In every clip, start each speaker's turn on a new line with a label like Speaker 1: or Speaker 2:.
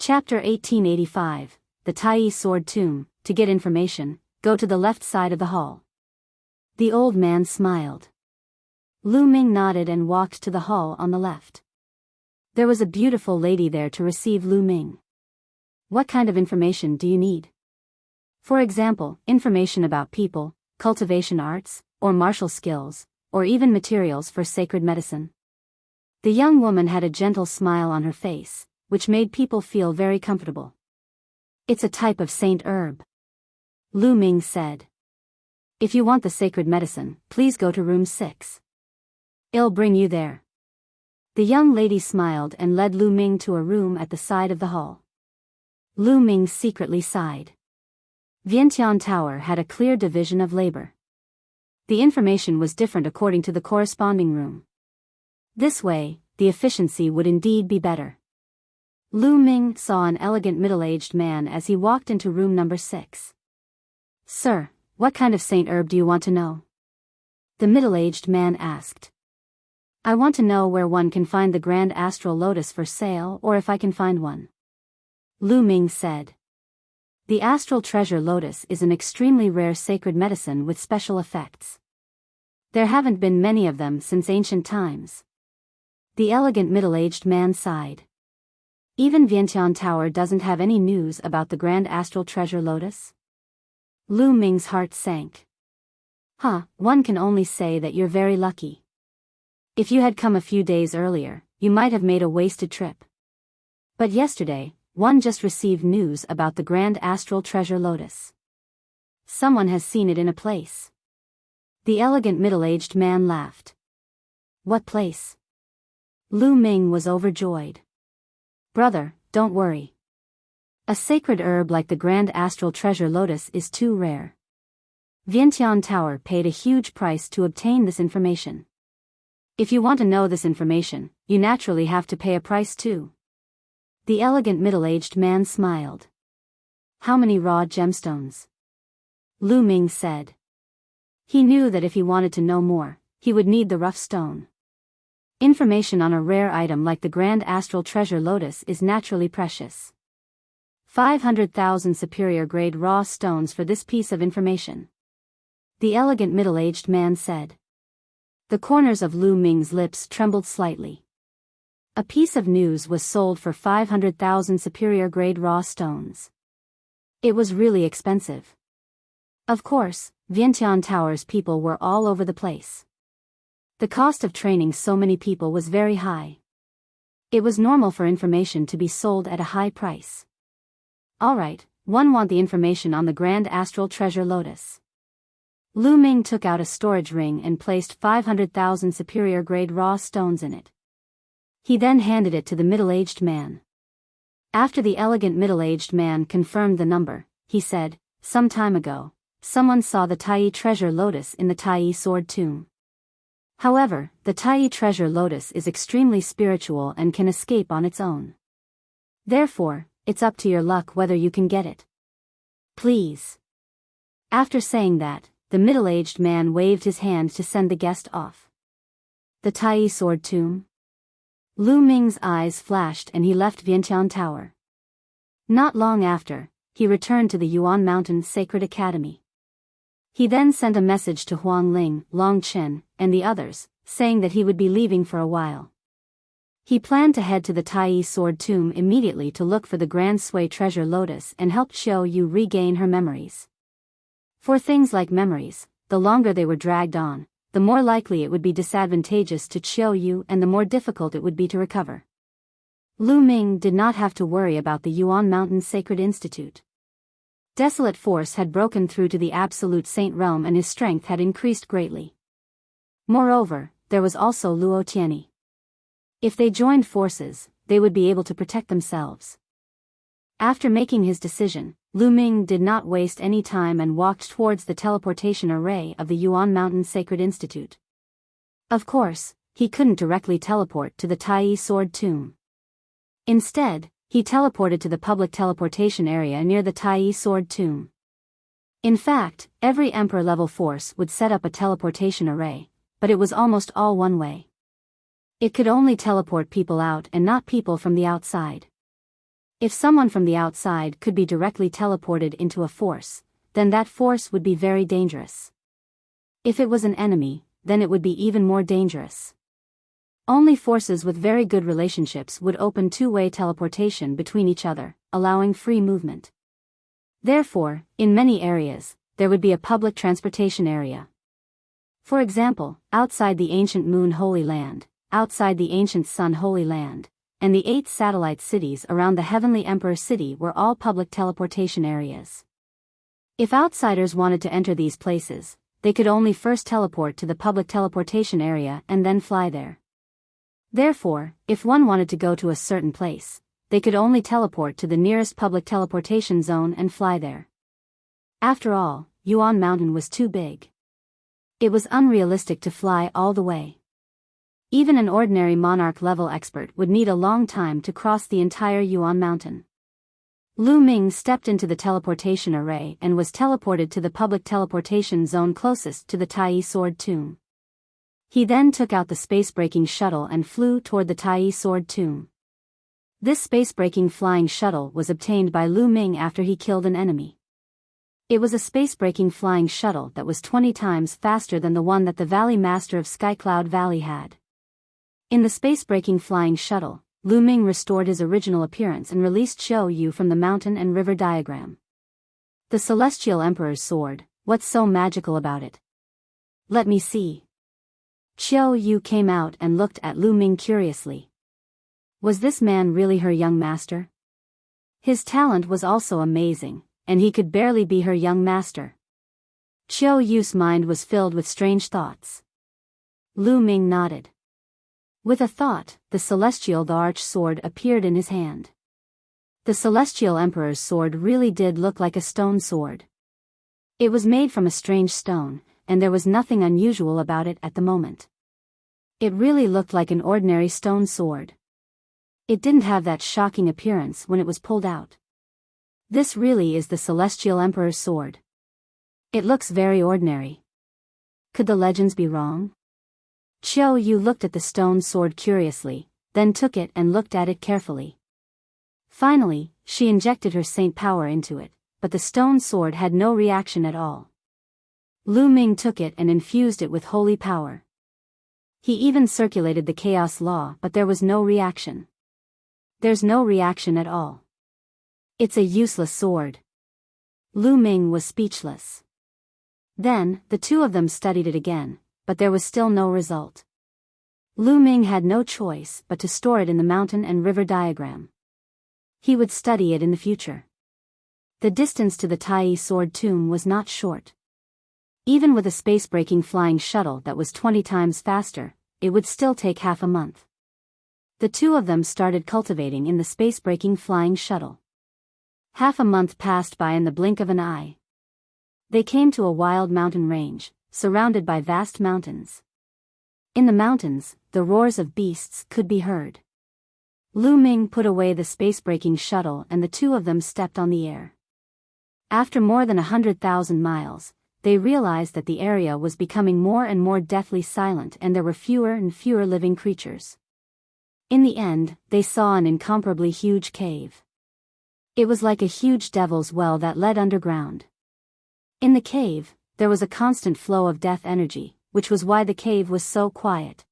Speaker 1: Chapter 1885, The Taiyi Sword Tomb. To get information, go to the left side of the hall. The old man smiled. Lu Ming nodded and walked to the hall on the left. There was a beautiful lady there to receive Lu Ming. What kind of information do you need? For example, information about people, cultivation arts, or martial skills, or even materials for sacred medicine. The young woman had a gentle smile on her face, which made people feel very comfortable. It's a type of saint herb, Lu Ming said. If you want the sacred medicine, please go to room 6. I'll bring you there. The young lady smiled and led Lu Ming to a room at the side of the hall. Lu Ming secretly sighed. Vientiane Tower had a clear division of labor. The information was different according to the corresponding room. This way, the efficiency would indeed be better. Lu Ming saw an elegant middle-aged man as he walked into room number 6. Sir, what kind of saint herb do you want to know? The middle-aged man asked. I want to know where one can find the grand astral lotus for sale or if I can find one. Lu Ming said. The astral treasure lotus is an extremely rare sacred medicine with special effects. There haven't been many of them since ancient times. The elegant middle-aged man sighed. Even Vientiane Tower doesn't have any news about the grand astral treasure lotus? Lu Ming's heart sank. One can only say that you're very lucky. If you had come a few days earlier, you might have made a wasted trip. But yesterday, one just received news about the grand astral treasure lotus. Someone has seen it in a place. The elegant middle-aged man laughed. What place? Lu Ming was overjoyed. Brother, don't worry. A sacred herb like the grand astral treasure lotus is too rare. Vientiane Tower paid a huge price to obtain this information. If you want to know this information, you naturally have to pay a price too. The elegant middle-aged man smiled. How many raw gemstones? Lu Ming said. He knew that if he wanted to know more, he would need the rough stone. Information on a rare item like the grand astral treasure lotus is naturally precious. 500,000 superior grade raw stones for this piece of information. The elegant middle-aged man said. The corners of Lu Ming's lips trembled slightly. A piece of news was sold for 500,000 superior grade raw stones. It was really expensive. Of course, Vientiane Tower's people were all over the place. The cost of training so many people was very high. It was normal for information to be sold at a high price. Alright, one want the information on the grand astral treasure lotus. Lu Ming took out a storage ring and placed 500,000 superior grade raw stones in it. He then handed it to the middle-aged man. After the elegant middle-aged man confirmed the number, he said, some time ago, someone saw the Taiyi treasure lotus in the Taiyi sword tomb. However, the Taiyi treasure lotus is extremely spiritual and can escape on its own. Therefore, it's up to your luck whether you can get it. Please. After saying that, the middle-aged man waved his hand to send the guest off. The Taiyi sword tomb? Lu Ming's eyes flashed and he left Vientiane Tower. Not long after, he returned to the Yuan Mountain Sacred Academy. He then sent a message to Huang Ling, Long Chen, and the others, saying that he would be leaving for a while. He planned to head to the Taiyi sword tomb immediately to look for the Grand Sui treasure lotus and help Qiu Yue regain her memories. For things like memories, the longer they were dragged on, the more likely it would be disadvantageous to Qiu Yue and the more difficult it would be to recover. Lu Ming did not have to worry about the Yuan Mountain Sacred Institute. Desolate force had broken through to the absolute saint realm and his strength had increased greatly. Moreover, there was also Luo Xiang. If they joined forces, they would be able to protect themselves. After making his decision, Lu Ming did not waste any time and walked towards the teleportation array of the Yuan Mountain Sacred Institute. Of course, he couldn't directly teleport to the Taiyi sword tomb. Instead, he teleported to the public teleportation area near the Taiyi sword tomb. In fact, every Emperor-level force would set up a teleportation array, but it was almost all one way. It could only teleport people out and not people from the outside. If someone from the outside could be directly teleported into a force, then that force would be very dangerous. If it was an enemy, then it would be even more dangerous. Only forces with very good relationships would open two-way teleportation between each other, allowing free movement. Therefore, in many areas, there would be a public transportation area. For example, outside the ancient Moon Holy Land, outside the ancient Sun Holy Land, and the 8 satellite cities around the Heavenly Emperor City were all public teleportation areas. If outsiders wanted to enter these places, they could only first teleport to the public teleportation area and then fly there. Therefore, if one wanted to go to a certain place, they could only teleport to the nearest public teleportation zone and fly there. After all, Yuan Mountain was too big. It was unrealistic to fly all the way. Even an ordinary monarch-level expert would need a long time to cross the entire Yuan Mountain. Lu Ming stepped into the teleportation array and was teleported to the public teleportation zone closest to the Taiyi Sword Tomb. He then took out the space-breaking shuttle and flew toward the Taiyi Sword Tomb. This space-breaking flying shuttle was obtained by Lu Ming after he killed an enemy. It was a space-breaking flying shuttle that was 20 times faster than the one that the Valley Master of Skycloud Valley had. In the space-breaking flying shuttle, Lu Ming restored his original appearance and released Qiu Yue from the mountain and river diagram. The Celestial Emperor's sword, what's so magical about it? Let me see. Qiu Yue came out and looked at Lu Ming curiously. Was this man really her young master? His talent was also amazing, and he could barely be her young master. Qiu Yue's mind was filled with strange thoughts. Lu Ming nodded. With a thought, the celestial Thearch sword appeared in his hand. The Celestial Emperor's sword really did look like a stone sword. It was made from a strange stone, and there was nothing unusual about it at the moment. It really looked like an ordinary stone sword. It didn't have that shocking appearance when it was pulled out. This really is the Celestial Emperor's sword. It looks very ordinary. Could the legends be wrong? Qiu Yue looked at the stone sword curiously, then took it and looked at it carefully. Finally, she injected her saint power into it, but the stone sword had no reaction at all. Lu Ming took it and infused it with holy power. He even circulated the chaos law, but there was no reaction. There's no reaction at all. It's a useless sword. Lu Ming was speechless. Then, the two of them studied it again, but there was still no result. Lu Ming had no choice but to store it in the mountain and river diagram. He would study it in the future. The distance to the Taiyi Sword Tomb was not short. Even with a space-breaking flying shuttle that was 20 times faster, it would still take half a month. The two of them started cultivating in the space-breaking flying shuttle. Half a month passed by in the blink of an eye. They came to a wild mountain range, surrounded by vast mountains. In the mountains, the roars of beasts could be heard. Lu Ming put away the space-breaking shuttle and the two of them stepped on the air. After more than 100,000 miles, they realized that the area was becoming more and more deathly silent and there were fewer and fewer living creatures. In the end, they saw an incomparably huge cave. It was like a huge devil's well that led underground. In the cave, there was a constant flow of death energy, which was why the cave was so quiet.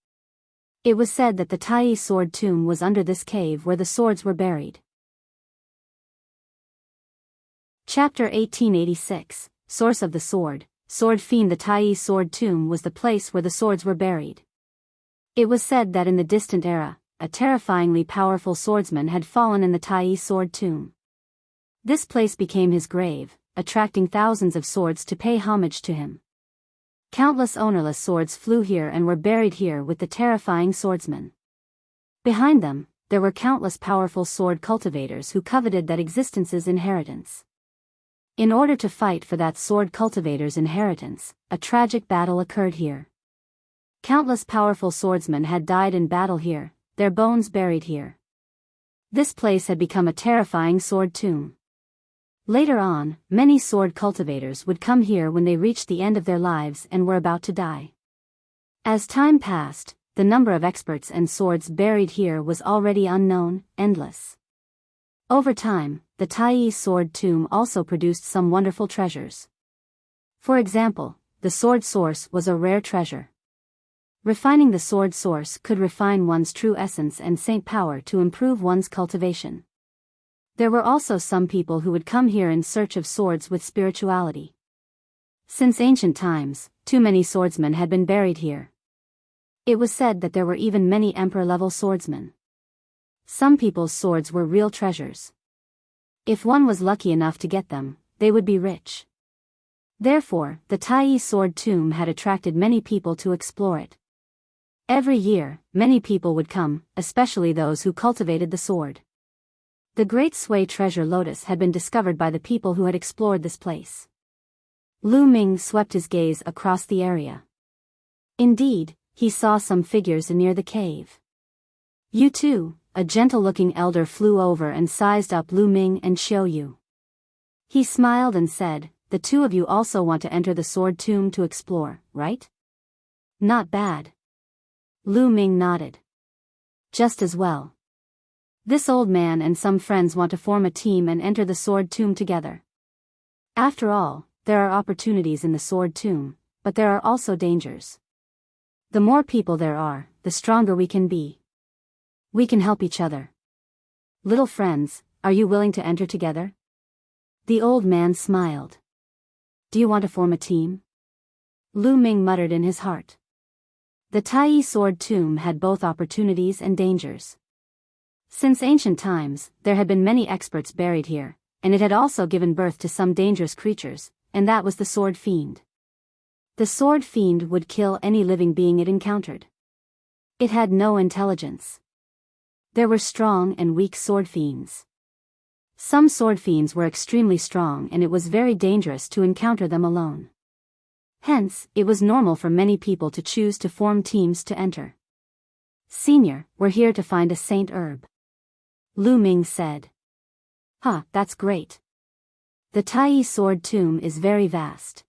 Speaker 1: It was said that the Taiyi Sword Tomb was under this cave where the swords were buried. Chapter 1886, Source of the Sword, Sword Fiend. The Taiyi Sword Tomb was the place where the swords were buried. It was said that in the distant era, a terrifyingly powerful swordsman had fallen in the Taiyi Sword Tomb. This place became his grave, attracting thousands of swords to pay homage to him. Countless ownerless swords flew here and were buried here with the terrifying swordsman. Behind them, there were countless powerful sword cultivators who coveted that existence's inheritance. In order to fight for that sword cultivator's inheritance, a tragic battle occurred here. Countless powerful swordsmen had died in battle here, their bones buried here. This place had become a terrifying sword tomb. Later on, many sword cultivators would come here when they reached the end of their lives and were about to die. As time passed, the number of experts and swords buried here was already unknown, endless. Over time, the Taiyi sword tomb also produced some wonderful treasures. For example, the sword source was a rare treasure. Refining the sword source could refine one's true essence and saint power to improve one's cultivation. There were also some people who would come here in search of swords with spirituality. Since ancient times, too many swordsmen had been buried here. It was said that there were even many emperor-level swordsmen. Some people's swords were real treasures. If one was lucky enough to get them, they would be rich. Therefore, the Taiyi sword tomb had attracted many people to explore it. Every year, many people would come, especially those who cultivated the sword. The Great Sui treasure Lotus had been discovered by the people who had explored this place. Lu Ming swept his gaze across the area. Indeed, he saw some figures near the cave. You too, a gentle-looking elder flew over and sized up Lu Ming and Qiu Yue. He smiled and said, "The two of you also want to enter the sword tomb to explore, right?" "Not bad." Lu Ming nodded. "Just as well. This old man and some friends want to form a team and enter the sword tomb together. After all, there are opportunities in the sword tomb, but there are also dangers. The more people there are, the stronger we can be. We can help each other. Little friends, are you willing to enter together?" The old man smiled. "Do you want to form a team?" Lu Ming muttered in his heart. The Taiyi sword tomb had both opportunities and dangers. Since ancient times, there had been many experts buried here, and it had also given birth to some dangerous creatures, and that was the sword fiend. The sword fiend would kill any living being it encountered. It had no intelligence. There were strong and weak sword fiends. Some sword fiends were extremely strong and it was very dangerous to encounter them alone. Hence, it was normal for many people to choose to form teams to enter. "Senior, we're here to find a saint herb," Lu Ming said. That's great. The Taiyi sword tomb is very vast.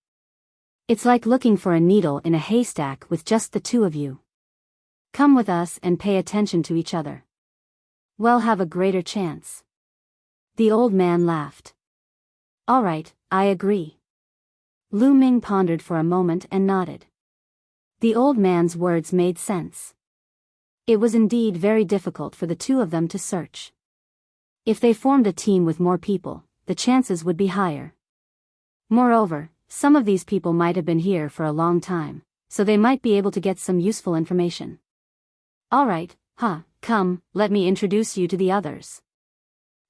Speaker 1: It's like looking for a needle in a haystack with just the two of you. Come with us and pay attention to each other. We'll have a greater chance." The old man laughed. "All right, I agree." Lu Ming pondered for a moment and nodded. The old man's words made sense. It was indeed very difficult for the two of them to search. If they formed a team with more people, the chances would be higher. Moreover, some of these people might have been here for a long time, so they might be able to get some useful information. "All right, come, let me introduce you to the others."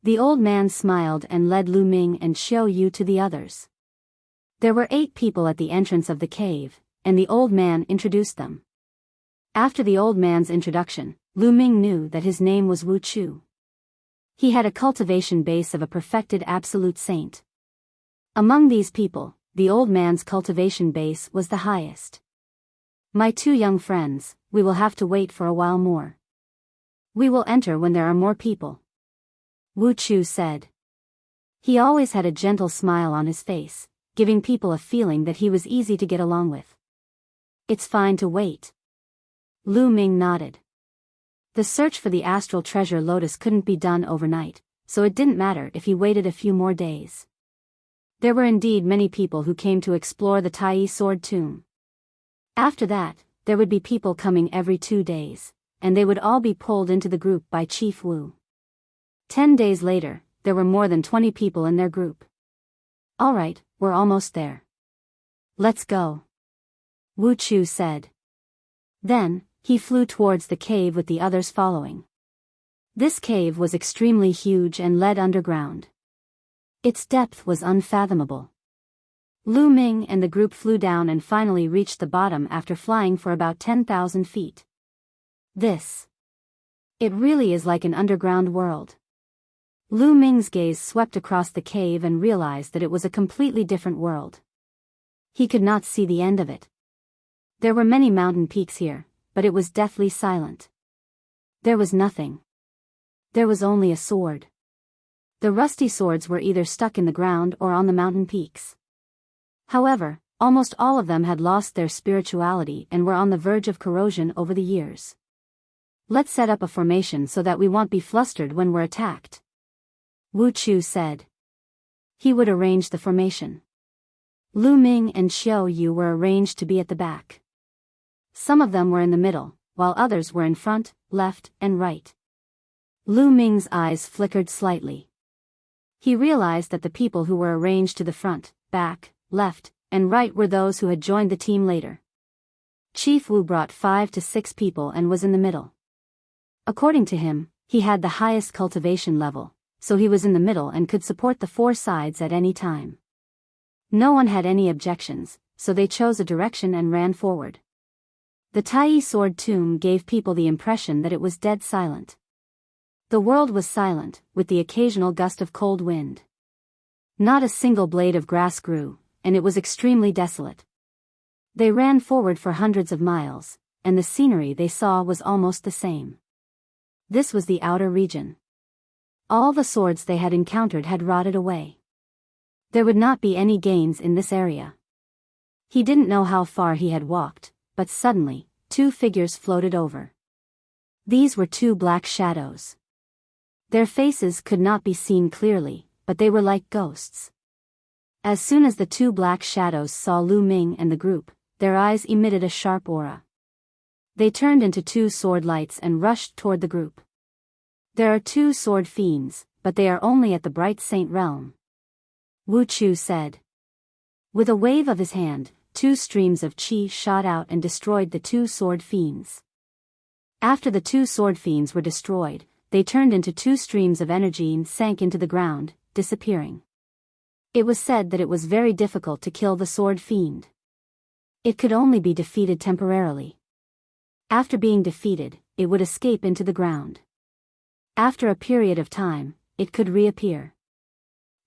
Speaker 1: The old man smiled and led Lu Ming and Qiu Yue to the others. There were 8 people at the entrance of the cave, and the old man introduced them. After the old man's introduction, Lu Ming knew that his name was Wu Chu. He had a cultivation base of a perfected absolute saint. Among these people, the old man's cultivation base was the highest. "My 2 young friends, we will have to wait for a while more. We will enter when there are more people," Wu Chu said. He always had a gentle smile on his face, giving people a feeling that he was easy to get along with. "It's fine to wait." Lu Ming nodded. The search for the astral treasure Lotus couldn't be done overnight, so it didn't matter if he waited a few more days. There were indeed many people who came to explore the Taiyi sword tomb. After that, there would be people coming every 2 days, and they would all be pulled into the group by Chief Wu. 10 days later, there were more than 20 people in their group. "All right, we're almost there. Let's go," Wu Chu said. Then, he flew towards the cave with the others following. This cave was extremely huge and led underground. Its depth was unfathomable. Lu Ming and the group flew down and finally reached the bottom after flying for about 10,000 feet. It really is like an underground world. Lu Ming's gaze swept across the cave and realized that it was a completely different world. He could not see the end of it. There were many mountain peaks here, but it was deathly silent. There was nothing. There was only a sword. The rusty swords were either stuck in the ground or on the mountain peaks. However, almost all of them had lost their spirituality and were on the verge of corrosion over the years. "Let's set up a formation so that we won't be flustered when we're attacked," Wu Chu said. He would arrange the formation. Lu Ming and Qiu Yue were arranged to be at the back. Some of them were in the middle, while others were in front, left, and right. Lu Ming's eyes flickered slightly. He realized that the people who were arranged to the front, back, left, and right were those who had joined the team later. Chief Wu brought 5 to 6 people and was in the middle. According to him, he had the highest cultivation level, so he was in the middle and could support the 4 sides at any time. No one had any objections, so they chose a direction and ran forward. The Taiyi sword tomb gave people the impression that it was dead silent. The world was silent, with the occasional gust of cold wind. Not a single blade of grass grew, and it was extremely desolate. They ran forward for hundreds of miles, and the scenery they saw was almost the same. This was the outer region. All the swords they had encountered had rotted away. There would not be any gains in this area. He didn't know how far he had walked, but suddenly, 2 figures floated over. These were 2 black shadows. Their faces could not be seen clearly, but they were like ghosts. As soon as the 2 black shadows saw Lu Ming and the group, their eyes emitted a sharp aura. They turned into 2 sword lights and rushed toward the group. There are 2 sword fiends, but they are only at the Bright Saint realm. Wu Chu said. With a wave of his hand, 2 streams of qi shot out and destroyed the 2 sword fiends. After the 2 sword fiends were destroyed, they turned into 2 streams of energy and sank into the ground, disappearing. It was said that it was very difficult to kill the sword fiend. It could only be defeated temporarily. After being defeated, it would escape into the ground. After a period of time, it could reappear.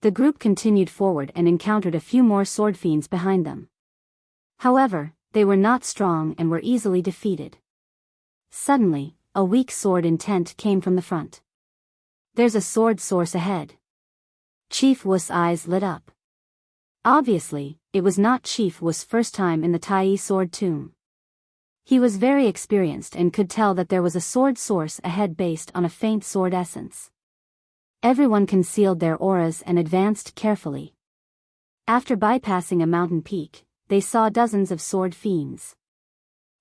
Speaker 1: The group continued forward and encountered a few more sword fiends behind them. However, they were not strong and were easily defeated. Suddenly, a weak sword intent came from the front. There's a sword source ahead. Chief Wu's eyes lit up. Obviously, it was not Chief Wu's first time in the Taiyi sword tomb. He was very experienced and could tell that there was a sword source ahead based on a faint sword essence. Everyone concealed their auras and advanced carefully. After bypassing a mountain peak, they saw dozens of sword fiends.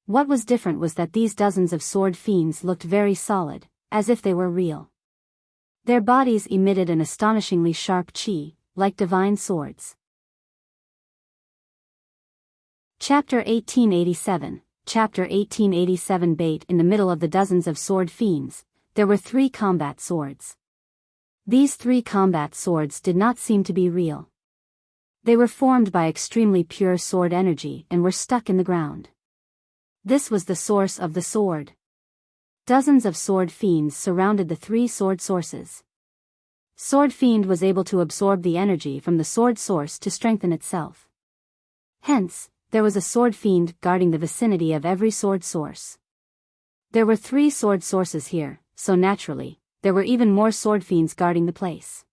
Speaker 1: What was different was that these dozens of sword fiends looked very solid, as if they were real. Their bodies emitted an astonishingly sharp qi, like divine swords. Chapter 1887. Chapter 1887. Bait. In the middle of the dozens of sword fiends, there were 3 combat swords. These 3 combat swords did not seem to be real. They were formed by extremely pure sword energy and were stuck in the ground. This was the source of the sword. Dozens of sword fiends surrounded the 3 sword sources. Sword fiend was able to absorb the energy from the sword source to strengthen itself. Hence, there was a sword fiend guarding the vicinity of every sword source. There were 3 sword sources here, so naturally, there were even more sword fiends guarding the place.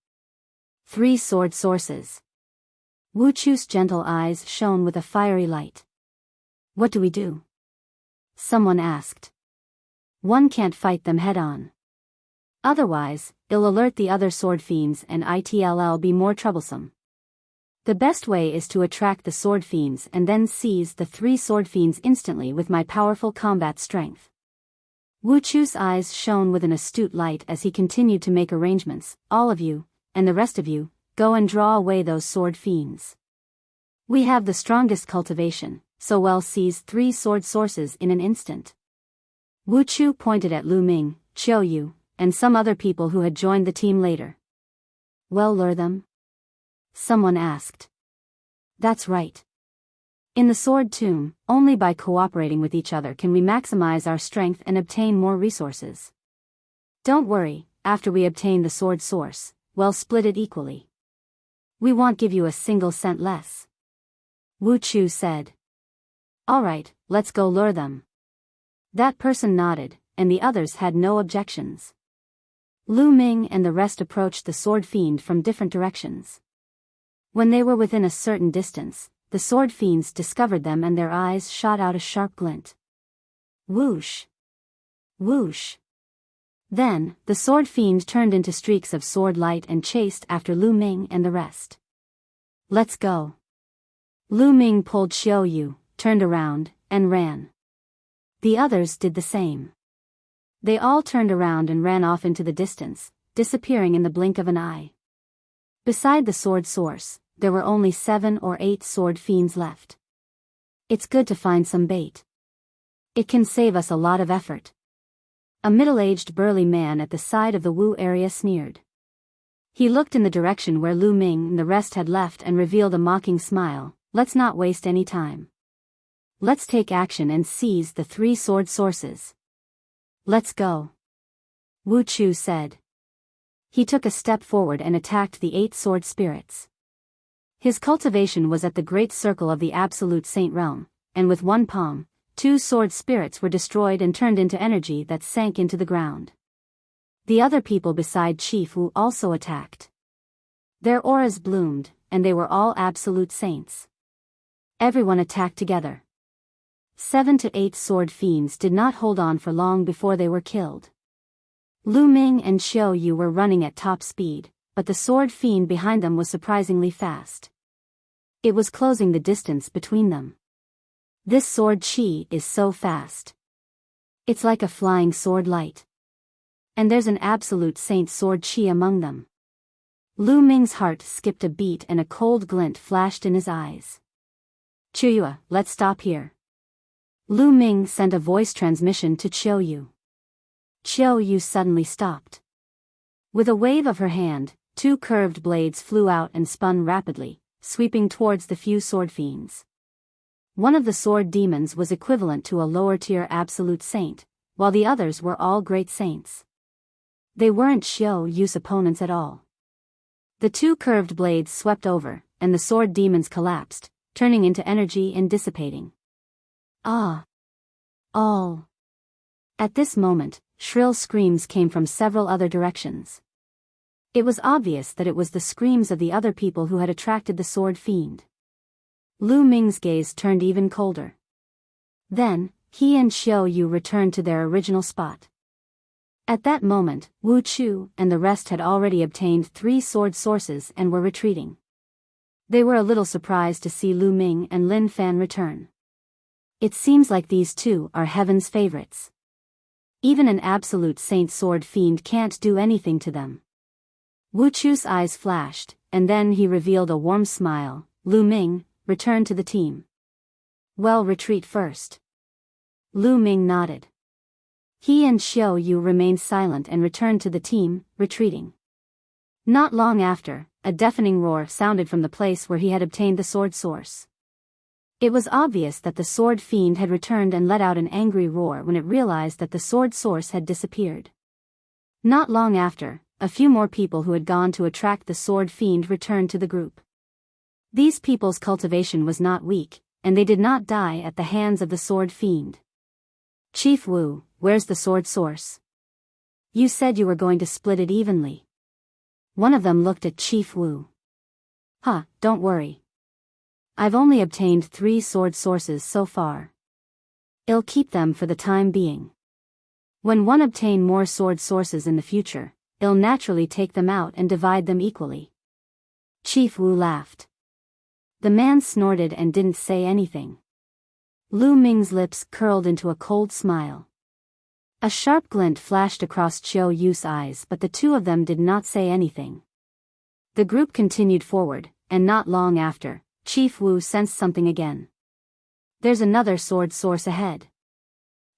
Speaker 1: 3 sword sources. Wu Chu's gentle eyes shone with a fiery light. What do we do? Someone asked. One can't fight them head-on. Otherwise, it'll alert the other sword fiends and it'll be more troublesome. The best way is to attract the sword fiends and then seize the 3 sword fiends instantly with my powerful combat strength. Wu Chu's eyes shone with an astute light as he continued to make arrangements. All of you, and the rest of you, go and draw away those sword fiends. We have the strongest cultivation, so we'll seize 3 sword sources in an instant. Wu Chu pointed at Lu Ming, Qiu Yue, and some other people who had joined the team later. Well, lure them? Someone asked. That's right. In the sword tomb, only by cooperating with each other can we maximize our strength and obtain more resources. Don't worry, after we obtain the sword source, we'll split it equally. We won't give you a single cent less. Wu Chu said. Alright, let's go lure them. That person nodded, and the others had no objections. Lu Ming and the rest approached the sword fiend from different directions. When they were within a certain distance, the sword fiends discovered them and their eyes shot out a sharp glint. Whoosh! Whoosh! Then, the sword fiend turned into streaks of sword light and chased after Lu Ming and the rest. Let's go. Lu Ming pulled Qiu Yue, turned around, and ran. The others did the same. They all turned around and ran off into the distance, disappearing in the blink of an eye. Beside the sword source, there were only 7 or 8 sword fiends left. It's good to find some bait. It can save us a lot of effort. A middle-aged burly man at the side of the Wu area sneered. He looked in the direction where Lu Ming and the rest had left and revealed a mocking smile. Let's not waste any time. Let's take action and seize the 3 sword sources. Let's go. Wu Chu said. He took a step forward and attacked the 8 sword spirits. His cultivation was at the great circle of the absolute saint realm, and with one palm, 2 sword spirits were destroyed and turned into energy that sank into the ground. The other people beside Chief Wu also attacked. Their auras bloomed, and they were all absolute saints. Everyone attacked together. 7 to 8 sword fiends did not hold on for long before they were killed. Lu Ming and Qiu Yue were running at top speed, but the sword fiend behind them was surprisingly fast. It was closing the distance between them. This sword chi is so fast. It's like a flying sword light. And there's an absolute saint sword chi among them. Lu Ming's heart skipped a beat and a cold glint flashed in his eyes. Qiu Yue, let's stop here. Lu Ming sent a voice transmission to Qiu Yue. Qiu Yue suddenly stopped. With a wave of her hand, 2 curved blades flew out and spun rapidly, sweeping towards the few sword fiends. One of the sword demons was equivalent to a lower-tier absolute saint, while the others were all great saints. They weren't Qiu Yue's opponents at all. The 2 curved blades swept over, and the sword demons collapsed, turning into energy and dissipating. Ah! All! At this moment, shrill screams came from several other directions. It was obvious that it was the screams of the other people who had attracted the sword fiend. Lu Ming's gaze turned even colder. Then, he and Qiu Yue returned to their original spot. At that moment, Wu Chu and the rest had already obtained 3 sword sources and were retreating. They were a little surprised to see Lu Ming and Lin Fan return. It seems like these 2 are heaven's favorites. Even an absolute saint sword fiend can't do anything to them. Wu Chu's eyes flashed, and then he revealed a warm smile. Lu Ming, return to the team. Well, retreat first. Lu Ming nodded. He and Qiu Yue remained silent and returned to the team, retreating. Not long after, a deafening roar sounded from the place where he had obtained the sword source. It was obvious that the sword fiend had returned and let out an angry roar when it realized that the sword source had disappeared. Not long after, a few more people who had gone to attract the sword fiend returned to the group. These people's cultivation was not weak, and they did not die at the hands of the sword fiend. Chief Wu, where's the sword source? You said you were going to split it evenly. One of them looked at Chief Wu. Don't worry. I've only obtained 3 sword sources so far. I'll keep them for the time being. When one obtain more sword sources in the future, I'll naturally take them out and divide them equally. Chief Wu laughed. The man snorted and didn't say anything. Lu Ming's lips curled into a cold smile. A sharp glint flashed across Qiu Yue's eyes, but the 2 of them did not say anything. The group continued forward, and not long after, Chief Wu sensed something again. There's another sword source ahead.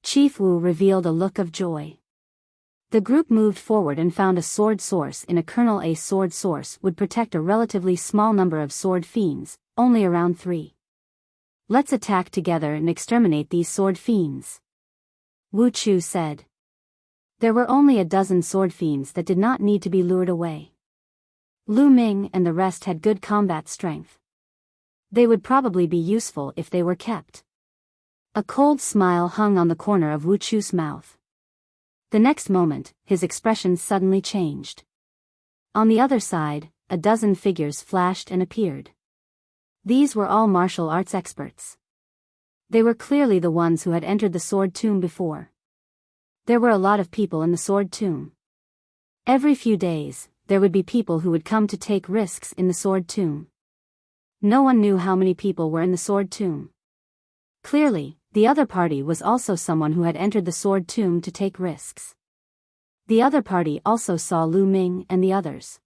Speaker 1: Chief Wu revealed a look of joy. The group moved forward and found a sword source in a kernel. A sword source would protect a relatively small number of sword fiends, only around 3. Let's attack together and exterminate these sword fiends. Wu Chu said. There were only a dozen sword fiends that did not need to be lured away. Lu Ming and the rest had good combat strength. They would probably be useful if they were kept. A cold smile hung on the corner of Wu Chu's mouth. The next moment, his expression suddenly changed. On the other side, a dozen figures flashed and appeared. These were all martial arts experts. They were clearly the ones who had entered the sword tomb before. There were a lot of people in the sword tomb. Every few days, there would be people who would come to take risks in the sword tomb. No one knew how many people were in the sword tomb. Clearly, the other party was also someone who had entered the sword tomb to take risks. The other party also saw Lu Ming and the others.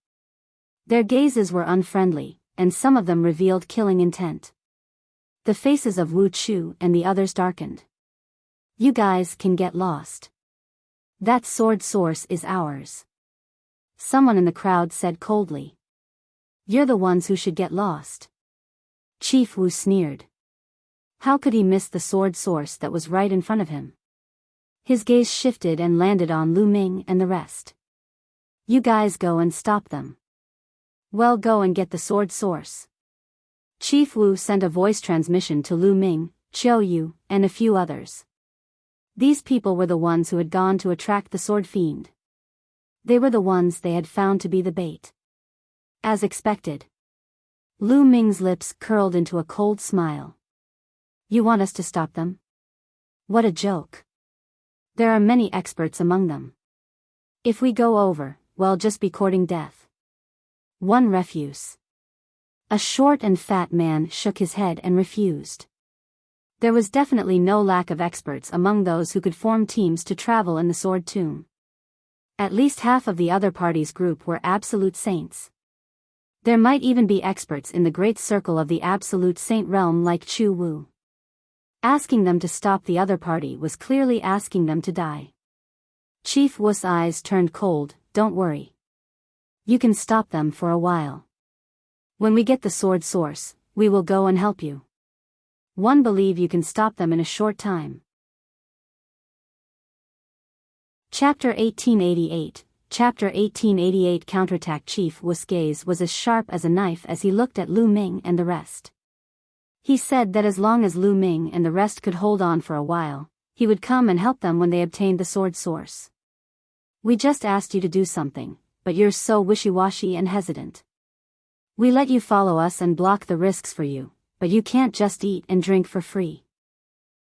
Speaker 1: Their gazes were unfriendly, and some of them revealed killing intent. The faces of Wu Chu and the others darkened. You guys can get lost. That sword source is ours. Someone in the crowd said coldly. You're the ones who should get lost. Chief Wu sneered. How could he miss the sword source that was right in front of him? His gaze shifted and landed on Lu Ming and the rest. You guys go and stop them. Well, go and get the sword source. Chief Wu sent a voice transmission to Lu Ming, Qiu Yue, and a few others. These people were the ones who had gone to attract the sword fiend. They were the ones they had found to be the bait. As expected. Lu Ming's lips curled into a cold smile. You want us to stop them? What a joke. There are many experts among them. If we go over, we'll just be courting death. One refuse. A short and fat man shook his head and refused. There was definitely no lack of experts among those who could form teams to travel in the sword tomb. At least half of the other party's group were absolute saints. There might even be experts in the great circle of the absolute saint realm like Qiu Wu. Asking them to stop the other party was clearly asking them to die. Chief Wu's eyes turned cold. Don't worry. You can stop them for a while. When we get the sword source, we will go and help you. One believe you can stop them in a short time. Chapter 1888. Chapter 1888 Counterattack. Chief Wu's gaze was as sharp as a knife as he looked at Lu Ming and the rest. He said that as long as Lu Ming and the rest could hold on for a while, he would come and help them when they obtained the sword source. We just asked you to do something, but you're so wishy-washy and hesitant. We let you follow us and block the risks for you, but you can't just eat and drink for free.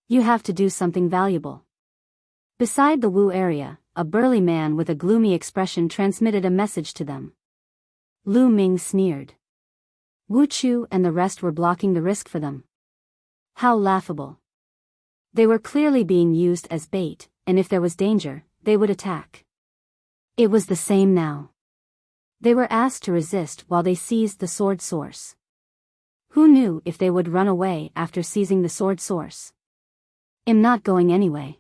Speaker 1: You have to do something valuable. Beside the Wu area, a burly man with a gloomy expression transmitted a message to them. Lu Ming sneered. Wu Chu and the rest were blocking the risk for them. How laughable. They were clearly being used as bait, and if there was danger, they would attack. It was the same now. They were asked to resist while they seized the sword source. Who knew if they would run away after seizing the sword source? I'm not going anyway.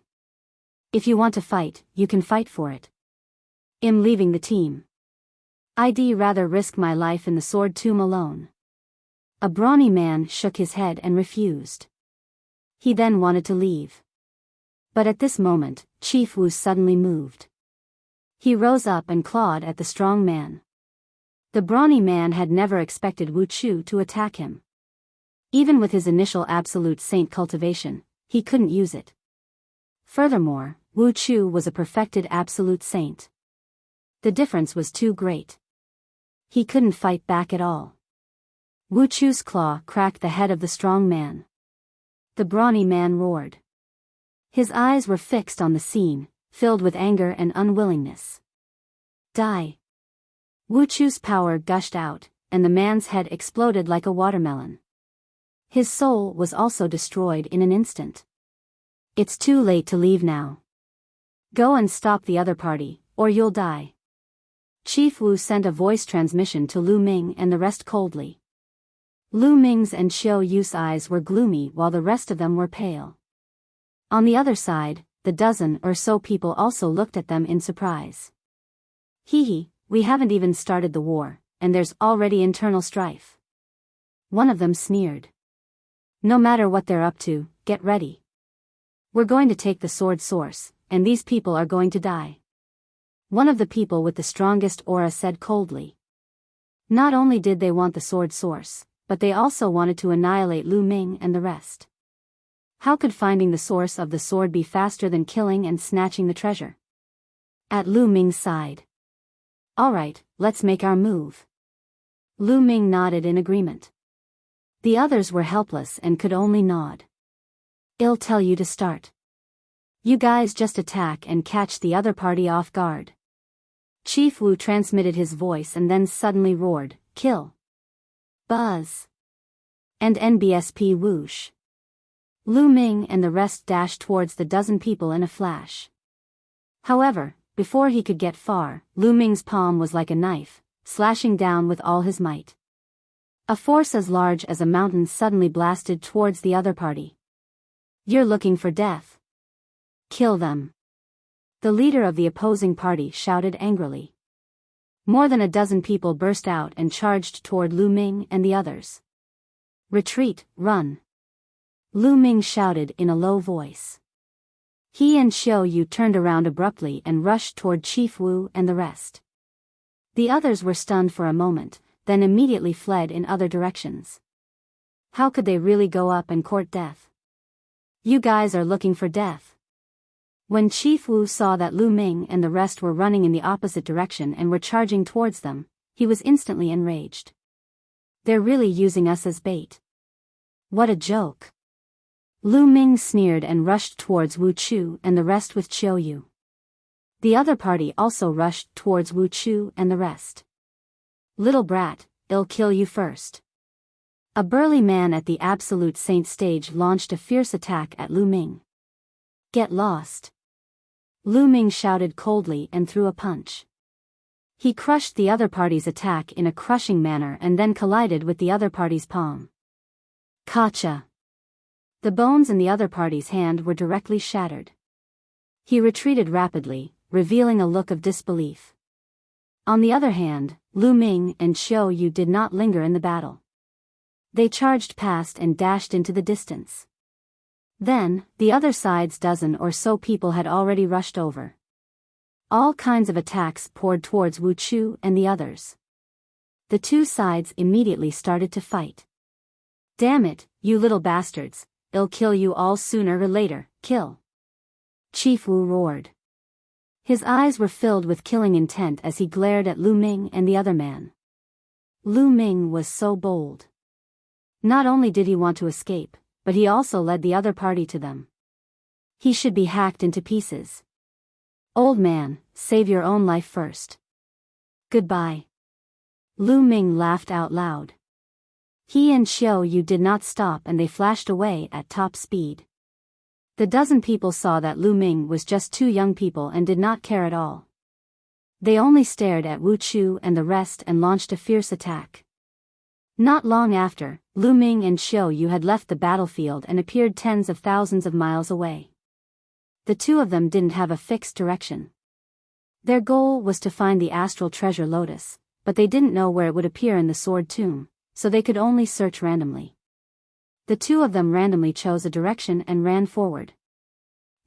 Speaker 1: If you want to fight, you can fight for it. I'm leaving the team. I'd rather risk my life in the sword tomb alone. A brawny man shook his head and refused. He then wanted to leave. But at this moment, Chief Wu suddenly moved. He rose up and clawed at the strong man. The brawny man had never expected Wu Chu to attack him. Even with his initial absolute saint cultivation, he couldn't use it. Furthermore, Wu Chu was a perfected absolute saint. The difference was too great. He couldn't fight back at all. Wu Chu's claw cracked the head of the strong man. The brawny man roared. His eyes were fixed on the scene, filled with anger and unwillingness. Die. Wu Chu's power gushed out, and the man's head exploded like a watermelon. His soul was also destroyed in an instant. It's too late to leave now. Go and stop the other party, or you'll die. Chief Wu sent a voice transmission to Lu Ming and the rest coldly. Lu Ming's and Qiu Yue's eyes were gloomy while the rest of them were pale. On the other side, the dozen or so people also looked at them in surprise. Hee, we haven't even started the war, and there's already internal strife. One of them sneered. No matter what they're up to, get ready. We're going to take the sword source, and these people are going to die. One of the people with the strongest aura said coldly. Not only did they want the sword source, but they also wanted to annihilate Lu Ming and the rest. How could finding the source of the sword be faster than killing and snatching the treasure? At Lu Ming's side. Alright, let's make our move. Lu Ming nodded in agreement. The others were helpless and could only nod. I'll tell you to start. You guys just attack and catch the other party off guard. Chief Wu transmitted his voice and then suddenly roared, "Kill!" Buzz! And NBSP whoosh. Lu Ming and the rest dashed towards the dozen people in a flash. However, before he could get far, Lu Ming's palm was like a knife, slashing down with all his might. A force as large as a mountain suddenly blasted towards the other party. "You're looking for death. Kill them!" The leader of the opposing party shouted angrily. More than a dozen people burst out and charged toward Lu Ming and the others. "Retreat, run!" Lu Ming shouted in a low voice. He and Qiu Yue turned around abruptly and rushed toward Chief Wu and the rest. The others were stunned for a moment, then immediately fled in other directions. How could they really go up and court death? "You guys are looking for death." When Chief Wu saw that Lu Ming and the rest were running in the opposite direction and were charging towards them, he was instantly enraged. "They're really using us as bait. What a joke." Lu Ming sneered and rushed towards Wu Chu and the rest with Qiu Yue. The other party also rushed towards Wu Chu and the rest. "Little brat, I'll kill you first." A burly man at the Absolute Saint stage launched a fierce attack at Lu Ming. "Get lost." Lu Ming shouted coldly and threw a punch. He crushed the other party's attack in a crushing manner and then collided with the other party's palm. Gotcha! The bones in the other party's hand were directly shattered. He retreated rapidly, revealing a look of disbelief. On the other hand, Lu Ming and Qiu Yue did not linger in the battle. They charged past and dashed into the distance. Then, the other side's dozen or so people had already rushed over. All kinds of attacks poured towards Wu Chu and the others. The two sides immediately started to fight. "Damn it, you little bastards, I'll kill you all sooner or later, kill!" Chief Wu roared. His eyes were filled with killing intent as he glared at Lu Ming and the other man. Lu Ming was so bold. Not only did he want to escape, but he also led the other party to them. He should be hacked into pieces. "Old man, save your own life first. Goodbye." Lu Ming laughed out loud. He and Qiu Yue did not stop and they flashed away at top speed. The dozen people saw that Lu Ming was just two young people and did not care at all. They only stared at Wu Chu and the rest and launched a fierce attack. Not long after, Lu Ming and Qiu Yue had left the battlefield and appeared tens of thousands of miles away. The two of them didn't have a fixed direction. Their goal was to find the astral treasure Lotus, but they didn't know where it would appear in the sword tomb, so they could only search randomly. The two of them randomly chose a direction and ran forward.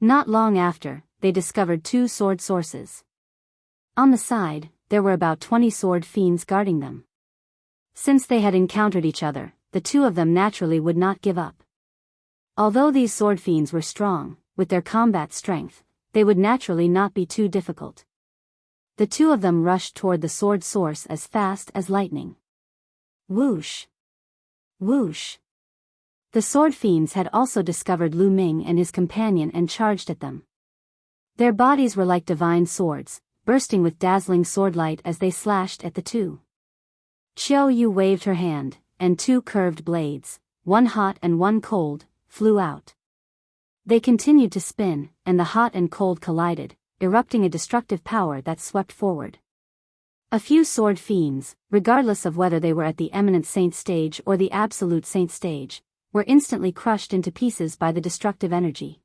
Speaker 1: Not long after, they discovered two sword sources. On the side, there were about 20 sword fiends guarding them. Since they had encountered each other, the two of them naturally would not give up. Although these sword fiends were strong, with their combat strength, they would naturally not be too difficult. The two of them rushed toward the sword source as fast as lightning. Whoosh! Whoosh! The sword fiends had also discovered Lu Ming and his companion and charged at them. Their bodies were like divine swords, bursting with dazzling swordlight as they slashed at the two. Qiu Yue waved her hand, and two curved blades, one hot and one cold, flew out. They continued to spin, and the hot and cold collided, erupting a destructive power that swept forward. A few sword fiends, regardless of whether they were at the Eminent Saint stage or the Absolute Saint stage, were instantly crushed into pieces by the destructive energy.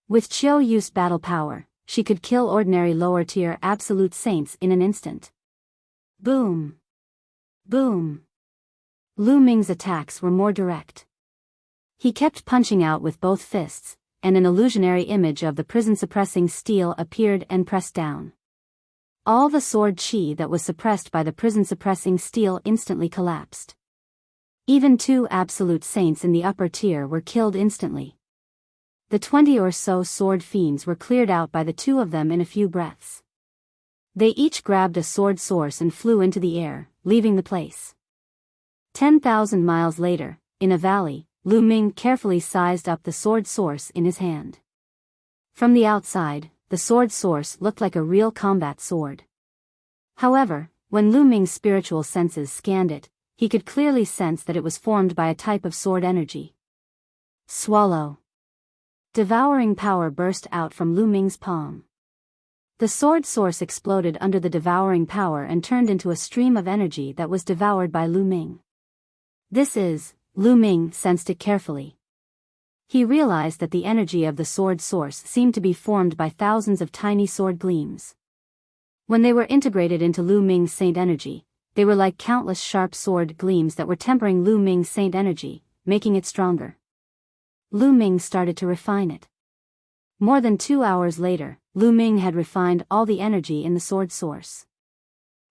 Speaker 1: With Qiu Yue's battle power, she could kill ordinary lower-tier Absolute Saints in an instant. Boom! Boom! Lu Ming's attacks were more direct. He kept punching out with both fists, and an illusionary image of the prison-suppressing steel appeared and pressed down. All the sword chi that was suppressed by the prison-suppressing steel instantly collapsed. Even two Absolute Saints in the upper tier were killed instantly. The 20 or so sword fiends were cleared out by the two of them in a few breaths. They each grabbed a sword source and flew into the air, leaving the place. 10,000 miles later, in a valley, Lu Ming carefully sized up the sword source in his hand. From the outside, the sword source looked like a real combat sword. However, when Lu Ming's spiritual senses scanned it, he could clearly sense that it was formed by a type of sword energy. Swallow. Devouring power burst out from Lu Ming's palm. The sword source exploded under the devouring power and turned into a stream of energy that was devoured by Lu Ming. Lu Ming sensed it carefully. He realized that the energy of the sword source seemed to be formed by thousands of tiny sword gleams. When they were integrated into Lu Ming's saint energy, they were like countless sharp sword gleams that were tempering Lu Ming's saint energy, making it stronger. Lu Ming started to refine it. More than 2 hours later, Lu Ming had refined all the energy in the sword source.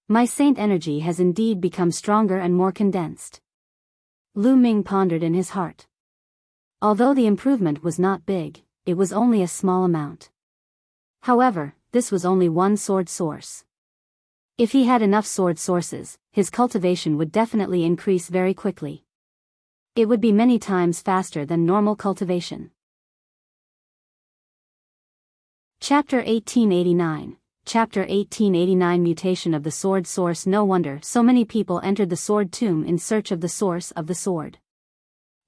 Speaker 1: My saint energy has indeed become stronger and more condensed. Lu Ming pondered in his heart. Although the improvement was not big, it was only a small amount. However, this was only one sword source. If he had enough sword sources, his cultivation would definitely increase very quickly. It would be many times faster than normal cultivation. Chapter 1889. Chapter 1889 Mutation of the Sword Source. No wonder so many people entered the sword tomb in search of the source of the sword.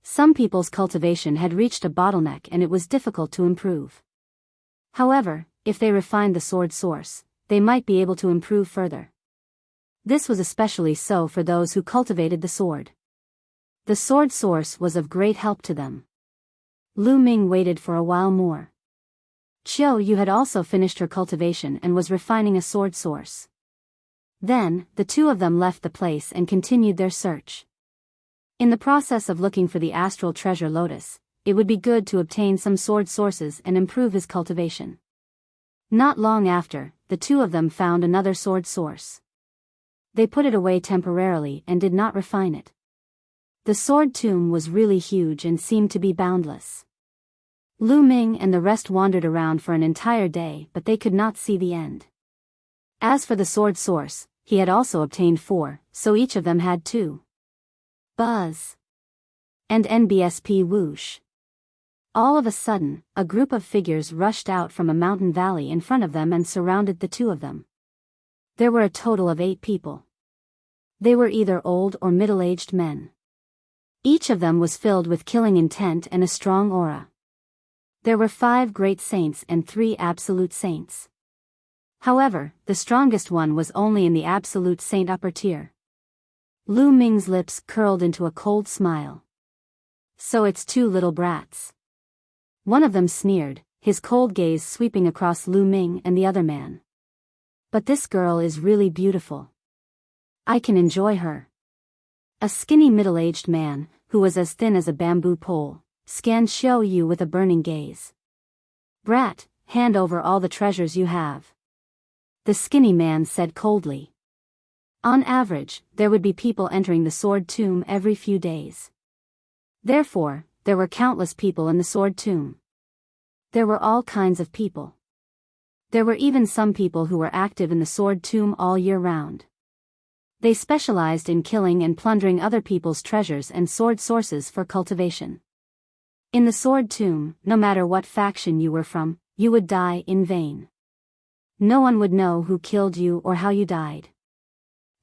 Speaker 1: Some people's cultivation had reached a bottleneck and it was difficult to improve. However, if they refined the sword source, they might be able to improve further. This was especially so for those who cultivated the sword. The sword source was of great help to them. Lu Ming waited for a while more. Qiu Yue had also finished her cultivation and was refining a sword source. Then, the two of them left the place and continued their search. In the process of looking for the astral treasure Lotus, it would be good to obtain some sword sources and improve his cultivation. Not long after, the two of them found another sword source. They put it away temporarily and did not refine it. The sword tomb was really huge and seemed to be boundless. Lu Ming and the rest wandered around for an entire day, but they could not see the end. As for the sword source, he had also obtained 4, so each of them had 2. Buzz. And NBSP whoosh. All of a sudden, a group of figures rushed out from a mountain valley in front of them and surrounded the two of them. There were a total of 8 people. They were either old or middle-aged men. Each of them was filled with killing intent and a strong aura. There were 5 great saints and 3 absolute saints. However, the strongest one was only in the absolute saint upper tier. Lu Ming's lips curled into a cold smile. So it's 2 little brats. One of them sneered, his cold gaze sweeping across Lu Ming and the other man. But this girl is really beautiful. I can enjoy her. A skinny middle-aged man, who was as thin as a bamboo pole, scanned Qiu Yue with a burning gaze. Brat, hand over all the treasures you have. The skinny man said coldly. On average, there would be people entering the sword tomb every few days. Therefore, there were countless people in the sword tomb. There were all kinds of people. There were even some people who were active in the sword tomb all year round. They specialized in killing and plundering other people's treasures and sword sources for cultivation. In the sword tomb, no matter what faction you were from, you would die in vain. No one would know who killed you or how you died.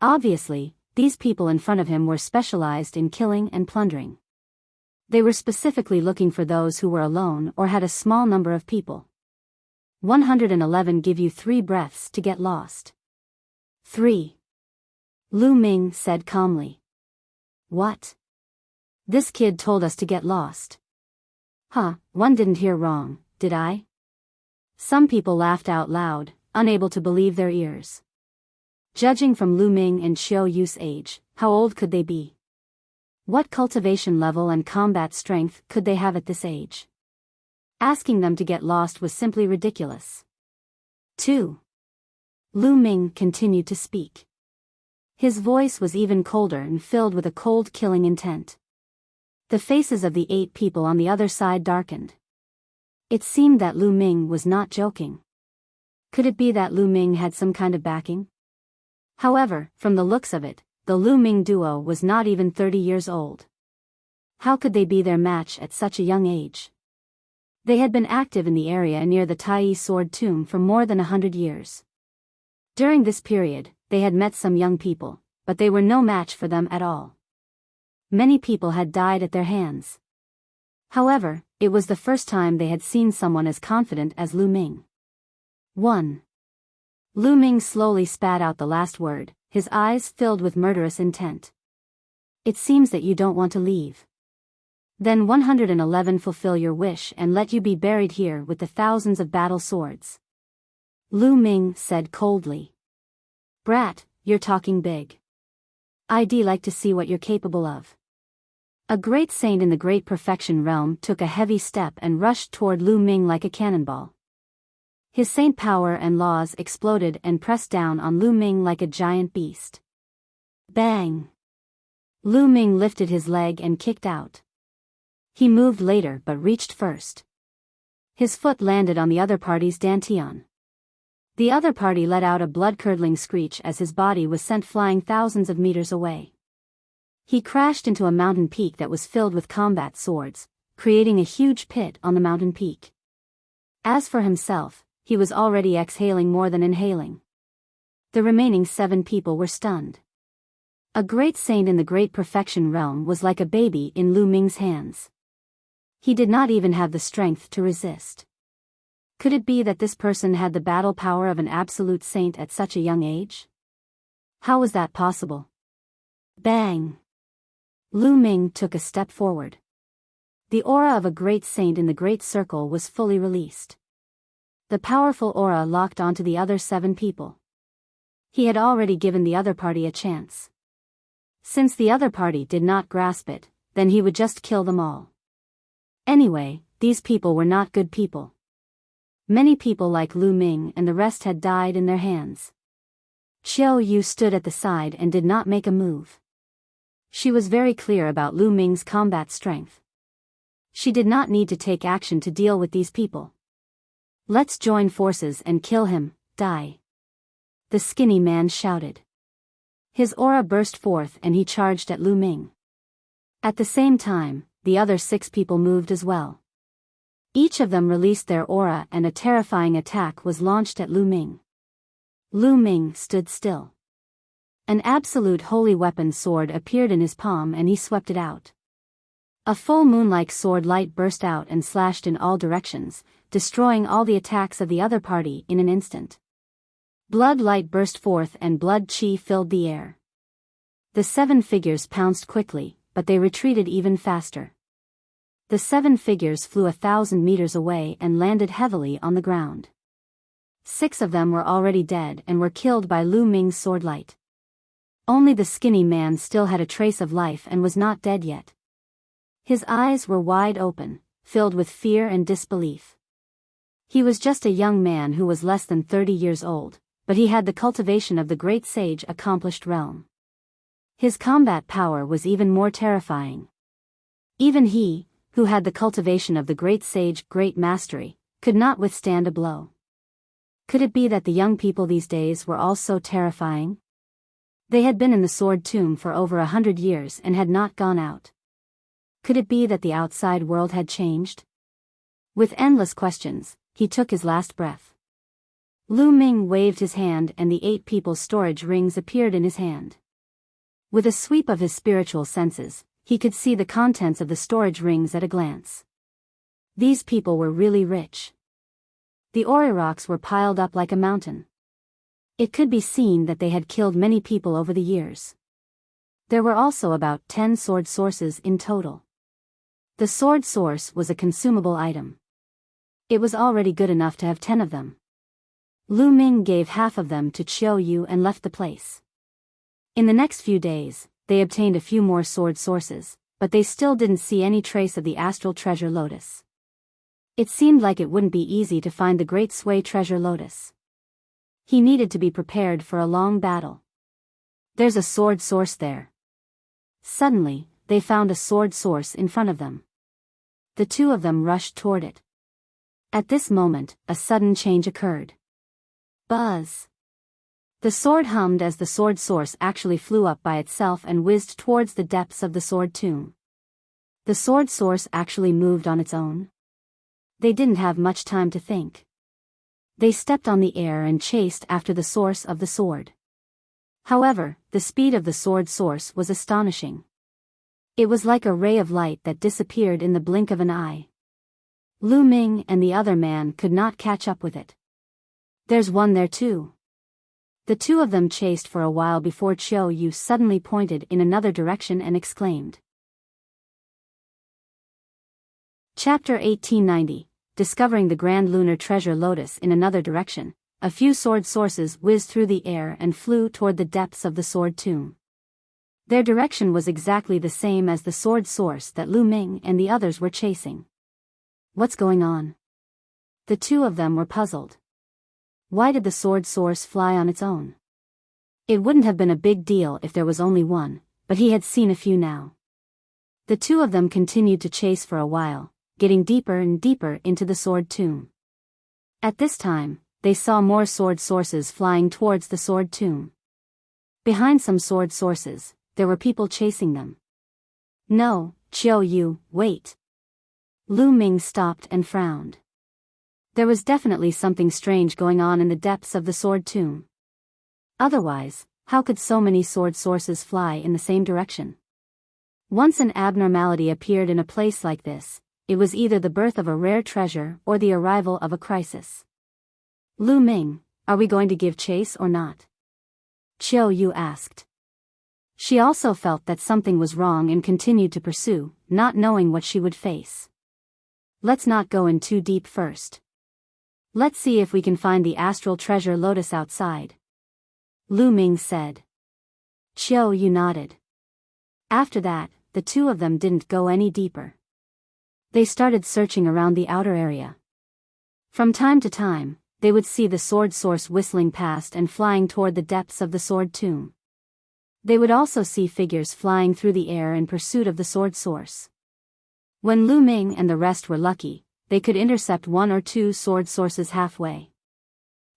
Speaker 1: Obviously, these people in front of him were specialized in killing and plundering. They were specifically looking for those who were alone or had a small number of people. 111 give you 3 breaths to get lost. 3. Lu Ming said calmly. What? This kid told us to get lost. Huh, one didn't hear wrong, did I? Some people laughed out loud, unable to believe their ears. Judging from Lu Ming and Qiu Yue's age, how old could they be? What cultivation level and combat strength could they have at this age? Asking them to get lost was simply ridiculous. 2. Lu Ming continued to speak. His voice was even colder and filled with a cold killing intent. The faces of the 8 people on the other side darkened. It seemed that Lu Ming was not joking. Could it be that Lu Ming had some kind of backing? However, from the looks of it, the Lu Ming duo was not even 30 years old. How could they be their match at such a young age? They had been active in the area near the Taiyi sword tomb for more than 100 years. During this period, they had met some young people, but they were no match for them at all. Many people had died at their hands. However, it was the first time they had seen someone as confident as Lu Ming. 1. Lu Ming slowly spat out the last word, his eyes filled with murderous intent. It seems that you don't want to leave. Then 111 fulfill your wish and let you be buried here with the thousands of battle swords. Lu Ming said coldly. Brat, you're talking big. I'd like to see what you're capable of. A great saint in the Great Perfection realm took a heavy step and rushed toward Lu Ming like a cannonball. His saint power and laws exploded and pressed down on Lu Ming like a giant beast. Bang! Lu Ming lifted his leg and kicked out. He moved later but reached first. His foot landed on the other party's dantian. The other party let out a blood-curdling screech as his body was sent flying thousands of meters away. He crashed into a mountain peak that was filled with combat swords, creating a huge pit on the mountain peak. As for himself, he was already exhaling more than inhaling. The remaining 7 people were stunned. A great saint in the Great Perfection realm was like a baby in Lu Ming's hands. He did not even have the strength to resist. Could it be that this person had the battle power of an absolute saint at such a young age? How was that possible? Bang! Lu Ming took a step forward. The aura of a great saint in the Great Circle was fully released. The powerful aura locked onto the other 7 people. He had already given the other party a chance. Since the other party did not grasp it, then he would just kill them all. Anyway, these people were not good people. Many people like Lu Ming and the rest had died in their hands. Qiu Yue stood at the side and did not make a move. She was very clear about Lu Ming's combat strength. She did not need to take action to deal with these people. Let's join forces and kill him, die. The skinny man shouted. His aura burst forth and he charged at Lu Ming. At the same time, the other 6 people moved as well. Each of them released their aura and a terrifying attack was launched at Lu Ming. Lu Ming stood still. An absolute holy weapon sword appeared in his palm and he swept it out. A full moon-like sword light burst out and slashed in all directions, destroying all the attacks of the other party in an instant. Blood light burst forth and blood chi filled the air. The 7 figures pounced quickly, but they retreated even faster. The 7 figures flew 1,000 meters away and landed heavily on the ground. 6 of them were already dead and were killed by Lu Ming's sword light. Only the skinny man still had a trace of life and was not dead yet. His eyes were wide open, filled with fear and disbelief. He was just a young man who was less than 30 years old, but he had the cultivation of the great sage accomplished realm. His combat power was even more terrifying. Even he, who had the cultivation of the great sage great mastery, could not withstand a blow. Could it be that the young people these days were all so terrifying? They had been in the sword tomb for over 100 years and had not gone out. Could it be that the outside world had changed? With endless questions, he took his last breath. Lu Ming waved his hand and the 8 people's storage rings appeared in his hand. With a sweep of his spiritual senses, he could see the contents of the storage rings at a glance. These people were really rich. The ore rocks were piled up like a mountain. It could be seen that they had killed many people over the years. There were also about 10 sword sources in total. The sword source was a consumable item. It was already good enough to have 10 of them. Lu Ming gave half of them to Qiu Yue and left the place. In the next few days, they obtained a few more sword sources, but they still didn't see any trace of the astral treasure Lotus. It seemed like it wouldn't be easy to find the great Sui treasure Lotus. He needed to be prepared for a long battle. There's a sword source there. Suddenly, they found a sword source in front of them. The 2 of them rushed toward it. At this moment, a sudden change occurred. Buzz! The sword hummed as the sword source actually flew up by itself and whizzed towards the depths of the sword tomb. The sword source actually moved on its own. They didn't have much time to think. They stepped on the air and chased after the source of the sword. However, the speed of the sword source was astonishing. It was like a ray of light that disappeared in the blink of an eye. Lu Ming and the other man could not catch up with it. There's one there too. The two of them chased for a while before Qiu Yue suddenly pointed in another direction and exclaimed. Chapter 1890, Discovering the Grand Lunar Treasure Lotus in another direction. A few sword sources whizzed through the air and flew toward the depths of the sword tomb. Their direction was exactly the same as the sword source that Lu Ming and the others were chasing. What's going on? The two of them were puzzled. Why did the sword source fly on its own? It wouldn't have been a big deal if there was only one, but he had seen a few now. The two of them continued to chase for a while, getting deeper and deeper into the sword tomb. At this time, they saw more sword sources flying towards the sword tomb. Behind some sword sources, there were people chasing them. No, Qiu Yue, wait. Lu Ming stopped and frowned. There was definitely something strange going on in the depths of the sword tomb. Otherwise, how could so many sword sources fly in the same direction? Once an abnormality appeared in a place like this, it was either the birth of a rare treasure or the arrival of a crisis. Lu Ming, are we going to give chase or not? Qiu Yue asked. She also felt that something was wrong and continued to pursue, not knowing what she would face. Let's not go in too deep first. Let's see if we can find the astral treasure lotus outside. Lu Ming said. Qiu Yue nodded. After that, the two of them didn't go any deeper. They started searching around the outer area. From time to time, they would see the sword source whistling past and flying toward the depths of the sword tomb. They would also see figures flying through the air in pursuit of the sword source. When Lu Ming and the rest were lucky, they could intercept one or two sword sources halfway.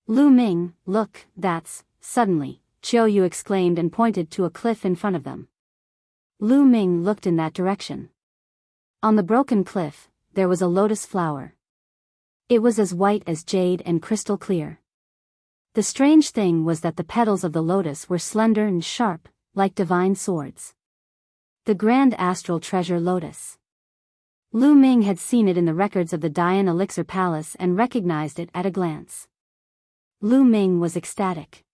Speaker 1: Lu Ming, look, that's, suddenly, Qiu Yue exclaimed and pointed to a cliff in front of them. Lu Ming looked in that direction. On the broken cliff, there was a lotus flower. It was as white as jade and crystal clear. The strange thing was that the petals of the lotus were slender and sharp, like divine swords. The Grand Astral Treasure Lotus. Lu Ming had seen it in the records of the Dian Elixir Palace and recognized it at a glance. Lu Ming was ecstatic.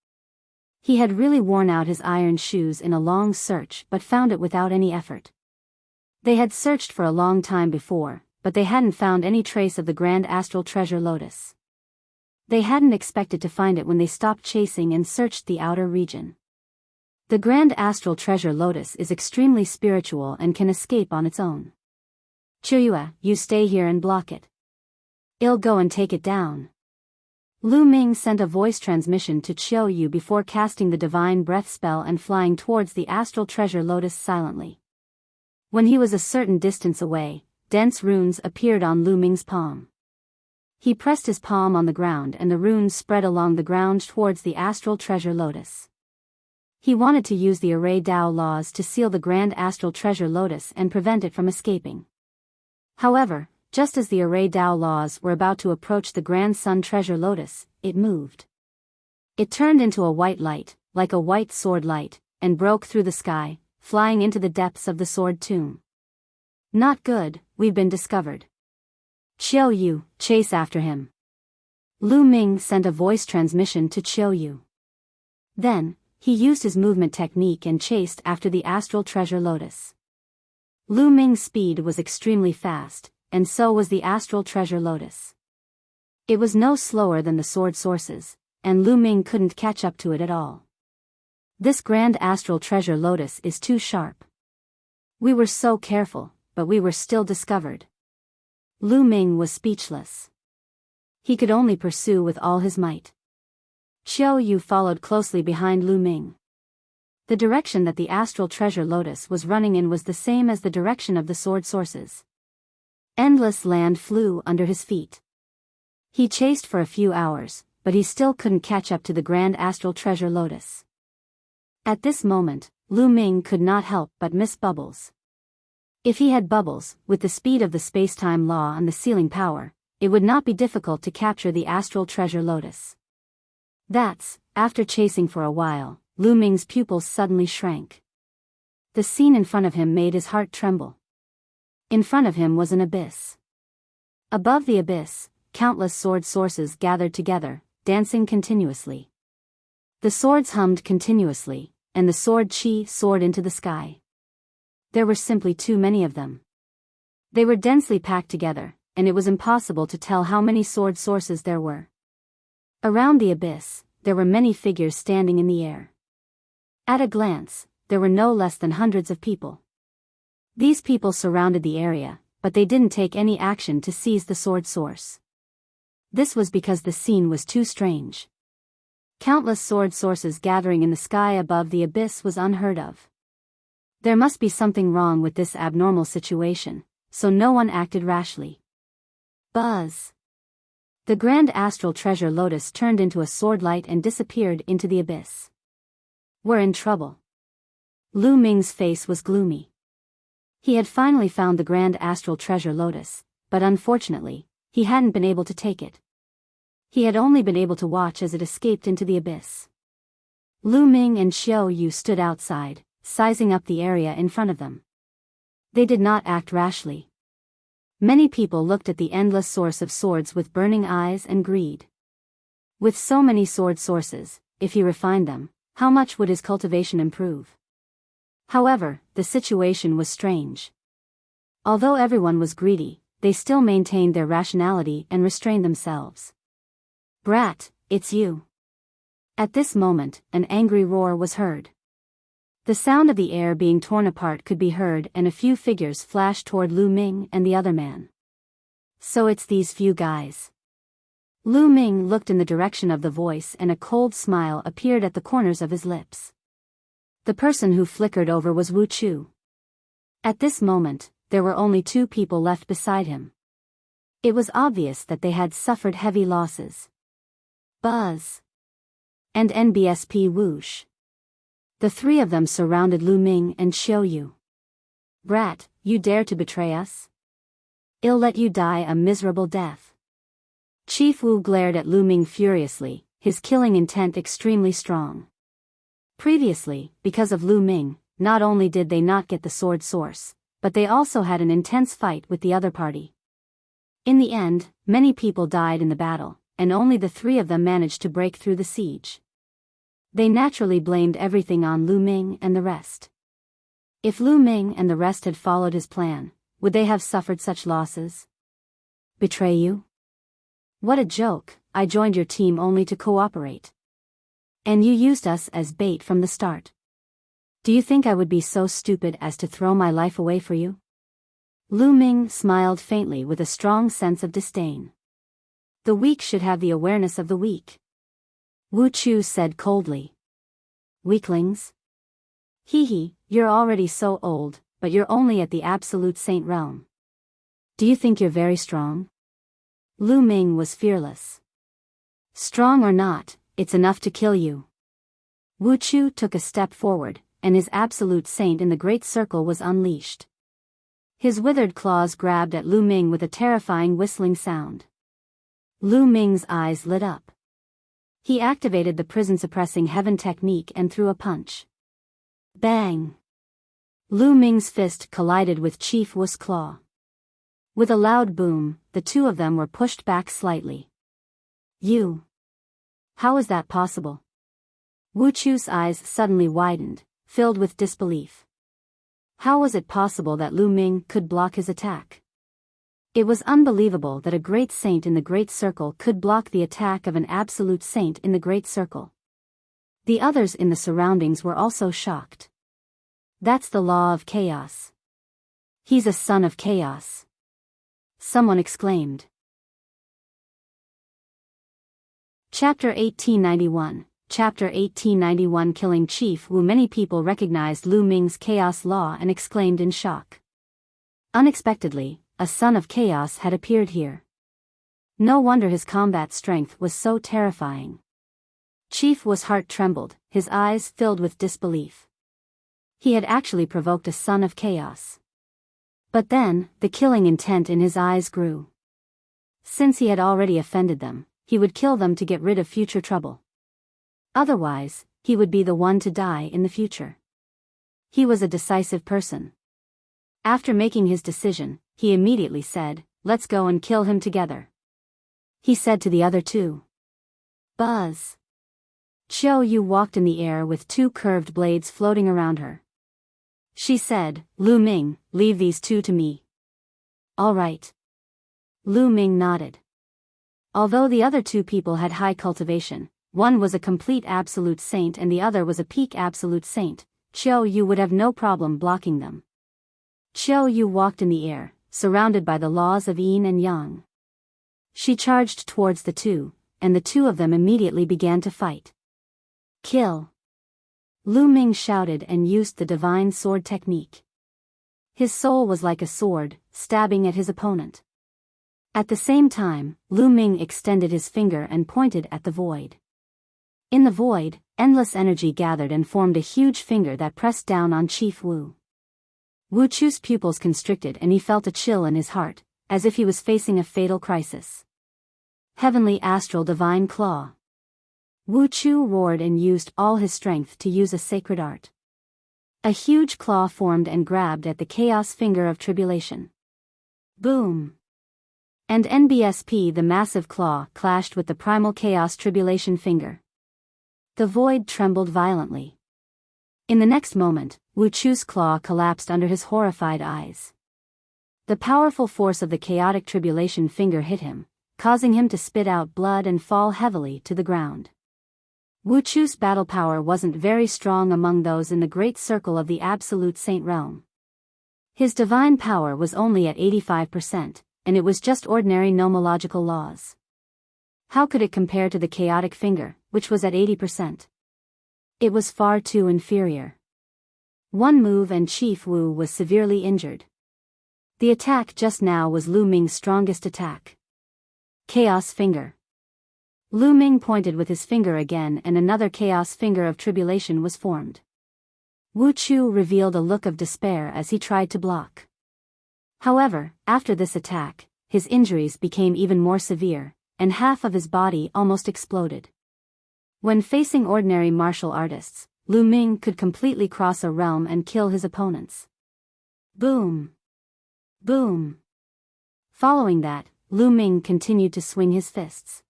Speaker 1: He had really worn out his iron shoes in a long search but found it without any effort. They had searched for a long time before, but they hadn't found any trace of the Grand Astral Treasure Lotus. They hadn't expected to find it when they stopped chasing and searched the outer region. The Grand Astral Treasure Lotus is extremely spiritual and can escape on its own. Qiu Yue, you stay here and block it. I'll go and take it down. Lu Ming sent a voice transmission to Qiu Yue before casting the divine breath spell and flying towards the Astral Treasure Lotus silently. When he was a certain distance away, dense runes appeared on Lu Ming's palm. He pressed his palm on the ground and the runes spread along the ground towards the Astral Treasure Lotus. He wanted to use the Array Dao laws to seal the Grand Astral Treasure Lotus and prevent it from escaping. However, just as the Array Dao laws were about to approach the Grand Sun Treasure Lotus, it moved. It turned into a white light, like a white sword light, and broke through the sky, flying into the depths of the sword tomb. Not good, we've been discovered. Qiu Yue, chase after him. Lu Ming sent a voice transmission to Qiu Yue. Then, he used his movement technique and chased after the Astral Treasure Lotus. Lu Ming's speed was extremely fast, and so was the Astral Treasure Lotus. It was no slower than the sword sources, and Lu Ming couldn't catch up to it at all. This Grand Astral Treasure Lotus is too sharp. We were so careful, but we were still discovered. Lu Ming was speechless. He could only pursue with all his might. Qiu Yue followed closely behind Lu Ming. The direction that the Astral Treasure Lotus was running in was the same as the direction of the sword sources. Endless land flew under his feet. He chased for a few hours, but he still couldn't catch up to the Grand Astral Treasure Lotus. At this moment, Lu Ming could not help but miss Bubbles. If he had Bubbles, with the speed of the space-time law and the sealing power, it would not be difficult to capture the astral treasure Lotus. After chasing for a while, Lu Ming's pupils suddenly shrank. The scene in front of him made his heart tremble. In front of him was an abyss. Above the abyss, countless sword sources gathered together, dancing continuously. The swords hummed continuously, and the sword Qi soared into the sky. There were simply too many of them. They were densely packed together, and it was impossible to tell how many sword sources there were. Around the abyss, there were many figures standing in the air. At a glance, there were no less than hundreds of people. These people surrounded the area, but they didn't take any action to seize the sword source. This was because the scene was too strange. Countless sword sources gathering in the sky above the abyss was unheard of. There must be something wrong with this abnormal situation, so no one acted rashly. Buzz! The grand astral treasure Lotus turned into a sword light and disappeared into the abyss. We're in trouble. Lu Ming's face was gloomy. He had finally found the grand astral treasure Lotus, but unfortunately, he hadn't been able to take it. He had only been able to watch as it escaped into the abyss. Lu Ming and Qiu Yue stood outside, sizing up the area in front of them. They did not act rashly. Many people looked at the endless source of swords with burning eyes and greed. With so many sword sources, if he refined them, how much would his cultivation improve? However, the situation was strange. Although everyone was greedy, they still maintained their rationality and restrained themselves. Brat, it's you. At this moment, an angry roar was heard. The sound of the air being torn apart could be heard, and a few figures flashed toward Lu Ming and the other man. So it's these few guys. Lu Ming looked in the direction of the voice and a cold smile appeared at the corners of his lips. The person who flickered over was Wu Chu. At this moment, there were only two people left beside him. It was obvious that they had suffered heavy losses. Buzz. And NBSP Whoosh. The three of them surrounded Lu Ming and Qiu Yue. Brat, you dare to betray us? I'll let you die a miserable death. Chief Wu glared at Lu Ming furiously, his killing intent extremely strong. Previously, because of Lu Ming, not only did they not get the sword source, but they also had an intense fight with the other party. In the end, many people died in the battle, and only the three of them managed to break through the siege. They naturally blamed everything on Lu Ming and the rest. If Lu Ming and the rest had followed his plan, would they have suffered such losses? Betray you? What a joke, I joined your team only to cooperate. And you used us as bait from the start. Do you think I would be so stupid as to throw my life away for you? Lu Ming smiled faintly with a strong sense of disdain. The weak should have the awareness of the weak. Wu Chu said coldly. Weaklings? Hee, you're already so old, but you're only at the absolute saint realm. Do you think you're very strong? Lu Ming was fearless. Strong or not, it's enough to kill you. Wu Chu took a step forward, and his absolute saint in the great circle was unleashed. His withered claws grabbed at Lu Ming with a terrifying whistling sound. Lu Ming's eyes lit up. He activated the prison-suppressing heaven technique and threw a punch. Bang! Lu Ming's fist collided with Chief Wu's claw. With a loud boom, the two of them were pushed back slightly. You! How is that possible? Wu Chu's eyes suddenly widened, filled with disbelief. How was it possible that Lu Ming could block his attack? It was unbelievable that a great saint in the Great Circle could block the attack of an absolute saint in the Great Circle. The others in the surroundings were also shocked. That's the law of chaos. He's a son of chaos. Someone exclaimed. Chapter 1891. Chapter 1891. Killing Chief Wu. Many people recognized Lu Ming's chaos law and exclaimed in shock. Unexpectedly, a son of chaos had appeared here. No wonder his combat strength was so terrifying. Chief Wu's heart trembled, his eyes filled with disbelief. He had actually provoked a son of chaos. But then, the killing intent in his eyes grew. Since he had already offended them, he would kill them to get rid of future trouble. Otherwise, he would be the one to die in the future. He was a decisive person. After making his decision, he immediately said, "Let's go and kill him together." He said to the other two. Buzz. Qiu Yue walked in the air with two curved blades floating around her. She said, "Lu Ming, leave these two to me." "All right." Lu Ming nodded. Although the other two people had high cultivation, one was a complete absolute saint and the other was a peak absolute saint, Qiu Yue would have no problem blocking them. Qiu Yue walked in the air, surrounded by the laws of yin and yang. She charged towards the two, and the two of them immediately began to fight. Kill! Lu Ming shouted and used the divine sword technique. His soul was like a sword, stabbing at his opponent. At the same time, Lu Ming extended his finger and pointed at the void. In the void, endless energy gathered and formed a huge finger that pressed down on Chief Wu. Wu Chu's pupils constricted and he felt a chill in his heart, as if he was facing a fatal crisis. Heavenly Astral Divine Claw. Wu Chu roared and used all his strength to use a sacred art. A huge claw formed and grabbed at the Chaos Finger of Tribulation. Boom! And NBSP, the massive claw, clashed with the primal Chaos Tribulation Finger. The void trembled violently. In the next moment, Wu Chu's claw collapsed under his horrified eyes. The powerful force of the chaotic tribulation finger hit him, causing him to spit out blood and fall heavily to the ground. Wu Chu's battle power wasn't very strong among those in the great circle of the Absolute Saint realm. His divine power was only at 85%, and it was just ordinary nomological laws. How could it compare to the chaotic finger, which was at 80%? It was far too inferior. One move and Chief Wu was severely injured. The attack just now was Lu Ming's strongest attack. Chaos Finger. Lu Ming pointed with his finger again and another Chaos Finger of Tribulation was formed. Wu Chu revealed a look of despair as he tried to block. However, after this attack, his injuries became even more severe, and half of his body almost exploded. When facing ordinary martial artists, Lu Ming could completely cross a realm and kill his opponents. Boom! Boom! Following that, Lu Ming continued to swing his fists.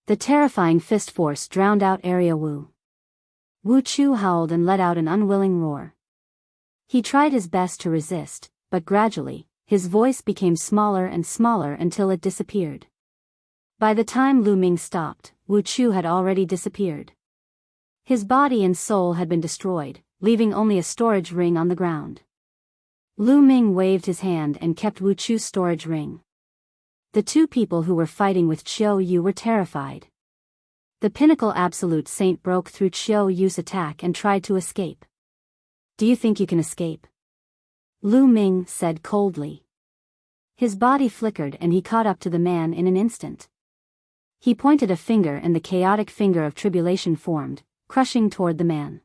Speaker 1: The terrifying fist force drowned out Area Wu. Wu Chu howled and let out an unwilling roar. He tried his best to resist, but gradually, his voice became smaller and smaller until it disappeared. By the time Lu Ming stopped, Wu Chu had already disappeared. His body and soul had been destroyed, leaving only a storage ring on the ground. Lu Ming waved his hand and kept Wu Chu's storage ring. The two people who were fighting with Qiu Yue were terrified. The pinnacle absolute saint broke through Qiu Yue's attack and tried to escape. "Do you think you can escape?" Lu Ming said coldly. His body flickered and he caught up to the man in an instant. He pointed a finger and the chaotic finger of tribulation formed, crushing toward the man.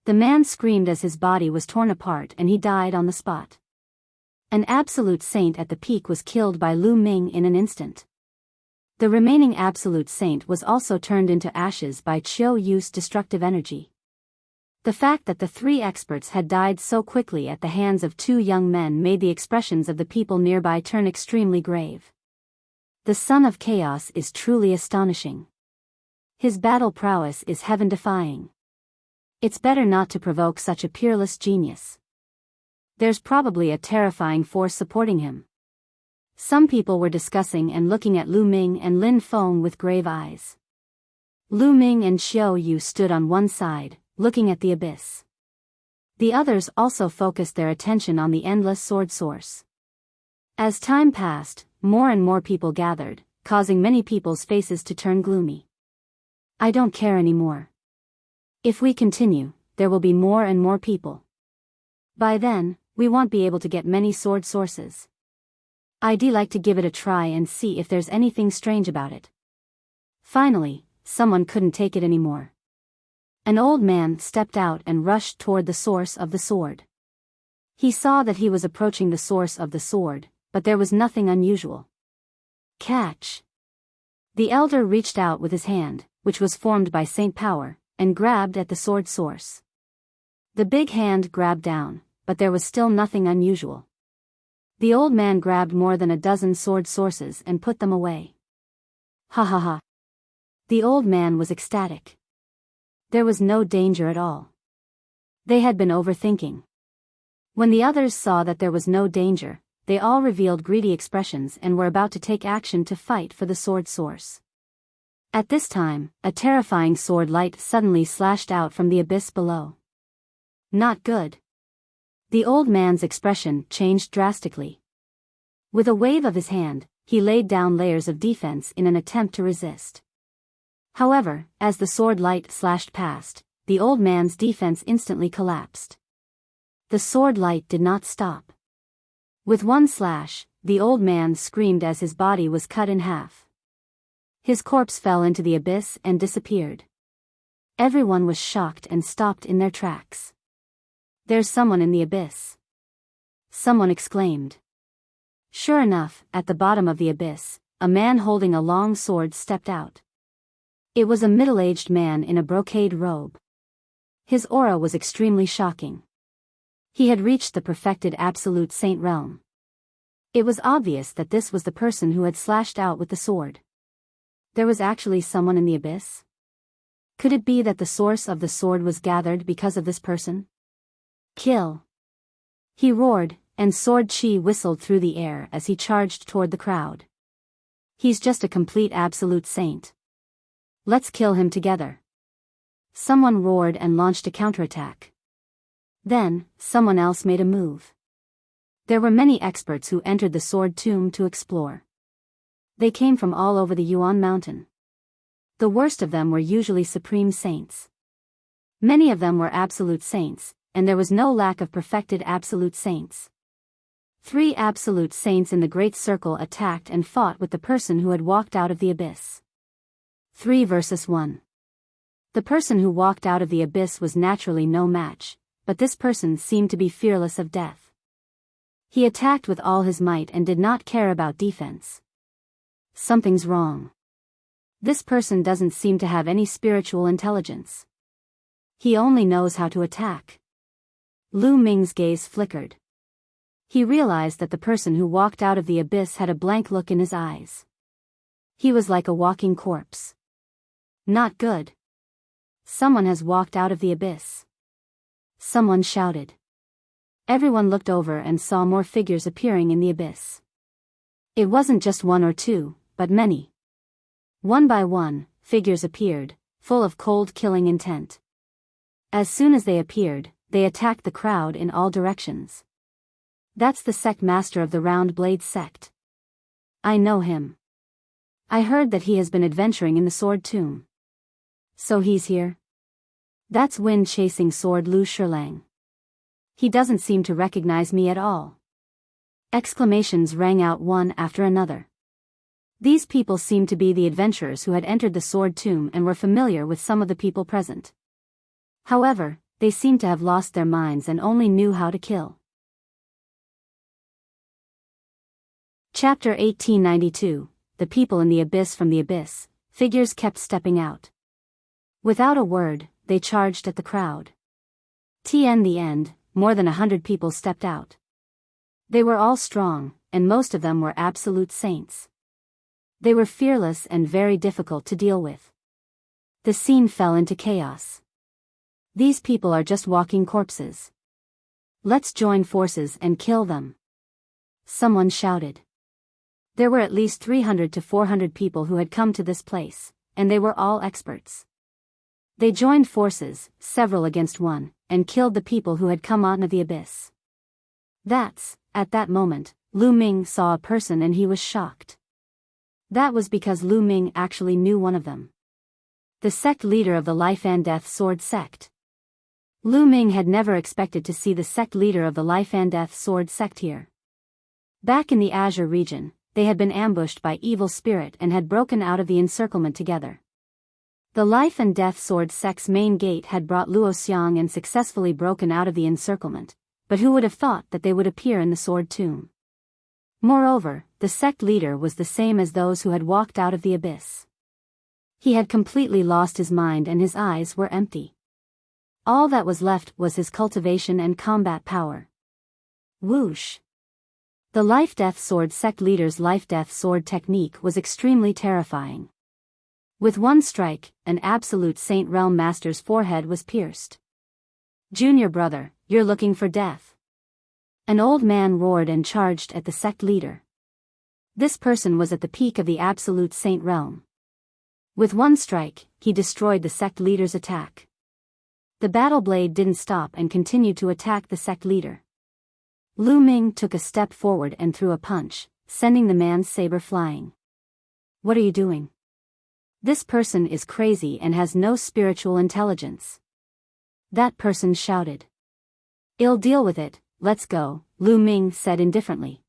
Speaker 1: The man screamed as his body was torn apart and he died on the spot. An absolute saint at the peak was killed by Lu Ming in an instant. The remaining absolute saint was also turned into ashes by Qiu Yue's destructive energy. The fact that the three experts had died so quickly at the hands of two young men made the expressions of the people nearby turn extremely grave. The Son of Chaos is truly astonishing. His battle prowess is heaven-defying. It's better not to provoke such a peerless genius. There's probably a terrifying force supporting him. Some people were discussing and looking at Lu Ming and Lin Feng with grave eyes. Lu Ming and Qiu Yue stood on one side, looking at the abyss. The others also focused their attention on the endless sword source. As time passed, more and more people gathered, causing many people's faces to turn gloomy. "I don't care anymore. If we continue, there will be more and more people. By then, we won't be able to get many sword sources. I'd like to give it a try and see if there's anything strange about it." Finally, someone couldn't take it anymore. An old man stepped out and rushed toward the source of the sword. He saw that he was approaching the source of the sword, but there was nothing unusual. Catch! The elder reached out with his hand, which was formed by Saint Power, and grabbed at the sword source. The big hand grabbed down, but there was still nothing unusual. The old man grabbed more than a dozen sword sources and put them away. Ha ha ha. The old man was ecstatic. There was no danger at all. They had been overthinking. When the others saw that there was no danger, they all revealed greedy expressions and were about to take action to fight for the sword source. At this time, a terrifying sword light suddenly slashed out from the abyss below. Not good. The old man's expression changed drastically. With a wave of his hand, he laid down layers of defense in an attempt to resist. However, as the sword light slashed past, the old man's defense instantly collapsed. The sword light did not stop. With one slash, the old man screamed as his body was cut in half. His corpse fell into the abyss and disappeared. Everyone was shocked and stopped in their tracks. "There's someone in the abyss," someone exclaimed. Sure enough, at the bottom of the abyss, a man holding a long sword stepped out. It was a middle-aged man in a brocade robe. His aura was extremely shocking. He had reached the perfected absolute saint realm. It was obvious that this was the person who had slashed out with the sword. There was actually someone in the abyss? Could it be that the source of the sword was gathered because of this person? Kill! He roared, and sword chi whistled through the air as he charged toward the crowd. He's just a complete absolute saint. Let's kill him together. Someone roared and launched a counterattack. Then, someone else made a move. There were many experts who entered the sword tomb to explore. They came from all over the Yuan mountain. The worst of them were usually supreme saints. Many of them were absolute saints, and there was no lack of perfected absolute saints. 3 absolute saints in the Great Circle attacked and fought with the person who had walked out of the abyss. 3 versus 1. The person who walked out of the abyss was naturally no match, but this person seemed to be fearless of death. He attacked with all his might and did not care about defense. Something's wrong. This person doesn't seem to have any spiritual intelligence. He only knows how to attack. Lu Ming's gaze flickered. He realized that the person who walked out of the abyss had a blank look in his eyes. He was like a walking corpse. Not good. Someone has walked out of the abyss. Someone shouted. Everyone looked over and saw more figures appearing in the abyss. It wasn't just 1 or 2, but many. One by one, figures appeared, full of cold killing intent. As soon as they appeared, they attacked the crowd in all directions. That's the sect master of the Round Blade sect. I know him. I heard that he has been adventuring in the sword tomb. So he's here? That's wind-chasing sword Luo Xiang. He doesn't seem to recognize me at all. Exclamations rang out one after another. These people seemed to be the adventurers who had entered the sword tomb and were familiar with some of the people present. However, they seemed to have lost their minds and only knew how to kill. Chapter 1892, The People in the Abyss. From the abyss, figures kept stepping out. Without a word, they charged at the crowd. In the end, more than 100 people stepped out. They were all strong, and most of them were absolute saints. They were fearless and very difficult to deal with. The scene fell into chaos. These people are just walking corpses. Let's join forces and kill them. Someone shouted. There were at least 300 to 400 people who had come to this place, and they were all experts. They joined forces, several against one, and killed the people who had come out of the abyss. At that moment, Lu Ming saw a person and he was shocked. That was because Lu Ming actually knew one of them. The sect leader of the Life and Death Sword sect. Lu Ming had never expected to see the sect leader of the Life and Death Sword sect here. Back in the Azure region, they had been ambushed by evil spirit and had broken out of the encirclement together. The Life and Death Sword sect's main gate had brought Luo Xiang and successfully broken out of the encirclement, but who would have thought that they would appear in the sword tomb? Moreover, the sect leader was the same as those who had walked out of the abyss. He had completely lost his mind and his eyes were empty. All that was left was his cultivation and combat power. Whoosh! The Life-Death Sword sect leader's Life-Death Sword technique was extremely terrifying. With one strike, an absolute Saint Realm Master's forehead was pierced. "Junior brother, you're looking for death." An old man roared and charged at the sect leader. This person was at the peak of the absolute Saint Realm. With one strike, he destroyed the sect leader's attack. The battle blade didn't stop and continued to attack the sect leader. Lu Ming took a step forward and threw a punch, sending the man's saber flying. "What are you doing? This person is crazy and has no spiritual intelligence." That person shouted. "I'll deal with it, let's go," Lu Ming said indifferently.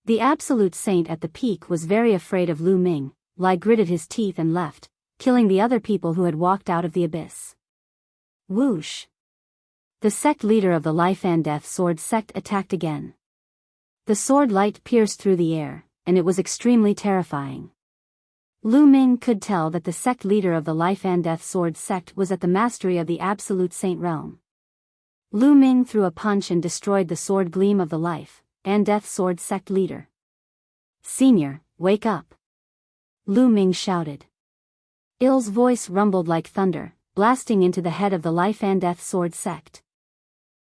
Speaker 1: The absolute saint at the peak was very afraid of Lu Ming. Li gritted his teeth and left, killing the other people who had walked out of the abyss. Whoosh! The sect leader of the Life and Death Sword sect attacked again. The sword light pierced through the air, and it was extremely terrifying. Lu Ming could tell that the sect leader of the Life and Death Sword sect was at the mastery of the absolute saint realm. Lu Ming threw a punch and destroyed the sword gleam of the Life and Death Sword sect leader. "Senior, wake up!" Lu Ming shouted. Il's voice rumbled like thunder, blasting into the head of the Life and Death Sword sect.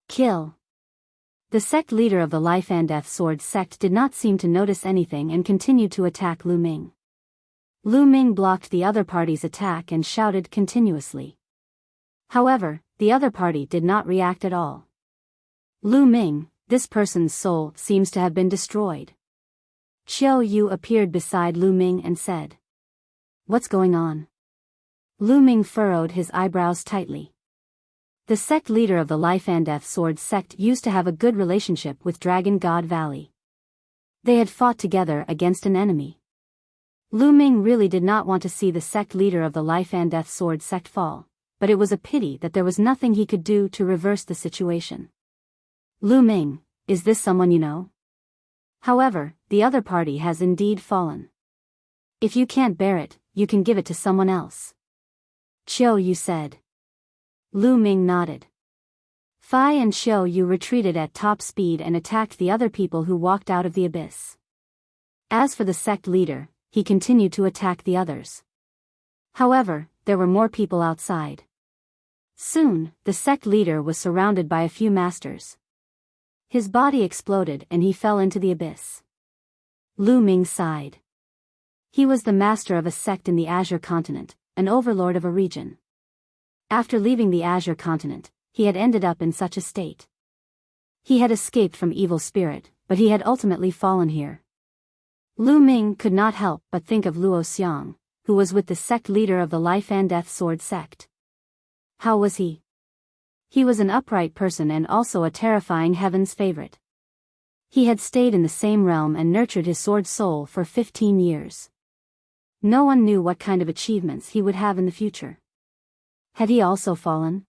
Speaker 1: "Kill!" The sect leader of the Life and Death Sword sect did not seem to notice anything and continued to attack Lu Ming. Lu Ming blocked the other party's attack and shouted continuously. However, the other party did not react at all. "Lu Ming, this person's soul seems to have been destroyed." Qiu Yue appeared beside Lu Ming and said. "What's going on?" Lu Ming furrowed his eyebrows tightly. The sect leader of the Life and Death Sword sect used to have a good relationship with Dragon God Valley. They had fought together against an enemy. Lu Ming really did not want to see the sect leader of the Life and Death Sword sect fall, but it was a pity that there was nothing he could do to reverse the situation. "Lu Ming, is this someone you know? However, the other party has indeed fallen. If you can't bear it, you can give it to someone else," Qiu Yue said. Lu Ming nodded. Fai and Qiu Yue retreated at top speed and attacked the other people who walked out of the abyss. As for the sect leader, he continued to attack the others. However, there were more people outside. Soon, the sect leader was surrounded by a few masters. His body exploded and he fell into the abyss. Lu Ming sighed. He was the master of a sect in the Azure continent, an overlord of a region. After leaving the Azure continent, he had ended up in such a state. He had escaped from evil spirit, but he had ultimately fallen here. Lu Ming could not help but think of Luo Xiang, who was with the sect leader of the Life and Death Sword sect. How was he? He was an upright person and also a terrifying heaven's favorite. He had stayed in the same realm and nurtured his sword soul for 15 years. No one knew what kind of achievements he would have in the future. Had he also fallen?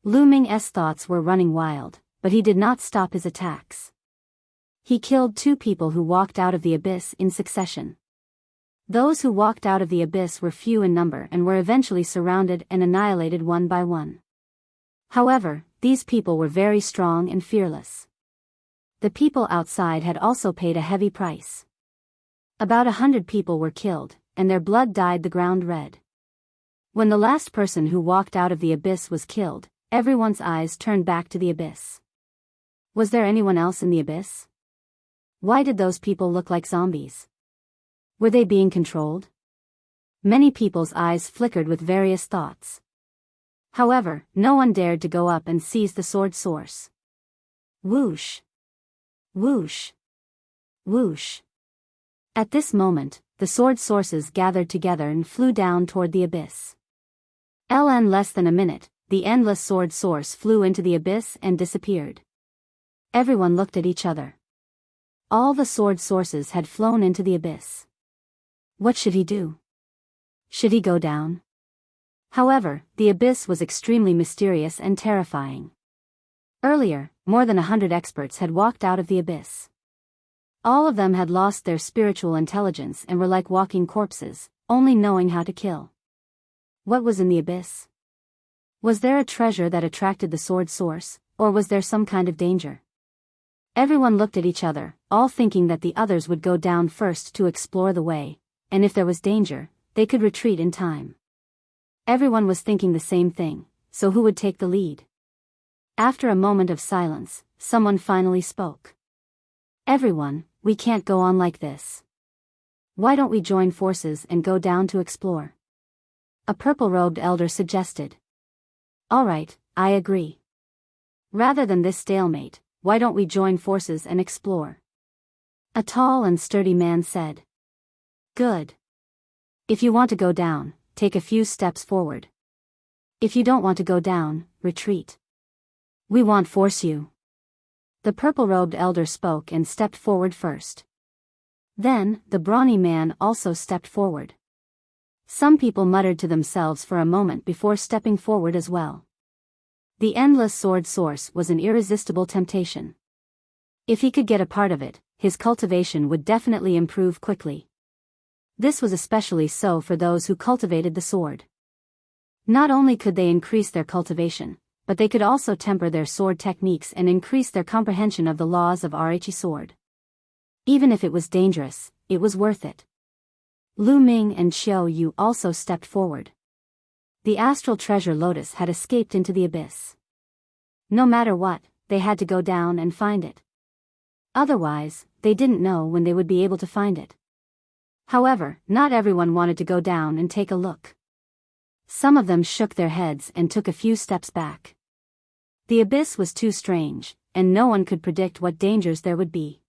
Speaker 1: Lu Ming's thoughts were running wild, but he did not stop his attacks. He killed 2 people who walked out of the abyss in succession. Those who walked out of the abyss were few in number and were eventually surrounded and annihilated one by one. However, these people were very strong and fearless. The people outside had also paid a heavy price. About 100 people were killed, and their blood dyed the ground red. When the last person who walked out of the abyss was killed, everyone's eyes turned back to the abyss. Was there anyone else in the abyss? Why did those people look like zombies? Were they being controlled? Many people's eyes flickered with various thoughts. However, no one dared to go up and seize the sword source. Whoosh! Whoosh! Whoosh! At this moment, the sword sources gathered together and flew down toward the abyss. In less than a minute, the endless sword source flew into the abyss and disappeared. Everyone looked at each other. All the sword sources had flown into the abyss. What should he do? Should he go down? However, the abyss was extremely mysterious and terrifying. Earlier, more than 100 experts had walked out of the abyss. All of them had lost their spiritual intelligence and were like walking corpses, only knowing how to kill. What was in the abyss? Was there a treasure that attracted the sword source, or was there some kind of danger? Everyone looked at each other, all thinking that the others would go down first to explore the way, and if there was danger, they could retreat in time. Everyone was thinking the same thing, so who would take the lead? After a moment of silence, someone finally spoke. Everyone, we can't go on like this. Why don't we join forces and go down to explore? A purple-robed elder suggested. All right, I agree. Rather than this stalemate, why don't we join forces and explore? A tall and sturdy man said. Good. If you want to go down, take a few steps forward. If you don't want to go down, retreat. We won't force you. The purple-robed elder spoke and stepped forward first. Then, the brawny man also stepped forward. Some people muttered to themselves for a moment before stepping forward as well. The endless sword source was an irresistible temptation. If he could get a part of it, his cultivation would definitely improve quickly. This was especially so for those who cultivated the sword. Not only could they increase their cultivation, but they could also temper their sword techniques and increase their comprehension of the laws of Rhe sword. Even if it was dangerous, it was worth it. Lu Ming and Qiu Yue also stepped forward. The astral treasure Lotus had escaped into the abyss. No matter what, they had to go down and find it. Otherwise, they didn't know when they would be able to find it. However, not everyone wanted to go down and take a look. Some of them shook their heads and took a few steps back. The abyss was too strange, and no one could predict what dangers there would be.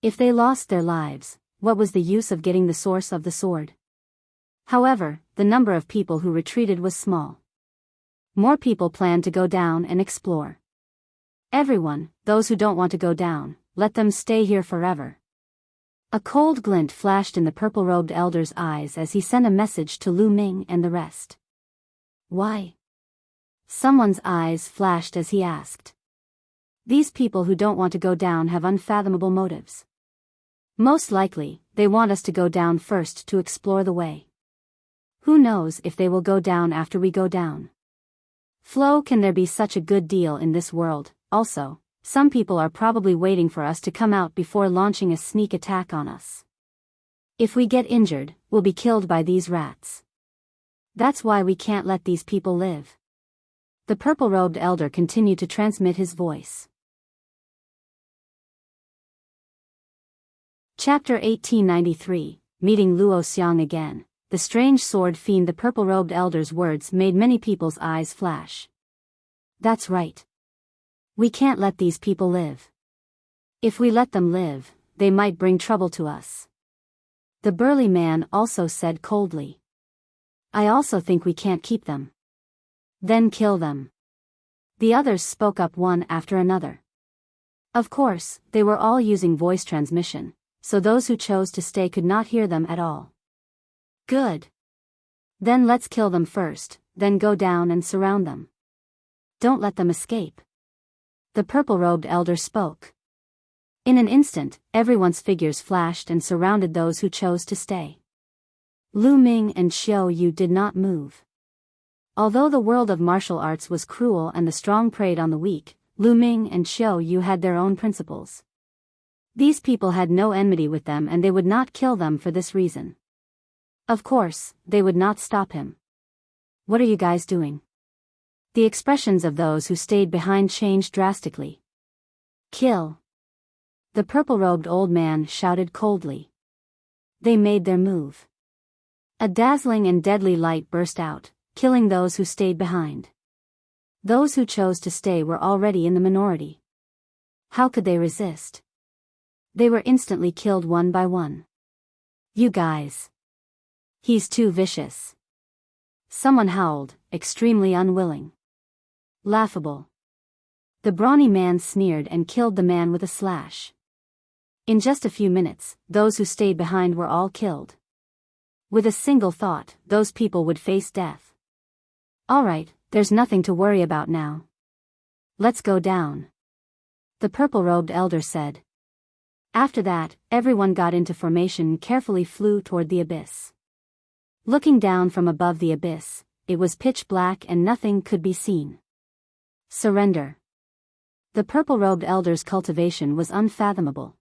Speaker 1: If they lost their lives, what was the use of getting the source of the sword? However, the number of people who retreated was small. More people planned to go down and explore. Everyone, those who don't want to go down, let them stay here forever. A cold glint flashed in the purple-robed elder's eyes as he sent a message to Lu Ming and the rest. Why? Someone's eyes flashed as he asked. These people who don't want to go down have unfathomable motives. Most likely, they want us to go down first to explore the way. Who knows if they will go down after we go down? Flo, can there be such a good deal in this world? Also, some people are probably waiting for us to come out before launching a sneak attack on us. If we get injured, we'll be killed by these rats. That's why we can't let these people live. The purple-robed elder continued to transmit his voice. Chapter 1893, Meeting Luo Xiang again. The strange sword fiend. The purple-robed elder's words made many people's eyes flash. That's right. We can't let these people live. If we let them live, they might bring trouble to us. The burly man also said coldly. I also think we can't keep them. Then kill them. The others spoke up one after another. Of course, they were all using voice transmission, so those who chose to stay could not hear them at all. Good. Then let's kill them first, then go down and surround them. Don't let them escape. The purple-robed elder spoke. In an instant, everyone's figures flashed and surrounded those who chose to stay. Lu Ming and Qiu Yue did not move. Although the world of martial arts was cruel and the strong preyed on the weak, Lu Ming and Qiu Yue had their own principles. These people had no enmity with them and they would not kill them for this reason. Of course, they would not stop him. What are you guys doing? The expressions of those who stayed behind changed drastically. Kill. The purple-robed old man shouted coldly. They made their move. A dazzling and deadly light burst out, killing those who stayed behind. Those who chose to stay were already in the minority. How could they resist? They were instantly killed one by one. You guys. He's too vicious. Someone howled, extremely unwilling. Laughable. The brawny man sneered and killed the man with a slash. In just a few minutes, those who stayed behind were all killed. With a single thought, those people would face death. Alright, there's nothing to worry about now. Let's go down. The purple-robed elder said. After that, everyone got into formation and carefully flew toward the abyss. Looking down from above the abyss, it was pitch black and nothing could be seen. Surrender. The purple-robed elder's cultivation was unfathomable.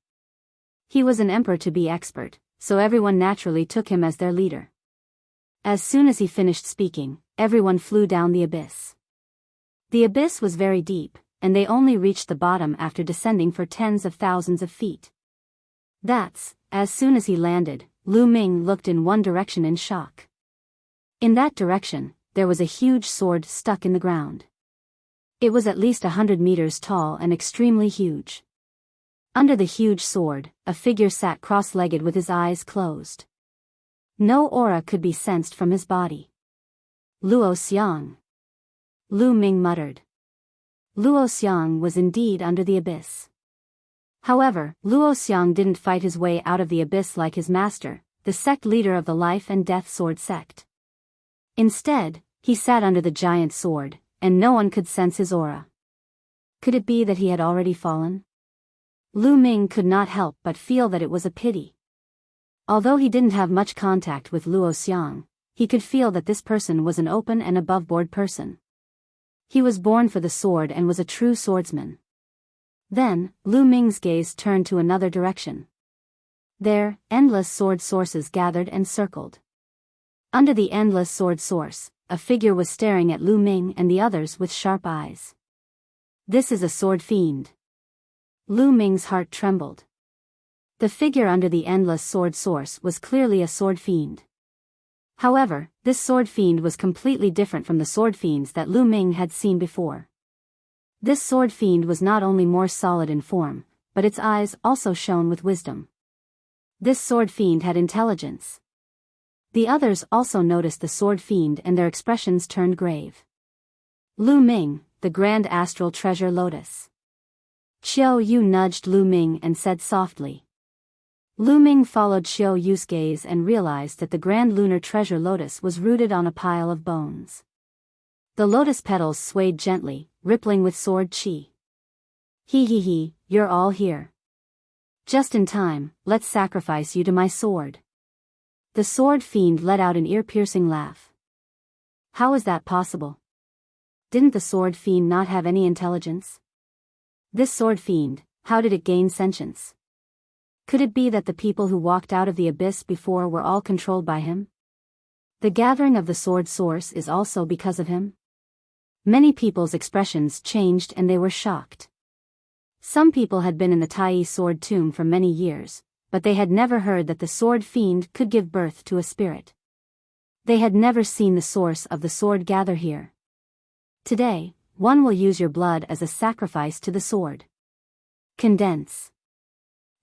Speaker 1: He was an emperor-to-be expert, so everyone naturally took him as their leader. As soon as he finished speaking, everyone flew down the abyss. The abyss was very deep, and they only reached the bottom after descending for tens of thousands of feet. As soon as he landed, Lu Ming looked in one direction in shock. In that direction, there was a huge sword stuck in the ground. It was at least 100 meters tall and extremely huge. Under the huge sword, a figure sat cross-legged with his eyes closed. No aura could be sensed from his body. Luo Xiang. Lu Ming muttered. Luo Xiang was indeed under the abyss. However, Luo Xiang didn't fight his way out of the abyss like his master, the sect leader of the Life and Death Sword sect. Instead, he sat under the giant sword, and no one could sense his aura. Could it be that he had already fallen? Lu Ming could not help but feel that it was a pity. Although he didn't have much contact with Luo Xiang, he could feel that this person was an open and above-board person. He was born for the sword and was a true swordsman. Then, Lu Ming's gaze turned to another direction. There, endless sword sources gathered and circled. Under the endless sword source, a figure was staring at Lu Ming and the others with sharp eyes. This is a sword fiend. Lu Ming's heart trembled. The figure under the endless sword source was clearly a sword fiend. However, this sword fiend was completely different from the sword fiends that Lu Ming had seen before. This sword fiend was not only more solid in form, but its eyes also shone with wisdom. This sword fiend had intelligence. The others also noticed the sword fiend and their expressions turned grave. Lu Ming, the grand astral treasure Lotus. Qiu Yue nudged Lu Ming and said softly. Lu Ming followed Qiu Yue's gaze and realized that the grand lunar treasure Lotus was rooted on a pile of bones. The lotus petals swayed gently, rippling with sword chi. He, you're all here. Just in time, let's sacrifice you to my sword. The sword fiend let out an ear-piercing laugh. How is that possible? Didn't the sword fiend not have any intelligence? This sword fiend, how did it gain sentience? Could it be that the people who walked out of the abyss before were all controlled by him? The gathering of the sword source is also because of him? Many people's expressions changed and they were shocked. Some people had been in the Taiyi sword tomb for many years, but they had never heard that the sword fiend could give birth to a spirit. They had never seen the source of the sword gather here. Today, one will use your blood as a sacrifice to the sword. Condense.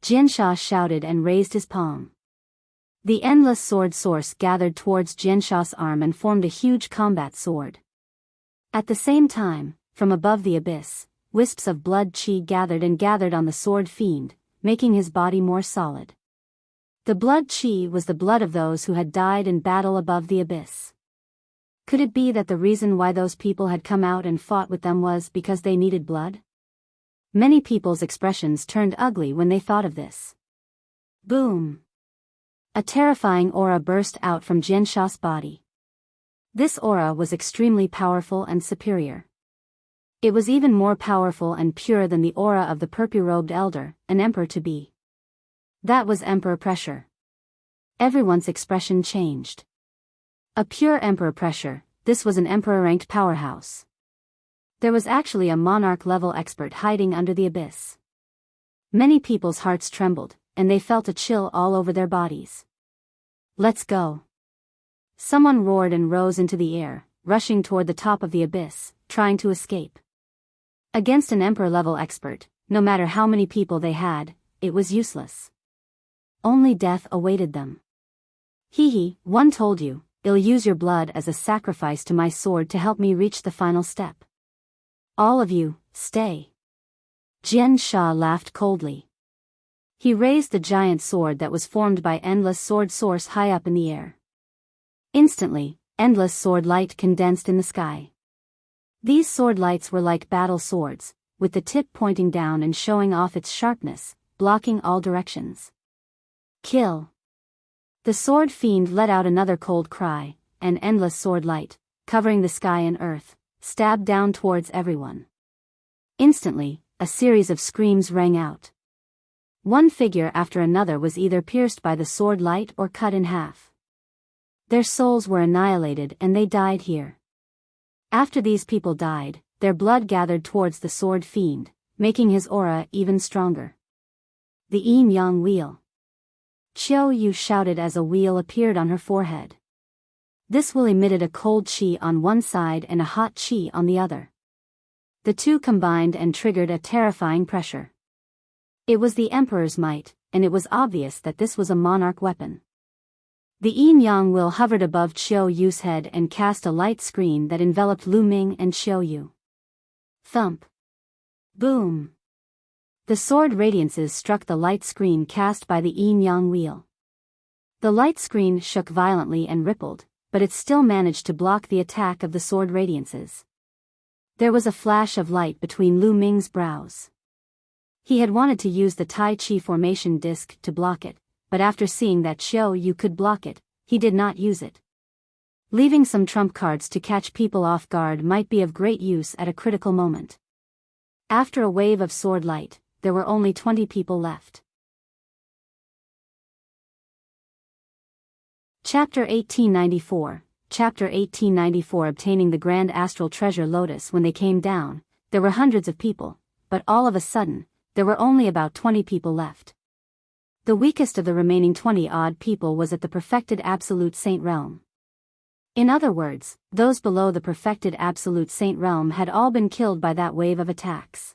Speaker 1: Jiansha shouted and raised his palm. The endless sword source gathered towards Jiansha's arm and formed a huge combat sword. At the same time, from above the abyss, wisps of blood chi gathered on the sword fiend, making his body more solid. The blood chi was the blood of those who had died in battle above the abyss. Could it be that the reason why those people had come out and fought with them was because they needed blood? Many people's expressions turned ugly when they thought of this. Boom! A terrifying aura burst out from Jiansha's body. This aura was extremely powerful and superior. It was even more powerful and pure than the aura of the purple-robed elder, an emperor-to-be. That was emperor pressure. Everyone's expression changed. A pure emperor pressure, this was an emperor-ranked powerhouse. There was actually a monarch-level expert hiding under the abyss. Many people's hearts trembled, and they felt a chill all over their bodies. Let's go. Someone roared and rose into the air, rushing toward the top of the abyss, trying to escape. Against an emperor-level expert, no matter how many people they had, it was useless. Only death awaited them. One told you, I'll use your blood as a sacrifice to my sword to help me reach the final step. All of you, stay. Jiansha laughed coldly. He raised the giant sword that was formed by endless sword source high up in the air. Instantly, endless sword light condensed in the sky. These sword lights were like battle swords, with the tip pointing down and showing off its sharpness, blocking all directions. Kill! The sword fiend let out another cold cry, an endless sword light, covering the sky and earth, stabbed down towards everyone. Instantly, a series of screams rang out. One figure after another was either pierced by the sword light or cut in half. Their souls were annihilated and they died here. After these people died, their blood gathered towards the sword fiend, making his aura even stronger. The yin-yang wheel. Qiu Yue shouted as a wheel appeared on her forehead. This wheel emitted a cold qi on one side and a hot qi on the other. The two combined and triggered a terrifying pressure. It was the Emperor's might, and it was obvious that this was a monarch weapon. The yin-yang wheel hovered above Qiu Yue's head and cast a light screen that enveloped Lu Ming and Qiu Yue. Thump. Boom. The sword radiances struck the light screen cast by the yin-yang wheel. The light screen shook violently and rippled, but it still managed to block the attack of the sword radiances. There was a flash of light between Lu Ming's brows. He had wanted to use the Tai Chi formation disc to block it, but after seeing that Qiu Yue could block it, he did not use it. Leaving some trump cards to catch people off guard might be of great use at a critical moment. After a wave of sword light, there were only 20 people left. Chapter 1894. Chapter 1894. Obtaining the Grand Astral Treasure Lotus. When they came down, there were hundreds of people, but all of a sudden, there were only about 20 people left. The weakest of the remaining 20-odd people was at the perfected Absolute Saint realm. In other words, those below the perfected Absolute Saint realm had all been killed by that wave of attacks.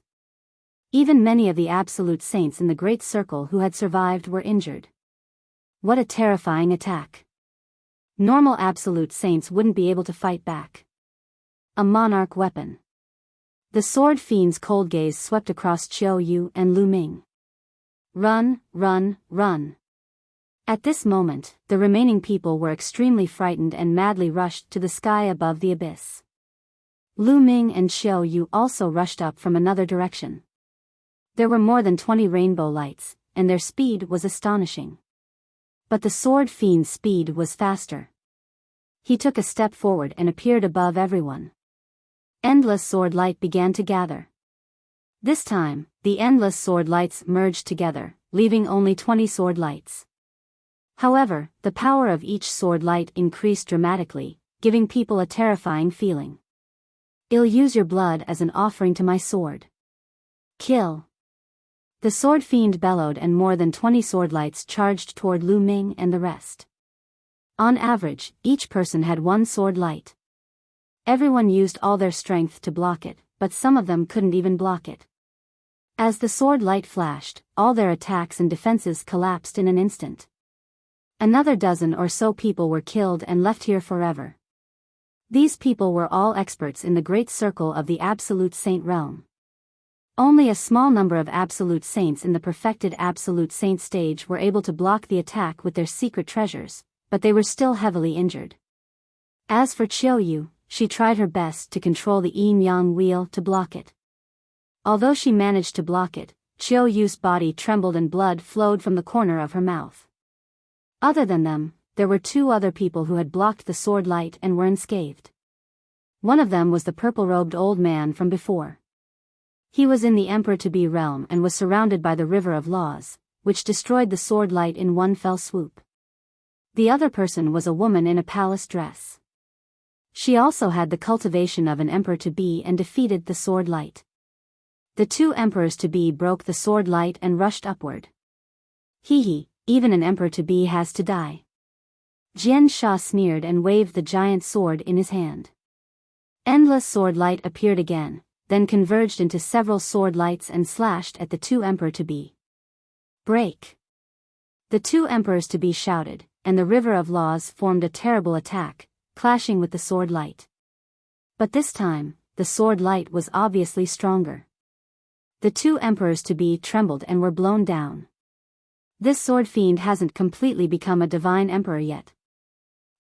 Speaker 1: Even many of the Absolute Saints in the Great Circle who had survived were injured. What a terrifying attack. Normal Absolute Saints wouldn't be able to fight back. A monarch weapon. The sword fiend's cold gaze swept across Qiu Yue and Lu Ming. Run, run, run. At this moment, the remaining people were extremely frightened and madly rushed to the sky above the abyss. Lu Ming and Qiu Yue also rushed up from another direction. There were more than 20 rainbow lights, and their speed was astonishing. But the sword fiend's speed was faster. He took a step forward and appeared above everyone. Endless sword light began to gather. This time, the endless sword lights merged together, leaving only 20 sword lights. However, the power of each sword light increased dramatically, giving people a terrifying feeling. I'll use your blood as an offering to my sword. Kill. The sword fiend bellowed and more than 20 sword lights charged toward Lu Ming and the rest. On average, each person had one sword light. Everyone used all their strength to block it, but some of them couldn't even block it. As the sword light flashed, all their attacks and defenses collapsed in an instant. Another dozen or so people were killed and left here forever. These people were all experts in the Great Circle of the Absolute Saint realm. Only a small number of Absolute Saints in the perfected Absolute Saint stage were able to block the attack with their secret treasures, but they were still heavily injured. As for Qiu Yue, she tried her best to control the yin-yang wheel to block it. Although she managed to block it, Qiu Yue's body trembled and blood flowed from the corner of her mouth. Other than them, there were two other people who had blocked the sword light and were unscathed. One of them was the purple-robed old man from before. He was in the Emperor-to-be realm and was surrounded by the River of Laws, which destroyed the sword light in one fell swoop. The other person was a woman in a palace dress. She also had the cultivation of an Emperor-to-be and defeated the sword light. The two Emperors-to-be broke the sword light and rushed upward. Hee, even an Emperor-to-be has to die. Jian Sha sneered and waved the giant sword in his hand. Endless sword light appeared again, then converged into several sword lights and slashed at the two Emperor-to-be. Break! The two Emperors-to-be shouted, and the River of Laws formed a terrible attack, clashing with the sword light. But this time, the sword light was obviously stronger. The two Emperors-to-be trembled and were blown down. This sword fiend hasn't completely become a divine emperor yet.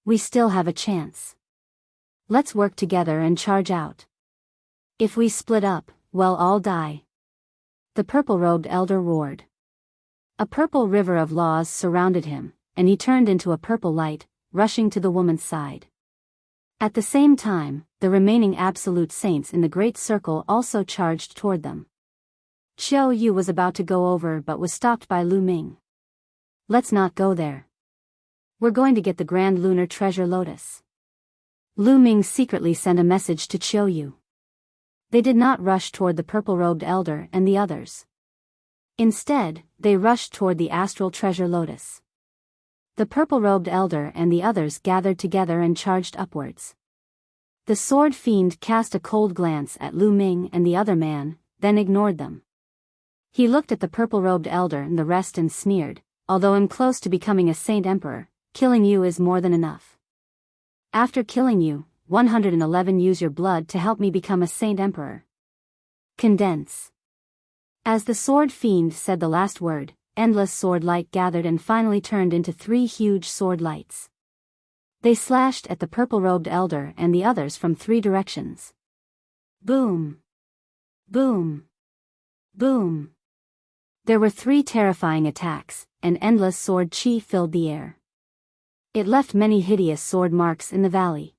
Speaker 1: We still have a chance. Let's work together and charge out. If we split up, we'll all die. The purple-robed elder roared. A purple river of laws surrounded him, and he turned into a purple light, rushing to the woman's side. At the same time, the remaining absolute saints in the great circle also charged toward them. Qiu Yue was about to go over but was stopped by Lu Ming. "Let's not go there. We're going to get the grand lunar treasure Lotus." Lu Ming secretly sent a message to Qiu Yue. They did not rush toward the purple-robed elder and the others. Instead, they rushed toward the astral treasure Lotus. The purple-robed elder and the others gathered together and charged upwards. The sword fiend cast a cold glance at Lu Ming and the other man, then ignored them. He looked at the purple-robed elder and the rest and sneered, "Although I'm close to becoming a saint emperor, killing you is more than enough. After killing you, 111 use your blood to help me become a saint emperor. Condense." As the sword fiend said the last word, endless sword light gathered and finally turned into 3 huge sword lights. They slashed at the purple-robed elder and the others from 3 directions. Boom! Boom! Boom! There were 3 terrifying attacks, and endless sword chi filled the air. It left many hideous sword marks in the valley.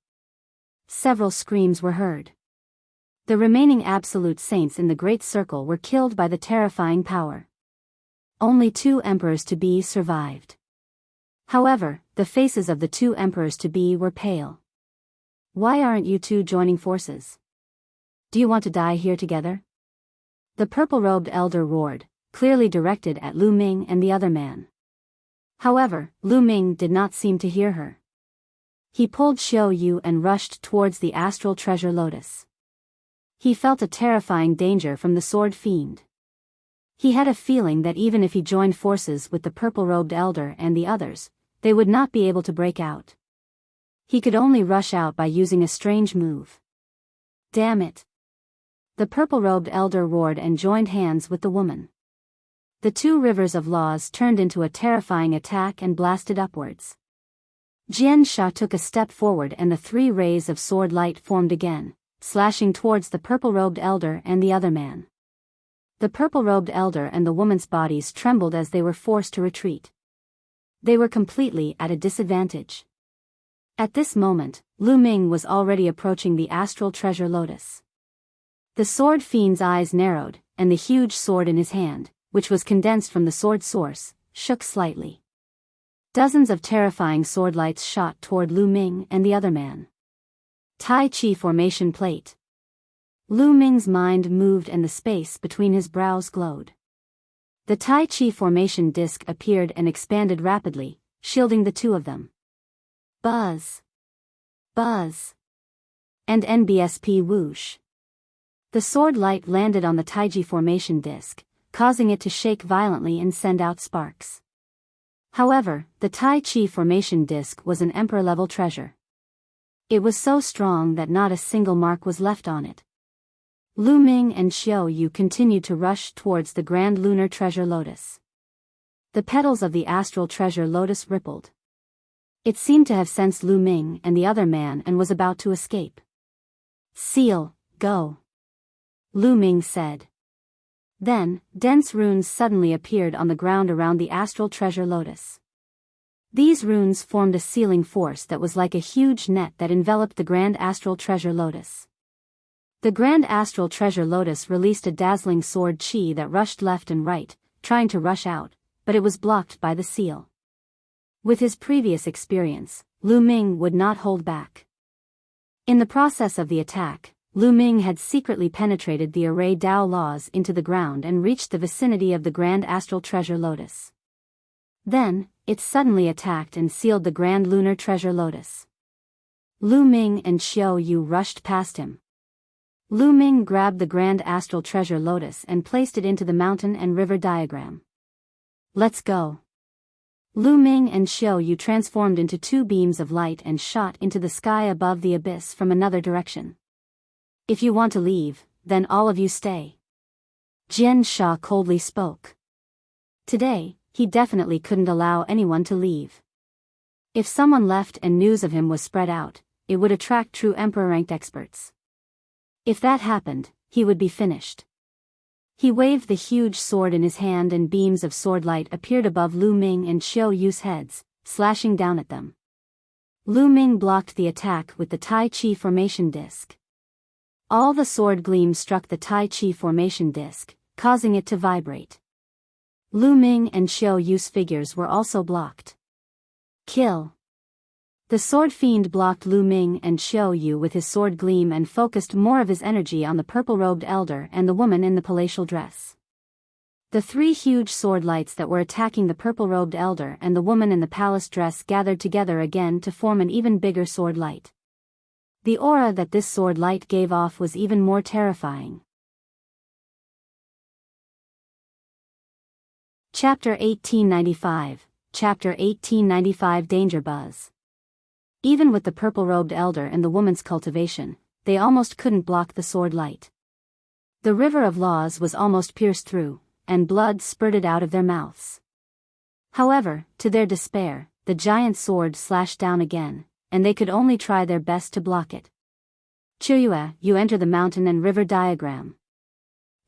Speaker 1: Several screams were heard. The remaining absolute saints in the great circle were killed by the terrifying power. Only 2 emperors-to-be survived. However, the faces of the 2 emperors-to-be were pale. "Why aren't you 2 joining forces? Do you want to die here together?" The purple-robed elder roared, clearly directed at Lu Ming and the other man. However, Lu Ming did not seem to hear her. He pulled Qiu Yue and rushed towards the astral treasure Lotus. He felt a terrifying danger from the sword fiend. He had a feeling that even if he joined forces with the purple-robed elder and the others, they would not be able to break out. He could only rush out by using a strange move. "Damn it!" The purple-robed elder roared and joined hands with the woman. The 2 rivers of laws turned into a terrifying attack and blasted upwards. Jian Sha took a step forward and the 3 rays of sword light formed again, slashing towards the purple-robed elder and the other man. The purple-robed elder and the woman's bodies trembled as they were forced to retreat. They were completely at a disadvantage. At this moment, Lu Ming was already approaching the astral treasure Lotus. The sword fiend's eyes narrowed, and the huge sword in his hand, which was condensed from the sword source, shook slightly. Dozens of terrifying sword lights shot toward Lu Ming and the other man. Tai Chi formation plate. Lu Ming's mind moved and the space between his brows glowed. The Tai Chi formation disc appeared and expanded rapidly, shielding the 2 of them. Buzz! Buzz! And NBSP whoosh. The sword light landed on the Taiji formation disc, causing it to shake violently and send out sparks. However, the Tai Chi formation disc was an emperor-level treasure. It was so strong that not a single mark was left on it. Lu Ming and Qiu Yue continued to rush towards the grand lunar treasure Lotus. The petals of the astral treasure Lotus rippled. It seemed to have sensed Lu Ming and the other man and was about to escape. "Seal, go," Lu Ming said. Then, dense runes suddenly appeared on the ground around the astral treasure Lotus. These runes formed a sealing force that was like a huge net that enveloped the grand astral treasure Lotus. The grand astral treasure Lotus released a dazzling sword chi that rushed left and right, trying to rush out, but it was blocked by the seal. With his previous experience, Lu Ming would not hold back. In the process of the attack, Lu Ming had secretly penetrated the array Dao laws into the ground and reached the vicinity of the grand astral treasure Lotus. Then, it suddenly attacked and sealed the grand lunar treasure Lotus. Lu Ming and Qiu Yue rushed past him. Lu Ming grabbed the grand astral treasure Lotus and placed it into the mountain and river diagram. "Let's go." Lu Ming and Qiu Yue transformed into 2 beams of light and shot into the sky above the abyss from another direction. "If you want to leave, then all of you stay," Jian Sha coldly spoke. Today, he definitely couldn't allow anyone to leave. If someone left and news of him was spread out, it would attract true emperor-ranked experts. If that happened, he would be finished. He waved the huge sword in his hand and beams of sword light appeared above Lu Ming and Qiu Yue's heads, slashing down at them. Lu Ming blocked the attack with the Tai Chi formation disc. All the sword gleams struck the Tai Chi formation disc, causing it to vibrate. Lu Ming and Qiu Yue's figures were also blocked. Kill. The sword fiend blocked Lu Ming and Qiu Yue with his sword gleam and focused more of his energy on the purple-robed elder and the woman in the palatial dress. The three huge sword lights that were attacking the purple-robed elder and the woman in the palace dress gathered together again to form an even bigger sword light. The aura that this sword light gave off was even more terrifying. Chapter 1895, Chapter 1895 Danger Buzz. Even with the purple-robed elder and the woman's cultivation, they almost couldn't block the sword light. The river of laws was almost pierced through, and blood spurted out of their mouths. However, to their despair, the giant sword slashed down again, and they could only try their best to block it. Qiu Yue, you enter the mountain and river diagram.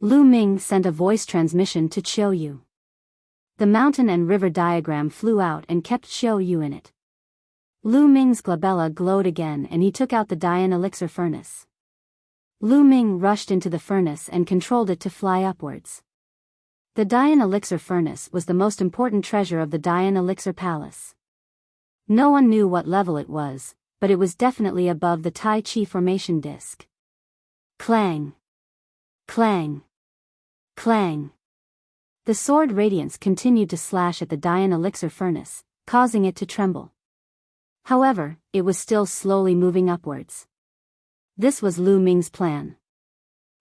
Speaker 1: Lu Ming sent a voice transmission to Qiu Yue. The mountain and river diagram flew out and kept Qiu Yue in it. Lu Ming's glabella glowed again and he took out the Dian elixir furnace. Lu Ming rushed into the furnace and controlled it to fly upwards. The Dian elixir furnace was the most important treasure of the Dian elixir palace. No one knew what level it was, but it was definitely above the Tai Chi formation disc. Clang! Clang! Clang! The sword radiance continued to slash at the Dian elixir furnace, causing it to tremble. However, it was still slowly moving upwards. This was Lu Ming's plan.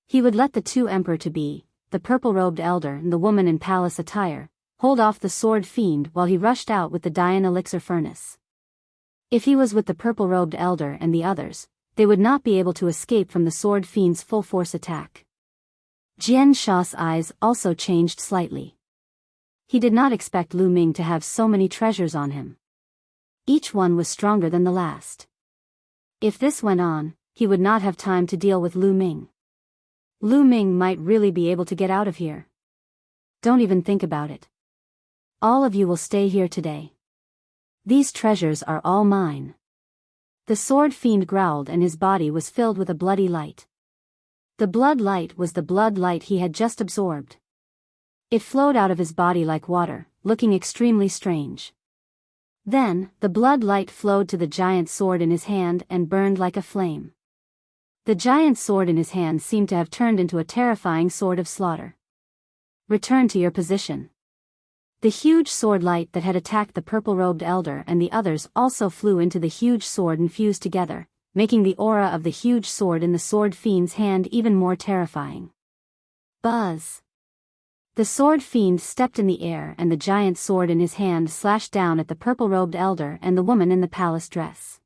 Speaker 1: He would let the two emperor-to-be, the purple-robed elder and the woman in palace attire, hold off the sword fiend while he rushed out with the Dian elixir furnace. If he was with the purple-robed elder and the others, they would not be able to escape from the sword fiend's full-force attack. Jian Sha's eyes also changed slightly. He did not expect Lu Ming to have so many treasures on him. Each one was stronger than the last. If this went on, he would not have time to deal with Lu Ming. Lu Ming might really be able to get out of here. Don't even think about it. All of you will stay here today. These treasures are all mine. The sword fiend growled and his body was filled with a bloody light. The blood light was the blood light he had just absorbed. It flowed out of his body like water, looking extremely strange. Then, the blood light flowed to the giant sword in his hand and burned like a flame. The giant sword in his hand seemed to have turned into a terrifying sword of slaughter. Return to your position. The huge sword light that had attacked the purple-robed elder and the others also flew into the huge sword and fused together, making the aura of the huge sword in the sword fiend's hand even more terrifying. Buzz! The sword fiend stepped in the air and the giant sword in his hand slashed down at the purple-robed elder and the woman in the palace dress.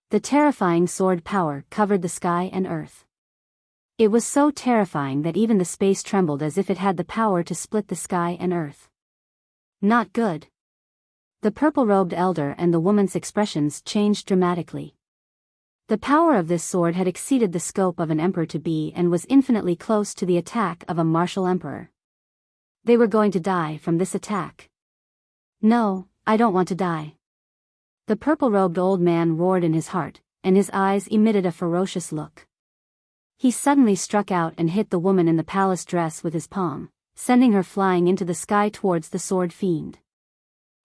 Speaker 1: The terrifying sword power covered the sky and earth. It was so terrifying that even the space trembled as if it had the power to split the sky and earth. Not good. The purple-robed elder and the woman's expressions changed dramatically. The power of this sword had exceeded the scope of an emperor-to-be and was infinitely close to the attack of a martial emperor. They were going to die from this attack. No, I don't want to die. The purple-robed old man roared in his heart, and his eyes emitted a ferocious look. He suddenly struck out and hit the woman in the palace dress with his palm, sending her flying into the sky towards the sword fiend.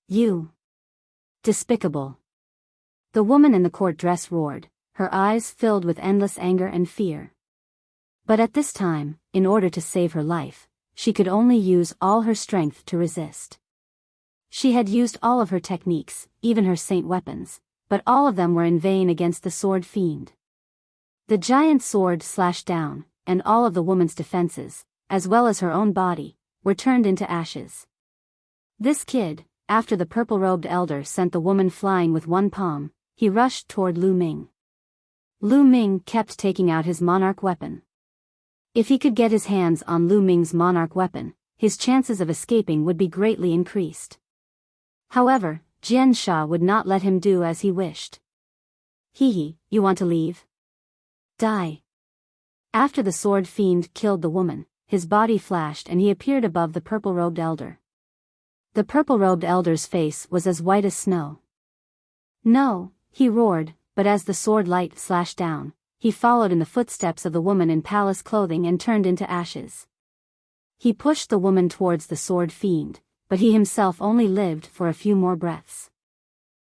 Speaker 1: You! Despicable! The woman in the court dress roared, her eyes filled with endless anger and fear. But at this time, in order to save her life, she could only use all her strength to resist. She had used all of her techniques, even her saint weapons, but all of them were in vain against the sword fiend. The giant sword slashed down, and all of the woman's defenses, as well as her own body, were turned into ashes. This kid, after the purple-robed elder sent the woman flying with one palm, he rushed toward Lu Ming. Lu Ming kept taking out his monarch weapon. If he could get his hands on Lu Ming's monarch weapon, his chances of escaping would be greatly increased. However, Jian Sha would not let him do as he wished. Hee, you want to leave? Die. After the sword fiend killed the woman, his body flashed and he appeared above the purple-robed elder. The purple-robed elder's face was as white as snow. "No," he roared, but as the sword light slashed down, he followed in the footsteps of the woman in palace clothing and turned into ashes. He pushed the woman towards the sword fiend, but he himself only lived for a few more breaths.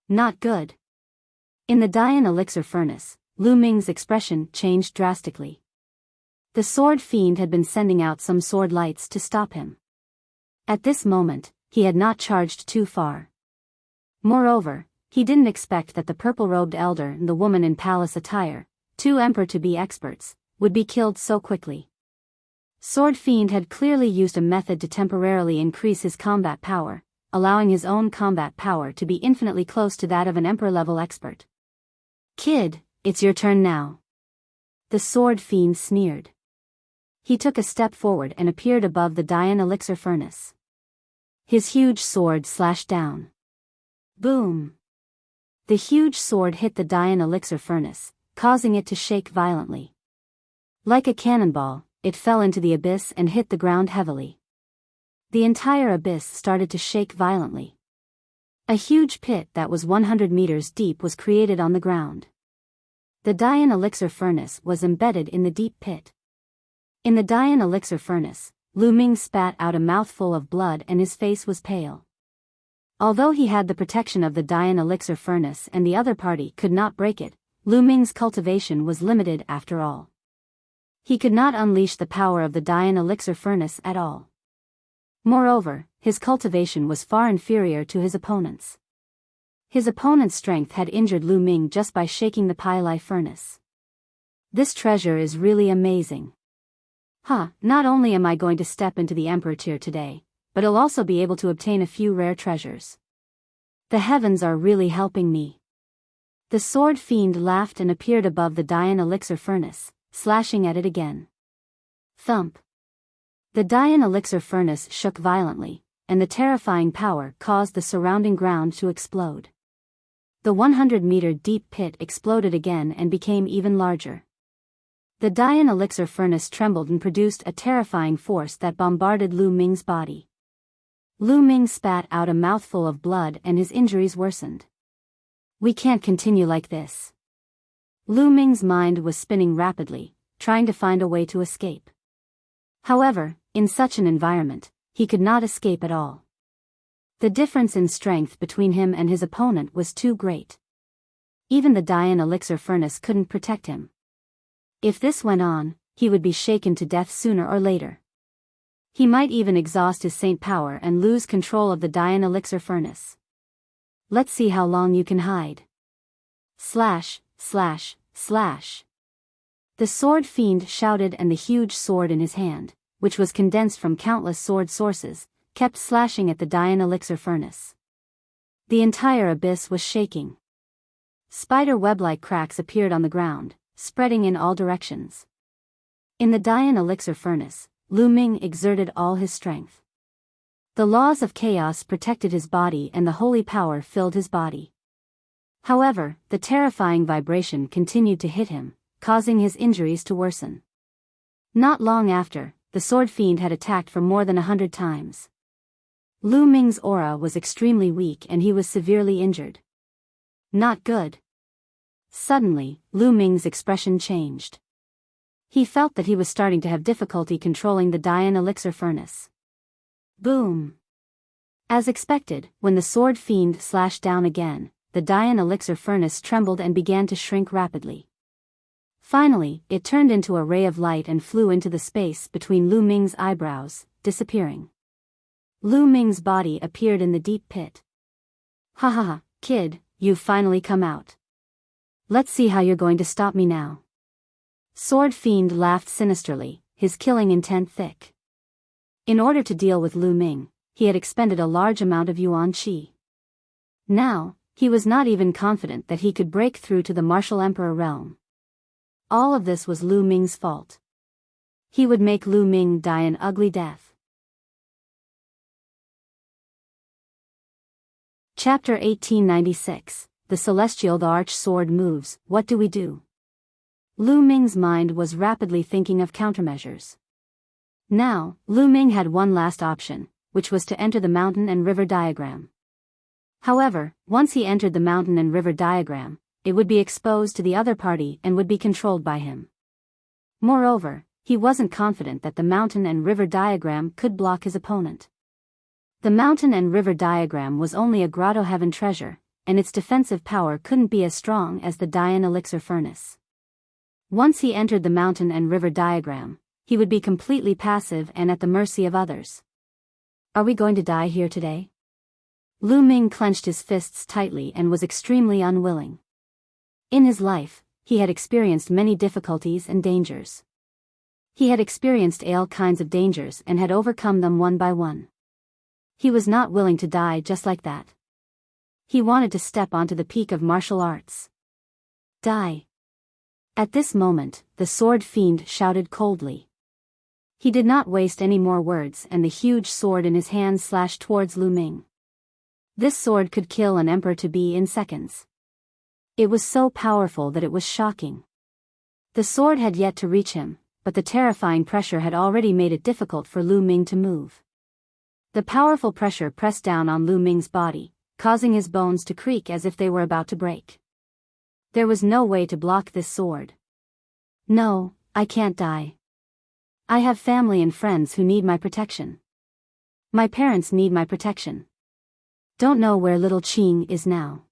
Speaker 1: Not good. In the Dian elixir furnace, Lu Ming's expression changed drastically. The sword fiend had been sending out some sword lights to stop him. At this moment, he had not charged too far. Moreover, he didn't expect that the purple-robed elder and the woman in palace attire, two emperor-to-be experts, would be killed so quickly. Sword Fiend had clearly used a method to temporarily increase his combat power, allowing his own combat power to be infinitely close to that of an emperor-level expert. "Kid, it's your turn now." The Sword Fiend sneered. He took a step forward and appeared above the Dian elixir furnace. His huge sword slashed down. Boom! The huge sword hit the Dian elixir furnace, causing it to shake violently. Like a cannonball, it fell into the abyss and hit the ground heavily. The entire abyss started to shake violently. A huge pit that was 100 meters deep was created on the ground. The Dian elixir furnace was embedded in the deep pit. In the Dian elixir furnace, Lu Ming spat out a mouthful of blood and his face was pale. Although he had the protection of the Dian elixir furnace and the other party could not break it, Lu Ming's cultivation was limited after all. He could not unleash the power of the Dian elixir furnace at all. Moreover, his cultivation was far inferior to his opponent's. His opponent's strength had injured Lu Ming just by shaking the Pai Lai furnace. This treasure is really amazing. Not only am I going to step into the Emperor tier today, but I'll also be able to obtain a few rare treasures. The heavens are really helping me. The Sword Fiend laughed and appeared above the Dian elixir furnace, slashing at it again. Thump! The Dian elixir furnace shook violently, and the terrifying power caused the surrounding ground to explode. The 100-meter deep pit exploded again and became even larger. The Dian elixir furnace trembled and produced a terrifying force that bombarded Lu Ming's body. Lu Ming spat out a mouthful of blood and his injuries worsened. We can't continue like this. Lu Ming's mind was spinning rapidly, trying to find a way to escape. However, in such an environment, he could not escape at all. The difference in strength between him and his opponent was too great. Even the Dian elixir furnace couldn't protect him. If this went on, he would be shaken to death sooner or later. He might even exhaust his saint power and lose control of the Dian elixir furnace. Let's see how long you can hide. Slash, slash, slash. The Sword Fiend shouted, and the huge sword in his hand, which was condensed from countless sword sources, kept slashing at the Dian elixir furnace. The entire abyss was shaking. Spider web-like cracks appeared on the ground, spreading in all directions. In the Dian elixir furnace, Lu Ming exerted all his strength. The laws of chaos protected his body and the holy power filled his body. However, the terrifying vibration continued to hit him, causing his injuries to worsen. Not long after, the Sword Fiend had attacked for more than 100 times. Lu Ming's aura was extremely weak and he was severely injured. Not good. Suddenly, Lu Ming's expression changed. He felt that he was starting to have difficulty controlling the Dian elixir furnace. Boom! As expected, when the Sword Fiend slashed down again, the Dian elixir furnace trembled and began to shrink rapidly. Finally, it turned into a ray of light and flew into the space between Lu Ming's eyebrows, disappearing. Lu Ming's body appeared in the deep pit. Ha ha ha, kid, you've finally come out. Let's see how you're going to stop me now. Sword Fiend laughed sinisterly, his killing intent thick. In order to deal with Lu Ming, he had expended a large amount of yuan qi. Now, he was not even confident that he could break through to the martial emperor realm. All of this was Lu Ming's fault. He would make Lu Ming die an ugly death. Chapter 1896, The Celestial Thearch Sword Moves, What Do We Do? Lu Ming's mind was rapidly thinking of countermeasures. Now, Lu Ming had one last option, which was to enter the mountain and river diagram. However, once he entered the mountain and river diagram, it would be exposed to the other party and would be controlled by him. Moreover, he wasn't confident that the mountain and river diagram could block his opponent. The mountain and river diagram was only a grotto heaven treasure, and its defensive power couldn't be as strong as the Dian elixir furnace. Once he entered the mountain and river diagram, he would be completely passive and at the mercy of others. Are we going to die here today? Lu Ming clenched his fists tightly and was extremely unwilling. In his life, he had experienced many difficulties and dangers. He had experienced all kinds of dangers and had overcome them one by one. He was not willing to die just like that. He wanted to step onto the peak of martial arts. Die. At this moment, the sword fiend shouted coldly. He did not waste any more words and the huge sword in his hand slashed towards Lu Ming. This sword could kill an emperor-to-be in seconds. It was so powerful that it was shocking. The sword had yet to reach him, but the terrifying pressure had already made it difficult for Lu Ming to move. The powerful pressure pressed down on Lu Ming's body, causing his bones to creak as if they were about to break. There was no way to block this sword. No, I can't die. I have family and friends who need my protection. My parents need my protection. Don't know where little Qing is now.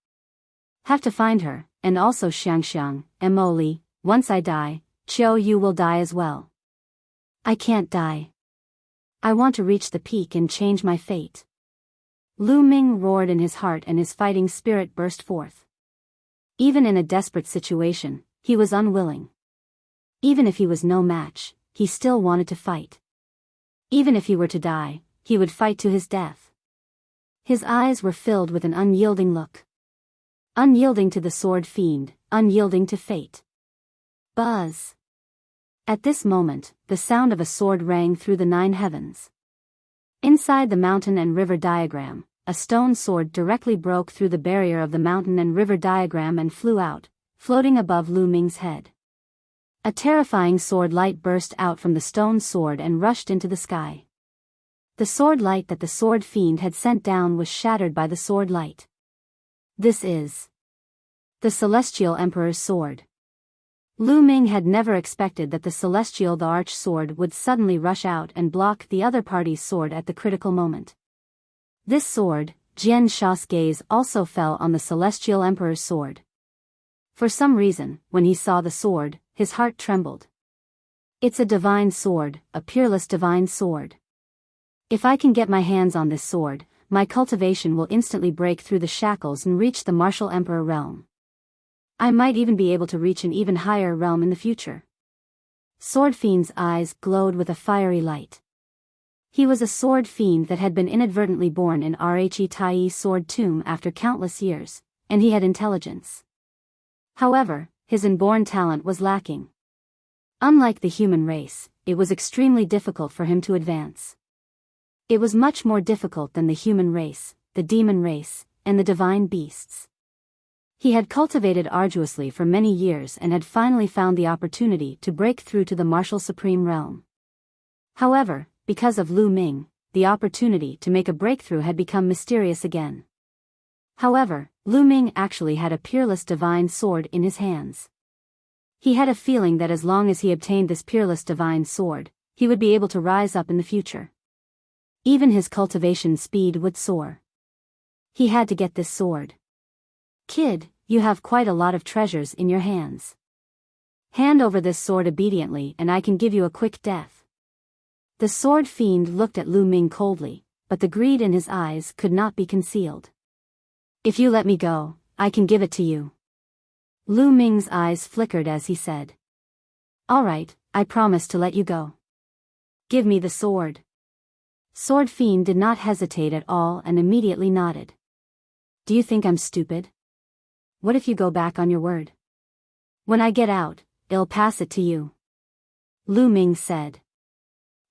Speaker 1: Have to find her, and also Xiang, Emoli. Once I die, Qiu Yue will die as well. I can't die. I want to reach the peak and change my fate. Lu Ming roared in his heart and his fighting spirit burst forth. Even in a desperate situation, he was unwilling. Even if he was no match, he still wanted to fight. Even if he were to die, he would fight to his death. His eyes were filled with an unyielding look. Unyielding to the sword fiend, unyielding to fate. Buzz. At this moment, the sound of a sword rang through the 9 heavens. Inside the mountain and river diagram, a stone sword directly broke through the barrier of the mountain and river diagram and flew out, floating above Lu Ming's head. A terrifying sword light burst out from the stone sword and rushed into the sky. The sword light that the sword fiend had sent down was shattered by the sword light. This is the Celestial Emperor's sword. Lu Ming had never expected that the Celestial Thearch sword would suddenly rush out and block the other party's sword at the critical moment. This sword, Jian Sha's gaze also fell on the Celestial Emperor's sword. For some reason, when he saw the sword, his heart trembled. It's a divine sword, a peerless divine sword. If I can get my hands on this sword, my cultivation will instantly break through the shackles and reach the martial emperor realm. I might even be able to reach an even higher realm in the future. Sword Fiend's eyes glowed with a fiery light. He was a sword fiend that had been inadvertently born in Taiyi sword tomb after countless years, and he had intelligence. However, his inborn talent was lacking. Unlike the human race, it was extremely difficult for him to advance. It was much more difficult than the human race, the demon race, and the divine beasts. He had cultivated arduously for many years and had finally found the opportunity to break through to the martial supreme realm. However, because of Lu Ming, the opportunity to make a breakthrough had become mysterious again. However, Lu Ming actually had a peerless divine sword in his hands. He had a feeling that as long as he obtained this peerless divine sword, he would be able to rise up in the future. Even his cultivation speed would soar. He had to get this sword. Kid, you have quite a lot of treasures in your hands. Hand over this sword obediently and I can give you a quick death. The sword fiend looked at Lu Ming coldly, but the greed in his eyes could not be concealed. If you let me go, I can give it to you. Lu Ming's eyes flickered as he said. All right, I promise to let you go. Give me the sword. Sword Fiend did not hesitate at all and immediately nodded. Do you think I'm stupid? What if you go back on your word? When I get out, I'll pass it to you. Lu Ming said.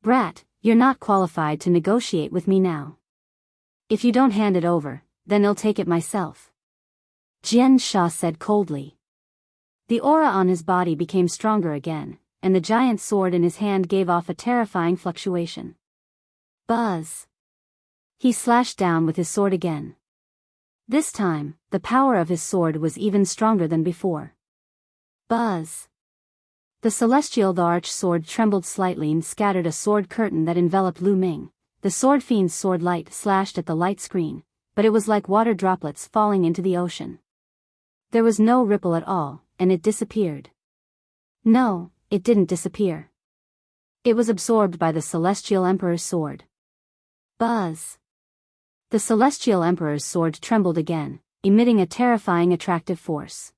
Speaker 1: Brat, you're not qualified to negotiate with me now. If you don't hand it over, then I'll take it myself. Jian Sha said coldly. The aura on his body became stronger again, and the giant sword in his hand gave off a terrifying fluctuation. Buzz! He slashed down with his sword again. This time, the power of his sword was even stronger than before. Buzz! The celestial Thearch sword trembled slightly and scattered a sword curtain that enveloped Lu Ming. The sword fiend's sword light slashed at the light screen, but it was like water droplets falling into the ocean. There was no ripple at all, and it disappeared. No, it didn't disappear. It was absorbed by the Celestial Emperor's sword. Buzz! The Celestial Emperor's sword trembled again, emitting a terrifying attractive force.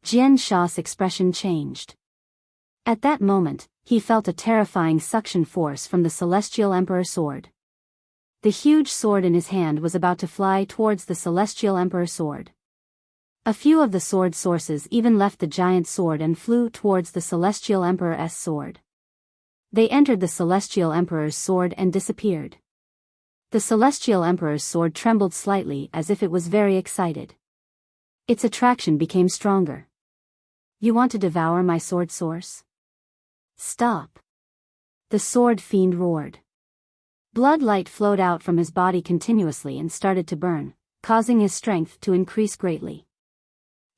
Speaker 1: Jian Sha's expression changed. At that moment, he felt a terrifying suction force from the Celestial Emperor's sword. The huge sword in his hand was about to fly towards the Celestial Emperor's sword. A few of the sword sources even left the giant sword and flew towards the Celestial Emperor's sword. They entered the Celestial Emperor's sword and disappeared. The Celestial Emperor's sword trembled slightly as if it was very excited. Its attraction became stronger. You want to devour my sword source? Stop! The sword fiend roared. Blood light flowed out from his body continuously and started to burn, causing his strength to increase greatly.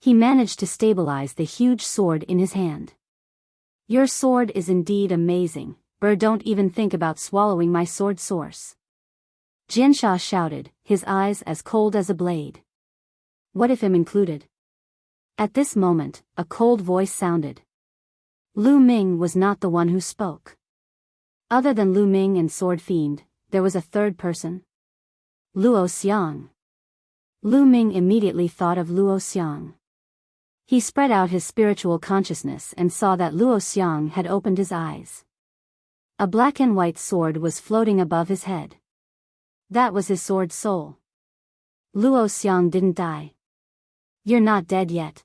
Speaker 1: He managed to stabilize the huge sword in his hand. Your sword is indeed amazing, but don't even think about swallowing my sword source. Jian Sha shouted, his eyes as cold as a blade. What if him included? At this moment, a cold voice sounded. Lu Ming was not the one who spoke. Other than Lu Ming and Sword Fiend, there was a third person. Luo Xiang. Lu Ming immediately thought of Luo Xiang. He spread out his spiritual consciousness and saw that Luo Xiang had opened his eyes. A black and white sword was floating above his head. That was his sword soul. Luo Xiang didn't die. You're not dead yet.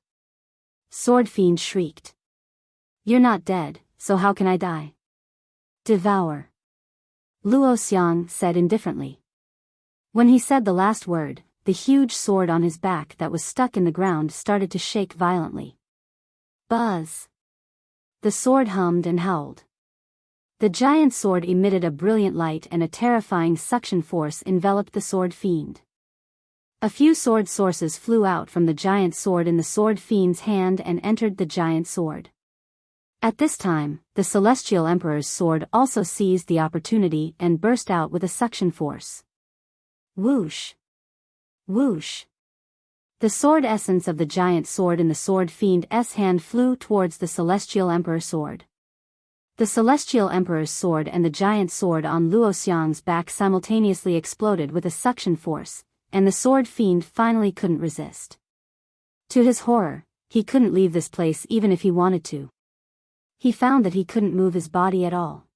Speaker 1: Sword Fiend shrieked. You're not dead, so how can I die? Devour. Luo Xiang said indifferently. When he said the last word, the huge sword on his back that was stuck in the ground started to shake violently. Buzz! The sword hummed and howled. The giant sword emitted a brilliant light and a terrifying suction force enveloped the sword fiend. A few sword sources flew out from the giant sword in the sword fiend's hand and entered the giant sword. At this time, the Celestial Emperor's sword also seized the opportunity and burst out with a suction force. Whoosh! Whoosh! The sword essence of the giant sword in the sword fiend's hand flew towards the Celestial Emperor's sword. The Celestial Emperor's sword and the giant sword on Luo Xiang's back simultaneously exploded with a suction force, and the sword fiend finally couldn't resist. To his horror, he couldn't leave this place even if he wanted to. He found that he couldn't move his body at all.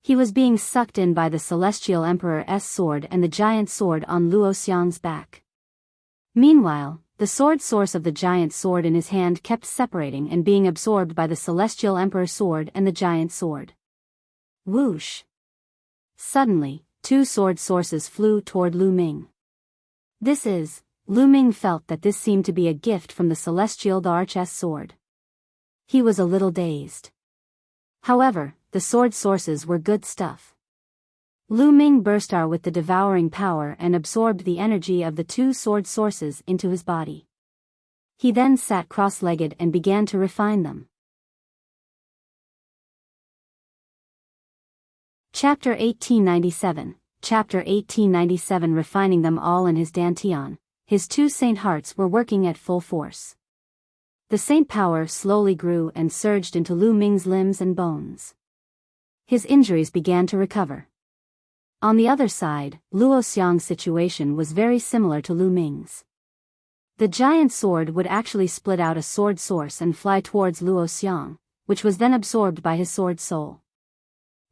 Speaker 1: He was being sucked in by the Celestial Emperor's sword and the giant sword on Luo Xiang's back. Meanwhile, the sword source of the giant sword in his hand kept separating and being absorbed by the Celestial Emperor's sword and the giant sword. Whoosh! Suddenly, two sword sources flew toward Lu Ming. Lu Ming felt that this seemed to be a gift from the Celestial Thearch's sword. He was a little dazed. However, the sword sources were good stuff. Lu Ming burst out with the devouring power and absorbed the energy of the two sword sources into his body. He then sat cross-legged and began to refine them. Chapter 1897. Chapter 1897. Refining them all in his dantian, his two saint hearts were working at full force. The saint power slowly grew and surged into Lu Ming's limbs and bones. His injuries began to recover. On the other side, Luo Xiang's situation was very similar to Lu Ming's. The giant sword would actually split out a sword source and fly towards Luo Xiang, which was then absorbed by his sword soul.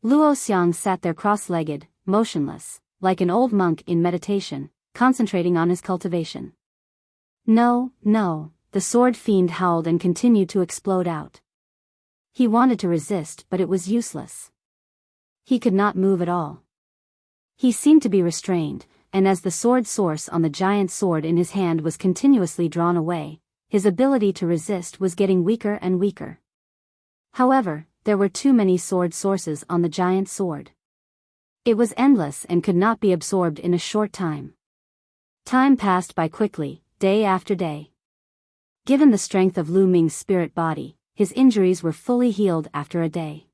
Speaker 1: Luo Xiang sat there cross-legged, motionless, like an old monk in meditation, concentrating on his cultivation. No, the sword fiend howled and continued to explode out. He wanted to resist, but it was useless. He could not move at all. He seemed to be restrained, and as the sword source on the giant sword in his hand was continuously drawn away, his ability to resist was getting weaker and weaker. However, there were too many sword sources on the giant sword. It was endless and could not be absorbed in a short time. Time passed by quickly, day after day. Given the strength of Lu Ming's spirit body, his injuries were fully healed after a day.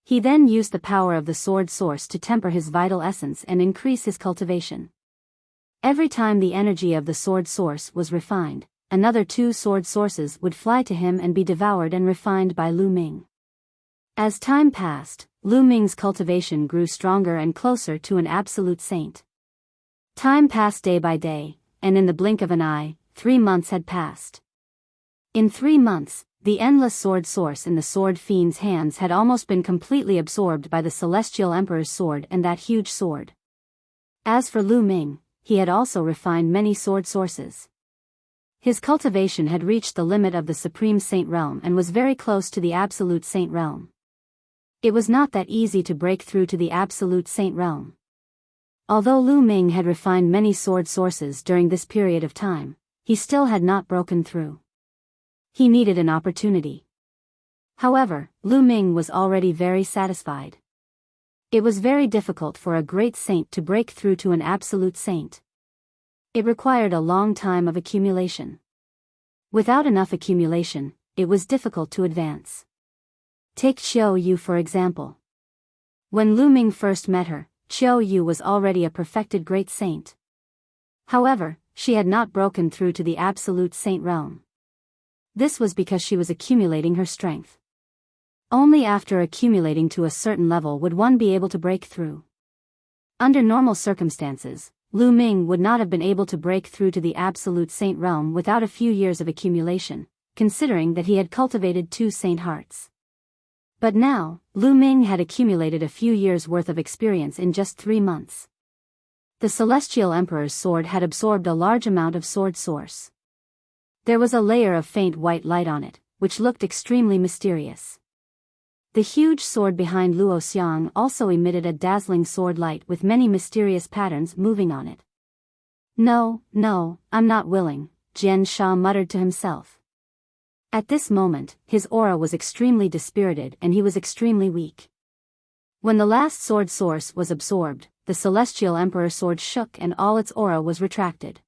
Speaker 1: He then used the power of the sword source to temper his vital essence and increase his cultivation. Every time the energy of the sword source was refined, another 2 sword sources would fly to him and be devoured and refined by Lu Ming. As time passed, Lu Ming's cultivation grew stronger and closer to an absolute saint. Time passed day by day, and in the blink of an eye, 3 months had passed. In 3 months, the endless sword source in the sword fiend's hands had almost been completely absorbed by the Celestial Emperor's sword and that huge sword. As for Lu Ming, he had also refined many sword sources. His cultivation had reached the limit of the Supreme Saint Realm and was very close to the Absolute Saint Realm. It was not that easy to break through to the Absolute Saint Realm. Although Lu Ming had refined many sword sources during this period of time, he still had not broken through. He needed an opportunity. However, Lu Ming was already very satisfied. It was very difficult for a great saint to break through to an absolute saint. It required a long time of accumulation. Without enough accumulation, it was difficult to advance. Take Qiu Yue for example. When Lu Ming first met her, Qiu Yue was already a perfected great saint. However, she had not broken through to the absolute saint realm. This was because she was accumulating her strength. Only after accumulating to a certain level would one be able to break through. Under normal circumstances, Lu Ming would not have been able to break through to the absolute saint realm without a few years of accumulation, considering that he had cultivated 2 saint hearts. But now, Lu Ming had accumulated a few years' worth of experience in just 3 months. The Celestial Emperor's sword had absorbed a large amount of sword source. There was a layer of faint white light on it, which looked extremely mysterious. The huge sword behind Luo Xiang also emitted a dazzling sword light with many mysterious patterns moving on it. No, I'm not willing, Jian Sha muttered to himself. At this moment, his aura was extremely dispirited and he was extremely weak. When the last sword source was absorbed, the Celestial Emperor's sword shook and all its aura was retracted.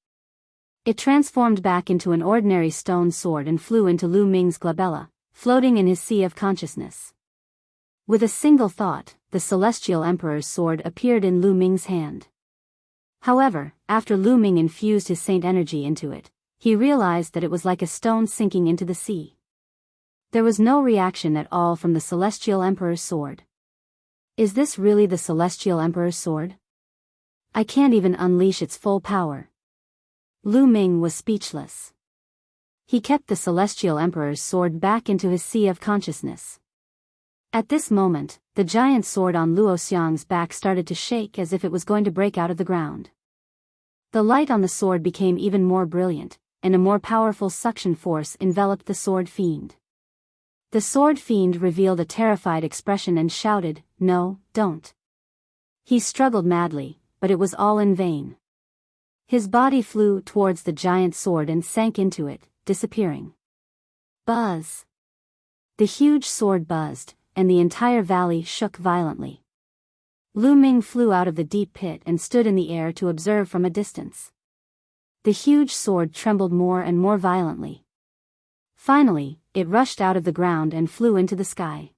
Speaker 1: It transformed back into an ordinary stone sword and flew into Lu Ming's glabella, floating in his sea of consciousness. With a single thought, the Celestial Emperor's sword appeared in Lu Ming's hand. However, after Lu Ming infused his saint energy into it, he realized that it was like a stone sinking into the sea. There was no reaction at all from the Celestial Emperor's sword. Is this really the Celestial Emperor's sword? I can't even unleash its full power. Lu Ming was speechless. He kept the Celestial Emperor's sword back into his sea of consciousness. At this moment, the giant sword on Luo Xiang's back started to shake as if it was going to break out of the ground. The light on the sword became even more brilliant, and a more powerful suction force enveloped the sword fiend. The sword fiend revealed a terrified expression and shouted, "No, don't." He struggled madly, but it was all in vain. His body flew towards the giant sword and sank into it, disappearing. Buzz! The huge sword buzzed, and the entire valley shook violently. Lu Ming flew out of the deep pit and stood in the air to observe from a distance. The huge sword trembled more and more violently. Finally, it rushed out of the ground and flew into the sky.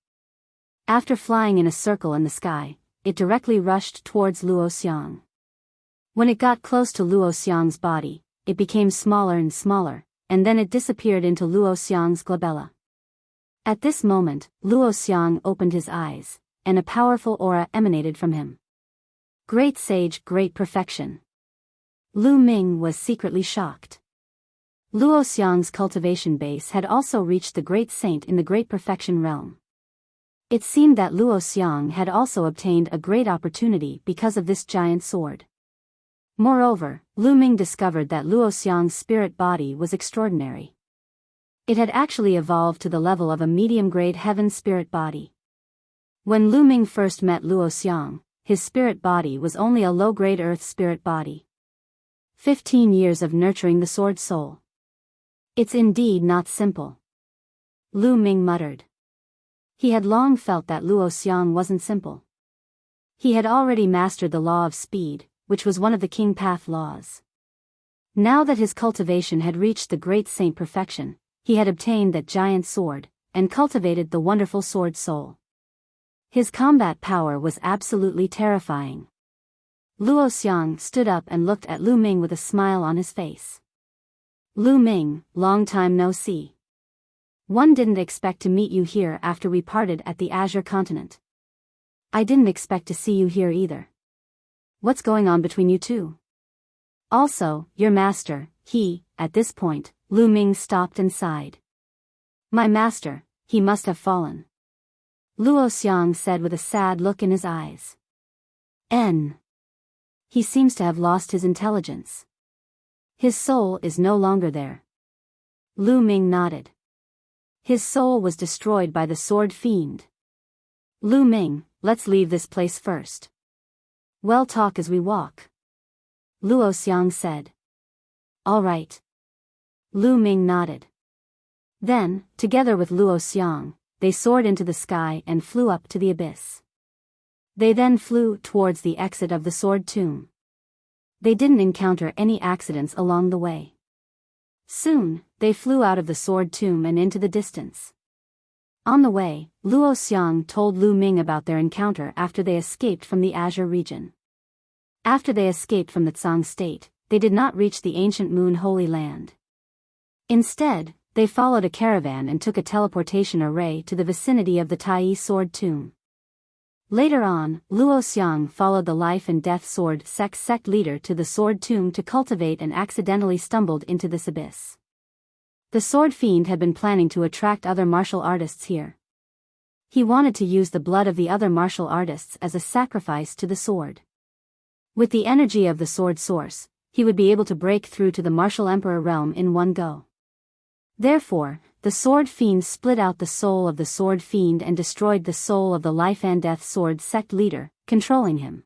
Speaker 1: After flying in a circle in the sky, it directly rushed towards Luo Xiang. When it got close to Luo Xiang's body, it became smaller and smaller, and then it disappeared into Luo Xiang's glabella. At this moment, Luo Xiang opened his eyes, and a powerful aura emanated from him. Great sage, great perfection. Lu Ming was secretly shocked. Luo Xiang's cultivation base had also reached the great saint in the great perfection realm. It seemed that Luo Xiang had also obtained a great opportunity because of this giant sword. Moreover, Lu Ming discovered that Luo Xiang's spirit body was extraordinary. It had actually evolved to the level of a medium-grade heaven spirit body. When Lu Ming first met Luo Xiang, his spirit body was only a low-grade earth spirit body. 15 years of nurturing the sword soul. It's indeed not simple. Lu Ming muttered. He had long felt that Luo Xiang wasn't simple. He had already mastered the law of speed, which was one of the King Path laws. Now that his cultivation had reached the great saint perfection, he had obtained that giant sword, and cultivated the wonderful sword soul. His combat power was absolutely terrifying. Luo Xiang stood up and looked at Lu Ming with a smile on his face. Lu Ming, long time no see. One didn't expect to meet you here after we parted at the Azure Continent. I didn't expect to see you here either. What's going on between you two? Also, your master, at this point, Lu Ming stopped and sighed. My master, he must have fallen. Luo Xiang said with a sad look in his eyes. He seems to have lost his intelligence. His soul is no longer there. Lu Ming nodded. His soul was destroyed by the sword fiend. Lu Ming, let's leave this place first. We'll talk as we walk. Luo Xiang said. All right. Lu Ming nodded. Then, together with Luo Xiang, they soared into the sky and flew up to the abyss. They then flew towards the exit of the sword tomb. They didn't encounter any accidents along the way. Soon, they flew out of the sword tomb and into the distance. On the way, Luo Xiang told Lu Ming about their encounter after they escaped from the Azure region. After they escaped from the Tsang state, they did not reach the ancient Moon Holy Land. Instead, they followed a caravan and took a teleportation array to the vicinity of the Taiyi sword tomb. Later on, Luo Xiang followed the life and death sword sect leader to the sword tomb to cultivate and accidentally stumbled into this abyss. The sword fiend had been planning to attract other martial artists here. He wanted to use the blood of the other martial artists as a sacrifice to the sword. With the energy of the sword source, he would be able to break through to the martial emperor realm in one go. Therefore, the sword fiend split out the soul of the sword fiend and destroyed the soul of the life and death sword sect leader, controlling him.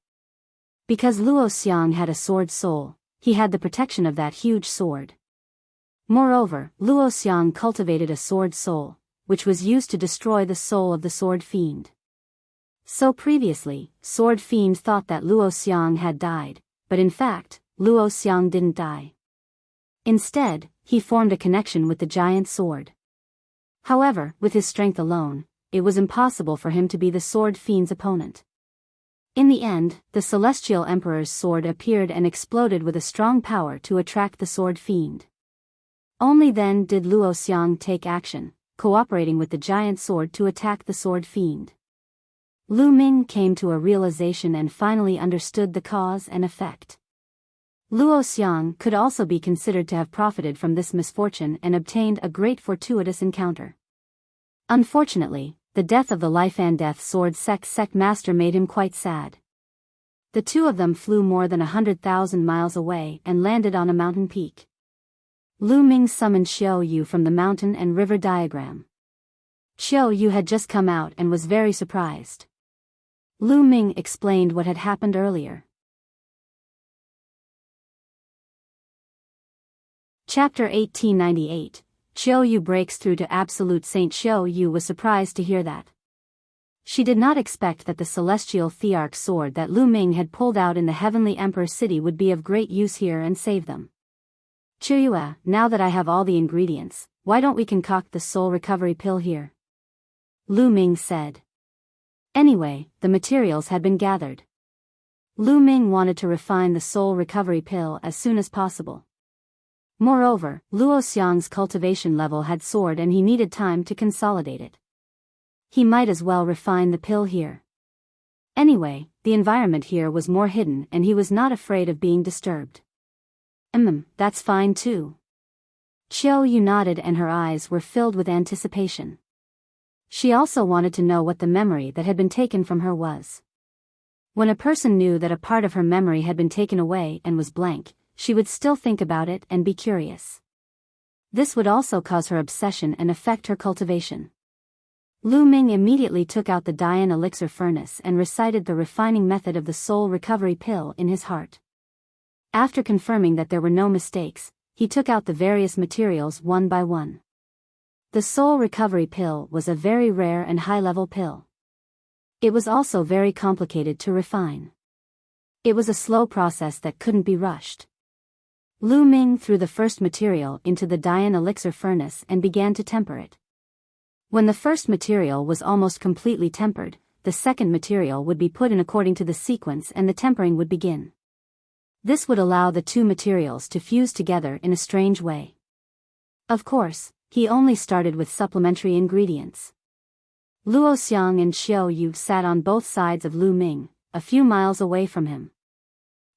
Speaker 1: Because Luo Xiang had a sword soul, he had the protection of that huge sword. Moreover, Luo Xiang cultivated a sword soul, which was used to destroy the soul of the sword fiend. So previously, sword fiend thought that Luo Xiang had died, but in fact, Luo Xiang didn't die. Instead, he formed a connection with the giant sword. However, with his strength alone, it was impossible for him to be the sword fiend's opponent. In the end, the Celestial Emperor's sword appeared and exploded with a strong power to attract the sword fiend. Only then did Luo Xiang take action, cooperating with the giant sword to attack the sword fiend. Lu Ming came to a realization and finally understood the cause and effect. Luo Xiang could also be considered to have profited from this misfortune and obtained a great fortuitous encounter. Unfortunately, the death of the life and death sword sect master made him quite sad. The two of them flew more than 100,000 miles away and landed on a mountain peak. Lu Ming summoned Qiu Yue from the mountain and river diagram. Qiu Yue had just come out and was very surprised. Lu Ming explained what had happened earlier. Chapter 1898. Qiu Yue breaks through to absolute saint. Qiu Yue was surprised to hear that. She did not expect that the celestial Thearch sword that Lu Ming had pulled out in the heavenly emperor city would be of great use here and save them. Qiu Yue, now that I have all the ingredients, why don't we concoct the soul recovery pill here? Lu Ming said. Anyway, the materials had been gathered. Lu Ming wanted to refine the soul recovery pill as soon as possible. Moreover, Luo Xiang's cultivation level had soared and he needed time to consolidate it. He might as well refine the pill here. Anyway, the environment here was more hidden and he was not afraid of being disturbed. That's fine too. Qiu Yue nodded and her eyes were filled with anticipation. She also wanted to know what the memory that had been taken from her was. When a person knew that a part of her memory had been taken away and was blank, she would still think about it and be curious. This would also cause her obsession and affect her cultivation. Lu Ming immediately took out the Dian elixir furnace and recited the refining method of the soul recovery pill in his heart. After confirming that there were no mistakes, he took out the various materials one by one. The soul recovery pill was a very rare and high-level pill. It was also very complicated to refine. It was a slow process that couldn't be rushed. Lu Ming threw the first material into the Dian elixir furnace and began to temper it. When the first material was almost completely tempered, the second material would be put in according to the sequence and the tempering would begin. This would allow the two materials to fuse together in a strange way. Of course, he only started with supplementary ingredients. Luo Xiang and Qiu Yue sat on both sides of Lu Ming, a few miles away from him.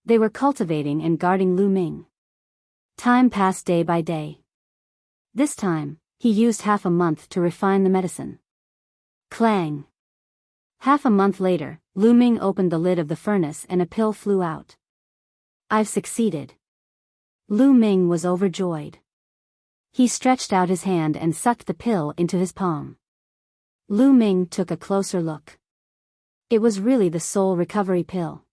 Speaker 1: They were cultivating and guarding Lu Ming. Time passed day by day. This time, he used half a month to refine the medicine. Clang! Half a month later, Lu Ming opened the lid of the furnace and a pill flew out. I've succeeded. Lu Ming was overjoyed. He stretched out his hand and sucked the pill into his palm. Lu Ming took a closer look. It was really the soul recovery pill.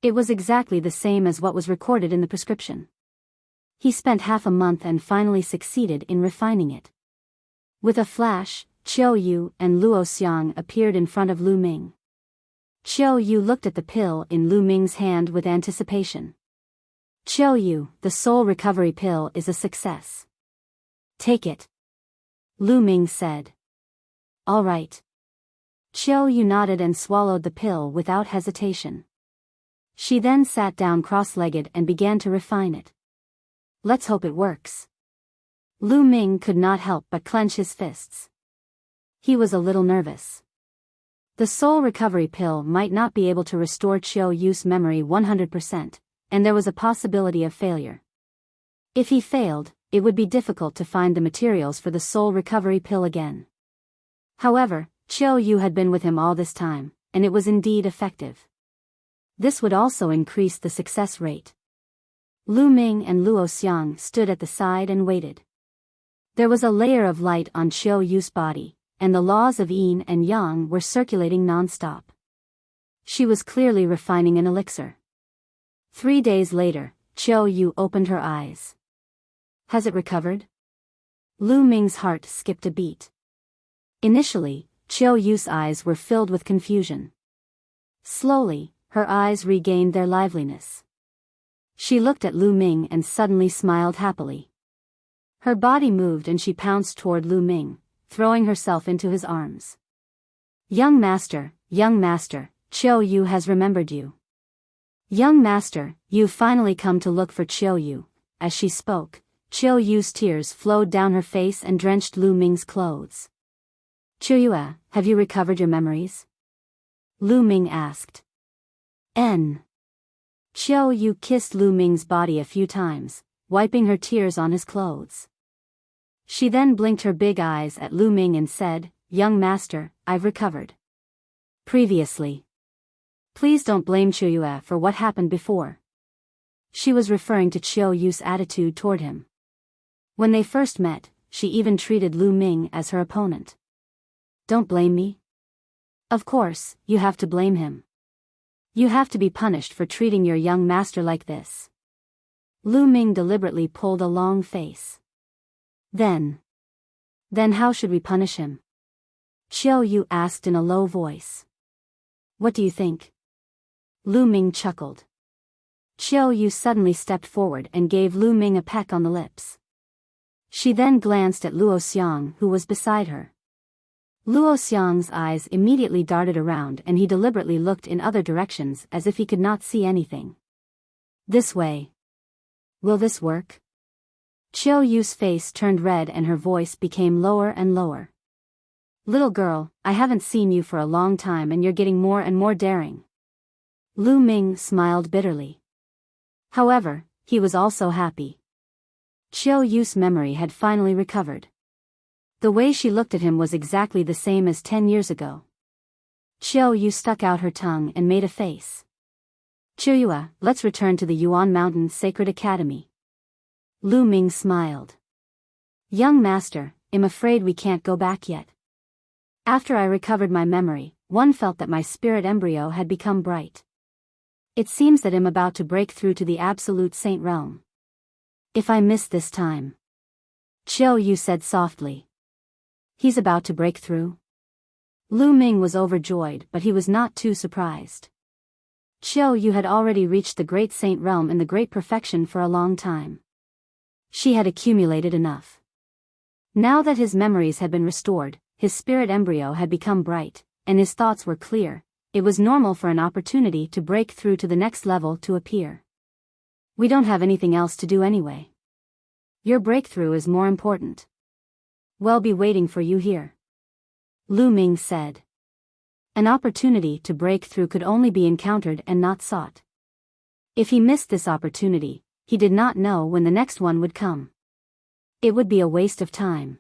Speaker 1: It was exactly the same as what was recorded in the prescription. He spent half a month and finally succeeded in refining it. With a flash, Qiu Yue and Luo Xiang appeared in front of Lu Ming. Qiu Yue looked at the pill in Lu Ming's hand with anticipation. Qiu Yue, the soul recovery pill is a success. Take it. Lu Ming said. All right. Qiu Yue nodded and swallowed the pill without hesitation. She then sat down cross-legged and began to refine it. Let's hope it works. Lu Ming could not help but clench his fists. He was a little nervous. The soul recovery pill might not be able to restore Qiu Yue's memory 100%, and there was a possibility of failure. If he failed, it would be difficult to find the materials for the soul recovery pill again. However, Qiu Yue had been with him all this time, and it was indeed effective. This would also increase the success rate. Lu Ming and Luo Xiang stood at the side and waited. There was a layer of light on Qiu Yue's body, and the laws of yin and yang were circulating non-stop. She was clearly refining an elixir. 3 days later, Qiu Yue opened her eyes. Has it recovered? Lu Ming's heart skipped a beat. Initially, Qiu Yue's eyes were filled with confusion. Slowly, her eyes regained their liveliness. She looked at Lu Ming and suddenly smiled happily. Her body moved and she pounced toward Lu Ming, throwing herself into his arms. Young master, Qiu Yue has remembered you. Young master, you've finally come to look for Qiu Yue. As she spoke, Qiu Yue's tears flowed down her face and drenched Lu Ming's clothes. Qiu Yue, have you recovered your memories? Lu Ming asked. Qiu Yue kissed Lu Ming's body a few times, wiping her tears on his clothes. She then blinked her big eyes at Lu Ming and said, Young master, I've recovered. Previously. Please don't blame Qiu Yue for what happened before. She was referring to Qiu Yue's attitude toward him. When they first met, she even treated Lu Ming as her opponent. Don't blame me. Of course, you have to blame him. You have to be punished for treating your young master like this. Lu Ming deliberately pulled a long face. Then how should we punish him? Qiu Yue asked in a low voice. What do you think? Lu Ming chuckled. Qiu Yue suddenly stepped forward and gave Lu Ming a peck on the lips. She then glanced at Luo Xiang, who was beside her. Luo Xiang's eyes immediately darted around and he deliberately looked in other directions as if he could not see anything. This way. Will this work? Qiu Yue's face turned red and her voice became lower and lower. Little girl, I haven't seen you for a long time and you're getting more and more daring. Lu Ming smiled bitterly. However, he was also happy. Qiu Yue's memory had finally recovered. The way she looked at him was exactly the same as 10 years ago. Qiu Yue stuck out her tongue and made a face. Qiu Yue, let's return to the Yuan Mountain Sacred Academy. Lu Ming smiled. Young master, I'm afraid we can't go back yet. After I recovered my memory, one felt that my spirit embryo had become bright. It seems that I'm about to break through to the absolute saint realm. If I miss this time. Qiu Yue said softly. He's about to break through? Lu Ming was overjoyed, but he was not too surprised. Qiu Yue had already reached the great saint realm in the great perfection for a long time. She had accumulated enough. Now that his memories had been restored, his spirit embryo had become bright, and his thoughts were clear. It was normal for an opportunity to break through to the next level to appear. We don't have anything else to do anyway. Your breakthrough is more important. We'll be waiting for you here. Lu Ming said. An opportunity to break through could only be encountered and not sought. If he missed this opportunity, he did not know when the next one would come. It would be a waste of time.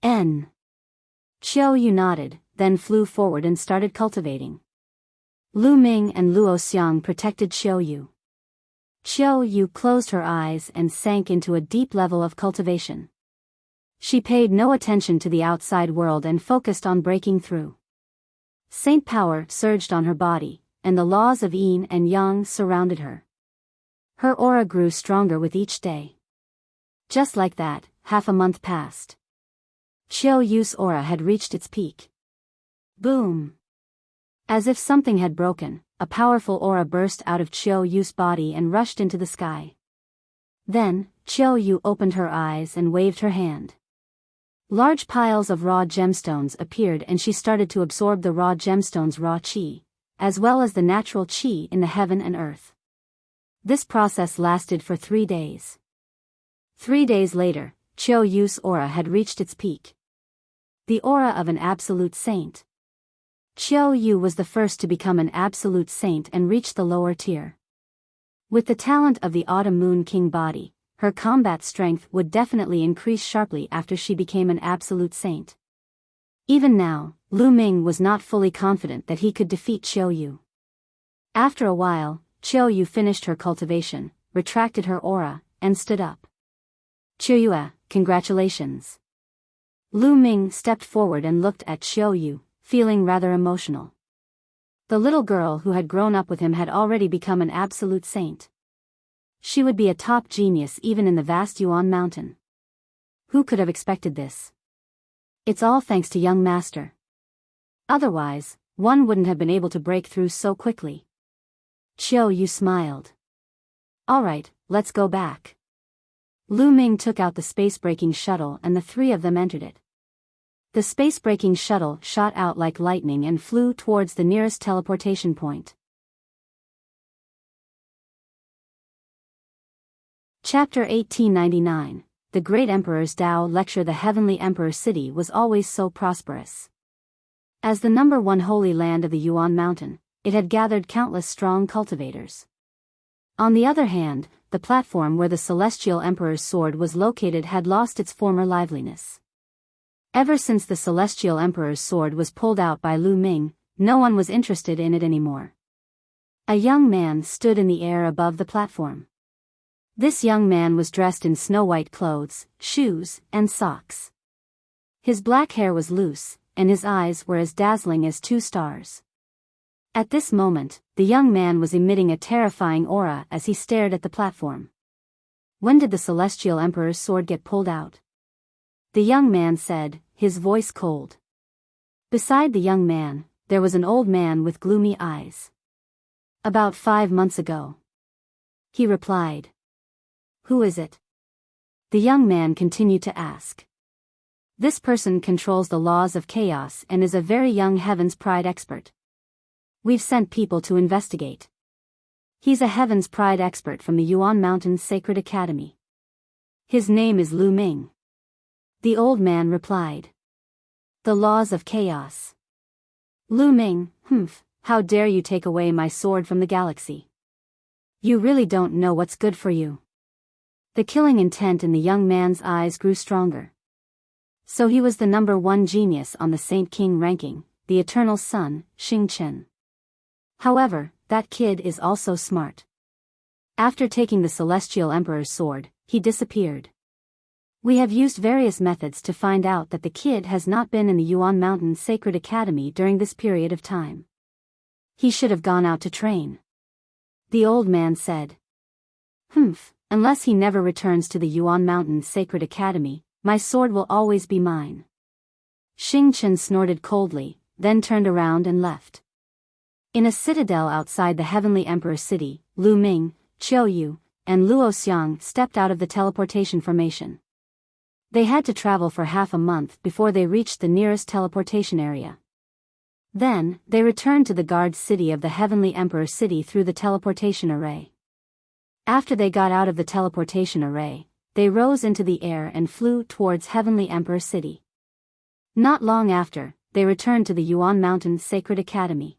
Speaker 1: Qiu Yue nodded, then flew forward and started cultivating. Lu Ming and Luo Xiang protected Qiu Yue. Qiu Yue closed her eyes and sank into a deep level of cultivation. She paid no attention to the outside world and focused on breaking through. Saint power surged on her body, and the laws of yin and yang surrounded her. Her aura grew stronger with each day. Just like that, half a month passed. Qiu Yue's aura had reached its peak. Boom! As if something had broken, a powerful aura burst out of Qiu Yue's body and rushed into the sky. Then, Qiu Yue opened her eyes and waved her hand. Large piles of raw gemstones appeared and she started to absorb the raw gemstones' raw qi, as well as the natural qi in the heaven and earth. This process lasted for 3 days. 3 days later, Qiu Yue's aura had reached its peak. The aura of an absolute saint. Qiu Yue was the first to become an absolute saint and reach the lower tier. With the talent of the Autumn Moon King body, her combat strength would definitely increase sharply after she became an absolute saint. Even now, Lu Ming was not fully confident that he could defeat Qiu Yue. After a while, Qiu Yue finished her cultivation, retracted her aura, and stood up. Qiu Yue, congratulations. Lu Ming stepped forward and looked at Qiu Yue, feeling rather emotional. The little girl who had grown up with him had already become an absolute saint. She would be a top genius even in the vast Yuan mountain. Who could have expected this? It's all thanks to young master. Otherwise, one wouldn't have been able to break through so quickly. Qiu Yue smiled. Alright, let's go back. Lu Ming took out the space-breaking shuttle and the three of them entered it. The space-breaking shuttle shot out like lightning and flew towards the nearest teleportation point. Chapter 1899. The Great Emperor's Tao Lecture. The Heavenly Emperor City was always so prosperous. As the #1 holy land of the Yuan Mountain, it had gathered countless strong cultivators. On the other hand, the platform where the Celestial Emperor's sword was located had lost its former liveliness. Ever since the Celestial Emperor's sword was pulled out by Lu Ming, no one was interested in it anymore. A young man stood in the air above the platform. This young man was dressed in snow-white clothes, shoes, and socks. His black hair was loose, and his eyes were as dazzling as 2 stars. At this moment, the young man was emitting a terrifying aura as he stared at the platform. When did the Celestial Emperor's sword get pulled out? The young man said, his voice cold. Beside the young man, there was an old man with gloomy eyes. About 5 months ago. He replied. Who is it? The young man continued to ask. This person controls the laws of chaos and is a very young Heaven's Pride expert. We've sent people to investigate. He's a Heaven's Pride expert from the Yuan Mountain Sacred Academy. His name is Lu Ming. The old man replied. The laws of chaos. Lu Ming, how dare you take away my sword from the galaxy? You really don't know what's good for you. The killing intent in the young man's eyes grew stronger. So he was the #1 genius on the Saint King ranking, the Eternal Sun, Xing Chen. However, that kid is also smart. After taking the Celestial Emperor's sword, he disappeared. We have used various methods to find out that the kid has not been in the Yuan Mountain Sacred Academy during this period of time. He should have gone out to train. The old man said. Unless he never returns to the Yuan Mountain Sacred Academy, my sword will always be mine. Xingchen snorted coldly, then turned around and left. In a citadel outside the Heavenly Emperor City, Lu Ming, Qiu Yue, and Luo Xiang stepped out of the teleportation formation. They had to travel for half a month before they reached the nearest teleportation area. Then, they returned to the guard city of the Heavenly Emperor City through the teleportation array. After they got out of the teleportation array, they rose into the air and flew towards Heavenly Emperor City. Not long after, they returned to the Yuan Mountain Sacred Academy.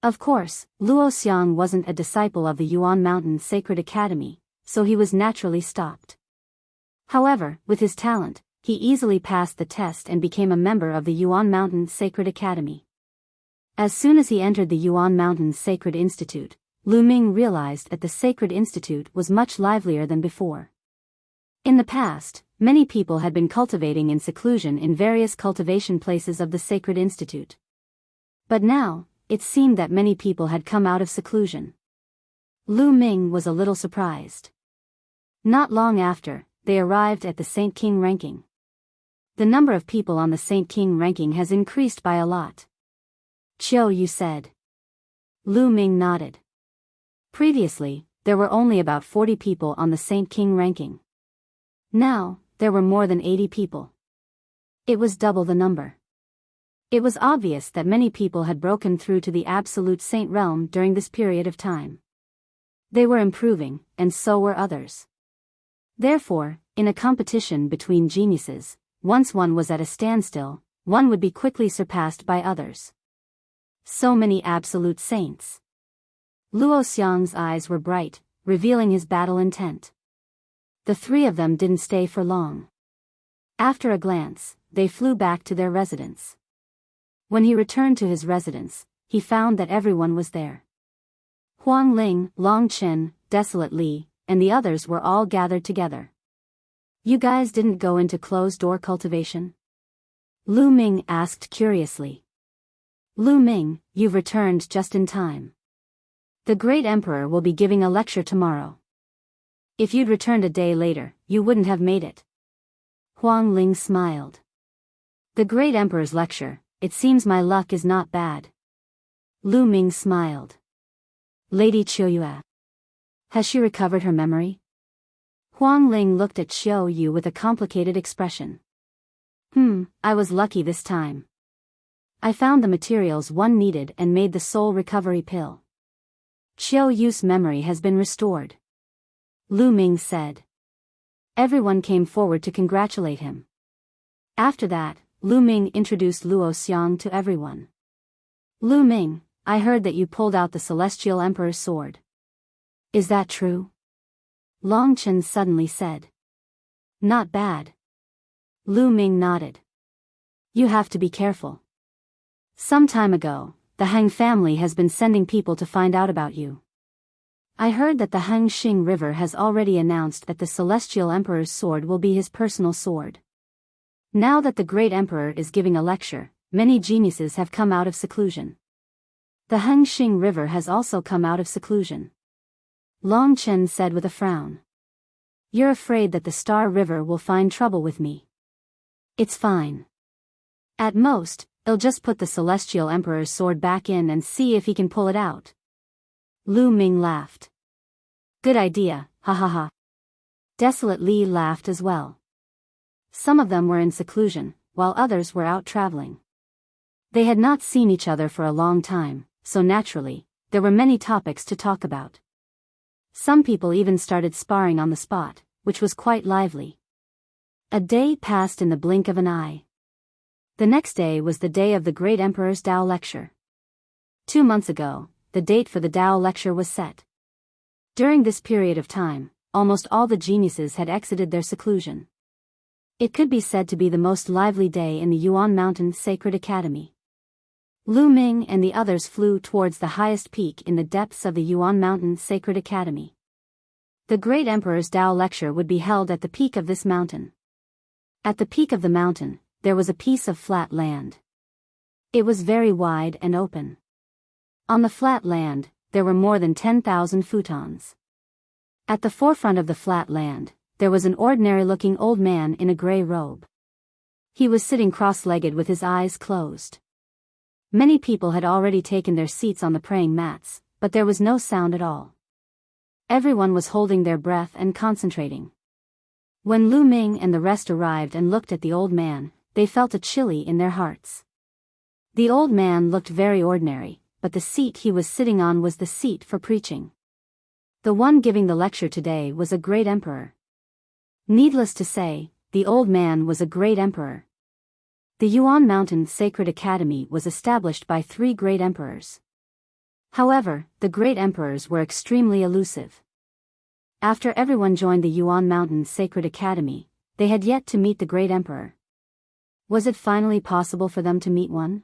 Speaker 1: Of course, Luo Xiang wasn't a disciple of the Yuan Mountain Sacred Academy, so he was naturally stopped. However, with his talent, he easily passed the test and became a member of the Yuan Mountain Sacred Academy. As soon as he entered the Yuan Mountain Sacred Institute, Lu Ming realized that the Sacred Institute was much livelier than before. In the past, many people had been cultivating in seclusion in various cultivation places of the Sacred Institute. But now, it seemed that many people had come out of seclusion. Lu Ming was a little surprised. Not long after, they arrived at the Saint King ranking. The number of people on the Saint King ranking has increased by a lot. Qiu Yue said. Lu Ming nodded. Previously, there were only about 40 people on the Saint King ranking. Now, there were more than 80 people. It was double the number. It was obvious that many people had broken through to the absolute saint realm during this period of time. They were improving, and so were others. Therefore, in a competition between geniuses, once one was at a standstill, one would be quickly surpassed by others. So many absolute saints. Luo Xiang's eyes were bright, revealing his battle intent. The three of them didn't stay for long. After a glance, they flew back to their residence. When he returned to his residence, he found that everyone was there. Huang Ling, Long Chen, Desolate Li, and the others were all gathered together. You guys didn't go into closed-door cultivation? Lu Ming asked curiously. Lu Ming, you've returned just in time. The Great Emperor will be giving a lecture tomorrow. If you'd returned a day later, you wouldn't have made it. Huang Ling smiled. The Great Emperor's lecture, it seems my luck is not bad. Lu Ming smiled. Lady Qiu Yue. Has she recovered her memory? Huang Ling looked at Qiu Yue with a complicated expression. I was lucky this time. I found the materials one needed and made the soul recovery pill. Qiu Yue's memory has been restored. Lu Ming said. Everyone came forward to congratulate him. After that, Lu Ming introduced Luo Xiang to everyone. Lu Ming, I heard that you pulled out the Celestial Emperor's sword. Is that true? Long Chen suddenly said. Not bad. Lu Ming nodded. You have to be careful. Some time ago, the Hang family has been sending people to find out about you. I heard that the Hangxing River has already announced that the Celestial Emperor's sword will be his personal sword. Now that the Great Emperor is giving a lecture, many geniuses have come out of seclusion. The Hangxing River has also come out of seclusion. Long Chen said with a frown. You're afraid that the Star River will find trouble with me. It's fine. At most, I'll just put the Celestial Emperor's sword back in and see if he can pull it out. Lu Ming laughed. Good idea, ha ha ha. Desolate Li laughed as well. Some of them were in seclusion, while others were out traveling. They had not seen each other for a long time, so naturally, there were many topics to talk about. Some people even started sparring on the spot, which was quite lively. A day passed in the blink of an eye. The next day was the day of the Great Emperor's Dao lecture. 2 months ago, the date for the Dao lecture was set. During this period of time, almost all the geniuses had exited their seclusion. It could be said to be the most lively day in the Yuan Mountain Sacred Academy. Lu Ming and the others flew towards the highest peak in the depths of the Yuan Mountain Sacred Academy. The Great Emperor's Dao lecture would be held at the peak of this mountain. At the peak of the mountain, there was a piece of flat land. It was very wide and open. On the flat land, there were more than 10,000 futons. At the forefront of the flat land, there was an ordinary-looking old man in a gray robe. He was sitting cross-legged with his eyes closed. Many people had already taken their seats on the praying mats, but there was no sound at all. Everyone was holding their breath and concentrating. When Lu Ming and the rest arrived and looked at the old man, they felt a chilly in their hearts. The old man looked very ordinary, but the seat he was sitting on was the seat for preaching. The one giving the lecture today was a great emperor. Needless to say, the old man was a great emperor. The Yuan Mountain Sacred Academy was established by 3 great emperors. However, the great emperors were extremely elusive. After everyone joined the Yuan Mountain Sacred Academy, they had yet to meet the great emperor. Was it finally possible for them to meet one?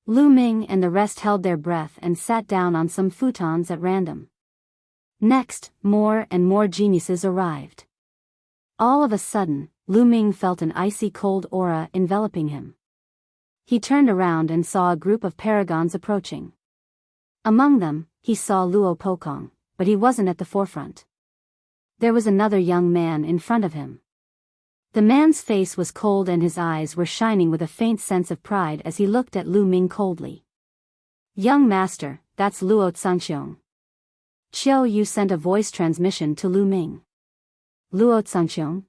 Speaker 1: Lu Ming and the rest held their breath and sat down on some futons at random. Next, more and more geniuses arrived. All of a sudden, Lu Ming felt an icy cold aura enveloping him. He turned around and saw a group of paragons approaching. Among them, he saw Luo Pokong, but he wasn't at the forefront. There was another young man in front of him. The man's face was cold and his eyes were shining with a faint sense of pride as he looked at Lu Ming coldly. "Young master, that's Luo Cangqiong." Qiu Yue sent a voice transmission to Lu Ming. "Luo Cangqiong?"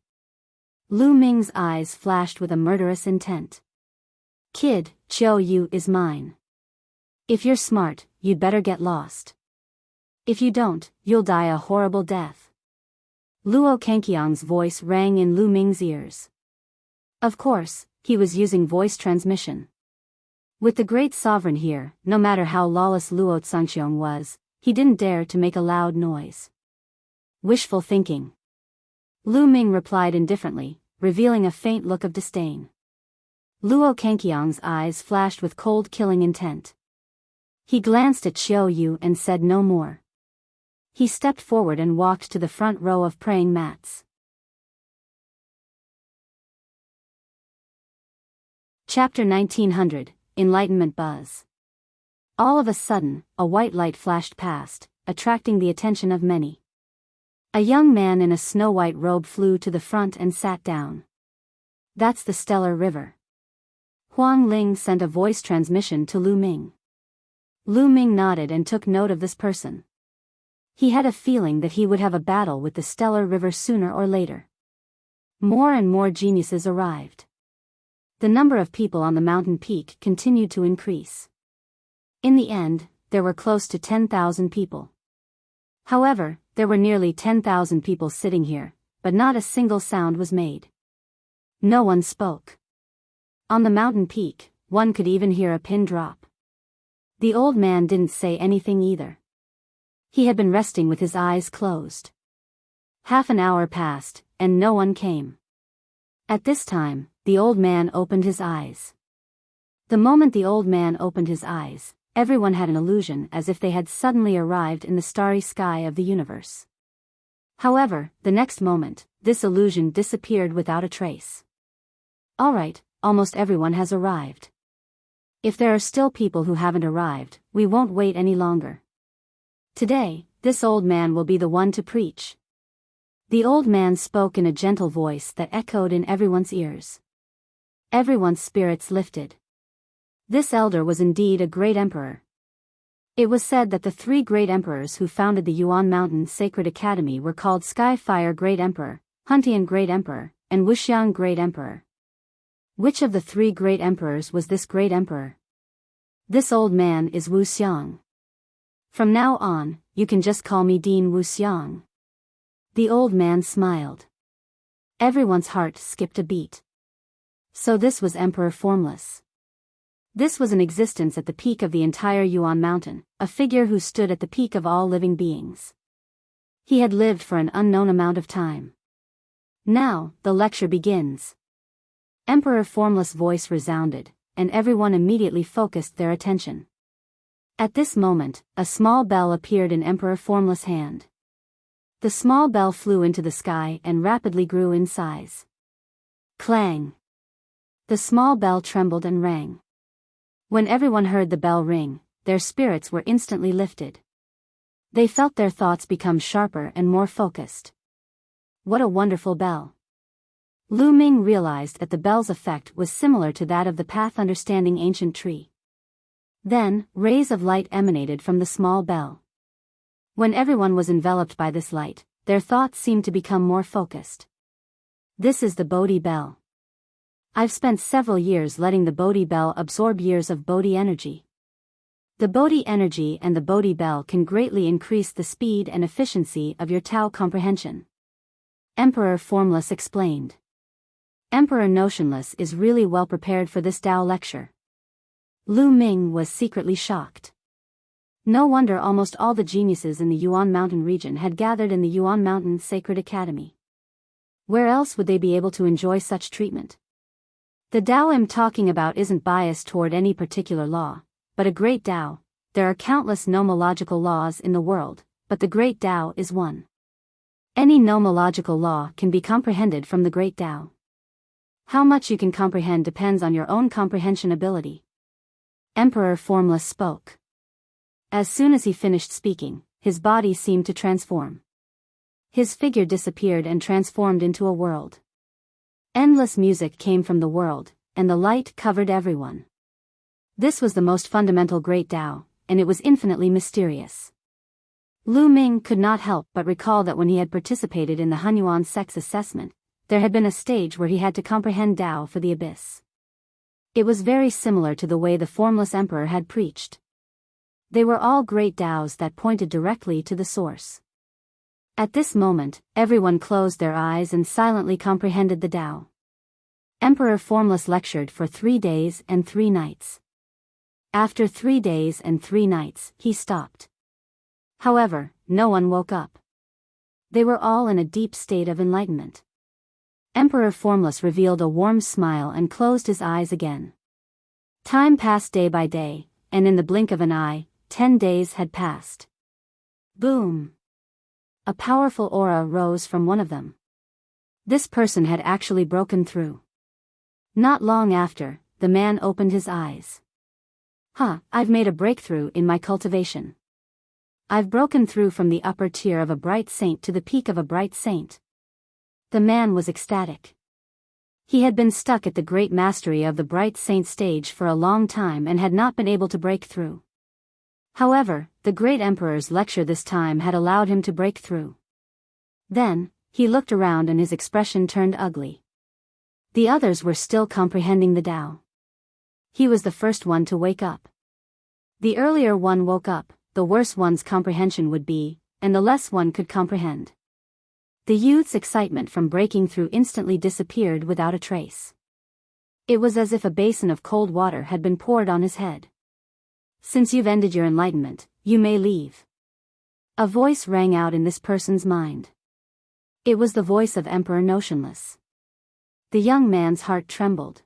Speaker 1: Lu Ming's eyes flashed with a murderous intent. "Kid, Qiu Yue is mine. If you're smart, you'd better get lost. If you don't, you'll die a horrible death." Luo Cangqiong's voice rang in Lu Ming's ears. Of course, he was using voice transmission. With the great sovereign here, no matter how lawless Luo Cangqiong was, he didn't dare to make a loud noise. "Wishful thinking." Lu Ming replied indifferently, revealing a faint look of disdain. Luo Cangqiong's eyes flashed with cold killing intent. He glanced at Qiu Yue and said no more. He stepped forward and walked to the front row of praying mats. Chapter 1900, Enlightenment Buzz. All of a sudden, a white light flashed past, attracting the attention of many. A young man in a snow-white robe flew to the front and sat down. "That's the Stellar River." Huang Ling sent a voice transmission to Lu Ming. Lu Ming nodded and took note of this person. He had a feeling that he would have a battle with the Stellar River sooner or later. More and more geniuses arrived. The number of people on the mountain peak continued to increase. In the end, there were close to 10,000 people. However, there were nearly 10,000 people sitting here, but not a single sound was made. No one spoke. On the mountain peak, one could even hear a pin drop. The old man didn't say anything either. He had been resting with his eyes closed. Half an hour passed, and no one came. At this time, the old man opened his eyes. The moment the old man opened his eyes, everyone had an illusion as if they had suddenly arrived in the starry sky of the universe. However, the next moment, this illusion disappeared without a trace. All right, almost everyone has arrived. If there are still people who haven't arrived, we won't wait any longer. Today, this old man will be the one to preach. The old man spoke in a gentle voice that echoed in everyone's ears. Everyone's spirits lifted. This elder was indeed a great emperor. It was said that the 3 great emperors who founded the Yuan Mountain Sacred Academy were called Skyfire Great Emperor, Huntian Great Emperor, and Wuxiang Great Emperor. Which of the 3 great emperors was this great emperor? This old man is Wu Xiang. From now on, you can just call me Dean Wu Xiang. The old man smiled. Everyone's heart skipped a beat. So this was Emperor Formless. This was an existence at the peak of the entire Yuan Mountain, a figure who stood at the peak of all living beings. He had lived for an unknown amount of time. Now, the lecture begins. Emperor Formless' voice resounded, and everyone immediately focused their attention. At this moment, a small bell appeared in Emperor Formless' hand. The small bell flew into the sky and rapidly grew in size. Clang! The small bell trembled and rang. When everyone heard the bell ring, their spirits were instantly lifted. They felt their thoughts become sharper and more focused. What a wonderful bell! Lu Ming realized that the bell's effect was similar to that of the path-understanding ancient tree. Then, rays of light emanated from the small bell. When everyone was enveloped by this light, their thoughts seemed to become more focused. This is the Bodhi bell. I've spent several years letting the Bodhi bell absorb years of Bodhi energy. The Bodhi energy and the Bodhi bell can greatly increase the speed and efficiency of your Tao comprehension. Emperor Formless explained. Emperor Notionless is really well prepared for this Tao lecture. Lu Ming was secretly shocked. No wonder almost all the geniuses in the Yuan Mountain region had gathered in the Yuan Mountain Sacred Academy. Where else would they be able to enjoy such treatment? The Tao I'm talking about isn't biased toward any particular law, but a great Tao. There are countless nomological laws in the world, but the great Tao is one. Any nomological law can be comprehended from the great Tao. How much you can comprehend depends on your own comprehension ability. Emperor Formless spoke. As soon as he finished speaking, his body seemed to transform. His figure disappeared and transformed into a world. Endless music came from the world, and the light covered everyone. This was the most fundamental great Tao, and it was infinitely mysterious. Lu Ming could not help but recall that when he had participated in the Hunyuan sex assessment, there had been a stage where he had to comprehend Tao for the abyss. It was very similar to the way the Formless Emperor had preached. They were all great Taos that pointed directly to the source. At this moment, everyone closed their eyes and silently comprehended the Tao. Emperor Formless lectured for 3 days and 3 nights. After 3 days and 3 nights, he stopped. However, no one woke up. They were all in a deep state of enlightenment. Emperor Formless revealed a warm smile and closed his eyes again. Time passed day by day, and in the blink of an eye, 10 days had passed. Boom! A powerful aura rose from one of them. This person had actually broken through. Not long after, the man opened his eyes. I've made a breakthrough in my cultivation. I've broken through from the upper tier of a bright saint to the peak of a bright saint. The man was ecstatic. He had been stuck at the great mastery of the bright saint stage for a long time and had not been able to break through. However, the great emperor's lecture this time had allowed him to break through. Then, he looked around and his expression turned ugly. The others were still comprehending the Tao. He was the first one to wake up. The earlier one woke up, the worse one's comprehension would be, and the less one could comprehend. The youth's excitement from breaking through instantly disappeared without a trace. It was as if a basin of cold water had been poured on his head. Since you've ended your enlightenment, you may leave. A voice rang out in this person's mind. It was the voice of Emperor Notionless. The young man's heart trembled.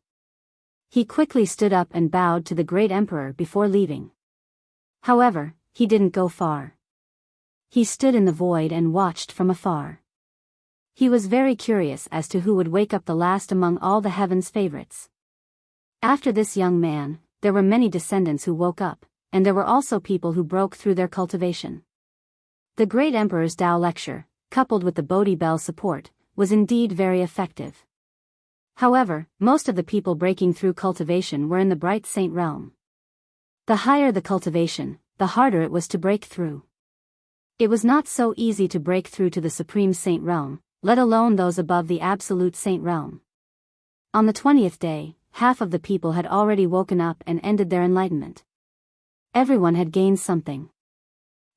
Speaker 1: He quickly stood up and bowed to the great emperor before leaving. However, he didn't go far. He stood in the void and watched from afar. He was very curious as to who would wake up the last among all the heaven's favorites. After this young man, there were many descendants who woke up, and there were also people who broke through their cultivation. The great emperor's Tao lecture, coupled with the Bodhi bell support, was indeed very effective. However, most of the people breaking through cultivation were in the bright saint realm. The higher the cultivation, the harder it was to break through. It was not so easy to break through to the supreme saint realm, let alone those above the absolute saint realm. On the 20th day, half of the people had already woken up and ended their enlightenment. Everyone had gained something.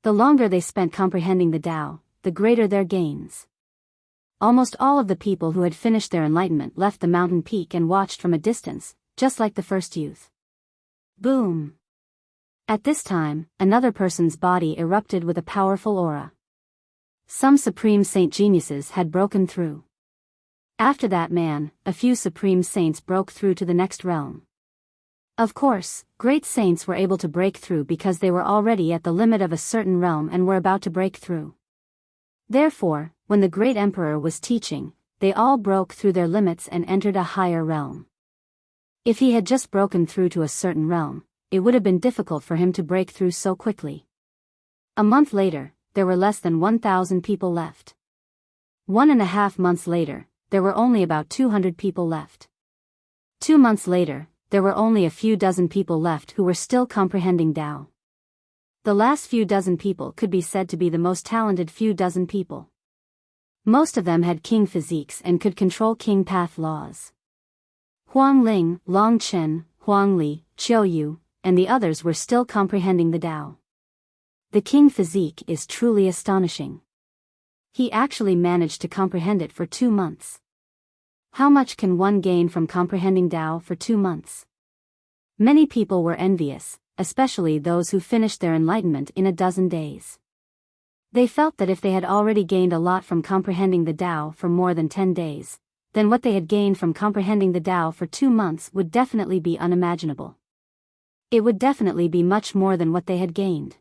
Speaker 1: The longer they spent comprehending the Tao, the greater their gains. Almost all of the people who had finished their enlightenment left the mountain peak and watched from a distance, just like the first youth. Boom! At this time, another person's body erupted with a powerful aura. Some supreme saint geniuses had broken through. After that man, a few supreme saints broke through to the next realm. Of course, great saints were able to break through because they were already at the limit of a certain realm and were about to break through. Therefore, when the great emperor was teaching, they all broke through their limits and entered a higher realm. If he had just broken through to a certain realm, it would have been difficult for him to break through so quickly. A month later, there were less than 1,000 people left. 1.5 months later, there were only about 200 people left. 2 months later, there were only a few dozen people left who were still comprehending Tao. The last few dozen people could be said to be the most talented few dozen people. Most of them had king physiques and could control king path laws. Huang Ling, Long Chen, Huang Li, Qiu Yue, and the others were still comprehending the Tao. The king physique is truly astonishing. He actually managed to comprehend it for 2 months. How much can one gain from comprehending Tao for 2 months? Many people were envious, especially those who finished their enlightenment in a dozen days. They felt that if they had already gained a lot from comprehending the Tao for more than 10 days, then what they had gained from comprehending the Tao for 2 months would definitely be unimaginable. It would definitely be much more than what they had gained.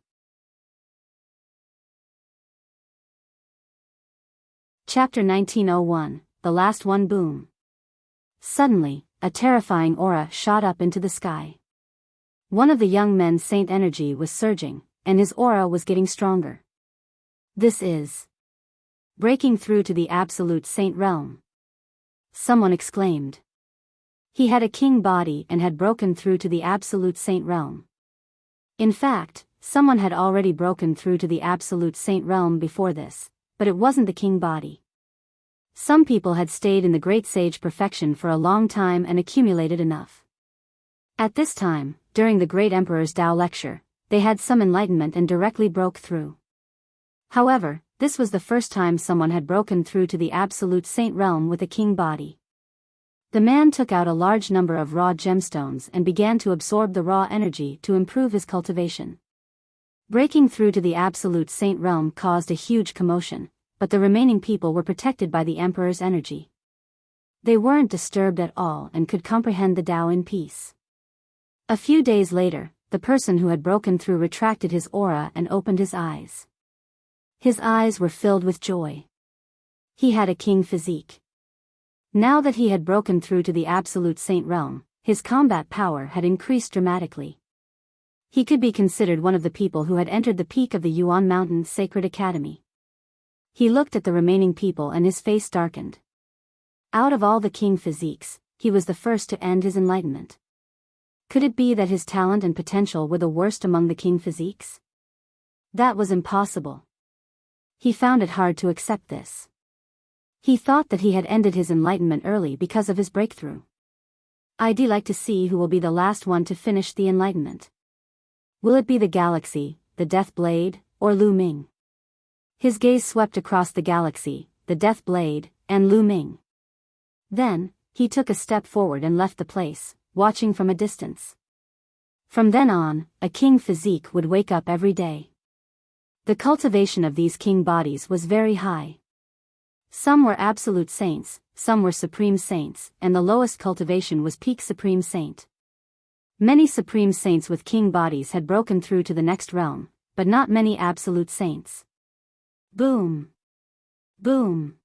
Speaker 1: Chapter 1901, The Last One Boom. Suddenly, a terrifying aura shot up into the sky. One of the young men's saint energy was surging, and his aura was getting stronger. This is breaking through to the absolute saint realm. Someone exclaimed. He had a king body and had broken through to the absolute saint realm. In fact, someone had already broken through to the absolute saint realm before this, but it wasn't the king body. Some people had stayed in the great sage perfection for a long time and accumulated enough. At this time, during the great emperor's Tao lecture, they had some enlightenment and directly broke through. However, this was the first time someone had broken through to the absolute saint realm with a king body. The man took out a large number of raw gemstones and began to absorb the raw energy to improve his cultivation. Breaking through to the absolute saint realm caused a huge commotion, but the remaining people were protected by the emperor's energy. They weren't disturbed at all and could comprehend the Tao in peace. A few days later, the person who had broken through retracted his aura and opened his eyes. His eyes were filled with joy. He had a king physique. Now that he had broken through to the absolute saint realm, his combat power had increased dramatically. He could be considered one of the people who had entered the peak of the Yuan Mountain Sacred Academy. He looked at the remaining people and his face darkened. Out of all the king physiques, he was the first to end his enlightenment. Could it be that his talent and potential were the worst among the king physiques? That was impossible. He found it hard to accept this. He thought that he had ended his enlightenment early because of his breakthrough. I'd like to see who will be the last one to finish the enlightenment. Will it be the galaxy, the Death Blade, or Lu Ming? His gaze swept across the galaxy, the Death Blade, and Lu Ming. Then, he took a step forward and left the place, watching from a distance. From then on, a king physique would wake up every day. The cultivation of these king bodies was very high. Some were absolute saints, some were supreme saints, and the lowest cultivation was peak supreme saint. Many supreme saints with king bodies had broken through to the next realm, but not many absolute saints. Boom! Boom!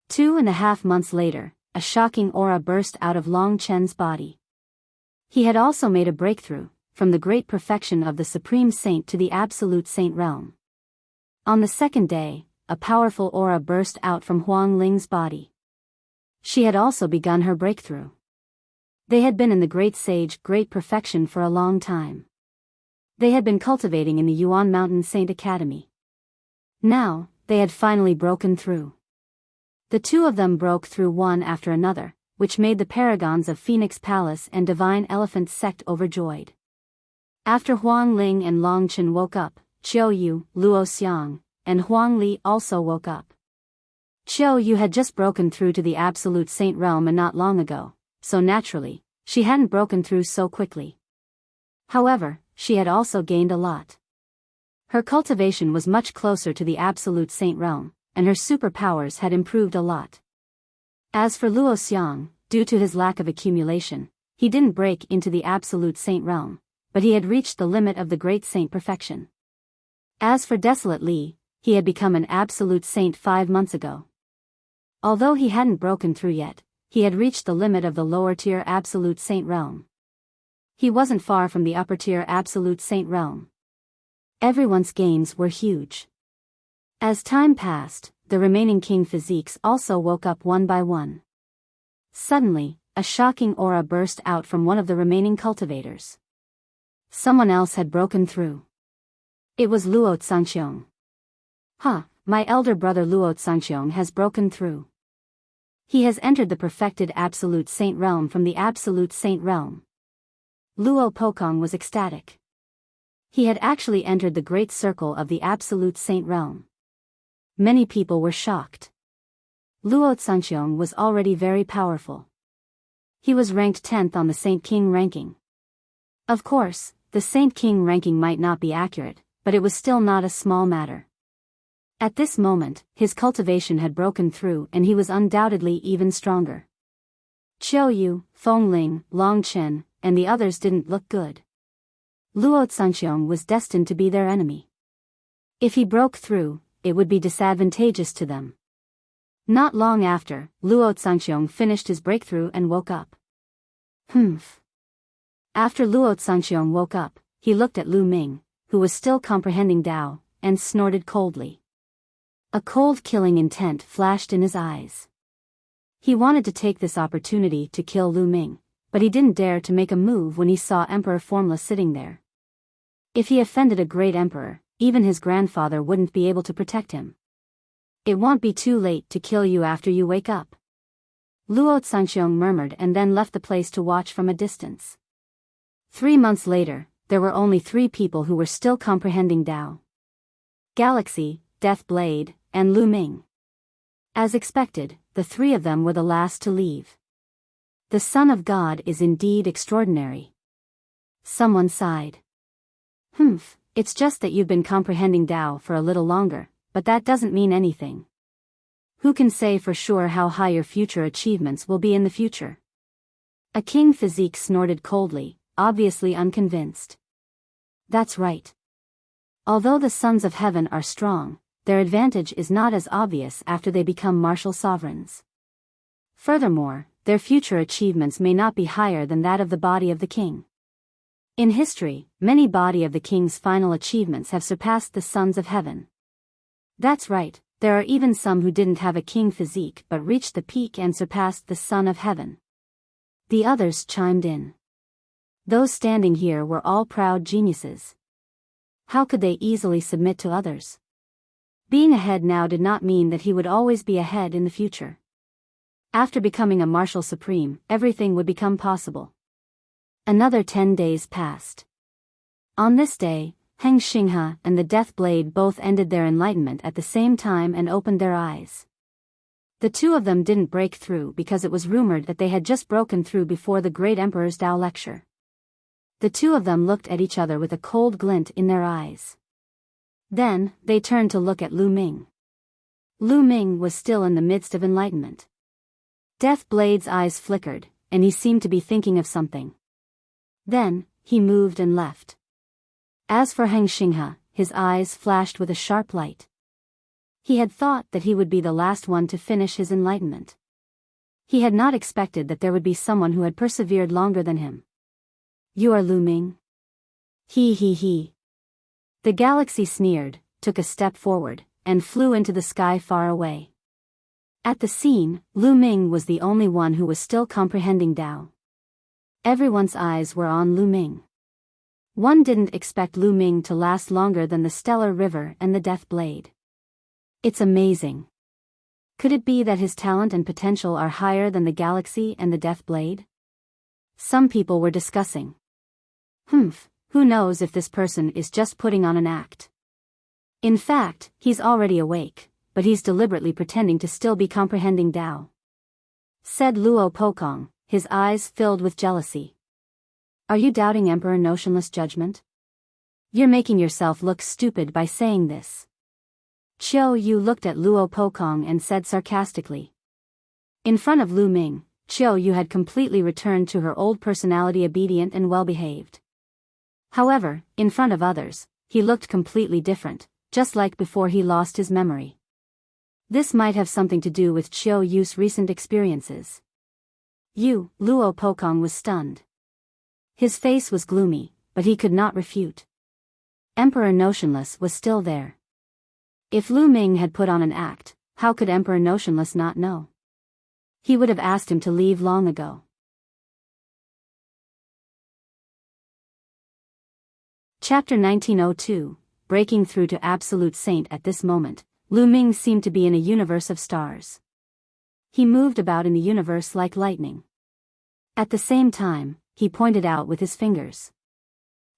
Speaker 1: 2.5 months later, a shocking aura burst out of Long Chen's body. He had also made a breakthrough, from the great perfection of the supreme saint to the absolute saint realm. On the second day, a powerful aura burst out from Huang Ling's body. She had also begun her breakthrough. They had been in the great sage great perfection for a long time. They had been cultivating in the Yuan Mountain Saint Academy. Now, they had finally broken through. The two of them broke through one after another, which made the paragons of Phoenix Palace and Divine Elephant Sect overjoyed. After Huang Ling and Long Chen woke up, Qiu Yue, Luo Xiang, and Huang Li also woke up. Qiu Yue had just broken through to the absolute saint realm and not long ago, so naturally, she hadn't broken through so quickly. However, she had also gained a lot. Her cultivation was much closer to the absolute saint realm, and her superpowers had improved a lot. As for Luo Xiang, due to his lack of accumulation, he didn't break into the absolute saint realm, but he had reached the limit of the great saint perfection. As for Desolate Li, he had become an absolute saint 5 months ago. Although he hadn't broken through yet, he had reached the limit of the lower-tier absolute saint realm. He wasn't far from the upper-tier absolute saint realm. Everyone's gains were huge. As time passed, the remaining king physiques also woke up one by one. Suddenly, a shocking aura burst out from one of the remaining cultivators. Someone else had broken through. It was Luo Xiang. My elder brother Luo Xiang has broken through. He has entered the perfected Absolute Saint realm from the Absolute Saint realm. Luo Pokong was ecstatic. He had actually entered the great circle of the Absolute Saint realm. Many people were shocked. Luo Xiang was already very powerful. He was ranked 10th on the Saint King ranking. Of course, the Saint King ranking might not be accurate, but it was still not a small matter. At this moment, his cultivation had broken through and he was undoubtedly even stronger. Qiu Yue, Fengling, Long Chen, and the others didn't look good. Luo Xiang was destined to be their enemy. If he broke through, it would be disadvantageous to them. Not long after, Luo Xiang finished his breakthrough and woke up. After Luo Xiang woke up, he looked at Lu Ming, who was still comprehending Tao, and snorted coldly. A cold killing intent flashed in his eyes. He wanted to take this opportunity to kill Lu Ming, but he didn't dare to make a move when he saw Emperor Formless sitting there. If he offended a great emperor, even his grandfather wouldn't be able to protect him. It won't be too late to kill you after you wake up. Luo Xiang murmured and then left the place to watch from a distance. 3 months later, there were only 3 people who were still comprehending Tao. Galaxy, Death Blade, and Lu Ming. As expected, the 3 of them were the last to leave. The Son of God is indeed extraordinary. Someone sighed. It's just that you've been comprehending Tao for a little longer, but that doesn't mean anything. Who can say for sure how high your future achievements will be in the future? A king physique snorted coldly, obviously unconvinced. That's right. Although the sons of heaven are strong, their advantage is not as obvious after they become martial sovereigns. Furthermore, their future achievements may not be higher than that of the body of the king. In history, many body of the king's final achievements have surpassed the sons of heaven. That's right, there are even some who didn't have a king physique but reached the peak and surpassed the son of heaven. The others chimed in. Those standing here were all proud geniuses. How could they easily submit to others? Being ahead now did not mean that he would always be ahead in the future. After becoming a martial supreme, everything would become possible. Another 10 days passed. On this day, Heng Xinghe and the Death Blade both ended their enlightenment at the same time and opened their eyes. The 2 of them didn't break through because it was rumored that they had just broken through before the Great Emperor's Tao lecture. The 2 of them looked at each other with a cold glint in their eyes. Then, they turned to look at Lu Ming. Lu Ming was still in the midst of enlightenment. Death Blade's eyes flickered, and he seemed to be thinking of something. Then, he moved and left. As for Heng Xinghe, his eyes flashed with a sharp light. He had thought that he would be the last one to finish his enlightenment. He had not expected that there would be someone who had persevered longer than him. You are Lu Ming? He. The galaxy sneered, took a step forward, and flew into the sky far away. At the scene, Lu Ming was the only one who was still comprehending Tao. Everyone's eyes were on Lu Ming. One didn't expect Lu Ming to last longer than the Stellar River and the Death Blade. It's amazing. Could it be that his talent and potential are higher than the galaxy and the Death Blade? Some people were discussing. Who knows if this person is just putting on an act? In fact, he's already awake, but he's deliberately pretending to still be comprehending Tao. Said Luo Pokong, his eyes filled with jealousy. Are you doubting Emperor Notionless Judgment? You're making yourself look stupid by saying this. Qiu Yue looked at Luo Pokong and said sarcastically. In front of Lu Ming, Qiu Yue had completely returned to her old personality, obedient and well-behaved. However, in front of others, he looked completely different, just like before he lost his memory. This might have something to do with Qiu Yue's recent experiences. Luo Pokong was stunned. His face was gloomy, but he could not refute. Emperor Notionless was still there. If Lu Ming had put on an act, how could Emperor Notionless not know? He would have asked him to leave long ago. Chapter 1902, Breaking Through to Absolute Saint. At this moment, Lu Ming seemed to be in a universe of stars. He moved about in the universe like lightning. At the same time, he pointed out with his fingers.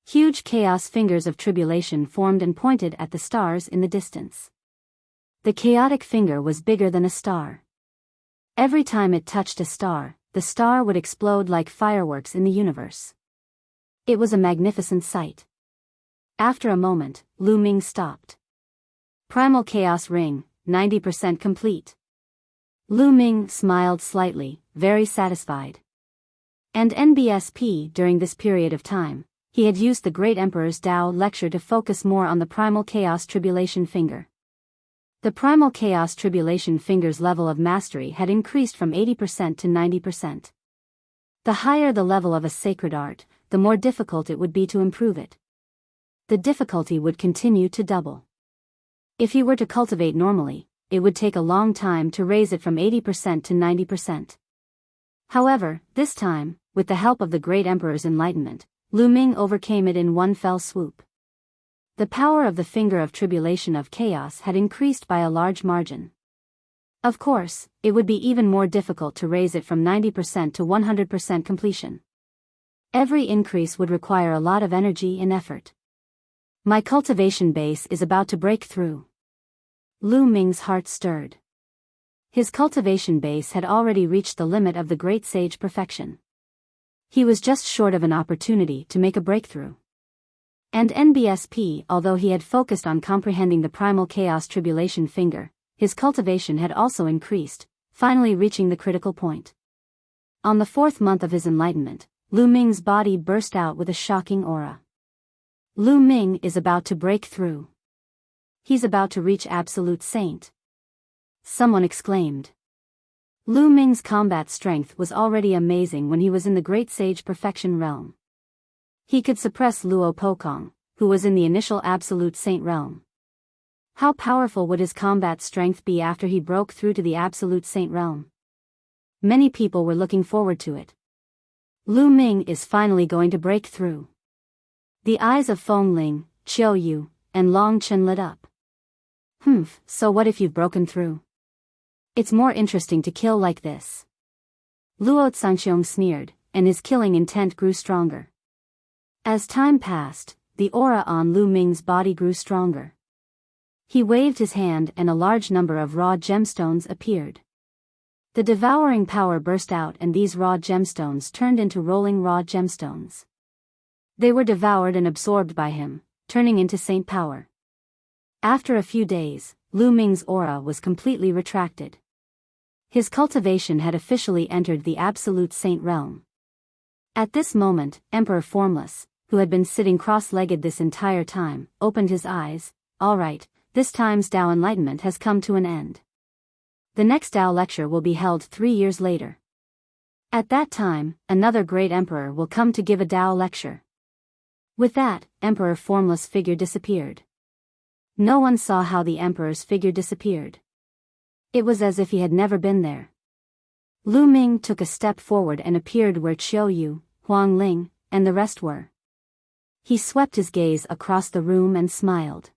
Speaker 1: Huge chaos fingers of tribulation formed and pointed at the stars in the distance. The chaotic finger was bigger than a star. Every time it touched a star, the star would explode like fireworks in the universe. It was a magnificent sight. After a moment, Lu Ming stopped. Primal Chaos Ring, 90% complete. Lu Ming smiled slightly, very satisfied. And NBSP. During this period of time, he had used the Great Emperor's Tao lecture to focus more on the Primal Chaos Tribulation Finger. The Primal Chaos Tribulation Finger's level of mastery had increased from 80% to 90%. The higher the level of a sacred art, the more difficult it would be to improve it. The difficulty would continue to double. If he were to cultivate normally, it would take a long time to raise it from 80% to 90%. However, this time, with the help of the Great Emperor's enlightenment, Lu Ming overcame it in one fell swoop. The power of the Finger of Tribulation of Chaos had increased by a large margin. Of course, it would be even more difficult to raise it from 90% to 100% completion. Every increase would require a lot of energy and effort. My cultivation base is about to break through. Lu Ming's heart stirred. His cultivation base had already reached the limit of the Great Sage perfection. He was just short of an opportunity to make a breakthrough. And NBSP, although he had focused on comprehending the Primal Chaos Tribulation Finger, his cultivation had also increased, finally reaching the critical point. On the 4th month of his enlightenment, Lu Ming's body burst out with a shocking aura. Lu Ming is about to break through. He's about to reach Absolute Saint. Someone exclaimed. Lu Ming's combat strength was already amazing when he was in the Great Sage Perfection realm. He could suppress Luo Pokong, who was in the initial Absolute Saint realm. How powerful would his combat strength be after he broke through to the Absolute Saint realm? Many people were looking forward to it. Lu Ming is finally going to break through. The eyes of Feng Ling, Qiu Yue, and Long Chen lit up. So what if you've broken through? It's more interesting to kill like this. Luo Xiang sneered, and his killing intent grew stronger. As time passed, the aura on Lu Ming's body grew stronger. He waved his hand and a large number of raw gemstones appeared. The devouring power burst out and these raw gemstones turned into rolling raw gemstones. They were devoured and absorbed by him, turning into saint power. After a few days, Lu Ming's aura was completely retracted. His cultivation had officially entered the Absolute Saint realm. At this moment, Emperor Formless, who had been sitting cross-legged this entire time, opened his eyes. All right, this time's Tao Enlightenment has come to an end. The next Tao lecture will be held 3 years later. At that time, another great emperor will come to give a Tao lecture. With that, Emperor Formless figure disappeared. No one saw how the emperor's figure disappeared. It was as if he had never been there. Lu Ming took a step forward and appeared where Qiu Yue, Huang Ling, and the rest were. He swept his gaze across the room and smiled.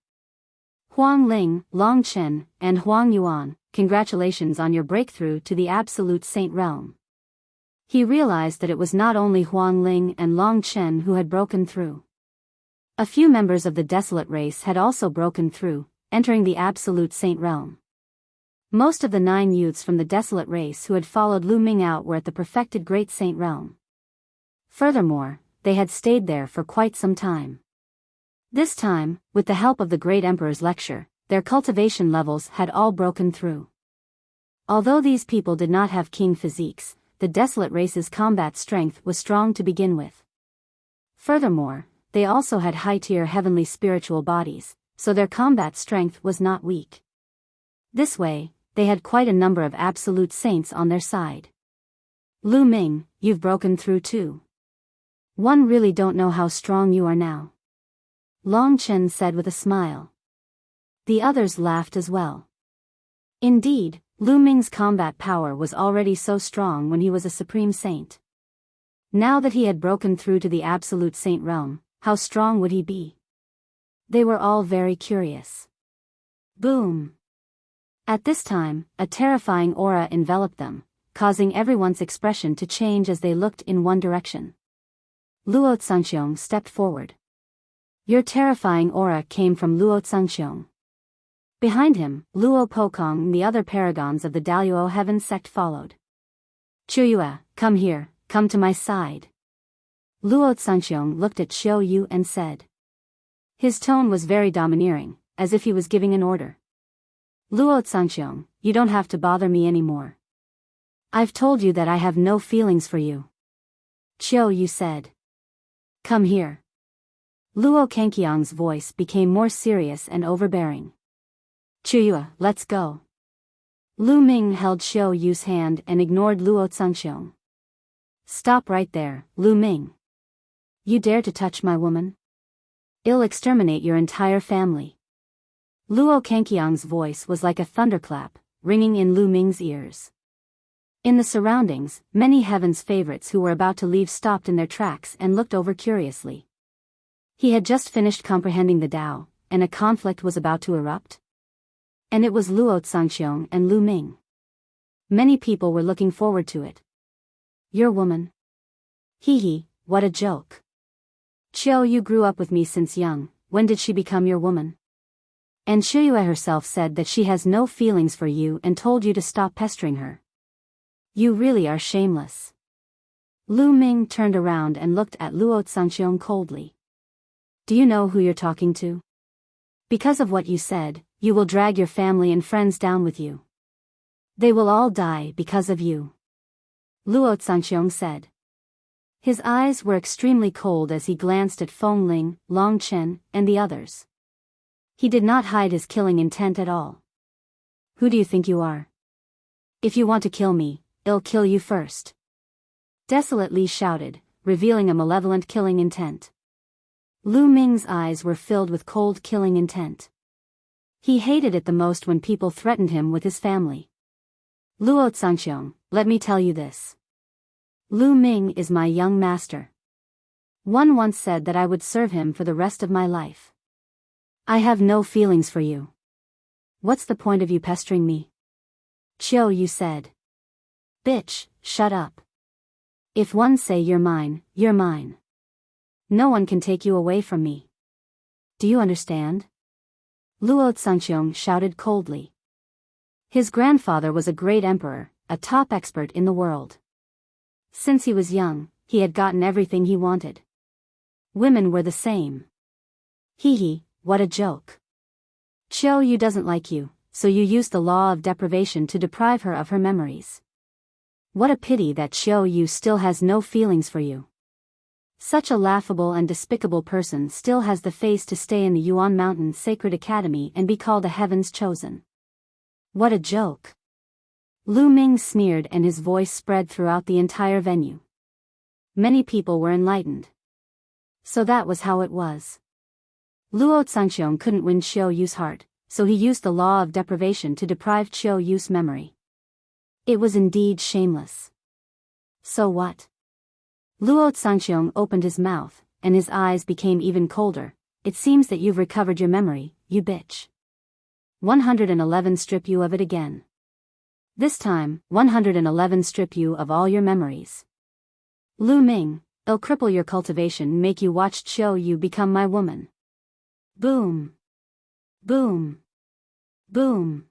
Speaker 1: Huang Ling, Long Chen, and Huang Yuan, congratulations on your breakthrough to the Absolute Saint realm. He realized that it was not only Huang Ling and Long Chen who had broken through. A few members of the Desolate race had also broken through, entering the Absolute Saint realm. Most of the 9 youths from the Desolate race who had followed Lu Ming out were at the perfected Great Saint realm. Furthermore, they had stayed there for quite some time. This time, with the help of the Great Emperor's lecture, their cultivation levels had all broken through. Although these people did not have king physiques, the Desolate race's combat strength was strong to begin with. Furthermore, they also had high-tier heavenly spiritual bodies, so their combat strength was not weak. This way, they had quite a number of absolute saints on their side. Lu Ming, you've broken through too. One really don't know how strong you are now. Long Chen said with a smile. The others laughed as well. Indeed, Lu Ming's combat power was already so strong when he was a supreme saint. Now that he had broken through to the absolute saint realm, how strong would he be? They were all very curious. Boom! At this time, a terrifying aura enveloped them, causing everyone's expression to change as they looked in one direction. Luo Xiang stepped forward. Your terrifying aura came from Luo Xiang. Behind him, Luo Pokong and the other paragons of the Daluo Heaven sect followed. Qiu Yue, come here, come to my side. Luo Xiang looked at Qiu Yue and said. His tone was very domineering, as if he was giving an order. Luo Xiang, you don't have to bother me anymore. I've told you that I have no feelings for you. Qiu Yue said. Come here. Luo Cangqiong's voice became more serious and overbearing. Qiu Yue, let's go. Lu Ming held Qiu Yue's hand and ignored Luo Xiang. Stop right there, Lu Ming. You dare to touch my woman? I'll exterminate your entire family. Luo Cangqiong's voice was like a thunderclap, ringing in Lu Ming's ears. In the surroundings, many Heaven's favorites who were about to leave stopped in their tracks and looked over curiously. He had just finished comprehending the Tao, and a conflict was about to erupt. And it was Luo Xiang and Lu Ming. Many people were looking forward to it. Your woman? Hee hee, what a joke. Qiu Yue grew up with me since young, when did she become your woman? And Qiu Yue herself said that she has no feelings for you and told you to stop pestering her. You really are shameless. Lu Ming turned around and looked at Luo Xiang coldly. Do you know who you're talking to? Because of what you said, you will drag your family and friends down with you. They will all die because of you. Luo Xiang said. His eyes were extremely cold as he glanced at Feng Ling, Long Chen, and the others. He did not hide his killing intent at all. Who do you think you are? If you want to kill me, I'll kill you first. Desolately shouted, revealing a malevolent killing intent. Lu Ming's eyes were filled with cold killing intent. He hated it the most when people threatened him with his family. Luo Xiang, let me tell you this. Lu Ming is my young master. One once said that I would serve him for the rest of my life. I have no feelings for you. What's the point of you pestering me? Qiu Yue said. Bitch, shut up. If one say you're mine, you're mine. No one can take you away from me. Do you understand? Luo Xiang shouted coldly. His grandfather was a great emperor, a top expert in the world. Since he was young, he had gotten everything he wanted. Women were the same. Hee hee, what a joke. Qiu Yue doesn't like you, so you used the law of deprivation to deprive her of her memories. What a pity that Qiu Yue still has no feelings for you. Such a laughable and despicable person still has the face to stay in the Yuan Mountain Sacred Academy and be called a Heaven's Chosen. What a joke. Lu Ming sneered and his voice spread throughout the entire venue. Many people were enlightened. So that was how it was. Luo Xiang couldn't win Qiu Yue's heart, so he used the law of deprivation to deprive Qiu Yue's memory. It was indeed shameless. So what? Luo Xiang opened his mouth, and his eyes became even colder. It seems that you've recovered your memory, you bitch. 111 strip you of it again. This time, 111 strip you of all your memories. Lu Ming, I'll cripple your cultivation, make you watch Qiu Yue become my woman. Boom. Boom. Boom.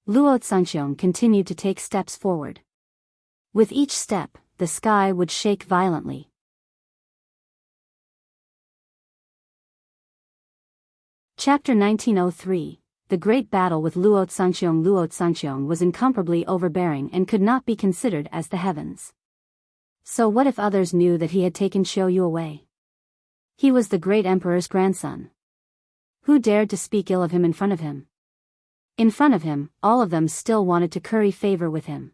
Speaker 1: Luo Xiang continued to take steps forward. With each step, the sky would shake violently. Chapter 1903. The Great Battle with Luo Xiang. Luo Xiang was incomparably overbearing and could not be considered as the heavens. So what if others knew that he had taken Qiu Yue away? He was the great emperor's grandson. Who dared to speak ill of him in front of him? In front of him, all of them still wanted to curry favor with him.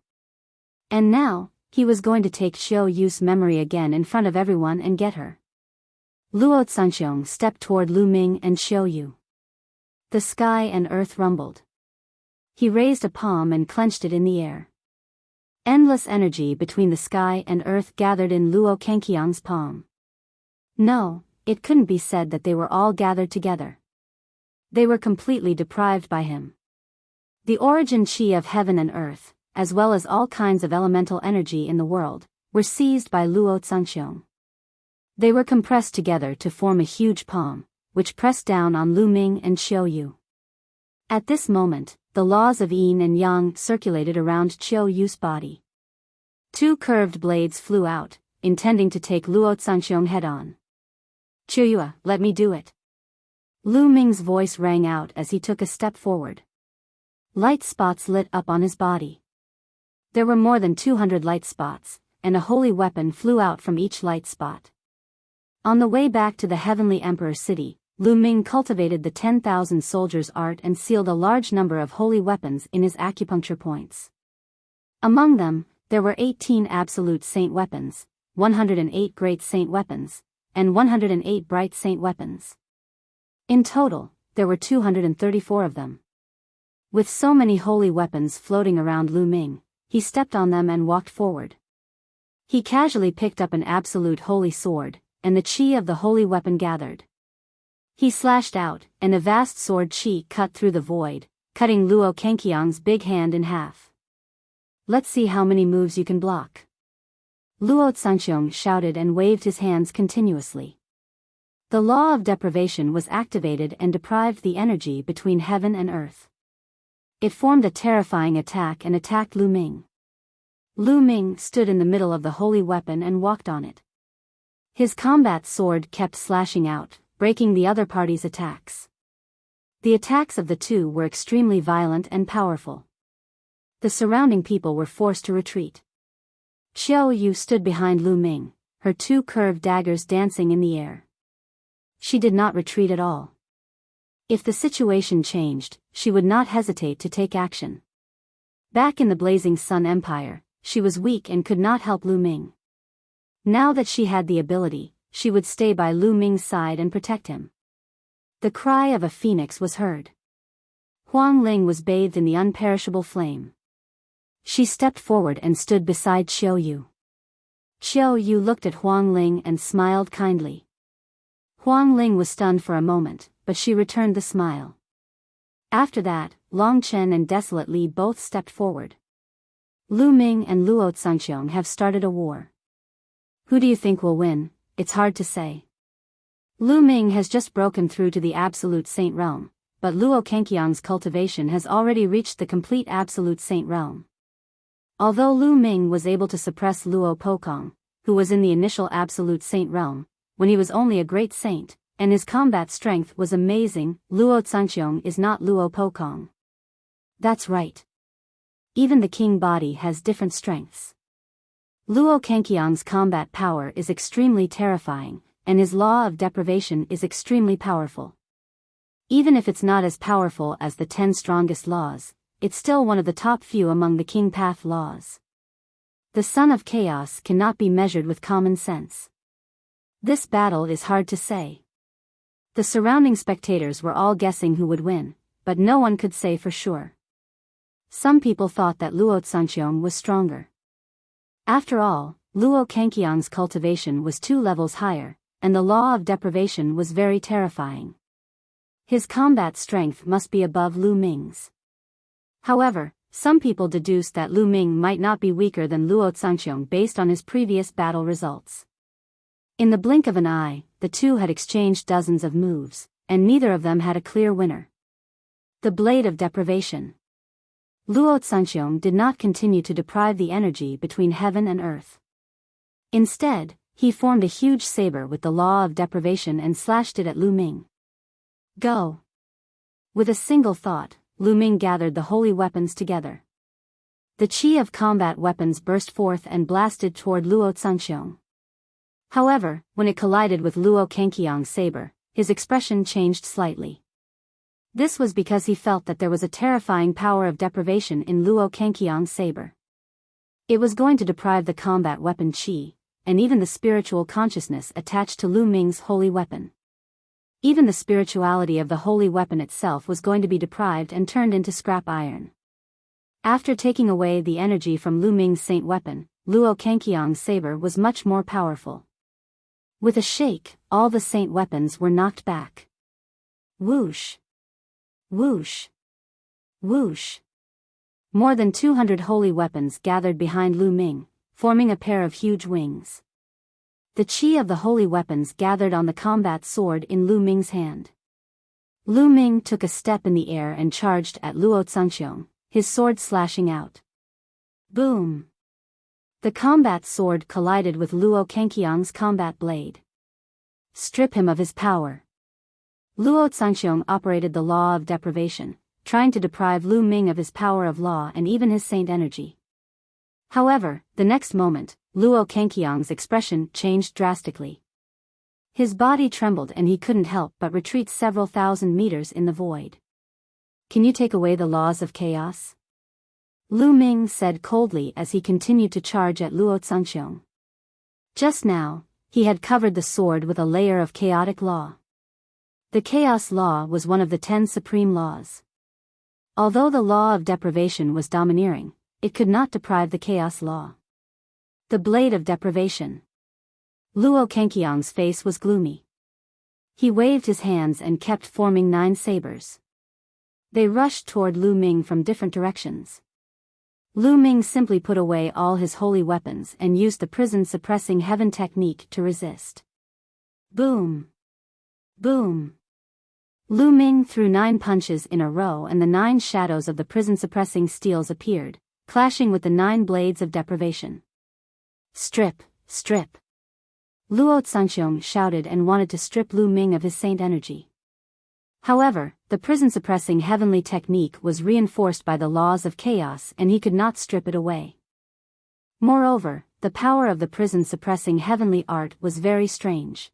Speaker 1: And now, he was going to take Qiu Yue's memory again in front of everyone and get her. Luo Xiang stepped toward Lu Ming and Qiu Yue. The sky and earth rumbled. He raised a palm and clenched it in the air. Endless energy between the sky and earth gathered in Luo Cangqiong's palm. No, it couldn't be said that they were all gathered together. They were completely deprived by him. The origin chi of heaven and earth, as well as all kinds of elemental energy in the world, were seized by Luo Xiang. They were compressed together to form a huge palm, which pressed down on Lu Ming and Qiu Yue. At this moment, the laws of yin and yang circulated around Qiu Yue's body. Two curved blades flew out, intending to take Luo Xiang head-on. "Qiu Yue, let me do it." Lu Ming's voice rang out as he took a step forward. Light spots lit up on his body. There were more than 200 light spots, and a holy weapon flew out from each light spot. On the way back to the Heavenly Emperor City, Lu Ming cultivated the 10,000 soldiers' art and sealed a large number of holy weapons in his acupuncture points. Among them, there were 18 absolute saint weapons, 108 great saint weapons, and 108 bright saint weapons. In total, there were 234 of them. With so many holy weapons floating around Lu Ming, he stepped on them and walked forward. He casually picked up an absolute holy sword, and the chi of the holy weapon gathered. He slashed out, and a vast sword chi cut through the void, cutting Luo Cangqiong's big hand in half. "Let's see how many moves you can block." Luo Xiang shouted and waved his hands continuously. The law of deprivation was activated and deprived the energy between heaven and earth. It formed a terrifying attack and attacked Lu Ming. Lu Ming stood in the middle of the holy weapon and walked on it. His combat sword kept slashing out, breaking the other party's attacks. The attacks of the two were extremely violent and powerful. The surrounding people were forced to retreat. Qiu Yue stood behind Lu Ming, her two curved daggers dancing in the air. She did not retreat at all. If the situation changed, she would not hesitate to take action. Back in the Blazing Sun Empire, she was weak and could not help Lu Ming. Now that she had the ability, she would stay by Lu Ming's side and protect him. The cry of a phoenix was heard. Huang Ling was bathed in the unperishable flame. She stepped forward and stood beside Qiu Yue. Qiu Yue looked at Huang Ling and smiled kindly. Huang Ling was stunned for a moment, but she returned the smile. After that, Long Chen and Desolate Li both stepped forward. Lu Ming and Luo Xiang have started a war. Who do you think will win? It's hard to say. Lu Ming has just broken through to the Absolute Saint realm, but Luo Cangqiong's cultivation has already reached the complete Absolute Saint realm. Although Lu Ming was able to suppress Luo Pokong, who was in the initial Absolute Saint realm, when he was only a great saint, and his combat strength was amazing, Luo Xiang is not Luo Pokong. That's right. Even the king body has different strengths. Luo Cangqiong's combat power is extremely terrifying, and his law of deprivation is extremely powerful. Even if it's not as powerful as the 10 strongest laws, it's still one of the top few among the king path laws. The son of chaos cannot be measured with common sense. This battle is hard to say. The surrounding spectators were all guessing who would win, but no one could say for sure. Some people thought that Luo Xiang was stronger. After all, Luo Cangqiong's cultivation was 2 levels higher, and the law of deprivation was very terrifying. His combat strength must be above Lu Ming's. However, some people deduced that Lu Ming might not be weaker than Luo Xiang based on his previous battle results. In the blink of an eye, the two had exchanged dozens of moves, and neither of them had a clear winner. The Blade of Deprivation. Luo Xiang did not continue to deprive the energy between heaven and earth. Instead, he formed a huge saber with the law of deprivation and slashed it at Lu Ming. Go! With a single thought, Lu Ming gathered the holy weapons together. The chi of combat weapons burst forth and blasted toward Luo Xiang. However, when it collided with Luo Cangqiong's saber, his expression changed slightly. This was because he felt that there was a terrifying power of deprivation in Luo Cangqiong's saber. It was going to deprive the combat weapon chi, and even the spiritual consciousness attached to Lu Ming's holy weapon. Even the spirituality of the holy weapon itself was going to be deprived and turned into scrap iron. After taking away the energy from Lu Ming's saint weapon, Luo Cangqiong's saber was much more powerful. With a shake, all the saint weapons were knocked back. Whoosh! Whoosh! Whoosh! More than 200 holy weapons gathered behind Lu Ming, forming a pair of huge wings. The chi of the holy weapons gathered on the combat sword in Lu Ming's hand. Lu Ming took a step in the air and charged at Luo Xiang, his sword slashing out. Boom! The combat sword collided with Luo Cangqiong's combat blade. Strip him of his power. Luo Xiang operated the law of deprivation, trying to deprive Lu Ming of his power of law and even his saint energy. However, the next moment, Luo Cangqiong's expression changed drastically. His body trembled and he couldn't help but retreat several thousand meters in the void. Can you take away the laws of chaos? Lu Ming said coldly as he continued to charge at Luo Xiang. Just now, he had covered the sword with a layer of chaotic law. The chaos law was one of the 10 supreme laws. Although the law of deprivation was domineering, it could not deprive the chaos law. The blade of deprivation. Luo Cangqiong's face was gloomy. He waved his hands and kept forming 9 sabers. They rushed toward Lu Ming from different directions. Lu Ming simply put away all his holy weapons and used the prison-suppressing heaven technique to resist. Boom! Boom! Lu Ming threw 9 punches in a row and the 9 shadows of the prison-suppressing steels appeared, clashing with the 9 blades of deprivation. Strip! Strip! Luo Xiang shouted and wanted to strip Lu Ming of his saint energy. However, the prison-suppressing heavenly technique was reinforced by the laws of chaos and he could not strip it away. Moreover, the power of the prison-suppressing heavenly art was very strange.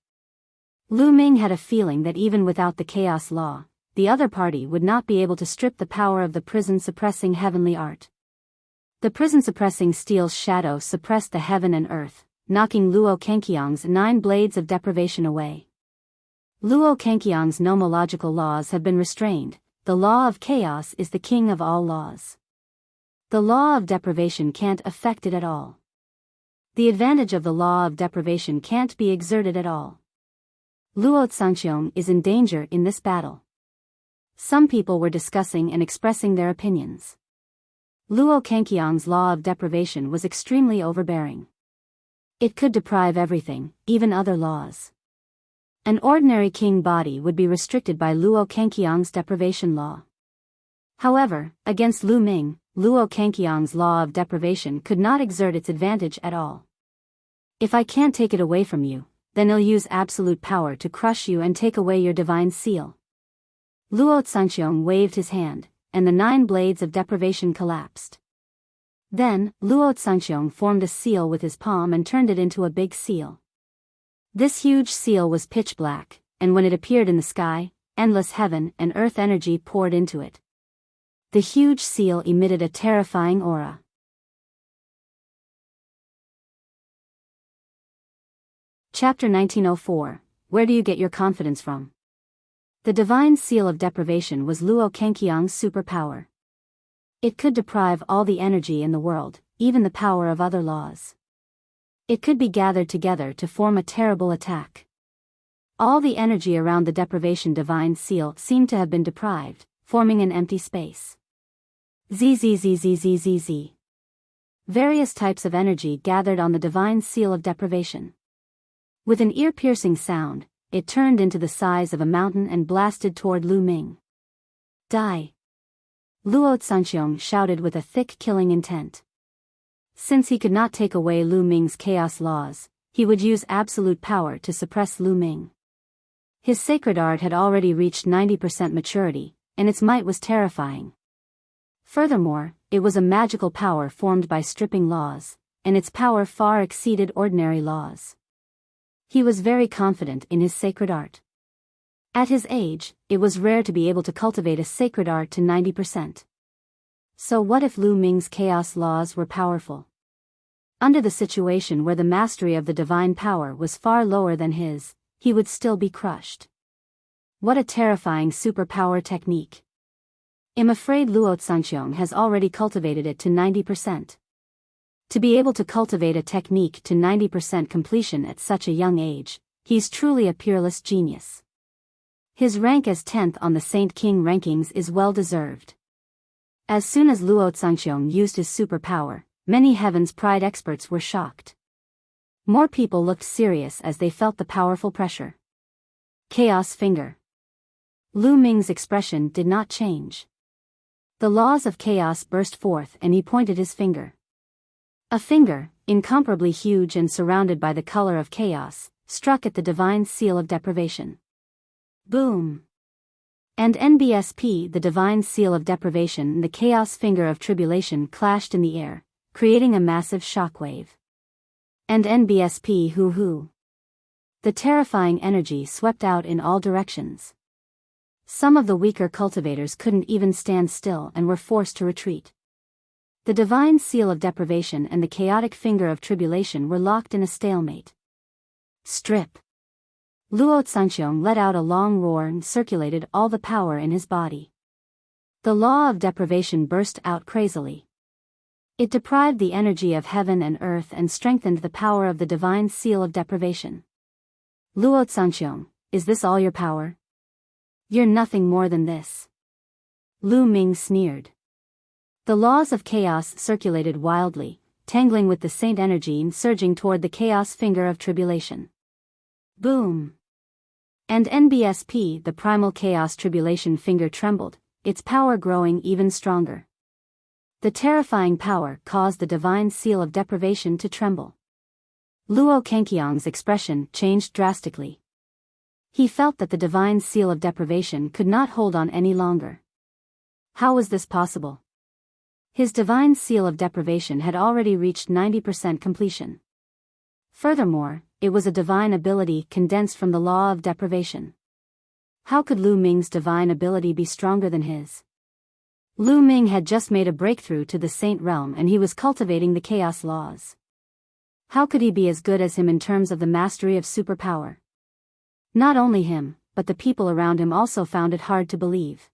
Speaker 1: Lu Ming had a feeling that even without the chaos law, the other party would not be able to strip the power of the prison-suppressing heavenly art. The prison-suppressing steel's shadow suppressed the heaven and earth, knocking Luo Cangqiong's 9 blades of deprivation away. Luo Cangqiong's nomological laws have been restrained. The law of chaos is the king of all laws. The law of deprivation can't affect it at all. The advantage of the law of deprivation can't be exerted at all. Luo Xiang is in danger in this battle. Some people were discussing and expressing their opinions. Luo Cangqiong's law of deprivation was extremely overbearing. It could deprive everything, even other laws. An ordinary king body would be restricted by Luo Cangqiong's deprivation law. However, against Lu Ming, Luo Cangqiong's law of deprivation could not exert its advantage at all. If I can't take it away from you, then I'll use absolute power to crush you and take away your divine seal. Luo Xiang waved his hand, and the 9 blades of deprivation collapsed. Then, Luo Xiang formed a seal with his palm and turned it into a big seal. This huge seal was pitch black, and when it appeared in the sky, endless heaven and earth energy poured into it. The huge seal emitted a terrifying aura. Chapter 1904. Where do you get your confidence from? The divine seal of deprivation was Luo Cangqiong's superpower. It could deprive all the energy in the world, even the power of other laws. It could be gathered together to form a terrible attack. All the energy around the deprivation divine seal seemed to have been deprived, forming an empty space. Zzzzzzzzz. Various types of energy gathered on the divine seal of deprivation. With an ear-piercing sound, it turned into the size of a mountain and blasted toward Lu Ming. Die! Luo Xiang shouted with a thick killing intent. Since he could not take away Lu Ming's chaos laws, he would use absolute power to suppress Lu Ming. His sacred art had already reached 90% maturity, and its might was terrifying. Furthermore, it was a magical power formed by stripping laws, and its power far exceeded ordinary laws. He was very confident in his sacred art. At his age, it was rare to be able to cultivate a sacred art to 90%. So what if Lu Ming's chaos laws were powerful? Under the situation where the mastery of the divine power was far lower than his, he would still be crushed. What a terrifying superpower technique. I'm afraid Luo Xiang has already cultivated it to 90%. To be able to cultivate a technique to 90% completion at such a young age, he's truly a peerless genius. His rank as 10th on the Saint King rankings is well deserved. As soon as Luo Xiang used his superpower, many Heaven's Pride experts were shocked. More people looked serious as they felt the powerful pressure. Chaos Finger. Lu Ming's expression did not change. The laws of chaos burst forth and he pointed his finger. A finger, incomparably huge and surrounded by the color of chaos, struck at the divine seal of deprivation. Boom! And NBSP, the divine seal of deprivation, and the chaos finger of tribulation clashed in the air, creating a massive shockwave. And NBSP hoo-hoo. The terrifying energy swept out in all directions. Some of the weaker cultivators couldn't even stand still and were forced to retreat. The divine seal of deprivation and the chaotic finger of tribulation were locked in a stalemate. Strip! Luo Xiang let out a long roar and circulated all the power in his body. The law of deprivation burst out crazily. It deprived the energy of heaven and earth and strengthened the power of the divine seal of deprivation. Luo Xiang, is this all your power? You're nothing more than this. Lu Ming sneered. The laws of chaos circulated wildly, tangling with the saint energy and surging toward the chaos finger of tribulation. Boom! And NBSP, the primal chaos tribulation finger, trembled, its power growing even stronger. The terrifying power caused the divine seal of deprivation to tremble. Luo Cangqiong's expression changed drastically. He felt that the divine seal of deprivation could not hold on any longer. How was this possible? His divine seal of deprivation had already reached 90% completion. Furthermore, it was a divine ability condensed from the law of deprivation. How could Lu Ming's divine ability be stronger than his? Lu Ming had just made a breakthrough to the Saint Realm and he was cultivating the chaos laws. How could he be as good as him in terms of the mastery of superpower? Not only him, but the people around him also found it hard to believe.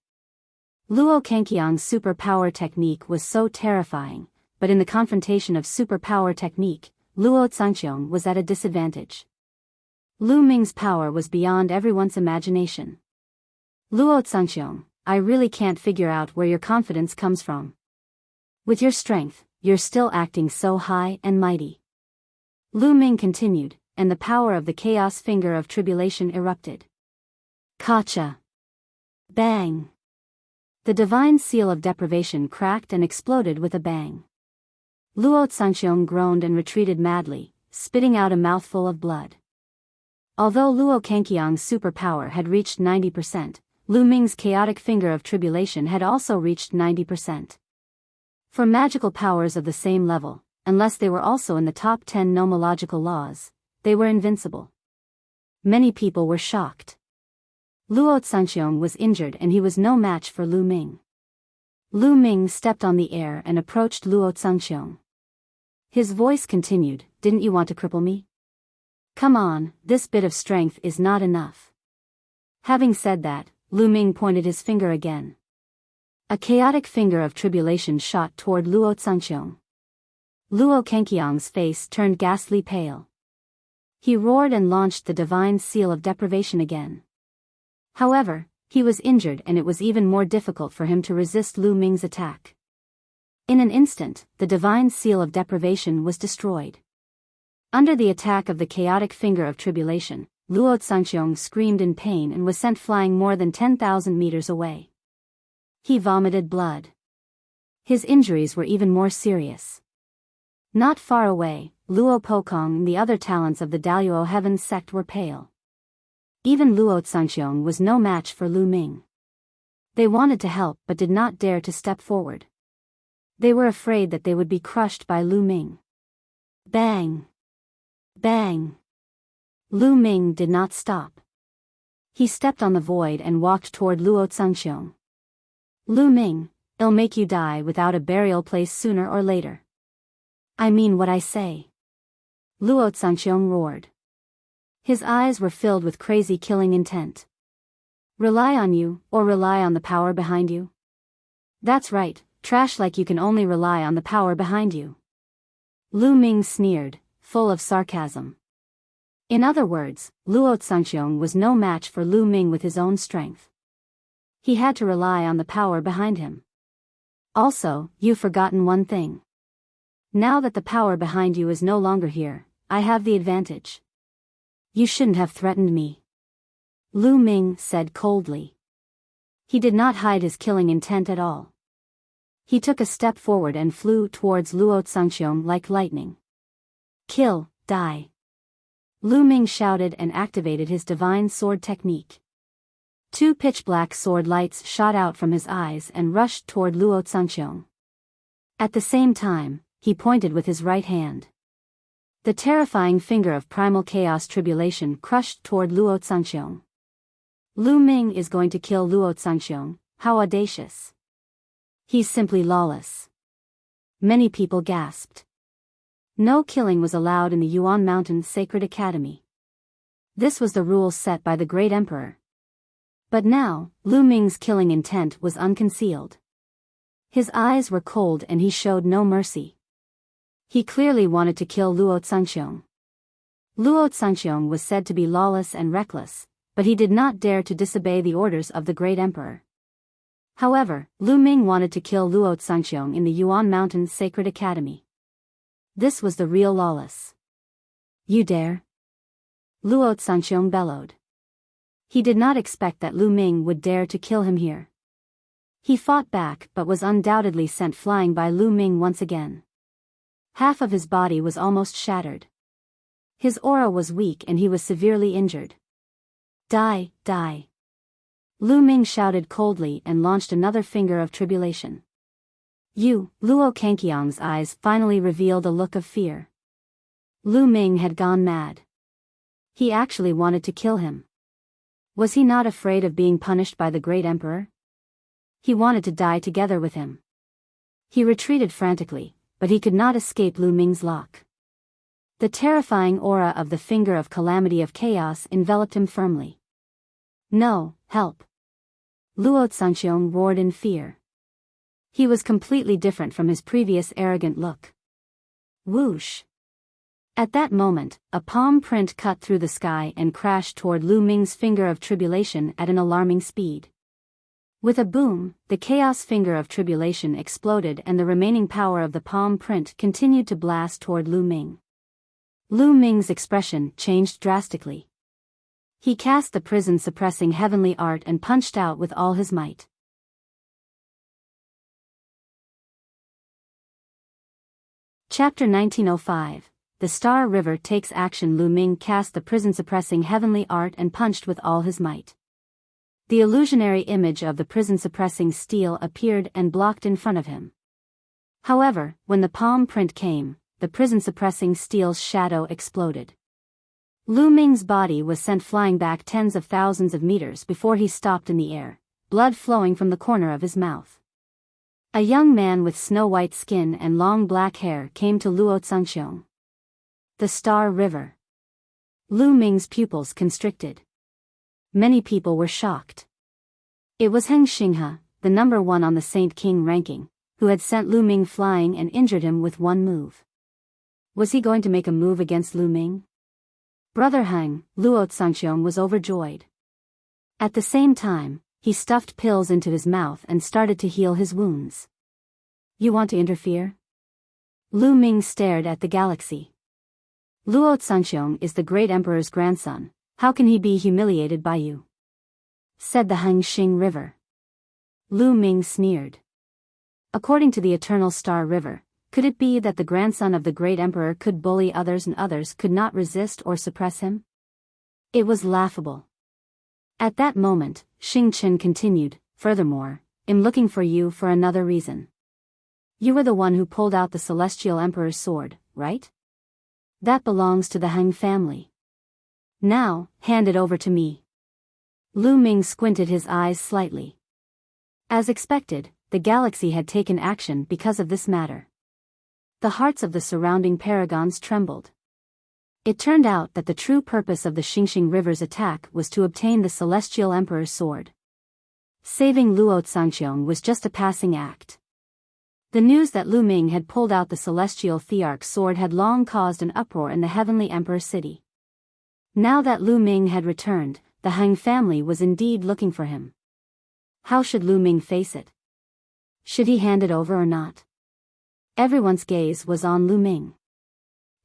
Speaker 1: Luo Cangqiong's superpower technique was so terrifying, but in the confrontation of superpower technique, Luo Xiang was at a disadvantage. Lu Ming's power was beyond everyone's imagination. Luo Xiang, I really can't figure out where your confidence comes from. With your strength, you're still acting so high and mighty. Lu Ming continued, and the power of the chaos finger of tribulation erupted. Kacha! Bang! The divine seal of deprivation cracked and exploded with a bang. Luo Xiang groaned and retreated madly, spitting out a mouthful of blood. Although Luo Cangqiong's superpower had reached 90%, Lu Ming's chaotic finger of tribulation had also reached 90%. For magical powers of the same level, unless they were also in the top 10 nomological laws, they were invincible. Many people were shocked. Luo Xiang was injured and he was no match for Lu Ming. Lu Ming stepped on the air and approached Luo Xiang. His voice continued, "Didn't you want to cripple me? Come on, this bit of strength is not enough." Having said that, Lu Ming pointed his finger again. A chaotic finger of tribulation shot toward Luo Xiang. Luo Cangqiong's face turned ghastly pale. He roared and launched the divine seal of deprivation again. However, he was injured and it was even more difficult for him to resist Lu Ming's attack. In an instant, the divine seal of deprivation was destroyed. Under the attack of the chaotic finger of tribulation, Luo Xiang screamed in pain and was sent flying more than 10,000 meters away. He vomited blood. His injuries were even more serious. Not far away, Luo Pokong and the other talents of the Daluo Heaven sect were pale. Even Luo Xiang was no match for Lu Ming. They wanted to help but did not dare to step forward. They were afraid that they would be crushed by Lu Ming. Bang! Bang! Lu Ming did not stop. He stepped on the void and walked toward Luo Xiang. Lu Ming, it'll make you die without a burial place sooner or later. I mean what I say. Luo Xiang roared. His eyes were filled with crazy killing intent. Rely on you, or rely on the power behind you? That's right, trash like you can only rely on the power behind you. Lu Ming sneered, full of sarcasm. In other words, Luo Xiang was no match for Lu Ming with his own strength. He had to rely on the power behind him. Also, you've forgotten one thing. Now that the power behind you is no longer here, I have the advantage. You shouldn't have threatened me. Lu Ming said coldly. He did not hide his killing intent at all. He took a step forward and flew towards Luo Xiang like lightning. Kill, die. Lu Ming shouted and activated his divine sword technique. Two pitch-black sword lights shot out from his eyes and rushed toward Luo Xiang. At the same time, he pointed with his right hand. The terrifying finger of primal chaos tribulation crushed toward Luo Xiang. Lu Ming is going to kill Luo Xiang, how audacious. He's simply lawless. Many people gasped. No killing was allowed in the Yuan Mountain's Sacred Academy. This was the rule set by the Great Emperor. But now, Lu Ming's killing intent was unconcealed. His eyes were cold and he showed no mercy. He clearly wanted to kill Luo Xiang. Luo Xiang was said to be lawless and reckless, but he did not dare to disobey the orders of the Great Emperor. However, Lu Ming wanted to kill Luo Xiang in the Yuan Mountain's Sacred Academy. This was the real lawless. You dare? Luo Xiang bellowed. He did not expect that Lu Ming would dare to kill him here. He fought back but was undoubtedly sent flying by Lu Ming once again. Half of his body was almost shattered. His aura was weak and he was severely injured. Die, die. Lu Ming shouted coldly and launched another finger of tribulation. Luo Cangqiong's eyes finally revealed a look of fear. Lu Ming had gone mad. He actually wanted to kill him. Was he not afraid of being punished by the Great Emperor? He wanted to die together with him. He retreated frantically, but he could not escape Lu Ming's lock. The terrifying aura of the finger of calamity of chaos enveloped him firmly. No, help. Luo Xiang roared in fear. He was completely different from his previous arrogant look. Whoosh. At that moment, a palm print cut through the sky and crashed toward Lu Ming's finger of tribulation at an alarming speed. With a boom, the chaos finger of tribulation exploded and the remaining power of the palm print continued to blast toward Lu Ming. Lu Ming's expression changed drastically. He cast the prison-suppressing heavenly art and punched out with all his might. Chapter 1905. The Star River takes action. Lu Ming cast the prison-suppressing heavenly art and punched with all his might. The illusionary image of the prison-suppressing steel appeared and blocked in front of him. However, when the palm print came, the prison-suppressing steel's shadow exploded. Lu Ming's body was sent flying back tens of thousands of meters before he stopped in the air, blood flowing from the corner of his mouth. A young man with snow-white skin and long black hair came to Luo Xiang. The Star River. Lu Ming's pupils constricted. Many people were shocked. It was Heng Xinghe, the number one on the Saint King ranking, who had sent Lu Ming flying and injured him with one move. Was he going to make a move against Lu Ming? Brother Heng, Luo Xiang was overjoyed. At the same time, he stuffed pills into his mouth and started to heal his wounds. You want to interfere? Lu Ming stared at the galaxy. Luo Xiang is the Great Emperor's grandson, how can he be humiliated by you? Said the Hengxing River. Lu Ming sneered. According to the Eternal Star River, could it be that the grandson of the Great Emperor could bully others and others could not resist or suppress him? It was laughable. At that moment, Xing Chen continued, furthermore, I'm looking for you for another reason. You were the one who pulled out the Celestial Emperor's sword, right? That belongs to the Heng family. Now, hand it over to me. Lu Ming squinted his eyes slightly. As expected, the galaxy had taken action because of this matter. The hearts of the surrounding paragons trembled. It turned out that the true purpose of the Xingxing River's attack was to obtain the Celestial Emperor's sword. Saving Luo Xiang was just a passing act. The news that Lu Ming had pulled out the celestial Thearch sword had long caused an uproar in the Heavenly Emperor city. Now that Lu Ming had returned, the Han family was indeed looking for him. How should Lu Ming face it? Should he hand it over or not? Everyone's gaze was on Lu Ming.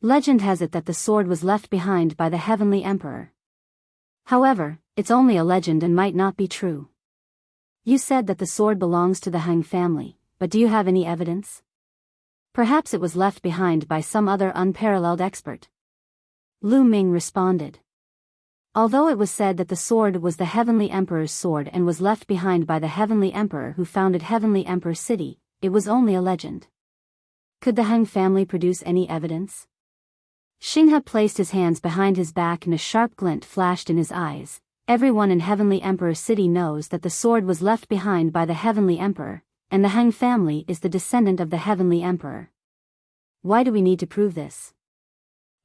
Speaker 1: Legend has it that the sword was left behind by the Heavenly Emperor. However, it's only a legend and might not be true. You said that the sword belongs to the Han family, but do you have any evidence? Perhaps it was left behind by some other unparalleled expert. Lu Ming responded. Although it was said that the sword was the Heavenly Emperor's sword and was left behind by the Heavenly Emperor who founded Heavenly Emperor City, it was only a legend. Could the Han family produce any evidence? Xinghe placed his hands behind his back and a sharp glint flashed in his eyes. Everyone in Heavenly Emperor City knows that the sword was left behind by the Heavenly Emperor, and the Han family is the descendant of the Heavenly Emperor. Why do we need to prove this?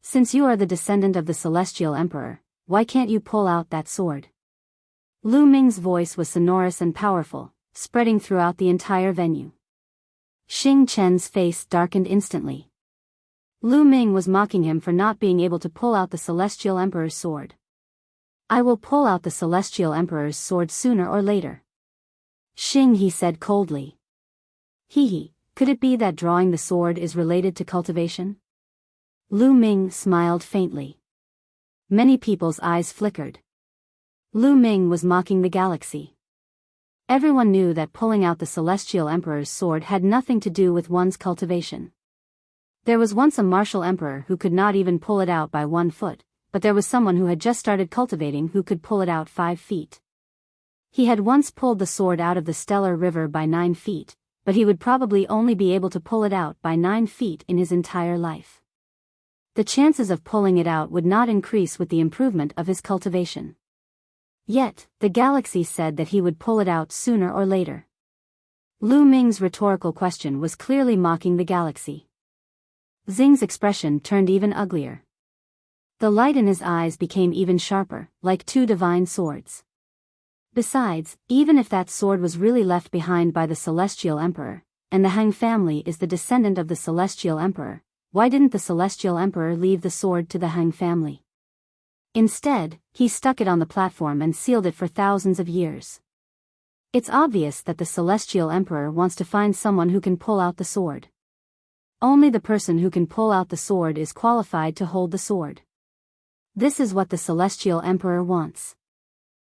Speaker 1: Since you are the descendant of the Celestial Emperor, why can't you pull out that sword? Lu Ming's voice was sonorous and powerful, spreading throughout the entire venue. Xing Chen's face darkened instantly. Lu Ming was mocking him for not being able to pull out the Celestial Emperor's sword. I will pull out the Celestial Emperor's sword sooner or later. Xing, he said coldly. Hee, could it be that drawing the sword is related to cultivation? Lu Ming smiled faintly. Many people's eyes flickered. Lu Ming was mocking the galaxy. Everyone knew that pulling out the Celestial Emperor's sword had nothing to do with one's cultivation. There was once a martial emperor who could not even pull it out by 1 foot, but there was someone who had just started cultivating who could pull it out 5 feet. He had once pulled the sword out of the stellar river by 9 feet, but he would probably only be able to pull it out by 9 feet in his entire life. The chances of pulling it out would not increase with the improvement of his cultivation. Yet, the galaxy said that he would pull it out sooner or later. Lu Ming's rhetorical question was clearly mocking the galaxy. Xing's expression turned even uglier. The light in his eyes became even sharper, like 2 divine swords. Besides, even if that sword was really left behind by the Celestial Emperor, and the Han family is the descendant of the Celestial Emperor, why didn't the Celestial Emperor leave the sword to the Han family? Instead, he stuck it on the platform and sealed it for thousands of years. It's obvious that the Celestial Emperor wants to find someone who can pull out the sword. Only the person who can pull out the sword is qualified to hold the sword. This is what the Celestial Emperor wants.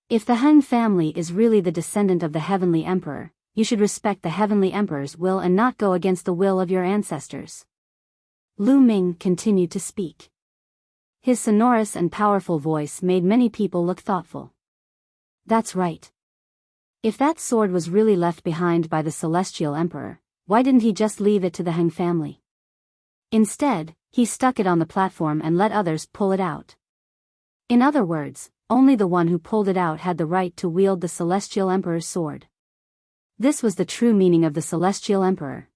Speaker 1: If the Han family is really the descendant of the Heavenly Emperor, you should respect the Heavenly Emperor's will and not go against the will of your ancestors. Lu Ming continued to speak. His sonorous and powerful voice made many people look thoughtful. That's right. If that sword was really left behind by the Celestial Emperor, why didn't he just leave it to the Han family? Instead, he stuck it on the platform and let others pull it out. In other words, only the one who pulled it out had the right to wield the Celestial Emperor's sword. This was the true meaning of the Celestial Emperor.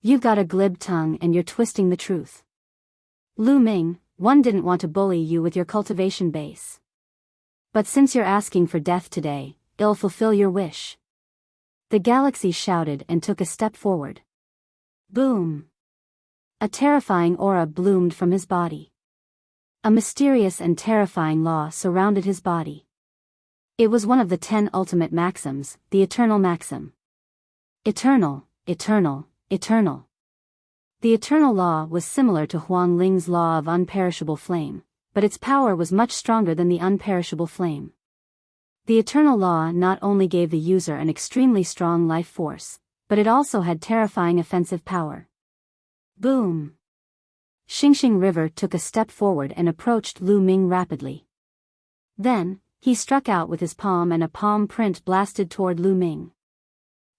Speaker 1: You've got a glib tongue and you're twisting the truth. Lu Ming, one didn't want to bully you with your cultivation base. But since you're asking for death today, it'll fulfill your wish. The galaxy shouted and took a step forward. Boom! A terrifying aura bloomed from his body. A mysterious and terrifying law surrounded his body. It was one of the 10 ultimate maxims, the eternal maxim. Eternal, eternal, eternal. The eternal law was similar to Huang Ling's law of unperishable flame, but its power was much stronger than the unperishable flame. The eternal law not only gave the user an extremely strong life force, but it also had terrifying offensive power. Boom! Xingxing River took a step forward and approached Lu Ming rapidly. Then, he struck out with his palm and a palm print blasted toward Lu Ming.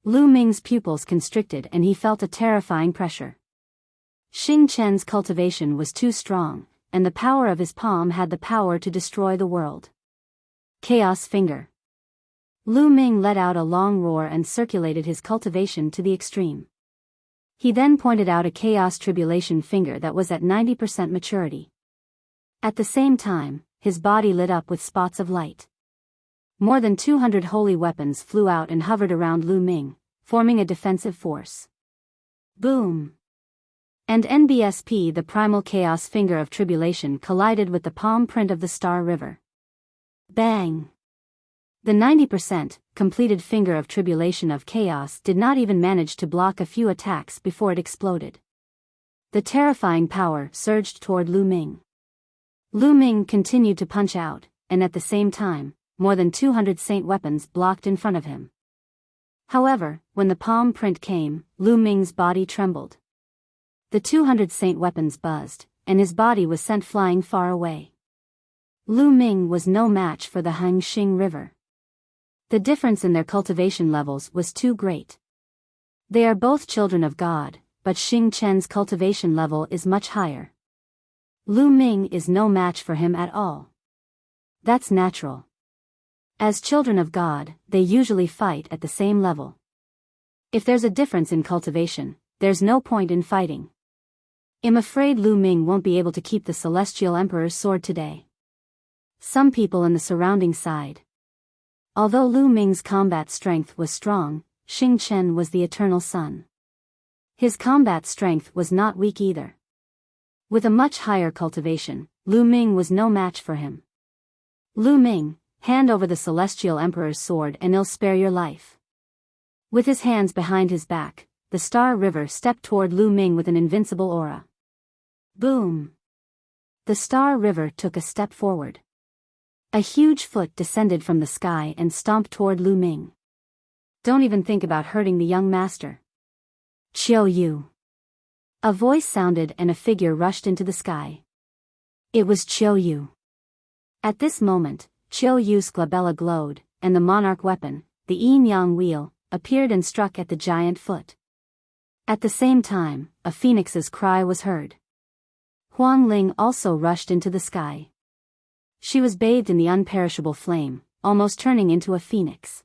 Speaker 1: Lu Ming's pupils constricted and he felt a terrifying pressure. Xing Chen's cultivation was too strong, and the power of his palm had the power to destroy the world. Chaos Finger. Lu Ming let out a long roar and circulated his cultivation to the extreme. He then pointed out a Chaos Tribulation finger that was at 90% maturity. At the same time, his body lit up with spots of light. More than 200 holy weapons flew out and hovered around Lu Ming, forming a defensive force. Boom! And NBSP, the primal chaos finger of tribulation, collided with the palm print of the Star River. Bang! The 90% completed finger of tribulation of chaos did not even manage to block a few attacks before it exploded. The terrifying power surged toward Lu Ming. Lu Ming continued to punch out, and at the same time, more than 200 saint weapons blocked in front of him. However, when the palm print came, Lu Ming's body trembled. The 200 saint weapons buzzed, and his body was sent flying far away. Lu Ming was no match for the Xing River. The difference in their cultivation levels was too great. They are both children of God, but Xing Chen's cultivation level is much higher. Lu Ming is no match for him at all. That's natural. As children of God, they usually fight at the same level. If there's a difference in cultivation, there's no point in fighting. I'm afraid Lu Ming won't be able to keep the Celestial Emperor's sword today. Some people in the surrounding side. Although Lu Ming's combat strength was strong, Xing Chen was the eternal sun. His combat strength was not weak either. With a much higher cultivation, Lu Ming was no match for him. Lu Ming, hand over the Celestial Emperor's sword and I'll spare your life. With his hands behind his back, the Star River stepped toward Lu Ming with an invincible aura. Boom! The Star River took a step forward. A huge foot descended from the sky and stomped toward Lu Ming. Don't even think about hurting the young master. Qiu Yue. A voice sounded and a figure rushed into the sky. It was Qiu Yue. At this moment, Qiu Yue's glabella glowed, and the monarch weapon, the yin-yang wheel, appeared and struck at the giant foot. At the same time, a phoenix's cry was heard. Huang Ling also rushed into the sky. She was bathed in the unperishable flame, almost turning into a phoenix.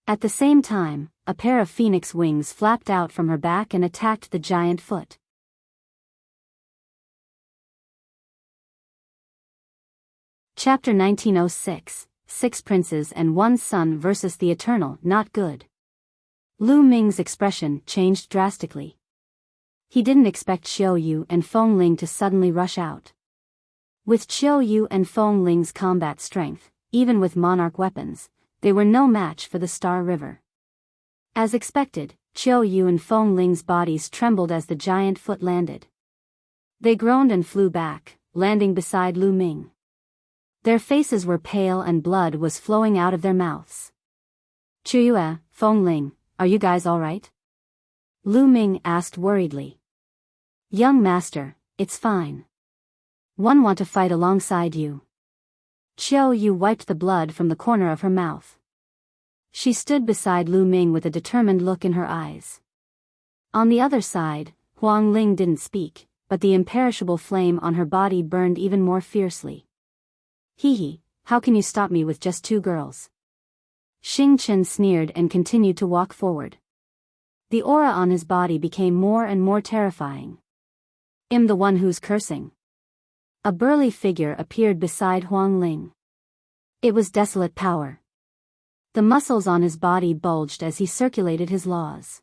Speaker 1: At the same time, a pair of phoenix wings flapped out from her back and attacked the giant foot. Chapter 1906, Six Princes and One Son versus the Eternal. Not good. Lu Ming's expression changed drastically. He didn't expect Qiu Yue and Feng Ling to suddenly rush out. With Qiu Yue and Feng Ling's combat strength, even with monarch weapons, they were no match for the Star River. As expected, Qiu Yue and Feng Ling's bodies trembled as the giant foot landed. They groaned and flew back, landing beside Lu Ming. Their faces were pale and blood was flowing out of their mouths. Qiu Yue, Feng Ling, are you guys all right? Lu Ming asked worriedly. Young master, it's fine. One want to fight alongside you. Qiu Yue wiped the blood from the corner of her mouth. She stood beside Lu Ming with a determined look in her eyes. On the other side, Huang Ling didn't speak, but the imperishable flame on her body burned even more fiercely. Hee, how can you stop me with just two girls? Xing Chen sneered and continued to walk forward. The aura on his body became more and more terrifying. I'm the one who's cursing. A burly figure appeared beside Huang Ling. It was desolate power. The muscles on his body bulged as he circulated his laws.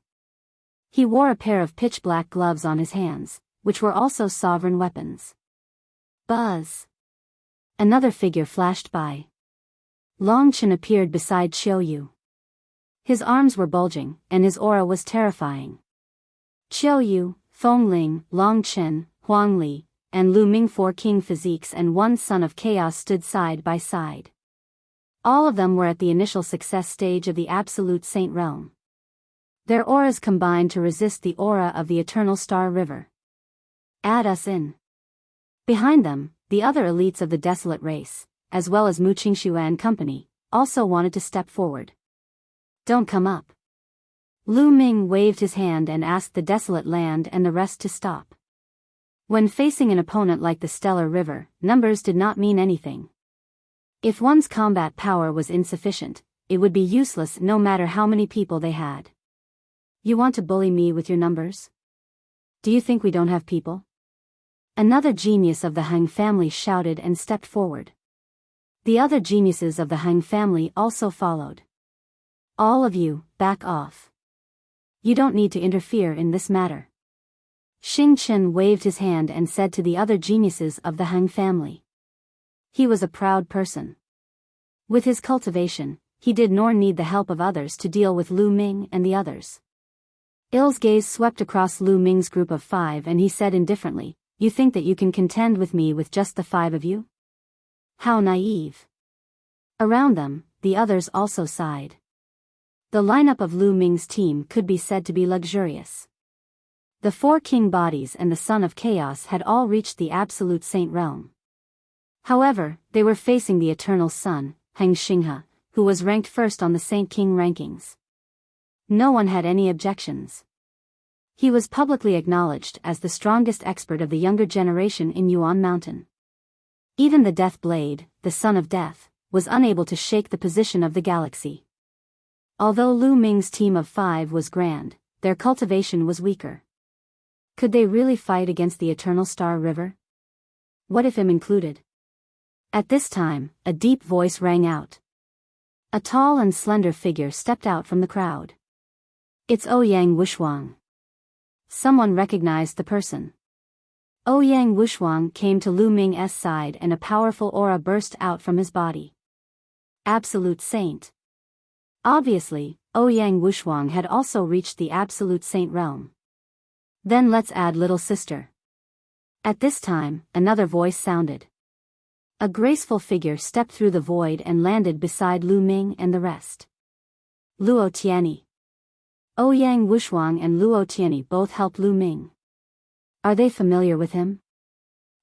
Speaker 1: He wore a pair of pitch-black gloves on his hands, which were also sovereign weapons. Buzz! Another figure flashed by. Long Chen appeared beside Qiu Yue. His arms were bulging, and his aura was terrifying. Qiu Yue, Feng Ling, Long Chen, Huang Li, and Lu Ming, four king physiques and one son of chaos, stood side by side. All of them were at the initial success stage of the absolute saint realm. Their auras combined to resist the aura of the eternal Star River. Add us in. Behind them, the other elites of the desolate race, as well as Mu Qingxue and company, also wanted to step forward. Don't come up. Lu Ming waved his hand and asked the desolate land and the rest to stop. When facing an opponent like the Stellar River, numbers did not mean anything. If one's combat power was insufficient, it would be useless no matter how many people they had. You want to bully me with your numbers? Do you think we don't have people? Another genius of the Heng family shouted and stepped forward. The other geniuses of the Hang family also followed. All of you, back off. You don't need to interfere in this matter. Xing Chen waved his hand and said to the other geniuses of the Hang family. He was a proud person. With his cultivation, he did nor need the help of others to deal with Lu Ming and the others. Il's gaze swept across Lu Ming's group of 5 and he said indifferently, "You think that you can contend with me with just the 5 of you? How naive." Around them, the others also sighed. The lineup of Lu Ming's team could be said to be luxurious. The 4 king bodies and the son of chaos had all reached the absolute saint realm. However, they were facing the eternal son, Heng Xinghe, who was ranked first on the Saint King rankings. No one had any objections. He was publicly acknowledged as the strongest expert of the younger generation in Yuan Mountain. Even the Death Blade, the son of death, was unable to shake the position of the galaxy. Although Lu Ming's team of 5 was grand, their cultivation was weaker. Could they really fight against the Eternal Star River? What if him included? At this time, a deep voice rang out. A tall and slender figure stepped out from the crowd. It's Ouyang Wuxia. Someone recognized the person. Ouyang Wuxia came to Lu Ming's side and a powerful aura burst out from his body. Absolute Saint. Obviously, Ouyang Wuxia had also reached the Absolute Saint realm. Then let's add Little Sister. At this time, another voice sounded. A graceful figure stepped through the void and landed beside Lu Ming and the rest. Luo Tianyi. Ouyang Wuxia and Luo Tianyi both helped Lu Ming. Are they familiar with him?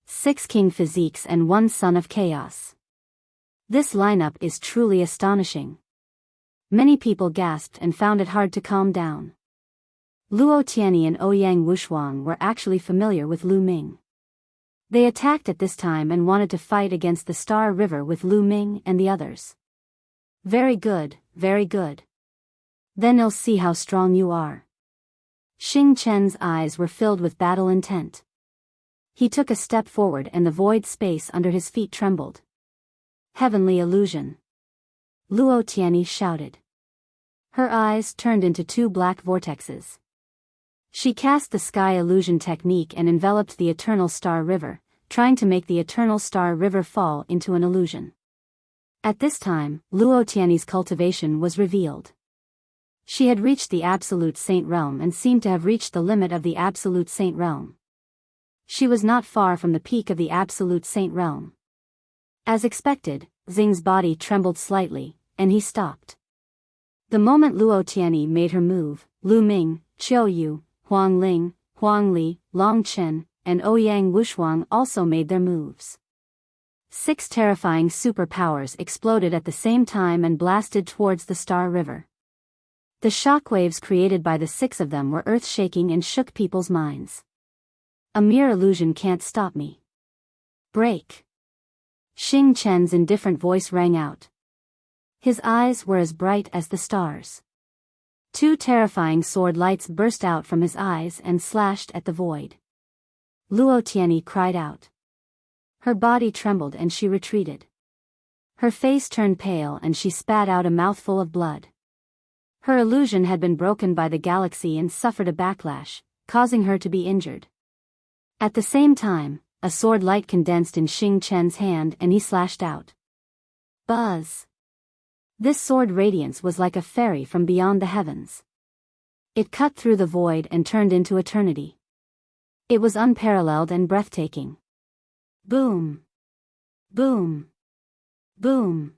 Speaker 1: 6 king physiques and 1 son of chaos. This lineup is truly astonishing. Many people gasped and found it hard to calm down. Luo Tianyi and Ouyang Wuxia were actually familiar with Lu Ming. They attacked at this time and wanted to fight against the Star River with Lu Ming and the others. Very good, very good. Then I'll see how strong you are. Xing Chen's eyes were filled with battle intent. He took a step forward and the void space under his feet trembled. Heavenly illusion. Luo Tianyi shouted. Her eyes turned into 2 black vortexes. She cast the sky illusion technique and enveloped the Eternal Star River, trying to make the Eternal Star River fall into an illusion. At this time, Luo Tianyi's cultivation was revealed. She had reached the Absolute Saint realm and seemed to have reached the limit of the Absolute Saint realm. She was not far from the peak of the Absolute Saint realm. As expected, Xing's body trembled slightly, and he stopped. The moment Luo Tianyi made her move, Lu Ming, Qiu Yue, Huang Ling, Huang Li, Long Chen, and Ouyang Wuxia also made their moves. 6 terrifying superpowers exploded at the same time and blasted towards the Star River. The shockwaves created by the 6 of them were earth-shaking and shook people's minds. A mere illusion can't stop me. Break. Xing Chen's indifferent voice rang out. His eyes were as bright as the stars. 2 terrifying sword lights burst out from his eyes and slashed at the void. Luo Tianyi cried out. Her body trembled and she retreated. Her face turned pale and she spat out a mouthful of blood. Her illusion had been broken by the galaxy and suffered a backlash, causing her to be injured. At the same time, a sword light condensed in Xing Chen's hand and he slashed out. Buzz! This sword radiance was like a fairy from beyond the heavens. It cut through the void and turned into eternity. It was unparalleled and breathtaking. Boom! Boom! Boom!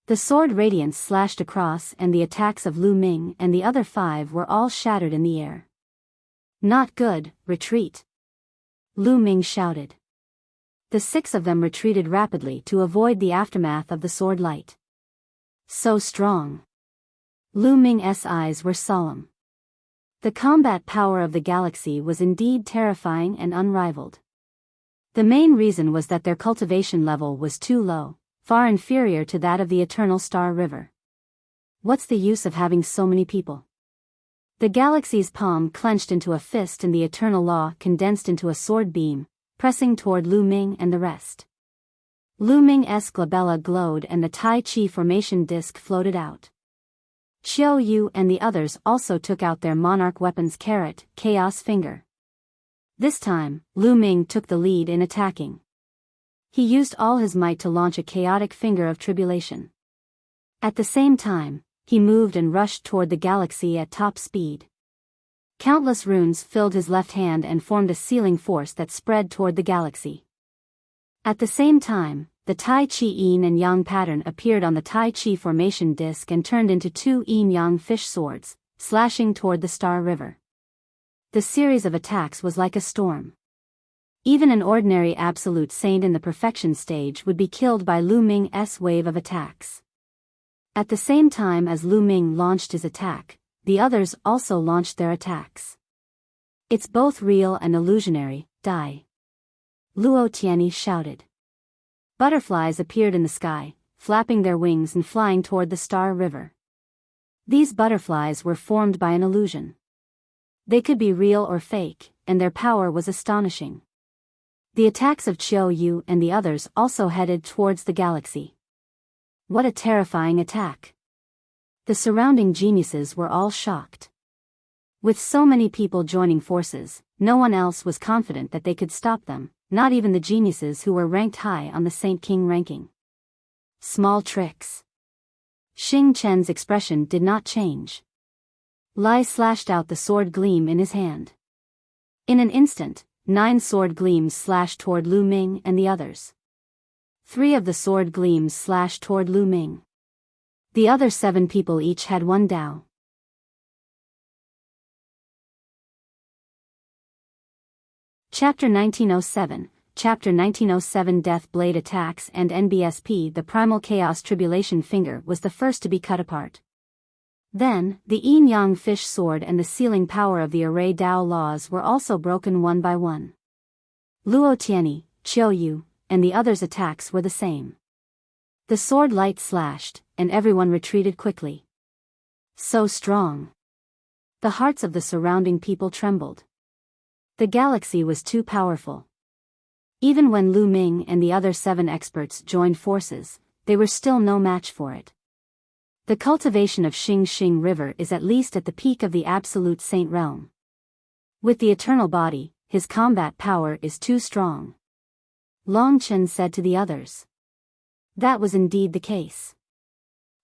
Speaker 1: The sword radiance slashed across and the attacks of Lu Ming and the other 5 were all shattered in the air. Not good, retreat! Lu Ming shouted. The 6 of them retreated rapidly to avoid the aftermath of the sword light. So strong. Lu Ming's eyes were solemn. The combat power of the galaxy was indeed terrifying and unrivaled. The main reason was that their cultivation level was too low, far inferior to that of the Eternal Star River. What's the use of having so many people? The galaxy's palm clenched into a fist and the Eternal Law condensed into a sword beam, pressing toward Lu Ming and the rest. Lu Ming's glabella glowed and the Taiyi formation disc floated out. Qiu Yue and the others also took out their monarch weapons chaos finger. This time, Lu Ming took the lead in attacking. He used all his might to launch a chaotic finger of tribulation. At the same time, he moved and rushed toward the galaxy at top speed. Countless runes filled his left hand and formed a sealing force that spread toward the galaxy. At the same time, the Taiyi yin and yang pattern appeared on the Taiyi formation disc and turned into two yin-yang fish swords, slashing toward the Star River. The series of attacks was like a storm. Even an ordinary absolute saint in the perfection stage would be killed by Lu Ming's wave of attacks. At the same time as Lu Ming launched his attack, the others also launched their attacks. It's both real and illusionary, die. Luo Xiang shouted. Butterflies appeared in the sky, flapping their wings and flying toward the Star River. These butterflies were formed by an illusion. They could be real or fake, and their power was astonishing. The attacks of Qiu Yue and the others also headed towards the galaxy. What a terrifying attack! The surrounding geniuses were all shocked. With so many people joining forces, no one else was confident that they could stop them, not even the geniuses who were ranked high on the Saint King ranking. Small tricks. Xing Chen's expression did not change. Lai slashed out the sword gleam in his hand. In an instant, 9 sword gleams slashed toward Lu Ming and the others. 3 of the sword gleams slashed toward Lu Ming. The other 7 people each had 1 Dao. Chapter 1907, Chapter 1907 Death Blade Attacks and NBSP. The Primal Chaos Tribulation Finger was the first to be cut apart. Then, the yin-yang fish sword and the sealing power of the array Dao laws were also broken one by one. Luo Xiang, Qiu Yue, and the others' attacks were the same. The sword light slashed, and everyone retreated quickly. So strong. The hearts of the surrounding people trembled. The galaxy was too powerful. Even when Lu Ming and the other 7 experts joined forces, they were still no match for it. The cultivation of Xing River is at least at the peak of the absolute saint realm. With the eternal body, his combat power is too strong. Long Chen said to the others. That was indeed the case.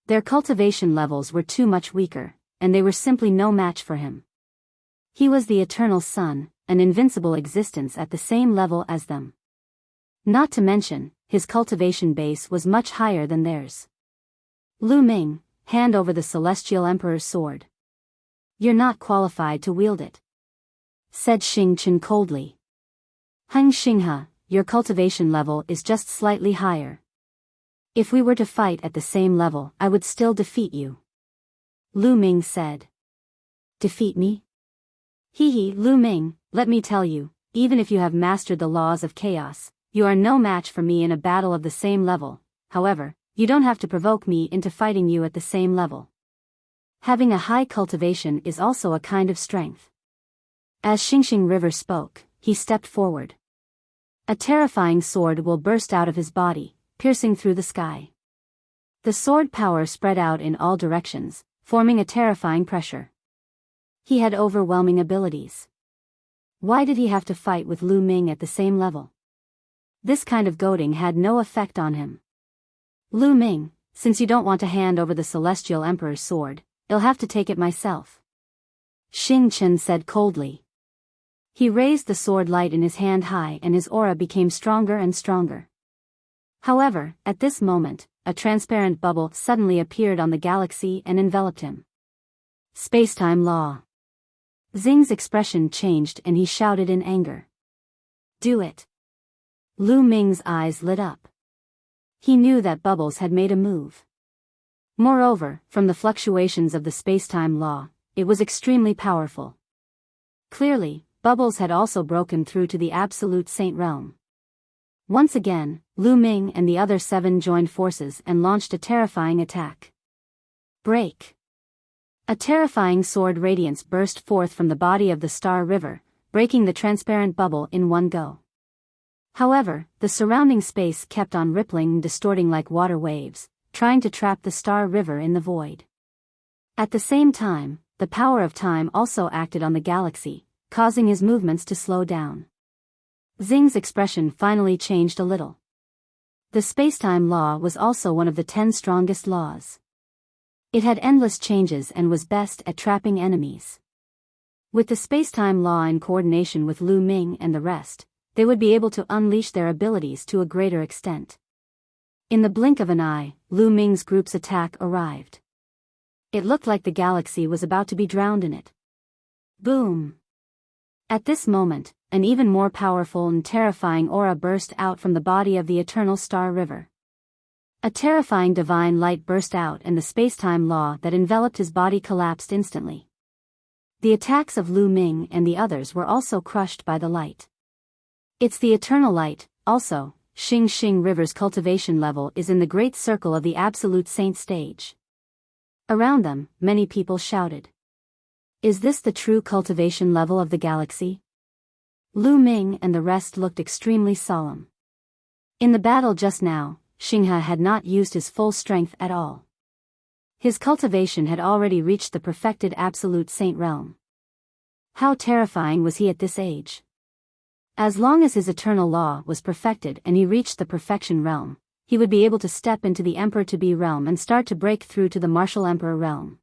Speaker 1: Their cultivation levels were too much weaker, and they were simply no match for him. He was the eternal sun, an invincible existence at the same level as them. Not to mention, his cultivation base was much higher than theirs. Lu Ming, hand over the Celestial Emperor's sword. You're not qualified to wield it, said Xing Chen coldly. Heng Xinghe, your cultivation level is just slightly higher. If we were to fight at the same level, I would still defeat you. Lu Ming said. Defeat me? Lu Ming, let me tell you, even if you have mastered the laws of chaos, you are no match for me in a battle of the same level. However, you don't have to provoke me into fighting you at the same level. Having a high cultivation is also a kind of strength. As Xing River spoke, he stepped forward. A terrifying sword will burst out of his body, piercing through the sky. The sword power spread out in all directions, forming a terrifying pressure. He had overwhelming abilities. Why did he have to fight with Lu Ming at the same level? This kind of goading had no effect on him. Lu Ming, since you don't want to hand over the Celestial Emperor's sword, I'll have to take it myself. Xing Chen said coldly. He raised the sword light in his hand high and his aura became stronger and stronger. However, at this moment, a transparent bubble suddenly appeared on the galaxy and enveloped him. Spacetime law. Xing's expression changed and he shouted in anger. Do it. Lu Ming's eyes lit up. He knew that bubbles had made a move. Moreover, from the fluctuations of the spacetime law, it was extremely powerful. Clearly, bubbles had also broken through to the absolute saint realm. Once again, Lu Ming and the other 7 joined forces and launched a terrifying attack. Break. A terrifying sword radiance burst forth from the body of the Star River, breaking the transparent bubble in one go. However, the surrounding space kept on rippling and distorting like water waves, trying to trap the star river in the void. At the same time, the power of time also acted on the galaxy, causing his movements to slow down. Xing's expression finally changed a little. The spacetime law was also one of the 10 strongest laws. It had endless changes and was best at trapping enemies. With the spacetime law in coordination with Lu Ming and the rest, they would be able to unleash their abilities to a greater extent. In the blink of an eye, Lu Ming's group's attack arrived. It looked like the galaxy was about to be drowned in it. Boom! At this moment, an even more powerful and terrifying aura burst out from the body of the eternal star river. A terrifying divine light burst out and the spacetime law that enveloped his body collapsed instantly. The attacks of Lu Ming and the others were also crushed by the light. It's the eternal light. Also, Xing River's cultivation level is in the great circle of the Absolute Saint stage. Around them, many people shouted. Is this the true cultivation level of the galaxy? Lu Ming and the rest looked extremely solemn. In the battle just now, Xinghe had not used his full strength at all. His cultivation had already reached the perfected Absolute Saint realm. How terrifying was he at this age? As long as his eternal law was perfected and he reached the perfection realm, he would be able to step into the Emperor-to-be realm and start to break through to the Martial Emperor realm.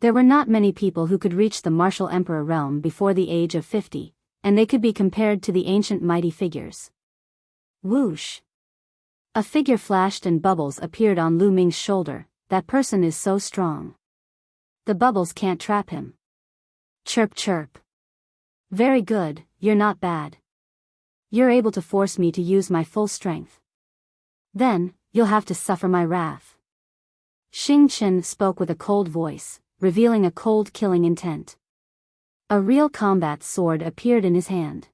Speaker 1: There were not many people who could reach the Martial Emperor realm before the age of 50, and they could be compared to the ancient mighty figures. Whoosh! A figure flashed and bubbles appeared on Lu Ming's shoulder. That person is so strong. The bubbles can't trap him. Chirp chirp. Very good, you're not bad. You're able to force me to use my full strength. Then, you'll have to suffer my wrath. Xing Chen spoke with a cold voice, revealing a cold killing intent. A real combat sword appeared in his hand.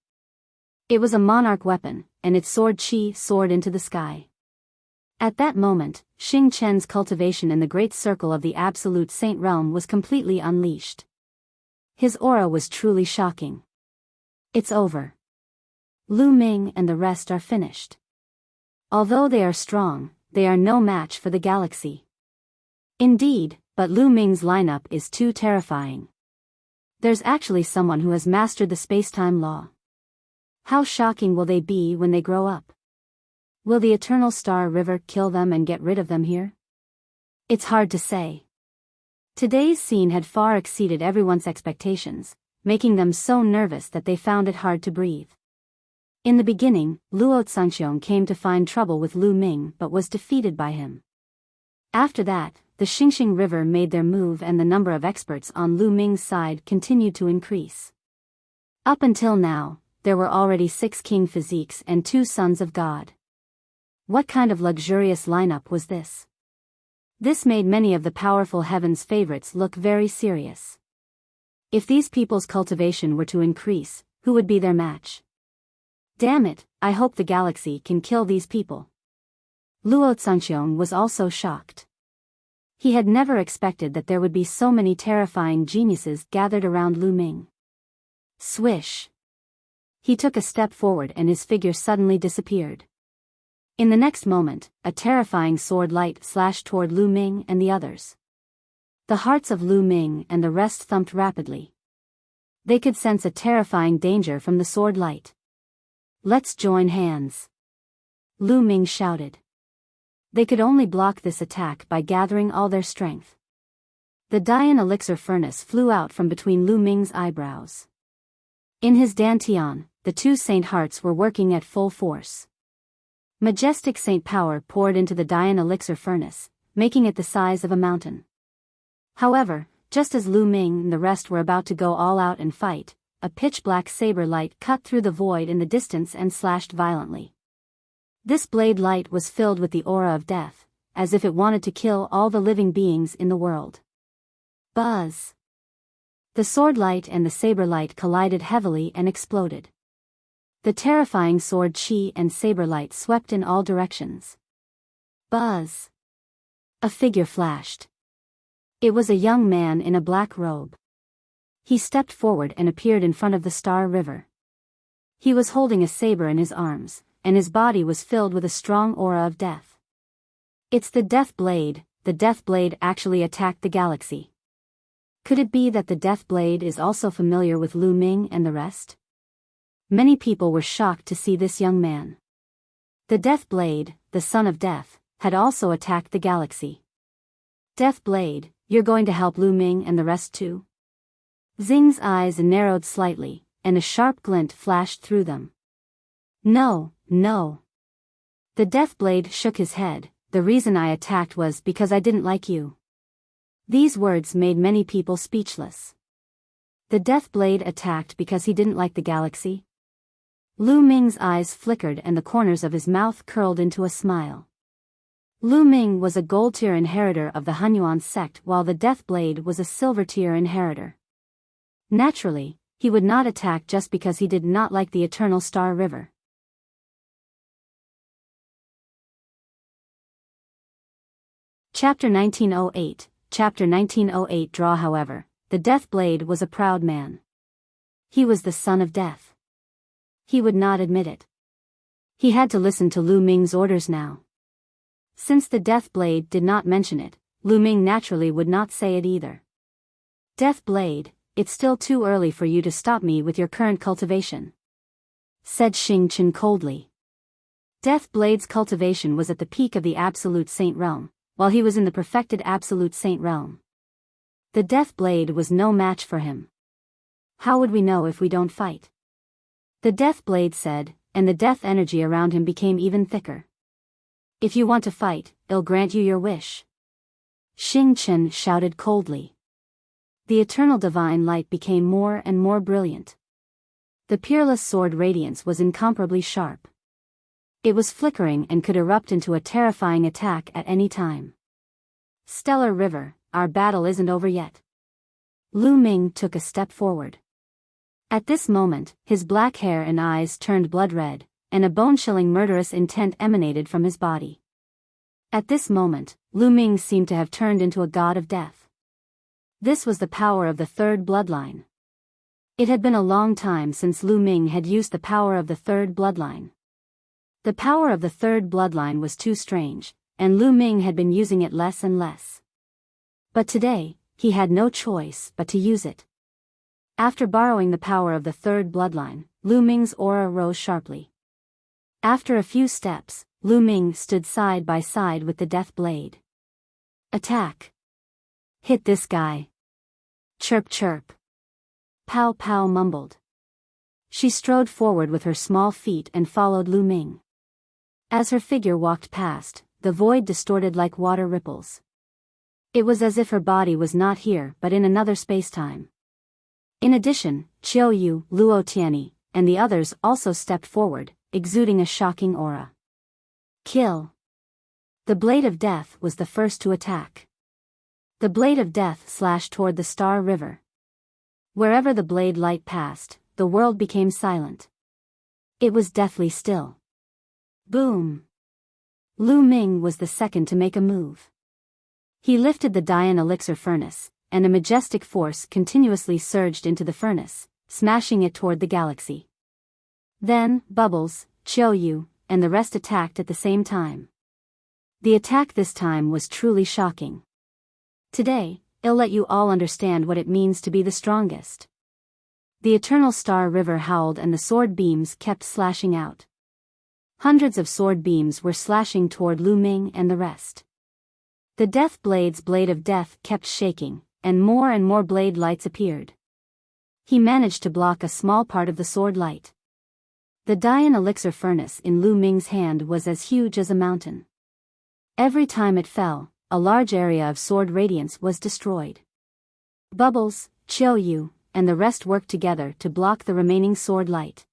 Speaker 1: It was a monarch weapon, and its sword Qi soared into the sky. At that moment, Xing Chen's cultivation in the great circle of the Absolute Saint realm was completely unleashed. His aura was truly shocking. It's over. Lu Ming and the rest are finished. Although they are strong, they are no match for the galaxy. Indeed, but Lu Ming's lineup is too terrifying. There's actually someone who has mastered the spacetime law. How shocking will they be when they grow up? Will the Eternal Star River kill them and get rid of them here? It's hard to say. Today's scene had far exceeded everyone's expectations, making them so nervous that they found it hard to breathe. In the beginning, Luo Xiang came to find trouble with Lu Ming but was defeated by him. After that, the Xingxing River made their move and the number of experts on Lu Ming's side continued to increase. Up until now, there were already 6 king physiques and 2 sons of God. What kind of luxurious lineup was this? This made many of the powerful heaven's favorites look very serious. If these people's cultivation were to increase, who would be their match? Damn it, I hope the galaxy can kill these people. Luo Xiang was also shocked. He had never expected that there would be so many terrifying geniuses gathered around Lu Ming. Swish! He took a step forward and his figure suddenly disappeared. In the next moment, a terrifying sword light slashed toward Lu Ming and the others. The hearts of Lu Ming and the rest thumped rapidly. They could sense a terrifying danger from the sword light. Let's join hands. Lu Ming shouted. They could only block this attack by gathering all their strength. The Dian elixir furnace flew out from between Lu Ming's eyebrows. In his dantian, the 2 saint hearts were working at full force. Majestic saint power poured into the Dian elixir furnace, making it the size of a mountain. However, just as Lu Ming and the rest were about to go all out and fight, a pitch-black saber light cut through the void in the distance and slashed violently. This blade light was filled with the aura of death, as if it wanted to kill all the living beings in the world. Buzz! The sword light and the saber light collided heavily and exploded. The terrifying sword Qi and saber light swept in all directions. Buzz! A figure flashed. It was a young man in a black robe. He stepped forward and appeared in front of the Star River. He was holding a saber in his arms, and his body was filled with a strong aura of death. It's the Death Blade. The Death Blade actually attacked the galaxy. Could it be that the Death Blade is also familiar with Lu Ming and the rest? Many people were shocked to see this young man. The Death Blade, the son of death, had also attacked the galaxy. Death Blade, you're going to help Lu Ming and the rest too? Xing's eyes narrowed slightly, and a sharp glint flashed through them. No, no. The Death Blade shook his head. The reason I attacked was because I didn't like you. These words made many people speechless. The Death Blade attacked because he didn't like the galaxy? Lu Ming's eyes flickered and the corners of his mouth curled into a smile. Lu Ming was a gold-tier inheritor of the Hunyuan sect while the Death Blade was a silver-tier inheritor. Naturally, he would not attack just because he did not like the Eternal Star River. Chapter 1908. Chapter 1908 Draw. However, the Death Blade was a proud man. He was the son of death. He would not admit it. He had to listen to Lu Ming's orders now. Since the Death Blade did not mention it, Lu Ming naturally would not say it either. Death Blade, it's still too early for you to stop me with your current cultivation, said Xing Chen coldly. Death Blade's cultivation was at the peak of the Absolute Saint Realm, while he was in the perfected Absolute Saint Realm. The Death Blade was no match for him. How would we know if we don't fight? The Death Blade said, and the death energy around him became even thicker. If you want to fight, I'll grant you your wish. Xing Chen shouted coldly. The eternal divine light became more and more brilliant. The peerless sword radiance was incomparably sharp. It was flickering and could erupt into a terrifying attack at any time. Stellar River, our battle isn't over yet. Lu Ming took a step forward. At this moment, his black hair and eyes turned blood red, and a bone-chilling murderous intent emanated from his body. At this moment, Lu Ming seemed to have turned into a god of death. This was the power of the third bloodline. It had been a long time since Lu Ming had used the power of the third bloodline. The power of the third bloodline was too strange, and Lu Ming had been using it less and less. But today, he had no choice but to use it. After borrowing the power of the third bloodline, Lu Ming's aura rose sharply. After a few steps, Lu Ming stood side by side with the Death Blade. Attack! Hit this guy! Chirp chirp! Pow Pow mumbled. She strode forward with her small feet and followed Lu Ming. As her figure walked past, the void distorted like water ripples. It was as if her body was not here but in another space-time. In addition, Qiu Yue, Luo Xiang, and the others also stepped forward, exuding a shocking aura. Kill! The Blade of Death was the first to attack. The Blade of Death slashed toward the Star River. Wherever the blade light passed, the world became silent. It was deathly still. Boom! Lu Ming was the second to make a move. He lifted the Dian elixir furnace, and a majestic force continuously surged into the furnace, smashing it toward the galaxy. Then, Bubbles, Qiu Yue, and the rest attacked at the same time. The attack this time was truly shocking. Today, I'll let you all understand what it means to be the strongest. The Eternal Star River howled and the sword beams kept slashing out. Hundreds of sword beams were slashing toward Lu Ming and the rest. The Death Blade's Blade of Death kept shaking, and more blade lights appeared. He managed to block a small part of the sword light. The Dian elixir furnace in Lu Ming's hand was as huge as a mountain. Every time it fell, a large area of sword radiance was destroyed. Bubbles, Qiu Yue, and the rest worked together to block the remaining sword light.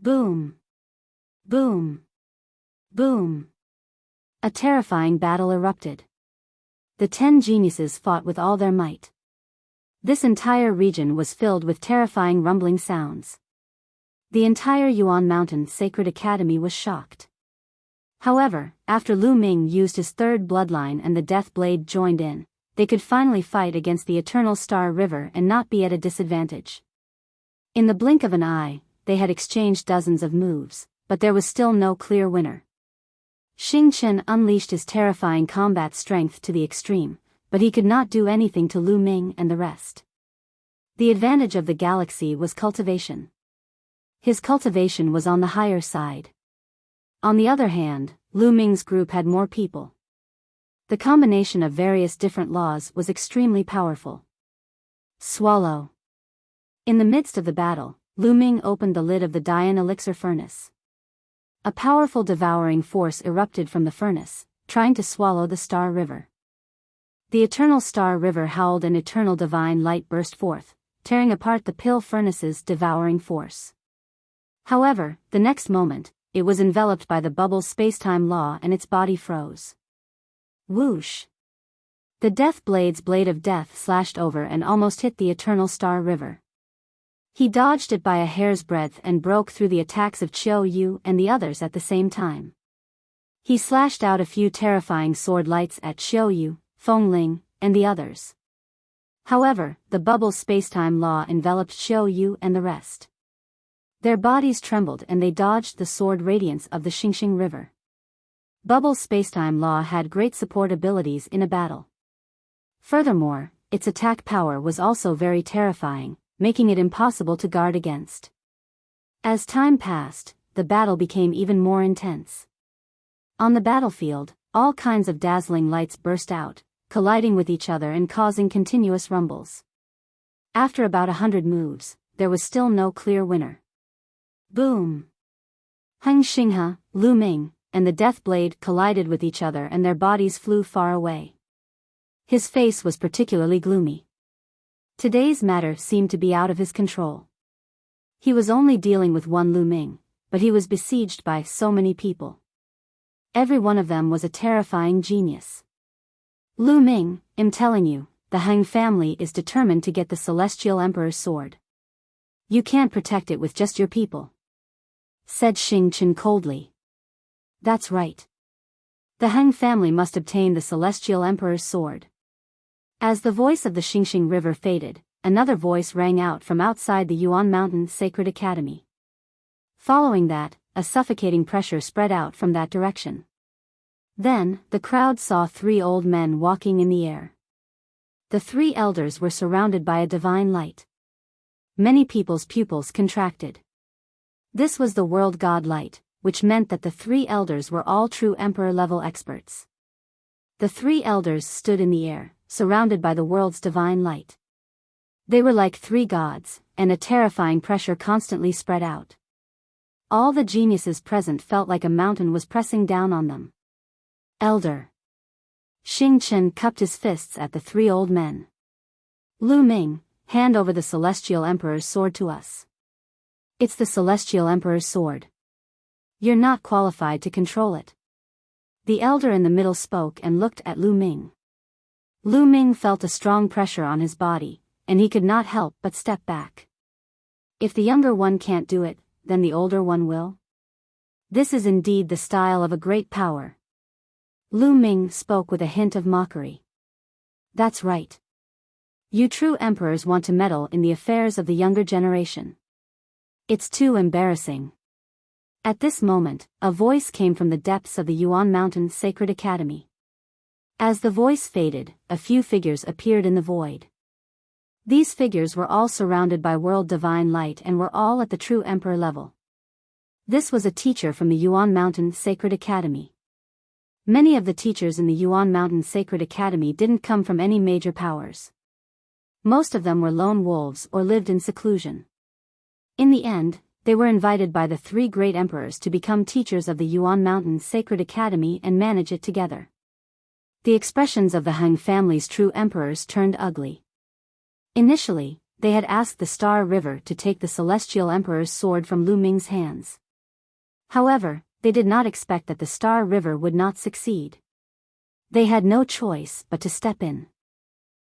Speaker 1: Boom! Boom! Boom! A terrifying battle erupted. The 10 geniuses fought with all their might. This entire region was filled with terrifying rumbling sounds. The entire Yuan Mountain Sacred Academy was shocked. However, after Lu Ming used his third bloodline and the Death Blade joined in, they could finally fight against the Eternal Star River and not be at a disadvantage. In the blink of an eye, they had exchanged dozens of moves, but there was still no clear winner. Xing Chen unleashed his terrifying combat strength to the extreme, but he could not do anything to Lu Ming and the rest. The advantage of the galaxy was cultivation. His cultivation was on the higher side. On the other hand, Lu Ming's group had more people. The combination of various different laws was extremely powerful. Swallow. In the midst of the battle, Lu Ming opened the lid of the Dian elixir furnace. A powerful devouring force erupted from the furnace, trying to swallow the Star River. The eternal Star River howled and eternal divine light burst forth, tearing apart the pill furnace's devouring force. However, the next moment, it was enveloped by the bubble spacetime law and its body froze. Whoosh! The Death Blade's blade of death slashed over and almost hit the eternal Star River. He dodged it by a hair's breadth and broke through the attacks of Qiu Yue and the others at the same time. He slashed out a few terrifying sword lights at Qiu Yue, Fengling, and the others. However, the bubble spacetime law enveloped Qiu Yue and the rest. Their bodies trembled and they dodged the sword radiance of the Xingxing River. Bubble spacetime law had great support abilities in a battle. Furthermore, its attack power was also very terrifying, making it impossible to guard against. As time passed, the battle became even more intense. On the battlefield, all kinds of dazzling lights burst out, colliding with each other and causing continuous rumbles. After about 100 moves, there was still no clear winner. Boom! Heng Xinghe, Lu Ming, and the Death Blade collided with each other and their bodies flew far away. His face was particularly gloomy. Today's matter seemed to be out of his control. He was only dealing with one Lu Ming, but he was besieged by so many people. Every one of them was a terrifying genius. Lu Ming, I'm telling you, the Heng family is determined to get the Celestial Emperor's sword. You can't protect it with just your people, said Xing Chen coldly. That's right. The Heng family must obtain the Celestial Emperor's sword. As the voice of the Xingxing River faded, another voice rang out from outside the Yuan Mountain Sacred Academy. Following that, a suffocating pressure spread out from that direction. Then, the crowd saw 3 old men walking in the air. The 3 elders were surrounded by a divine light. Many people's pupils contracted. This was the world god light, which meant that the 3 elders were all true emperor-level experts. The 3 elders stood in the air, surrounded by the world's divine light. They were like 3 gods, and a terrifying pressure constantly spread out. All the geniuses present felt like a mountain was pressing down on them. Elder. Xing Chen cupped his fists at the 3 old men. Lu Ming, hand over the Celestial Emperor's sword to us. It's the Celestial Emperor's sword. You're not qualified to control it. The elder in the middle spoke and looked at Lu Ming. Lu Ming felt a strong pressure on his body, and he could not help but step back. If the younger one can't do it, then the older one will? This is indeed the style of a great power. Lu Ming spoke with a hint of mockery. That's right. You true emperors want to meddle in the affairs of the younger generation. It's too embarrassing. At this moment, a voice came from the depths of the Yuan Mountain Sacred Academy. As the voice faded, a few figures appeared in the void. These figures were all surrounded by world divine light and were all at the true emperor level. This was a teacher from the Yuan Mountain Sacred Academy. Many of the teachers in the Yuan Mountain Sacred Academy didn't come from any major powers. Most of them were lone wolves or lived in seclusion. In the end, they were invited by the 3 great emperors to become teachers of the Yuan Mountain Sacred Academy and manage it together. The expressions of the Heng family's true emperors turned ugly. Initially, they had asked the Star River to take the Celestial Emperor's sword from Lu Ming's hands. However, they did not expect that the Star River would not succeed. They had no choice but to step in.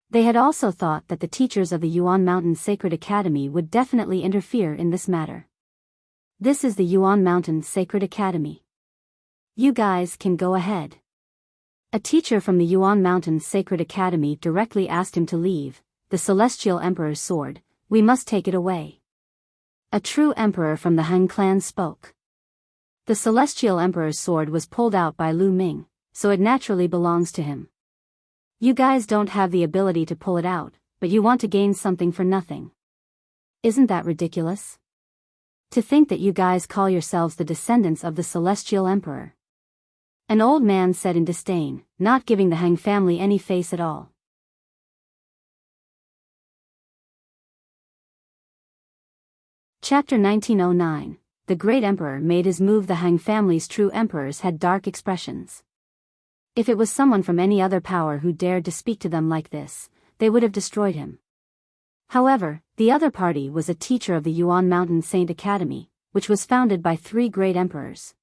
Speaker 1: They had also thought that the teachers of the Yuan Mountain Sacred Academy would definitely interfere in this matter. This is the Yuan Mountain Sacred Academy. You guys can go ahead. A teacher from the Yuan Mountain Sacred Academy directly asked him to leave. The Celestial Emperor's sword, we must take it away. A true emperor from the Han clan spoke. The celestial emperor's sword was pulled out by Lu Ming, so it naturally belongs to him. You guys don't have the ability to pull it out, but you want to gain something for nothing. Isn't that ridiculous? To think that you guys call yourselves the descendants of the celestial emperor. An old man said in disdain, not giving the Han family any face at all. Chapter 1909. The great emperor made his move. The Han family's true emperors had dark expressions. If it was someone from any other power who dared to speak to them like this, they would have destroyed him. However, the other party was a teacher of the Yuan Mountain Saint Academy, which was founded by 3 great emperors.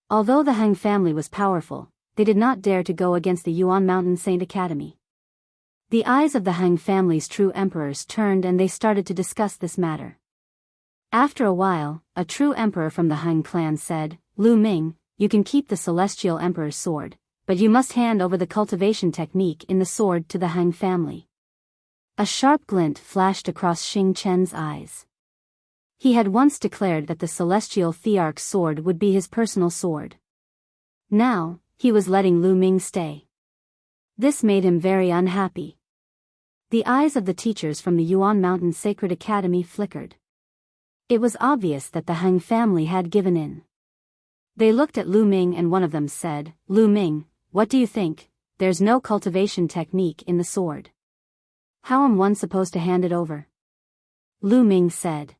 Speaker 1: Although the Han family was powerful, they did not dare to go against the Yuan Mountain Saint Academy. The eyes of the Han family's true emperors turned and they started to discuss this matter. After a while, a true emperor from the Han clan said, Lu Ming, you can keep the celestial emperor's sword, but you must hand over the cultivation technique in the sword to the Han family. A sharp glint flashed across Xing Chen's eyes. He had once declared that the celestial Thearch's sword would be his personal sword. Now, he was letting Lu Ming stay. This made him very unhappy. The eyes of the teachers from the Yuan Mountain Sacred Academy flickered. It was obvious that the Han family had given in. They looked at Lu Ming and one of them said, Lu Ming, what do you think? There's no cultivation technique in the sword. How am one supposed to hand it over? Lu Ming said.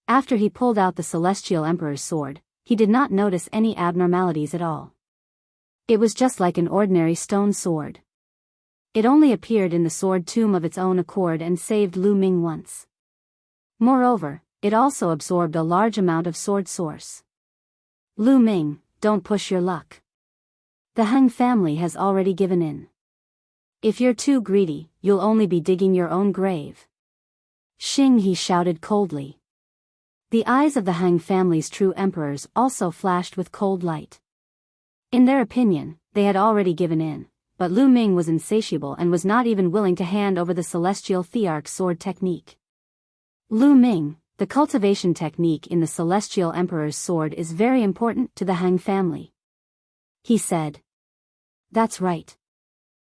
Speaker 1: After he pulled out the celestial emperor's sword, he did not notice any abnormalities at all. It was just like an ordinary stone sword. It only appeared in the sword tomb of its own accord and saved Lu Ming once. Moreover, it also absorbed a large amount of sword source. Lu Ming, don't push your luck. The Han family has already given in. If you're too greedy, you'll only be digging your own grave. Xing he shouted coldly. The eyes of the Han family's true emperors also flashed with cold light. In their opinion, they had already given in, but Lu Ming was insatiable and was not even willing to hand over the celestial Thearch's sword technique. Lu Ming, the cultivation technique in the celestial emperor's sword is very important to the Han family. He said. That's right.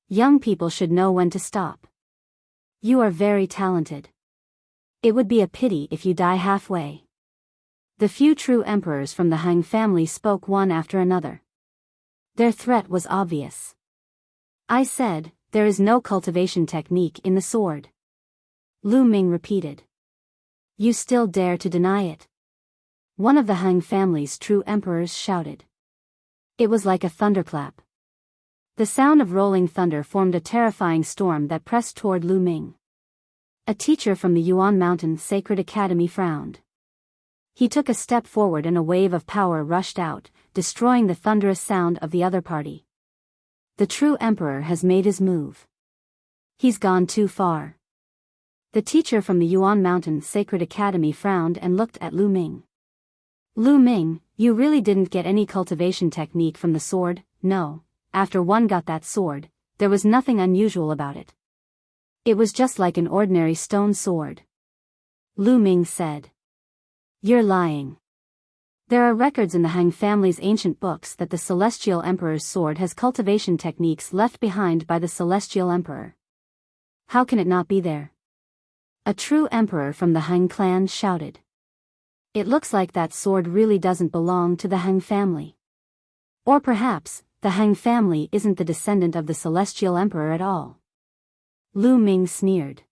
Speaker 1: Young people should know when to stop. You are very talented. It would be a pity if you die halfway. The few true emperors from the Han family spoke one after another. Their threat was obvious. I said, there is no cultivation technique in the sword. Lu Ming repeated. You still dare to deny it? One of the Han family's true emperors shouted. It was like a thunderclap. The sound of rolling thunder formed a terrifying storm that pressed toward Lu Ming. A teacher from the Yuan Mountain Sacred Academy frowned. He took a step forward and a wave of power rushed out, destroying the thunderous sound of the other party. The true emperor has made his move. He's gone too far. The teacher from the Yuan Mountain Sacred Academy frowned and looked at Lu Ming. Lu Ming, you really didn't get any cultivation technique from the sword, no. After one got that sword, there was nothing unusual about it. It was just like an ordinary stone sword. Lu Ming said. You're lying. There are records in the Han family's ancient books that the celestial emperor's sword has cultivation techniques left behind by the celestial emperor. How can it not be there? A true emperor from the Han clan shouted. It looks like that sword really doesn't belong to the Han family. Or perhaps, the Han family isn't the descendant of the celestial emperor at all. Lu Ming sneered.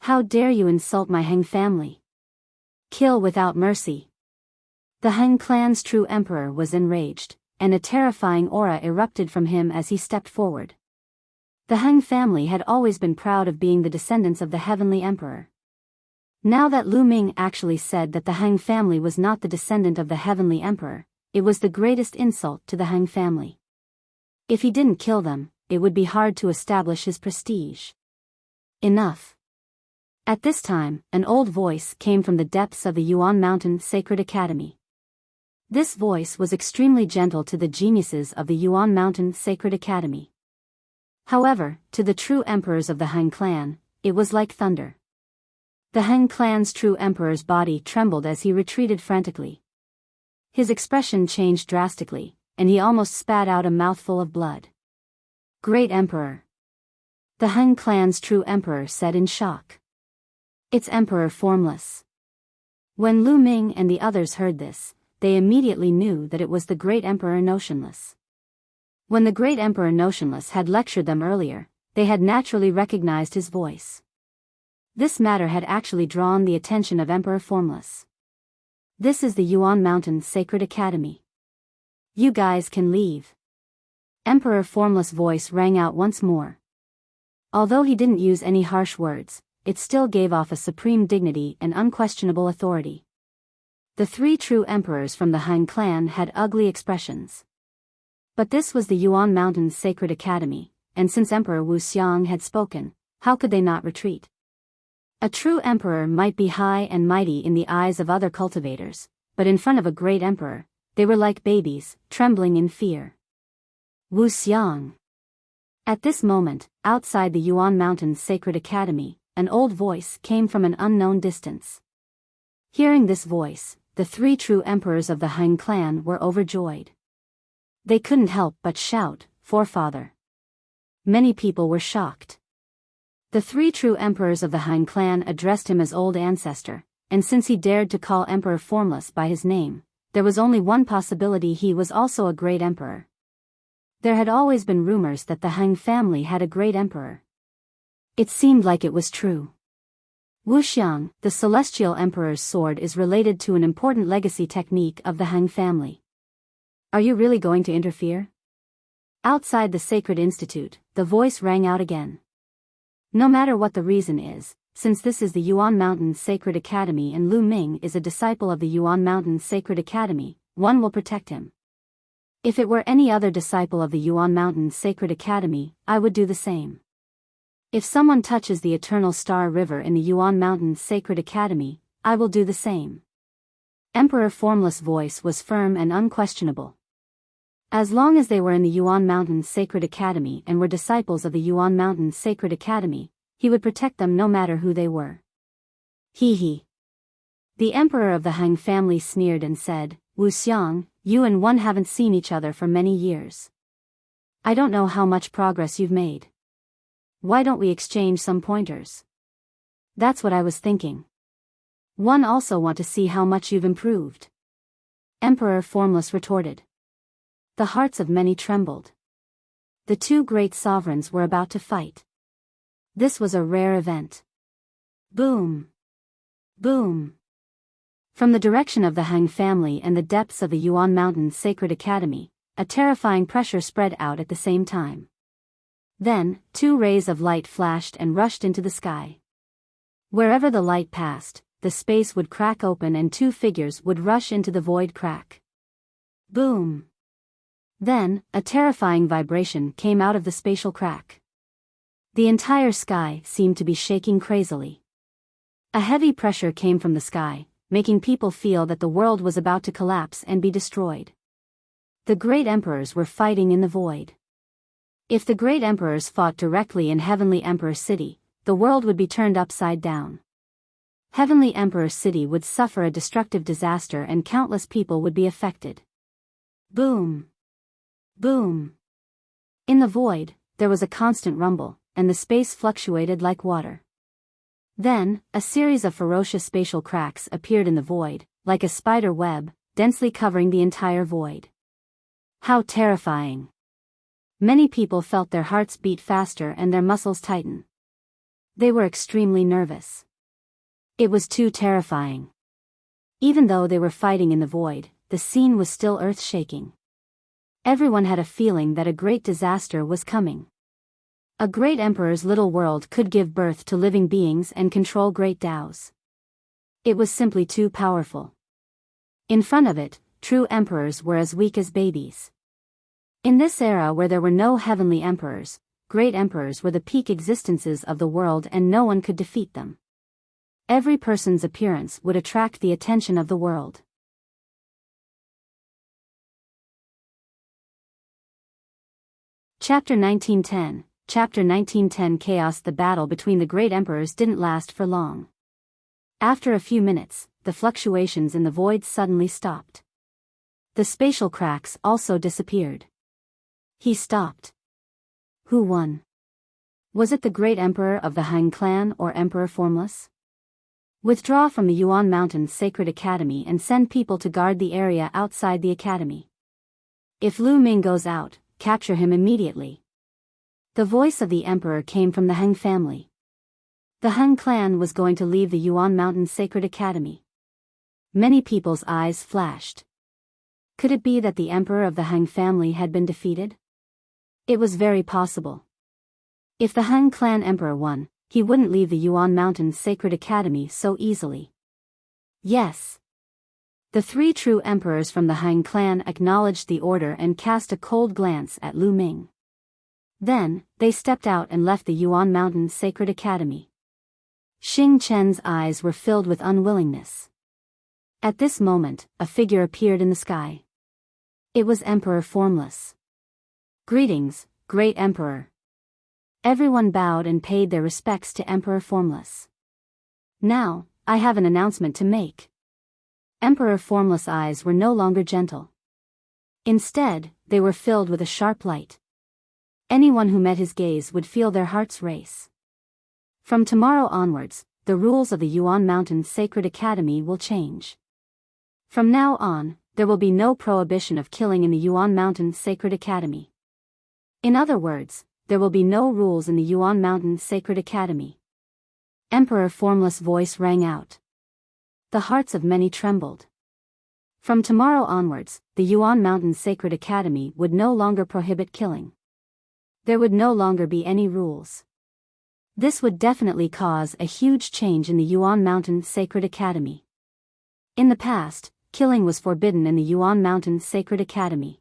Speaker 1: How dare you insult my Han family? Kill without mercy. The Han clan's true emperor was enraged, and a terrifying aura erupted from him as he stepped forward. The Han family had always been proud of being the descendants of the heavenly emperor. Now that Lu Ming actually said that the Han family was not the descendant of the heavenly emperor, it was the greatest insult to the Han family. If he didn't kill them, it would be hard to establish his prestige. Enough. At this time, an old voice came from the depths of the Yuan Mountain Sacred Academy. This voice was extremely gentle to the geniuses of the Yuan Mountain Sacred Academy. However, to the true emperors of the Han clan, it was like thunder. The Han clan's true emperor's body trembled as he retreated frantically. His expression changed drastically, and he almost spat out a mouthful of blood. Great Emperor. The Han clan's true emperor said in shock. It's Emperor Formless. When Lu Ming and the others heard this, they immediately knew that it was the Great Emperor Notionless. When the Great Emperor Notionless had lectured them earlier, they had naturally recognized his voice. This matter had actually drawn the attention of Emperor Formless. This is the Yuan Mountain's Sacred Academy. You guys can leave. Emperor Formless' voice rang out once more. Although he didn't use any harsh words, it still gave off a supreme dignity and unquestionable authority. The three true emperors from the Han clan had ugly expressions. But this was the Yuan Mountain's Sacred Academy, and since Emperor Wu Xiang had spoken, how could they not retreat? A true emperor might be high and mighty in the eyes of other cultivators, but in front of a great emperor, they were like babies, trembling in fear. Wu Xiang. At this moment, outside the Yuan Mountain's Sacred Academy, an old voice came from an unknown distance. Hearing this voice, the three true emperors of the Han clan were overjoyed. They couldn't help but shout, "Forefather!" Many people were shocked. The three true emperors of the Han clan addressed him as Old Ancestor, and since he dared to call Emperor Formless by his name, there was only one possibility: he was also a great emperor. There had always been rumors that the Han family had a great emperor. It seemed like it was true. Wuxia Xiang, the Celestial Emperor's sword, is related to an important legacy technique of the Han family. Are you really going to interfere? Outside the Sacred Institute, the voice rang out again. No matter what the reason is, since this is the Yuan Mountain's Sacred Academy and Lu Ming is a disciple of the Yuan Mountain's Sacred Academy, one will protect him. If it were any other disciple of the Yuan Mountain's Sacred Academy, I would do the same. If someone touches the Eternal Star River in the Yuan Mountain's Sacred Academy, I will do the same. Emperor Formless' voice was firm and unquestionable. As long as they were in the Yuan Mountain's Sacred Academy and were disciples of the Yuan Mountain's Sacred Academy, he would protect them no matter who they were. He. The emperor of the Han family sneered and said, "Wu Xiang, you and one haven't seen each other for many years. I don't know how much progress you've made. Why don't we exchange some pointers?" That's what I was thinking. One also want to see how much you've improved. Emperor Formless retorted. The hearts of many trembled. The two great sovereigns were about to fight. This was a rare event. Boom! Boom! From the direction of the Han family and the depths of the Yuan Mountain's Sacred Academy, a terrifying pressure spread out at the same time. Then, two rays of light flashed and rushed into the sky. Wherever the light passed, the space would crack open and two figures would rush into the void crack. Boom! Then, a terrifying vibration came out of the spatial crack. The entire sky seemed to be shaking crazily. A heavy pressure came from the sky, making people feel that the world was about to collapse and be destroyed. The great emperors were fighting in the void. If the great emperors fought directly in Heavenly Emperor City, the world would be turned upside down. Heavenly Emperor City would suffer a destructive disaster and countless people would be affected. Boom! Boom! In the void, there was a constant rumble, and the space fluctuated like water. Then, a series of ferocious spatial cracks appeared in the void, like a spider web, densely covering the entire void. How terrifying! Many people felt their hearts beat faster and their muscles tighten. They were extremely nervous. It was too terrifying. Even though they were fighting in the void, the scene was still earth-shaking. Everyone had a feeling that a great disaster was coming. A great emperor's little world could give birth to living beings and control great Daos. It was simply too powerful. In front of it, true emperors were as weak as babies. In this era where there were no heavenly emperors, great emperors were the peak existences of the world and no one could defeat them. Every person's appearance would attract the attention of the world. Chapter 1910. Chapter 1910 Chaos. The battle between the great emperors didn't last for long. After a few minutes, the fluctuations in the void suddenly stopped. The spatial cracks also disappeared. He stopped. Who won? Was it the great emperor of the Han clan or Emperor Formless? Withdraw from the Yuan Mountains Sacred Academy and send people to guard the area outside the academy. If Lu Ming goes out, capture him immediately. The voice of the emperor came from the Han family. The Han clan was going to leave the Yuan Mountains Sacred Academy. Many people's eyes flashed. Could it be that the emperor of the Han family had been defeated? It was very possible. If the Han clan emperor won, he wouldn't leave the Yuan Mountains Sacred Academy so easily. Yes. The three true emperors from the Han clan acknowledged the order and cast a cold glance at Lu Ming. Then, they stepped out and left the Yuan Mountains Sacred Academy. Xing Chen's eyes were filled with unwillingness. At this moment, a figure appeared in the sky. It was Emperor Formless. Greetings, Great Emperor. Everyone bowed and paid their respects to Emperor Formless. Now, I have an announcement to make. Emperor Formless' eyes were no longer gentle. Instead, they were filled with a sharp light. Anyone who met his gaze would feel their hearts race. From tomorrow onwards, the rules of the Yuan Mountains Sacred Academy will change. From now on, there will be no prohibition of killing in the Yuan Mountains Sacred Academy. In other words, there will be no rules in the Yuan Mountains Sacred Academy. Emperor Formless' voice rang out. The hearts of many trembled. From tomorrow onwards, the Yuan Mountains Sacred Academy would no longer prohibit killing. There would no longer be any rules. This would definitely cause a huge change in the Yuan Mountains Sacred Academy. In the past, killing was forbidden in the Yuan Mountains Sacred Academy.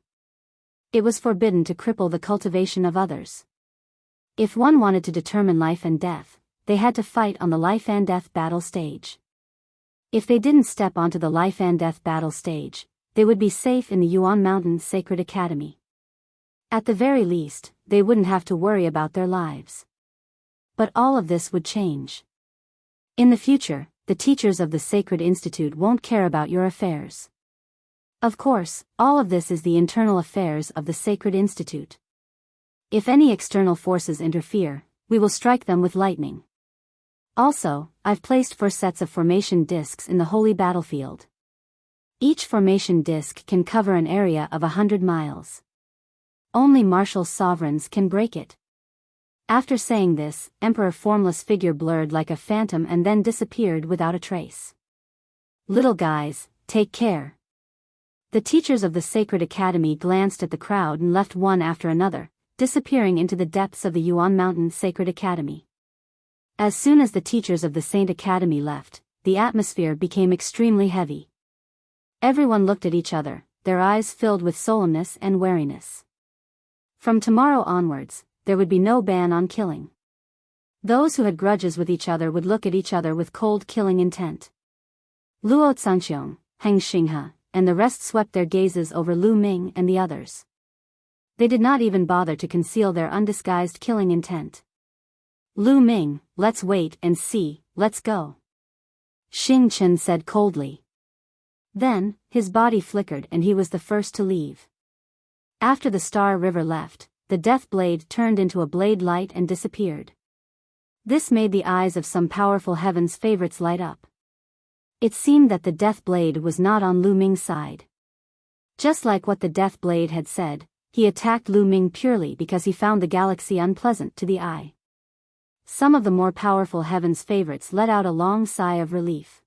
Speaker 1: It was forbidden to cripple the cultivation of others. If one wanted to determine life and death, they had to fight on the life and death battle stage. If they didn't step onto the life and death battle stage, they would be safe in the Yuan Mountains Sacred Academy. At the very least, they wouldn't have to worry about their lives. But all of this would change. In the future, the teachers of the Sacred Institute won't care about your affairs. Of course, all of this is the internal affairs of the Sacred Institute. If any external forces interfere, we will strike them with lightning. Also, I've placed 4 sets of formation discs in the holy battlefield. Each formation disc can cover an area of 100 miles. Only martial sovereigns can break it. After saying this, Emperor Formless' figure blurred like a phantom and then disappeared without a trace. Little guys, take care. The teachers of the Sacred Academy glanced at the crowd and left one after another, disappearing into the depths of the Yuan Mountains Sacred Academy. As soon as the teachers of the Saint Academy left, the atmosphere became extremely heavy. Everyone looked at each other, their eyes filled with solemnness and wariness. From tomorrow onwards, there would be no ban on killing. Those who had grudges with each other would look at each other with cold killing intent. Luo Xiang, Heng Xinghe, and the rest swept their gazes over Lu Ming and the others. They did not even bother to conceal their undisguised killing intent. Lu Ming, let's wait and see, let's go. Xing Chen said coldly. Then, his body flickered and he was the first to leave. After the Star River left, the death blade turned into a blade light and disappeared. This made the eyes of some powerful heaven's favorites light up. It seemed that the death blade was not on Lu Ming's side. Just like what the death blade had said, he attacked Lu Ming purely because he found the galaxy unpleasant to the eye. Some of the more powerful heaven's favorites let out a long sigh of relief.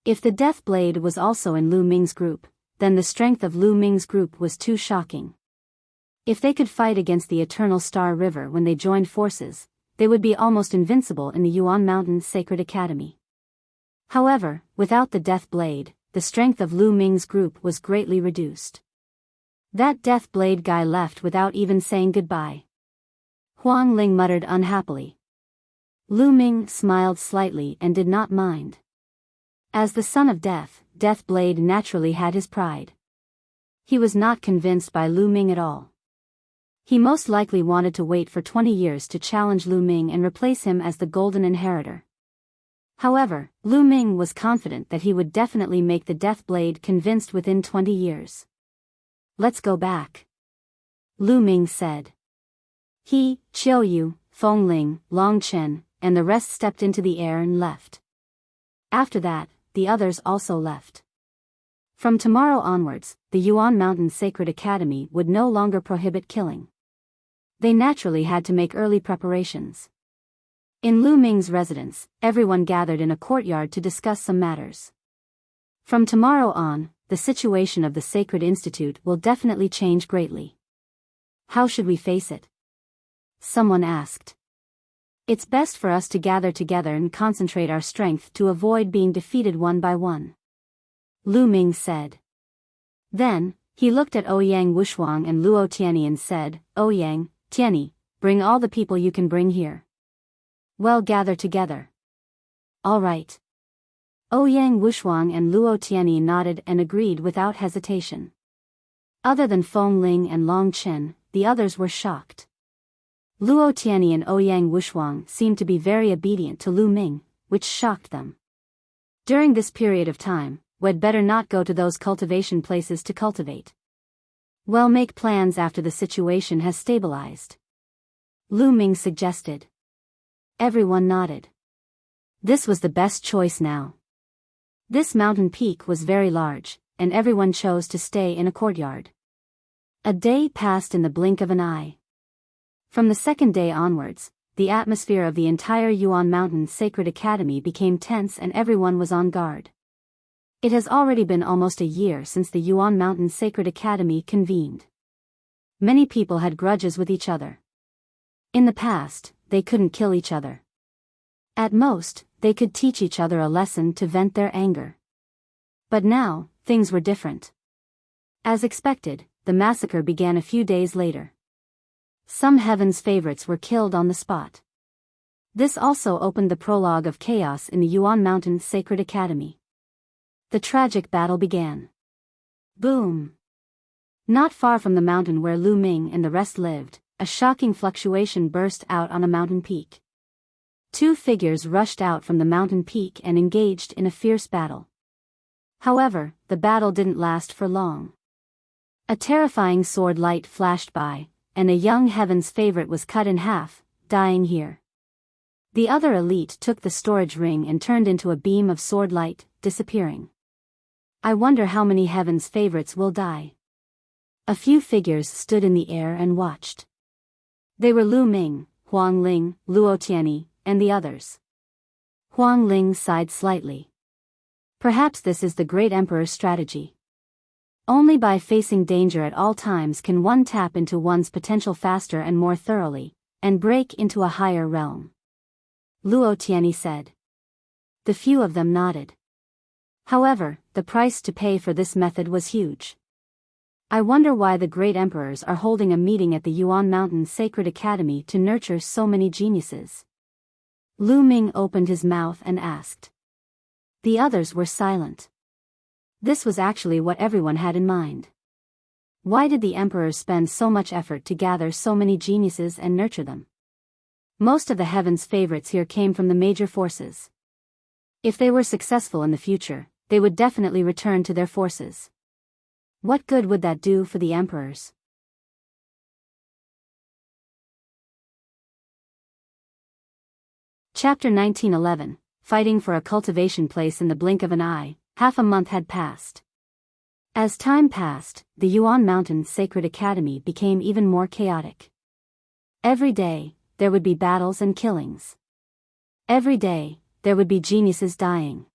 Speaker 1: If the death blade was also in Lu Ming's group, then the strength of Lu Ming's group was too shocking. If they could fight against the Eternal Star River when they joined forces, they would be almost invincible in the Yuan Mountains Sacred Academy. However, without the Death Blade, the strength of Lu Ming's group was greatly reduced. That Death Blade guy left without even saying goodbye. Huang Ling muttered unhappily. Lu Ming smiled slightly and did not mind. As the son of death, Death Blade naturally had his pride. He was not convinced by Lu Ming at all. He most likely wanted to wait for 20 years to challenge Lu Ming and replace him as the Golden Inheritor. However, Lu Ming was confident that he would definitely make the Death Blade convinced within 20 years. Let's go back, Lu Ming said. He, Qiu Yue, Fengling, Long Chen, and the rest stepped into the air and left. After that, the others also left. From tomorrow onwards, the Yuan Mountain Sacred Academy would no longer prohibit killing. They naturally had to make early preparations. In Lu Ming's residence, everyone gathered in a courtyard to discuss some matters. From tomorrow on, the situation of the Sacred Institute will definitely change greatly. How should we face it? Someone asked. It's best for us to gather together and concentrate our strength to avoid being defeated one by one, Lu Ming said. Then, he looked at Ouyang Wuxuang and Luo Tianyi and said, Ouyang, Tianyi, bring all the people you can bring here. Well, gather together. All right. Ouyang Wuxuang and Luo Tianyi nodded and agreed without hesitation. Other than Fengling and Long Chen, the others were shocked. Luo Tianyi and Ouyang Wuxuang seemed to be very obedient to Lu Ming, which shocked them. During this period of time, we'd better not go to those cultivation places to cultivate. We'll make plans after the situation has stabilized, Lu Ming suggested. Everyone nodded. This was the best choice now. This mountain peak was very large, and everyone chose to stay in a courtyard. A day passed in the blink of an eye. From the second day onwards, the atmosphere of the entire Yuan Mountain Sacred Academy became tense and everyone was on guard. It has already been almost a year since the Yuan Mountain Sacred Academy convened. Many people had grudges with each other. In the past, they couldn't kill each other. At most, they could teach each other a lesson to vent their anger. But now, things were different. As expected, the massacre began a few days later. Some Heaven's favorites were killed on the spot. This also opened the prologue of chaos in the Yuan Mountain Sacred Academy. The tragic battle began. Boom! Not far from the mountain where Lu Ming and the rest lived, a shocking fluctuation burst out on a mountain peak. Two figures rushed out from the mountain peak and engaged in a fierce battle. However, the battle didn't last for long. A terrifying sword light flashed by, and a young Heaven's favorite was cut in half, dying here. The other elite took the storage ring and turned into a beam of sword light, disappearing. I wonder how many Heaven's favorites will die. A few figures stood in the air and watched. They were Lu Ming, Huang Ling, Luo Tianyi, and the others. Huang Ling sighed slightly. Perhaps this is the great emperor's strategy. Only by facing danger at all times can one tap into one's potential faster and more thoroughly, and break into a higher realm, Luo Tianyi said. The few of them nodded. However, the price to pay for this method was huge. I wonder why the great emperors are holding a meeting at the Yuan Mountain Sacred Academy to nurture so many geniuses. Lu Ming opened his mouth and asked. The others were silent. This was actually what everyone had in mind. Why did the emperors spend so much effort to gather so many geniuses and nurture them? Most of the Heaven's favorites here came from the major forces. If they were successful in the future, they would definitely return to their forces. What good would that do for the emperors? Chapter 1911, Fighting for a cultivation place in the blink of an eye. Half a month had passed. As time passed, the Yuan Mountain Sacred Academy became even more chaotic. Every day, there would be battles and killings. Every day, there would be geniuses dying.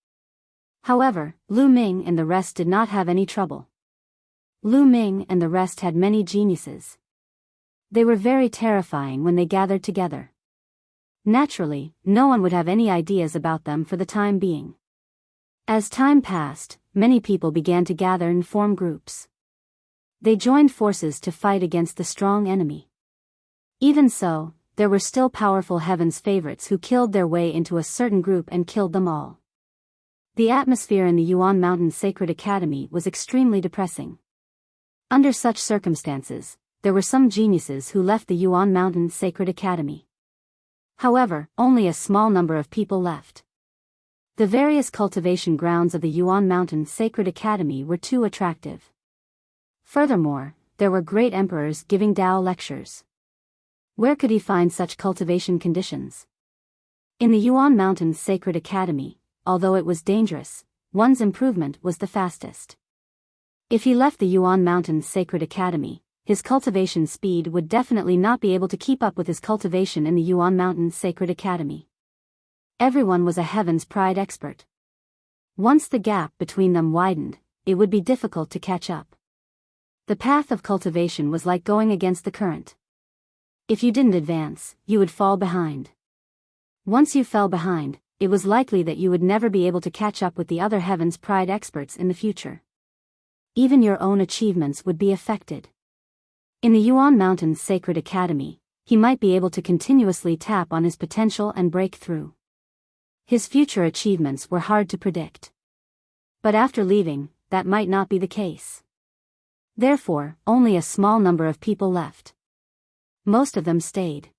Speaker 1: However, Lu Ming and the rest did not have any trouble. Lu Ming and the rest had many geniuses. They were very terrifying when they gathered together. Naturally, no one would have any ideas about them for the time being. As time passed, many people began to gather and form groups. They joined forces to fight against the strong enemy. Even so, there were still powerful Heaven's favorites who killed their way into a certain group and killed them all. The atmosphere in the Yuan Mountain Sacred Academy was extremely depressing. Under such circumstances, there were some geniuses who left the Yuan Mountain Sacred Academy. However, only a small number of people left. The various cultivation grounds of the Yuan Mountain Sacred Academy were too attractive. Furthermore, there were great emperors giving Tao lectures. Where could he find such cultivation conditions? In the Yuan Mountain Sacred Academy, although it was dangerous, one's improvement was the fastest. If he left the Yuan Mountain Sacred Academy, his cultivation speed would definitely not be able to keep up with his cultivation in the Yuan Mountain Sacred Academy. Everyone was a Heaven's Pride expert. Once the gap between them widened, it would be difficult to catch up. The path of cultivation was like going against the current. If you didn't advance, you would fall behind. Once you fell behind, it was likely that you would never be able to catch up with the other Heaven's Pride experts in the future. Even your own achievements would be affected. In the Yuan Mountain Sacred Academy, he might be able to continuously tap on his potential and break through. His future achievements were hard to predict. But after leaving, that might not be the case. Therefore, only a small number of people left. Most of them stayed.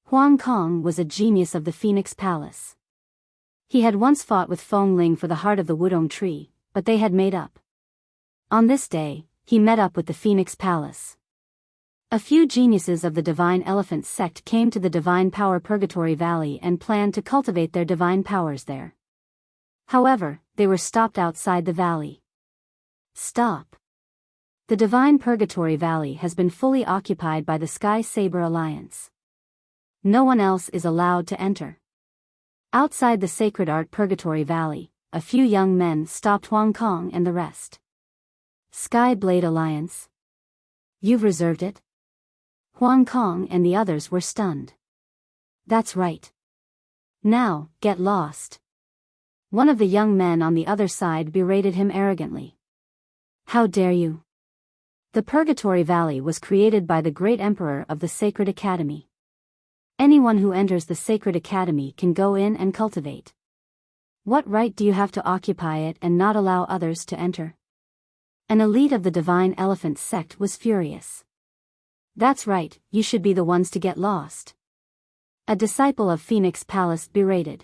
Speaker 1: Huang Kong was a genius of the Phoenix Palace. He had once fought with Feng Ling for the heart of the Wudong tree, but they had made up. On this day, he met up with the Phoenix Palace. A few geniuses of the Divine Elephant sect came to the Divine Power Purgatory Valley and planned to cultivate their divine powers there. However, they were stopped outside the valley. Stop. The Divine Purgatory Valley has been fully occupied by the Sky Saber Alliance. No one else is allowed to enter. Outside the Sacred Art Purgatory Valley, a few young men stopped Huang Kong and the rest. Sky Blade Alliance? You've reserved it? Huang Kong and the others were stunned. That's right. Now, get lost. One of the young men on the other side berated him arrogantly. How dare you? The Purgatory Valley was created by the great emperor of the Sacred Academy. Anyone who enters the Sacred Academy can go in and cultivate. What right do you have to occupy it and not allow others to enter? An elite of the Divine Elephant sect was furious. That's right, you should be the ones to get lost. A disciple of Phoenix Palace berated.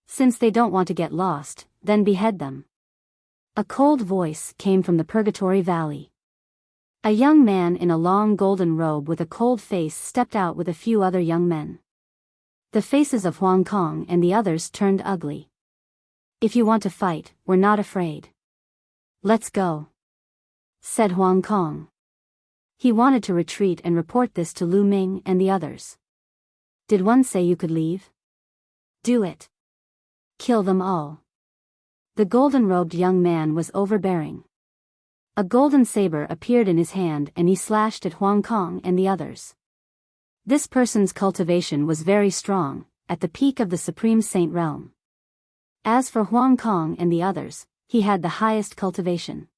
Speaker 1: Since they don't want to get lost, then behead them. A cold voice came from the Purgatory Valley. A young man in a long golden robe with a cold face stepped out with a few other young men. The faces of Huang Kong and the others turned ugly. If you want to fight, we're not afraid. Let's go, said Huang Kong. He wanted to retreat and report this to Lu Ming and the others. Did one say you could leave? Do it. Kill them all. The golden-robed young man was overbearing. A golden saber appeared in his hand and he slashed at Huang Kong and the others. This person's cultivation was very strong, at the peak of the Supreme Saint realm. As for Huang Kong and the others, he had the highest cultivation.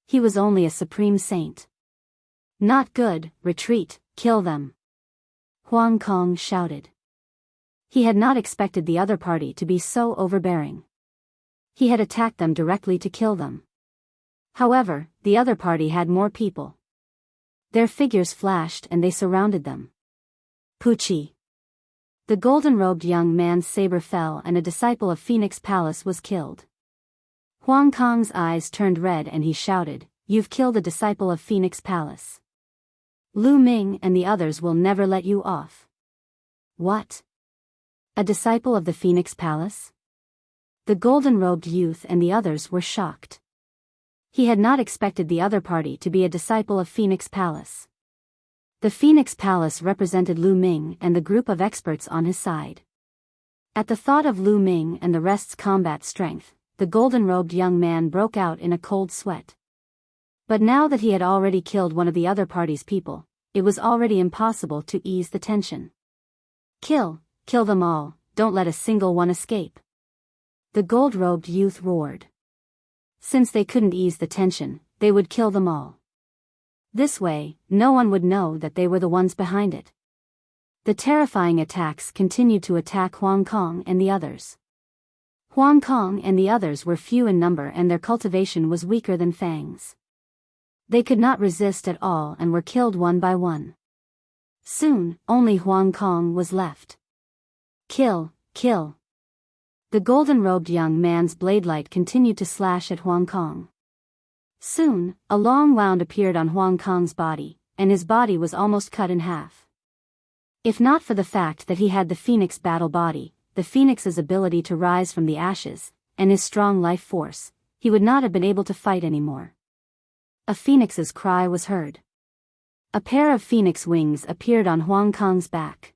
Speaker 1: He was only a Supreme Saint. Not good, retreat, kill them. Huang Kong shouted. He had not expected the other party to be so overbearing. He had attacked them directly to kill them. However, the other party had more people. Their figures flashed and they surrounded them. Puchi. The golden-robed young man's saber fell and a disciple of Phoenix Palace was killed. Huang Kong's eyes turned red and he shouted, "You've killed a disciple of Phoenix Palace. Lu Ming and the others will never let you off." What? A disciple of the Phoenix Palace? The golden-robed youth and the others were shocked. He had not expected the other party to be a disciple of Phoenix Palace. The Phoenix Palace represented Lu Ming and the group of experts on his side. At the thought of Lu Ming and the rest's combat strength, the golden-robed young man broke out in a cold sweat. But now that he had already killed one of the other party's people, it was already impossible to ease the tension. Kill them all, don't let a single one escape. The gold-robed youth roared. Since they couldn't ease the tension, they would kill them all. This way, no one would know that they were the ones behind it. The terrifying attacks continued to attack Huang Kong and the others. Huang Kong and the others were few in number and their cultivation was weaker than Fang's. They could not resist at all and were killed one by one. Soon, only Huang Kong was left. Kill. The golden-robed young man's blade light continued to slash at Huang Kong. Soon, a long wound appeared on Huang Kong's body, and his body was almost cut in half. If not for the fact that he had the phoenix battle body, the phoenix's ability to rise from the ashes, and his strong life force, he would not have been able to fight anymore. A phoenix's cry was heard. A pair of phoenix wings appeared on Huang Kong's back.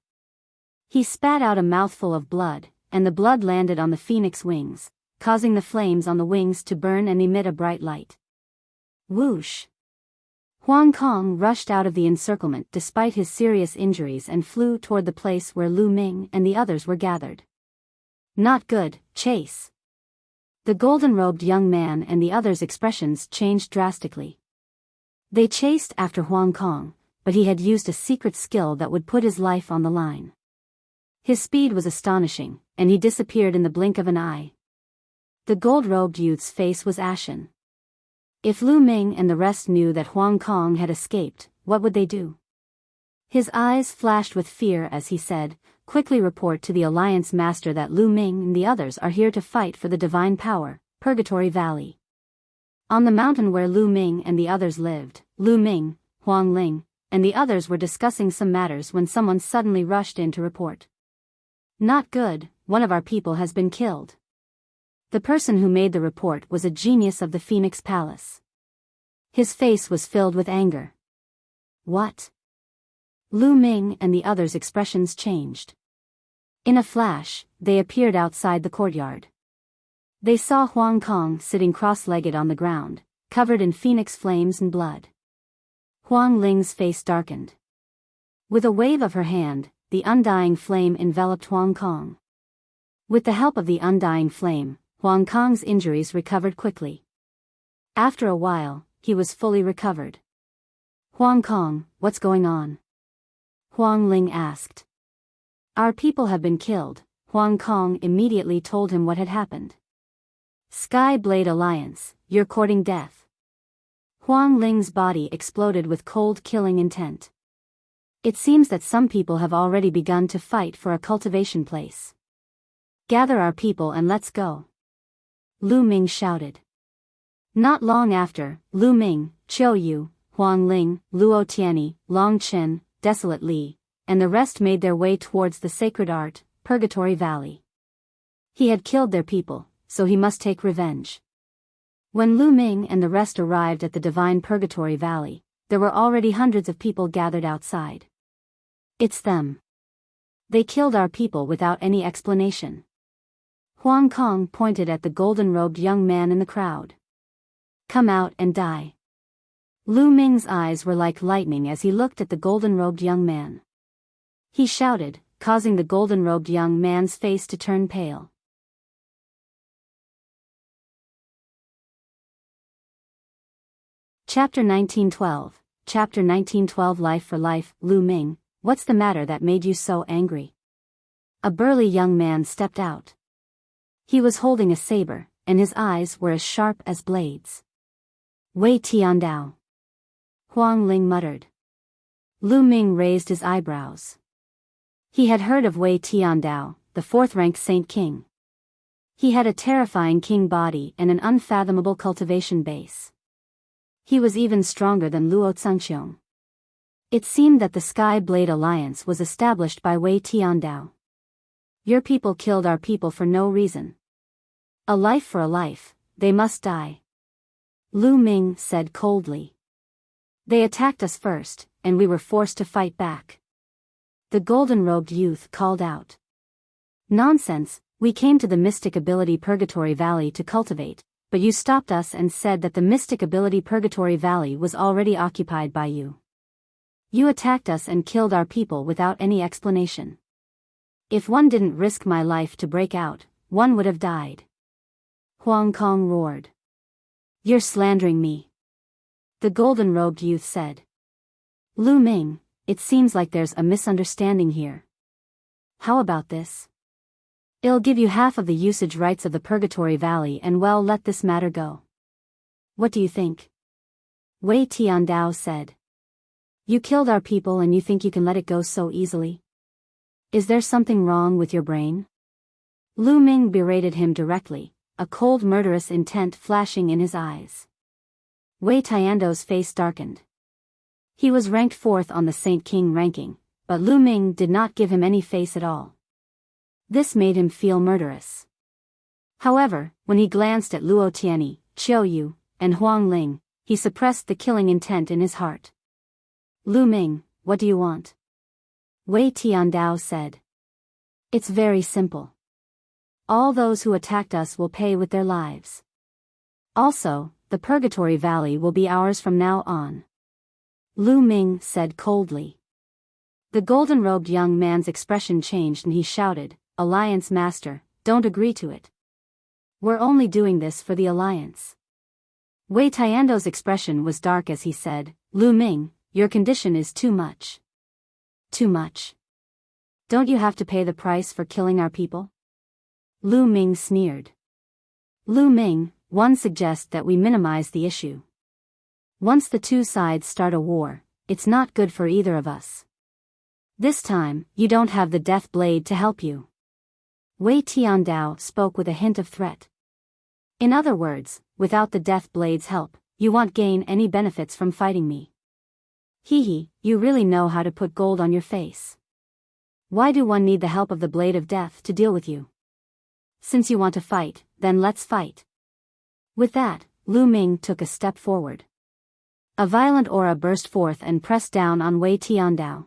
Speaker 1: He spat out a mouthful of blood, and the blood landed on the phoenix wings, causing the flames on the wings to burn and emit a bright light. Whoosh! Huang Kong rushed out of the encirclement despite his serious injuries and flew toward the place where Lu Ming and the others were gathered. Not good, chase! The golden-robed young man and the others' expressions changed drastically. They chased after Huang Kong, but he had used a secret skill that would put his life on the line. His speed was astonishing, and he disappeared in the blink of an eye. The gold-robed youth's face was ashen. If Lu Ming and the rest knew that Huang Kong had escaped, what would they do? His eyes flashed with fear as he said, "Quickly report to the Alliance Master that Lu Ming and the others are here to fight for the divine power, Purgatory Valley." On the mountain where Lu Ming and the others lived, Lu Ming, Huang Ling, and the others were discussing some matters when someone suddenly rushed in to report. "Not good, one of our people has been killed." The person who made the report was a genius of the Phoenix Palace. His face was filled with anger. What? Lu Ming and the others' expressions changed. In a flash, they appeared outside the courtyard. They saw Huang Kong sitting cross-legged on the ground, covered in phoenix flames and blood. Huang Ling's face darkened. With a wave of her hand, the undying flame enveloped Huang Kong. With the help of the undying flame, Huang Kong's injuries recovered quickly. After a while, he was fully recovered. "Huang Kong, what's going on?" Huang Ling asked. "Our people have been killed," Huang Kong immediately told him what had happened. "Sky Blade Alliance, you're courting death." Huang Ling's body exploded with cold killing intent. "It seems that some people have already begun to fight for a cultivation place. Gather our people and let's go," Lu Ming shouted. Not long after, Lu Ming, Qiu Yue, Huang Ling, Luo Tianyi, Long Chen, Desolate Li, and the rest made their way towards the sacred art, Purgatory Valley. He had killed their people, so he must take revenge. When Lu Ming and the rest arrived at the divine Purgatory Valley, there were already hundreds of people gathered outside. "It's them. They killed our people without any explanation." Huang Kong pointed at the golden-robed young man in the crowd. "Come out and die." Lu Ming's eyes were like lightning as he looked at the golden-robed young man. He shouted, causing the golden-robed young man's face to turn pale. Chapter 1912. Chapter 1912 Life for Life. Lu Ming, what's the matter that made you so angry? A burly young man stepped out. He was holding a saber, and his eyes were as sharp as blades. "Wei Tiandao," Huang Ling muttered. Lu Ming raised his eyebrows. He had heard of Wei Tiandao, the fourth-ranked Saint King. He had a terrifying king body and an unfathomable cultivation base. He was even stronger than Luo Cangqiong. It seemed that the Sky Blade Alliance was established by Wei Tiandao. "Your people killed our people for no reason. A life for a life, they must die," Lu Ming said coldly. "They attacked us first, and we were forced to fight back." The golden-robed youth called out. "Nonsense, we came to the Mystic Ability Purgatory Valley to cultivate, but you stopped us and said that the Mystic Ability Purgatory Valley was already occupied by you. You attacked us and killed our people without any explanation. If one didn't risk my life to break out, one would have died." Huang Kong roared. "You're slandering me," the golden-robed youth said. "Lu Ming, it seems like there's a misunderstanding here. How about this? I'll give you half of the usage rights of the Purgatory Valley and well let this matter go. What do you think?" Wei Tiandao said. "You killed our people and you think you can let it go so easily? Is there something wrong with your brain?" Lu Ming berated him directly, a cold murderous intent flashing in his eyes. Wei Tiando's face darkened. He was ranked 4th on the Saint King ranking, but Lu Ming did not give him any face at all. This made him feel murderous. However, when he glanced at Luo Tianyi, Qiu Yue, and Huang Ling, he suppressed the killing intent in his heart. Lu Ming, what do you want? Wei Tiandao said. It's very simple. All those who attacked us will pay with their lives. Also, the Purgatory Valley will be ours from now on. Lu Ming said coldly. The golden-robed young man's expression changed and he shouted, Alliance Master, don't agree to it. We're only doing this for the Alliance. Wei Tiando's expression was dark as he said, Lu Ming, your condition is too much. Too much. Don't you have to pay the price for killing our people? Lu Ming sneered. Lu Ming, one suggests that we minimize the issue. Once the two sides start a war, it's not good for either of us. This time, you don't have the death blade to help you. Wei Tiandao spoke with a hint of threat. In other words, without the death blade's help, you won't gain any benefits from fighting me. Hee, you really know how to put gold on your face. Why do one need the help of the blade of death to deal with you? Since you want to fight, then let's fight. With that, Lu Ming took a step forward. A violent aura burst forth and pressed down on Wei Tiandao.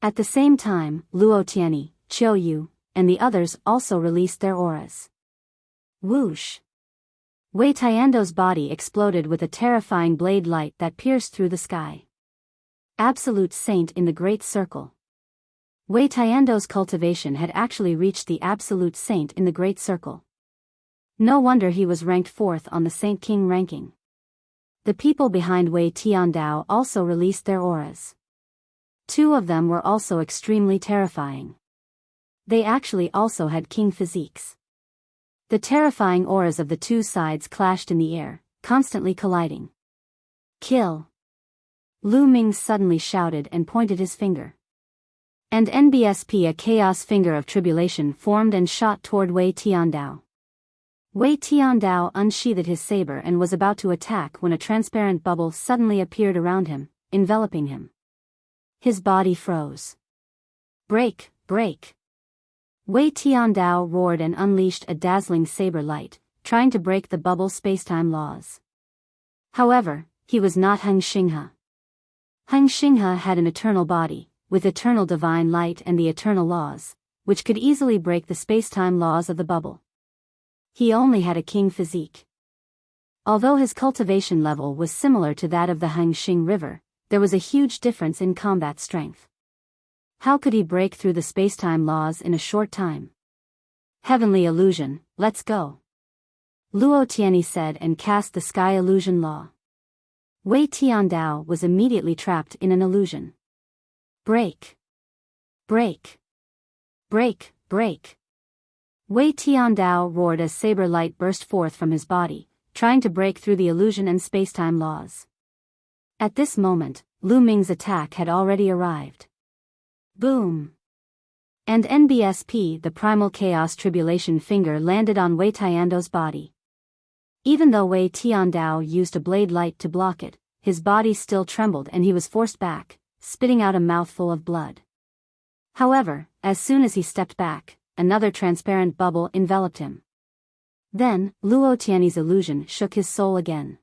Speaker 1: At the same time, Luo Tianyi, Qiu Yue, and the others also released their auras. Whoosh! Wei Tiando's body exploded with a terrifying blade light that pierced through the sky. Absolute Saint in the Great Circle. Wei Tiando's cultivation had actually reached the Absolute Saint in the Great Circle. No wonder he was ranked 4th on the Saint King ranking. The people behind Wei Tiandao also released their auras. 2 of them were also extremely terrifying. They actually also had king physiques. The terrifying auras of the two sides clashed in the air, constantly colliding. Kill! Lu Ming suddenly shouted and pointed his finger. And NBSP, a chaos finger of tribulation, formed and shot toward Wei Tiandao. Wei Tiandao unsheathed his saber and was about to attack when a transparent bubble suddenly appeared around him, enveloping him. His body froze. Break, break! Wei Tiandao roared and unleashed a dazzling saber light, trying to break the bubble spacetime laws. However, he was not Heng Xinghe. Heng Xinghe had an eternal body, with eternal divine light and the eternal laws, which could easily break the spacetime laws of the bubble. He only had a king physique. Although his cultivation level was similar to that of the Hengxing River, there was a huge difference in combat strength. How could he break through the spacetime laws in a short time? Heavenly illusion, let's go. Luo Tianyi said and cast the sky illusion law. Wei Tiandao was immediately trapped in an illusion. Break! Break! Break, break! Wei Tiandao roared as saber light burst forth from his body, trying to break through the illusion and spacetime laws. At this moment, Lu Ming's attack had already arrived. Boom! And NBSP, the primal chaos tribulation finger, landed on Wei Tiando's body. Even though Wei Tiandao used a blade light to block it, his body still trembled and he was forced back, spitting out a mouthful of blood. However, as soon as he stepped back, another transparent bubble enveloped him. Then, Luo Tianyi's illusion shook his soul again.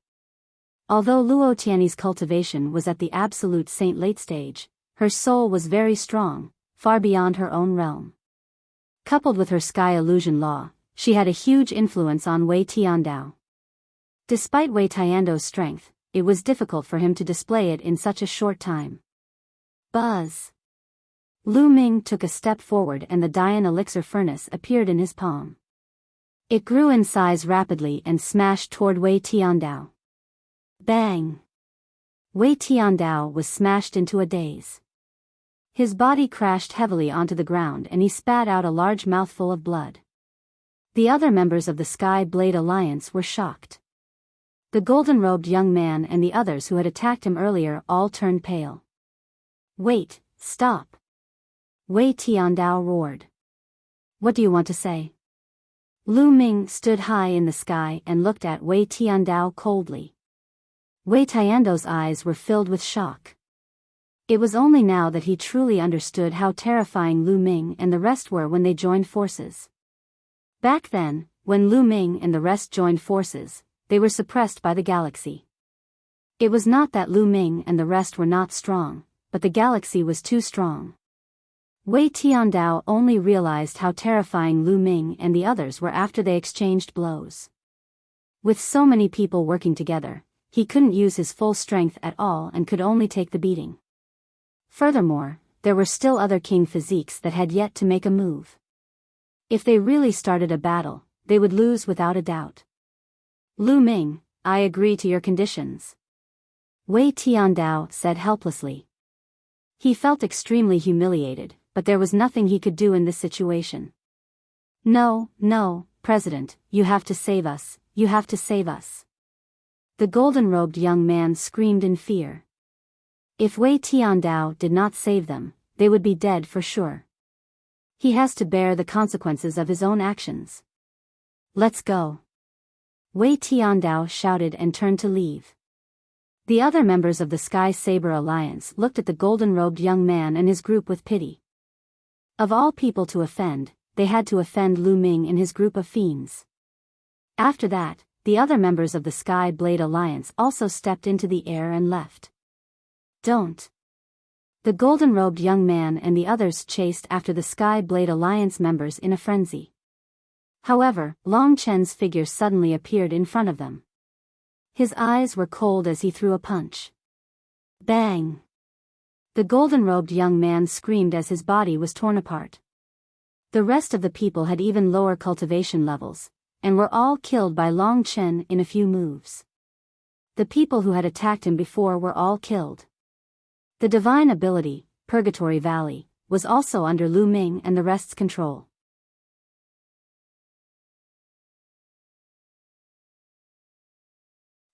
Speaker 1: Although Luo Tianyi's cultivation was at the absolute saint late stage, her soul was very strong, far beyond her own realm. Coupled with her sky illusion law, she had a huge influence on Wei Tiandao. Despite Wei Tiando's strength, it was difficult for him to display it in such a short time. Buzz! Lu Ming took a step forward and the Dian elixir furnace appeared in his palm. It grew in size rapidly and smashed toward Wei Tiandao. Bang! Wei Tiandao was smashed into a daze. His body crashed heavily onto the ground and he spat out a large mouthful of blood. The other members of the Sky Blade Alliance were shocked. The golden-robed young man and the others who had attacked him earlier all turned pale. Wait, stop! Wei Tiandao roared. What do you want to say? Lu Ming stood high in the sky and looked at Wei Tiandao coldly. Wei Tiandao's eyes were filled with shock. It was only now that he truly understood how terrifying Lu Ming and the rest were when they joined forces. Back then, when Lu Ming and the rest joined forces, they were suppressed by the galaxy. It was not that Lu Ming and the rest were not strong, but the galaxy was too strong. Wei Tiandao only realized how terrifying Lu Ming and the others were after they exchanged blows. With so many people working together, he couldn't use his full strength at all and could only take the beating. Furthermore, there were still other king physiques that had yet to make a move. If they really started a battle, they would lose without a doubt. Lu Ming, I agree to your conditions. Wei Tiandao said helplessly. He felt extremely humiliated, but there was nothing he could do in this situation. No, President, you have to save us, you have to save us. The golden-robed young man screamed in fear. If Wei Tiandao did not save them, they would be dead for sure. He has to bear the consequences of his own actions. Let's go. Wei Tiandao shouted and turned to leave. The other members of the Sky Saber Alliance looked at the golden-robed young man and his group with pity. Of all people to offend, they had to offend Lu Ming and his group of fiends. After that, the other members of the Sky Blade Alliance also stepped into the air and left. Don't. The golden-robed young man and the others chased after the Sky Blade Alliance members in a frenzy. However, Long Chen's figure suddenly appeared in front of them. His eyes were cold as he threw a punch. Bang! The golden-robed young man screamed as his body was torn apart. The rest of the people had even lower cultivation levels, and were all killed by Long Chen in a few moves. The people who had attacked him before were all killed. The divine ability, Purgatory Valley, was also under Lu Ming and the rest's control.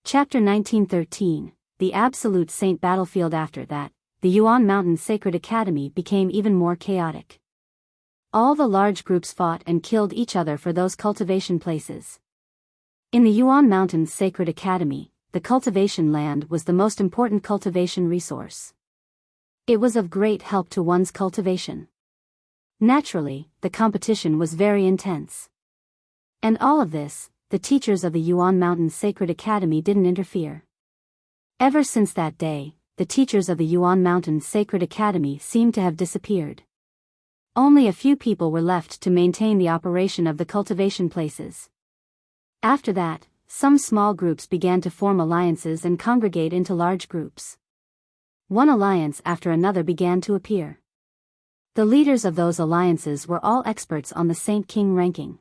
Speaker 1: Chapter 1913, The Absolute Saint Battlefield. After that, the Yuan Mountain Sacred Academy became even more chaotic. All the large groups fought and killed each other for those cultivation places. In the Yuan Mountain Sacred Academy, the cultivation land was the most important cultivation resource. It was of great help to one's cultivation. Naturally, the competition was very intense. And all of this, the teachers of the Yuan Mountain Sacred Academy didn't interfere. Ever since that day, the teachers of the Yuan Mountain Sacred Academy seemed to have disappeared. Only a few people were left to maintain the operation of the cultivation places. After that, some small groups began to form alliances and congregate into large groups. One alliance after another began to appear. The leaders of those alliances were all experts on the Saint King ranking.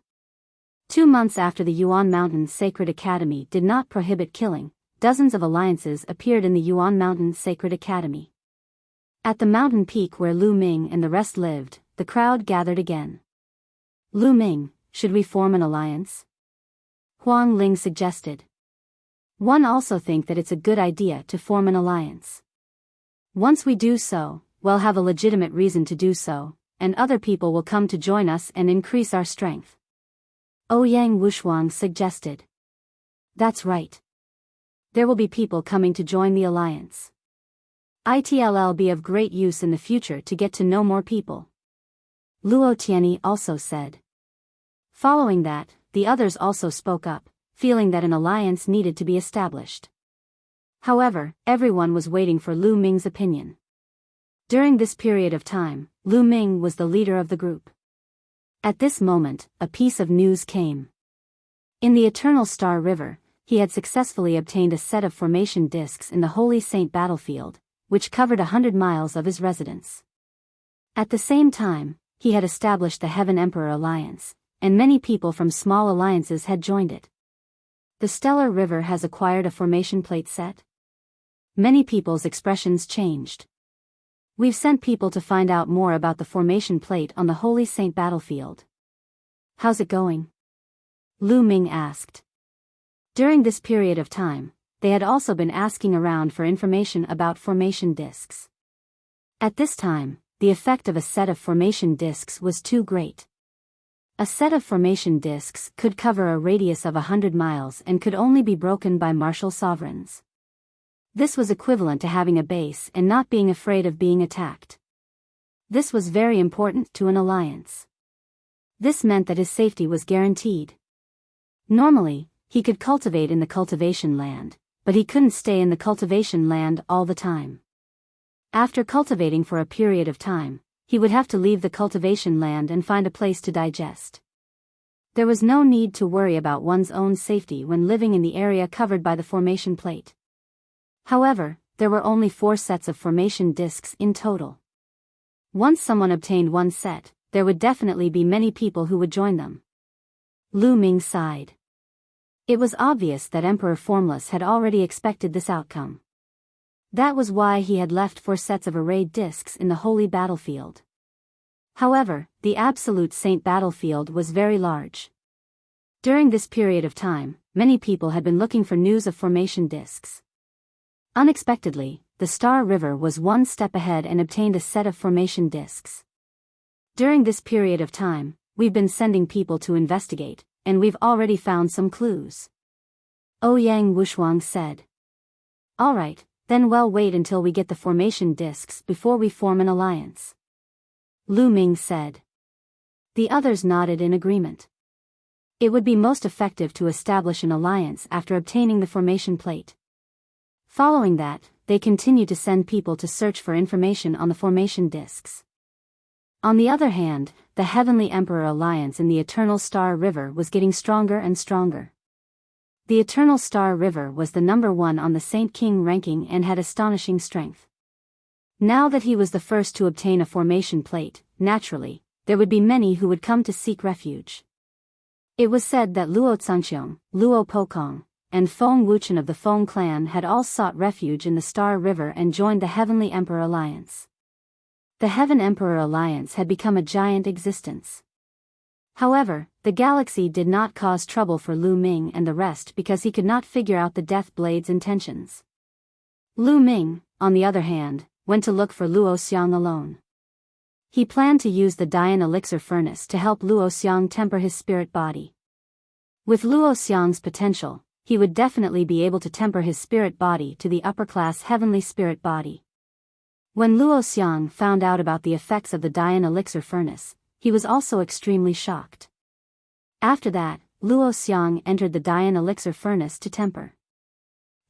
Speaker 1: 2 months after the Yuan Mountain Sacred Academy did not prohibit killing, dozens of alliances appeared in the Yuan Mountain Sacred Academy. At the mountain peak where Lu Ming and the rest lived, the crowd gathered again. Lu Ming, should we form an alliance? Huang Ling suggested. One also think that it's a good idea to form an alliance. Once we do so, we'll have a legitimate reason to do so, and other people will come to join us and increase our strength. Ouyang Wushuang suggested. That's right. There will be people coming to join the alliance. It'll be of great use in the future to get to know more people. Luo Tianyi also said. Following that, the others also spoke up, feeling that an alliance needed to be established. However, everyone was waiting for Lu Ming's opinion. During this period of time, Lu Ming was the leader of the group. At this moment, a piece of news came. In the Eternal Star River, he had successfully obtained a set of formation discs in the Holy Saint battlefield, which covered 100 miles of his residence. At the same time, he had established the Heaven Emperor Alliance, and many people from small alliances had joined it. The Stellar River has acquired a formation plate set. Many people's expressions changed. We've sent people to find out more about the formation plate on the Holy Saint battlefield. How's it going? Lu Ming asked. During this period of time, they had also been asking around for information about formation discs. At this time, the effect of a set of formation discs was too great. A set of formation discs could cover a radius of 100 miles and could only be broken by martial sovereigns. This was equivalent to having a base and not being afraid of being attacked. This was very important to an alliance. This meant that his safety was guaranteed. Normally, he could cultivate in the cultivation land, but he couldn't stay in the cultivation land all the time. After cultivating for a period of time, he would have to leave the cultivation land and find a place to digest. There was no need to worry about one's own safety when living in the area covered by the formation plate. However, there were only 4 sets of formation discs in total. Once someone obtained one set, there would definitely be many people who would join them. Lu Ming sighed. It was obvious that Emperor Formless had already expected this outcome. That was why he had left 4 sets of arrayed discs in the holy battlefield. However, the Absolute Saint battlefield was very large. During this period of time, many people had been looking for news of formation discs. Unexpectedly, the Star River was one step ahead and obtained a set of formation discs. During this period of time, we've been sending people to investigate, and we've already found some clues. Ouyang Wushuang said. Alright, then we'll wait until we get the formation discs before we form an alliance. Lu Ming said. The others nodded in agreement. It would be most effective to establish an alliance after obtaining the formation plate. Following that, they continued to send people to search for information on the formation discs. On the other hand, the Heavenly Emperor Alliance in the Eternal Star River was getting stronger and stronger. The Eternal Star River was the number 1 on the Saint King ranking and had astonishing strength. Now that he was the first to obtain a formation plate, naturally, there would be many who would come to seek refuge. It was said that Luo Cangqiong, Luo Pokong, and Feng Wuchen of the Feng clan had all sought refuge in the Star River and joined the Heavenly Emperor Alliance. The Heaven Emperor Alliance had become a giant existence. However, the galaxy did not cause trouble for Lu Ming and the rest because he could not figure out the Death Blade's intentions. Lu Ming, on the other hand, went to look for Luo Xiang alone. He planned to use the Dian Elixir Furnace to help Luo Xiang temper his spirit body. With Luo Xiang's potential, he would definitely be able to temper his spirit body to the upper-class heavenly spirit body. When Luo Xiang found out about the effects of the Dian Elixir Furnace, he was also extremely shocked. After that, Luo Xiang entered the Dian Elixir Furnace to temper.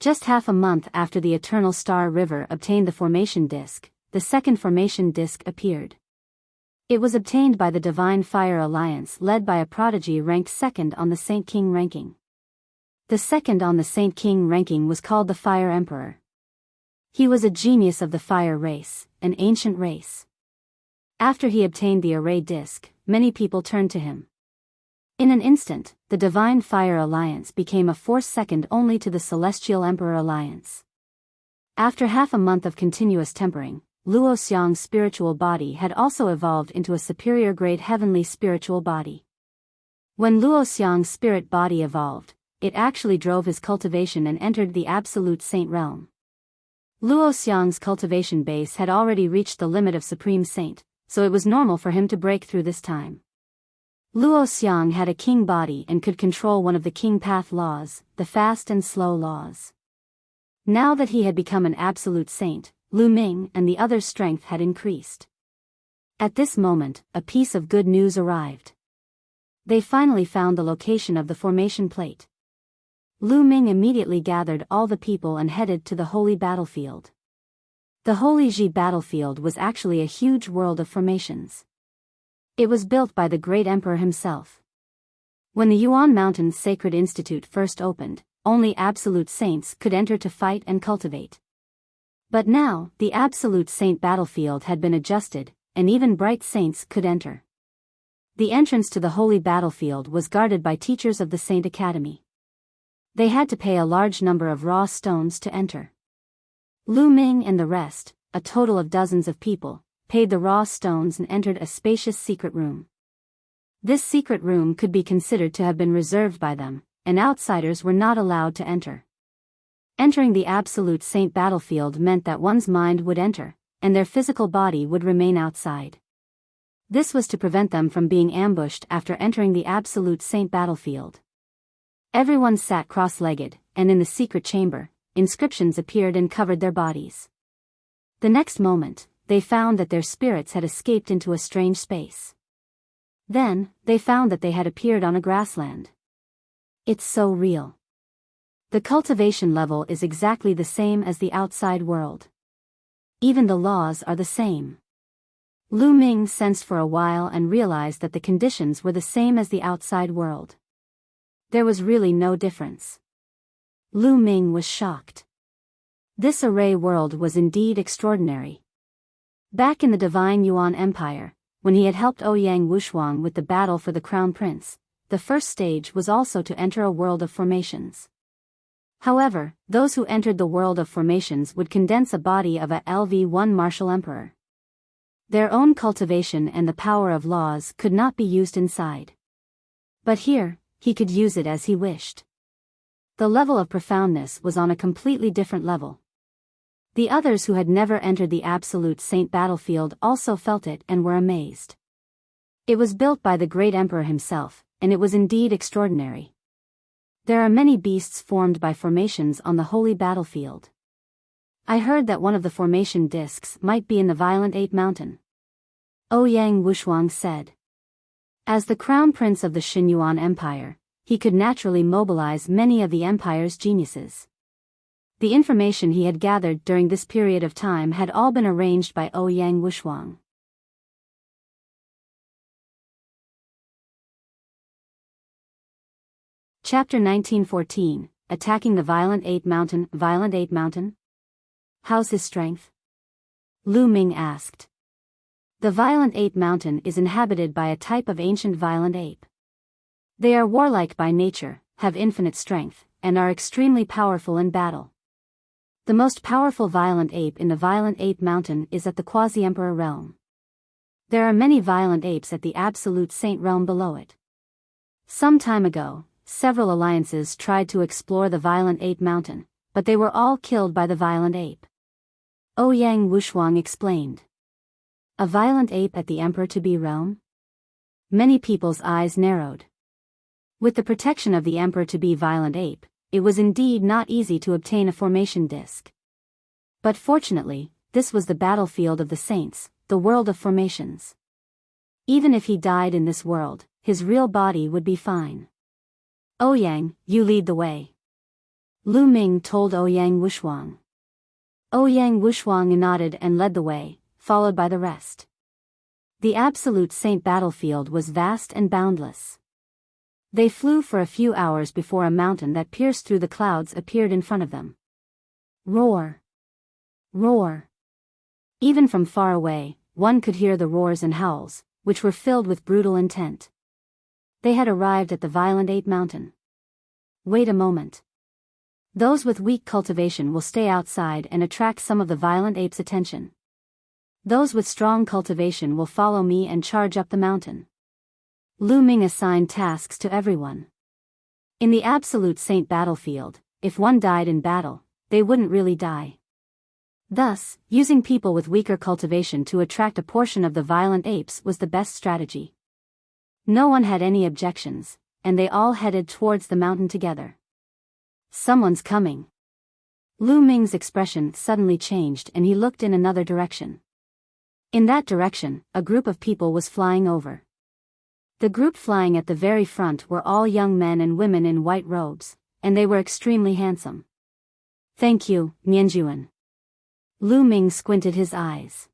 Speaker 1: Just half a month after the Eternal Star River obtained the formation disc, the second formation disc appeared. It was obtained by the Divine Fire Alliance led by a prodigy ranked 2nd on the Saint King ranking. The 2nd on the Saint King ranking was called the Fire Emperor. He was a genius of the fire race, an ancient race. After he obtained the array disc, many people turned to him. In an instant, the Divine Fire Alliance became a force second only to the Celestial Emperor Alliance. After half a month of continuous tempering, Luo Xiang's spiritual body had also evolved into a superior grade heavenly spiritual body. When Luo Xiang's spirit body evolved, it actually drove his cultivation and entered the Absolute Saint realm. Luo Xiang's cultivation base had already reached the limit of Supreme Saint, so it was normal for him to break through this time. Luo Xiang had a king body and could control one of the king path laws, the fast and slow laws. Now that he had become an absolute saint, Lu Ming and the others' strength had increased. At this moment, a piece of good news arrived. They finally found the location of the formation plate. Lu Ming immediately gathered all the people and headed to the holy battlefield. The Holy Ji battlefield was actually a huge world of formations. It was built by the great emperor himself. When the Yuan Mountains Sacred Institute first opened, only absolute saints could enter to fight and cultivate. But now, the absolute saint battlefield had been adjusted, and even bright saints could enter. The entrance to the holy battlefield was guarded by teachers of the Saint Academy. They had to pay a large number of raw stones to enter. Lu Ming and the rest, a total of dozens of people, paid the raw stones and entered a spacious secret room. This secret room could be considered to have been reserved by them, and outsiders were not allowed to enter. Entering the absolute saint battlefield meant that one's mind would enter, and their physical body would remain outside. This was to prevent them from being ambushed after entering the Absolute Saint battlefield. Everyone sat cross-legged, and in the secret chamber, inscriptions appeared and covered their bodies. The next moment, they found that their spirits had escaped into a strange space. Then, they found that they had appeared on a grassland. It's so real. The cultivation level is exactly the same as the outside world. Even the laws are the same. Lu Ming sensed for a while and realized that the conditions were the same as the outside world. There was really no difference. Lu Ming was shocked. This array world was indeed extraordinary. Back in the Divine Yuan Empire, when he had helped Ouyang Wushuang with the battle for the Crown Prince, the first stage was also to enter a world of formations. However, those who entered the world of formations would condense a body of a LV1 martial emperor. Their own cultivation and the power of laws could not be used inside. But here, he could use it as he wished. The level of profoundness was on a completely different level. The others who had never entered the Absolute Saint battlefield also felt it and were amazed. It was built by the great emperor himself, and it was indeed extraordinary. There are many beasts formed by formations on the holy battlefield. I heard that one of the formation discs might be in the Violent Ape Mountain. Ouyang Wushuang said. As the crown prince of the Xinyuan Empire, he could naturally mobilize many of the empire's geniuses. The information he had gathered during this period of time had all been arranged by Ouyang Wushuang. Chapter 1914, Attacking the Violent Ape Mountain. Violent Ape Mountain? How's his strength? Lu Ming asked. The Violent Ape Mountain is inhabited by a type of ancient violent ape. They are warlike by nature, have infinite strength, and are extremely powerful in battle. The most powerful violent ape in the Violent Ape Mountain is at the Quasi-Emperor realm. There are many violent apes at the Absolute Saint realm below it. Some time ago, several alliances tried to explore the Violent Ape Mountain, but they were all killed by the violent ape. Ouyang Wushuang explained. A violent ape at the Emperor-to-be realm? Many people's eyes narrowed. With the protection of the Emperor-to-be violent ape, it was indeed not easy to obtain a formation disc. But fortunately, this was the battlefield of the saints, the world of formations. Even if he died in this world, his real body would be fine. Ouyang, you lead the way. Lu Ming told Ouyang Wushuang. Ouyang Wushuang nodded and led the way, followed by the rest. The Absolute Saint battlefield was vast and boundless. They flew for a few hours before a mountain that pierced through the clouds appeared in front of them. Roar! Roar! Even from far away, one could hear the roars and howls, which were filled with brutal intent. They had arrived at the Violent Ape Mountain. Wait a moment. Those with weak cultivation will stay outside and attract some of the violent ape's attention. Those with strong cultivation will follow me and charge up the mountain. Lu Ming assigned tasks to everyone. In the Absolute Saint battlefield, if one died in battle, they wouldn't really die. Thus, using people with weaker cultivation to attract a portion of the violent apes was the best strategy. No one had any objections, and they all headed towards the mountain together. Someone's coming. Lu Ming's expression suddenly changed and he looked in another direction. In that direction, a group of people was flying over. The group flying at the very front were all young men and women in white robes, and they were extremely handsome. Thank you, Nianjuan. Lu Ming squinted his eyes.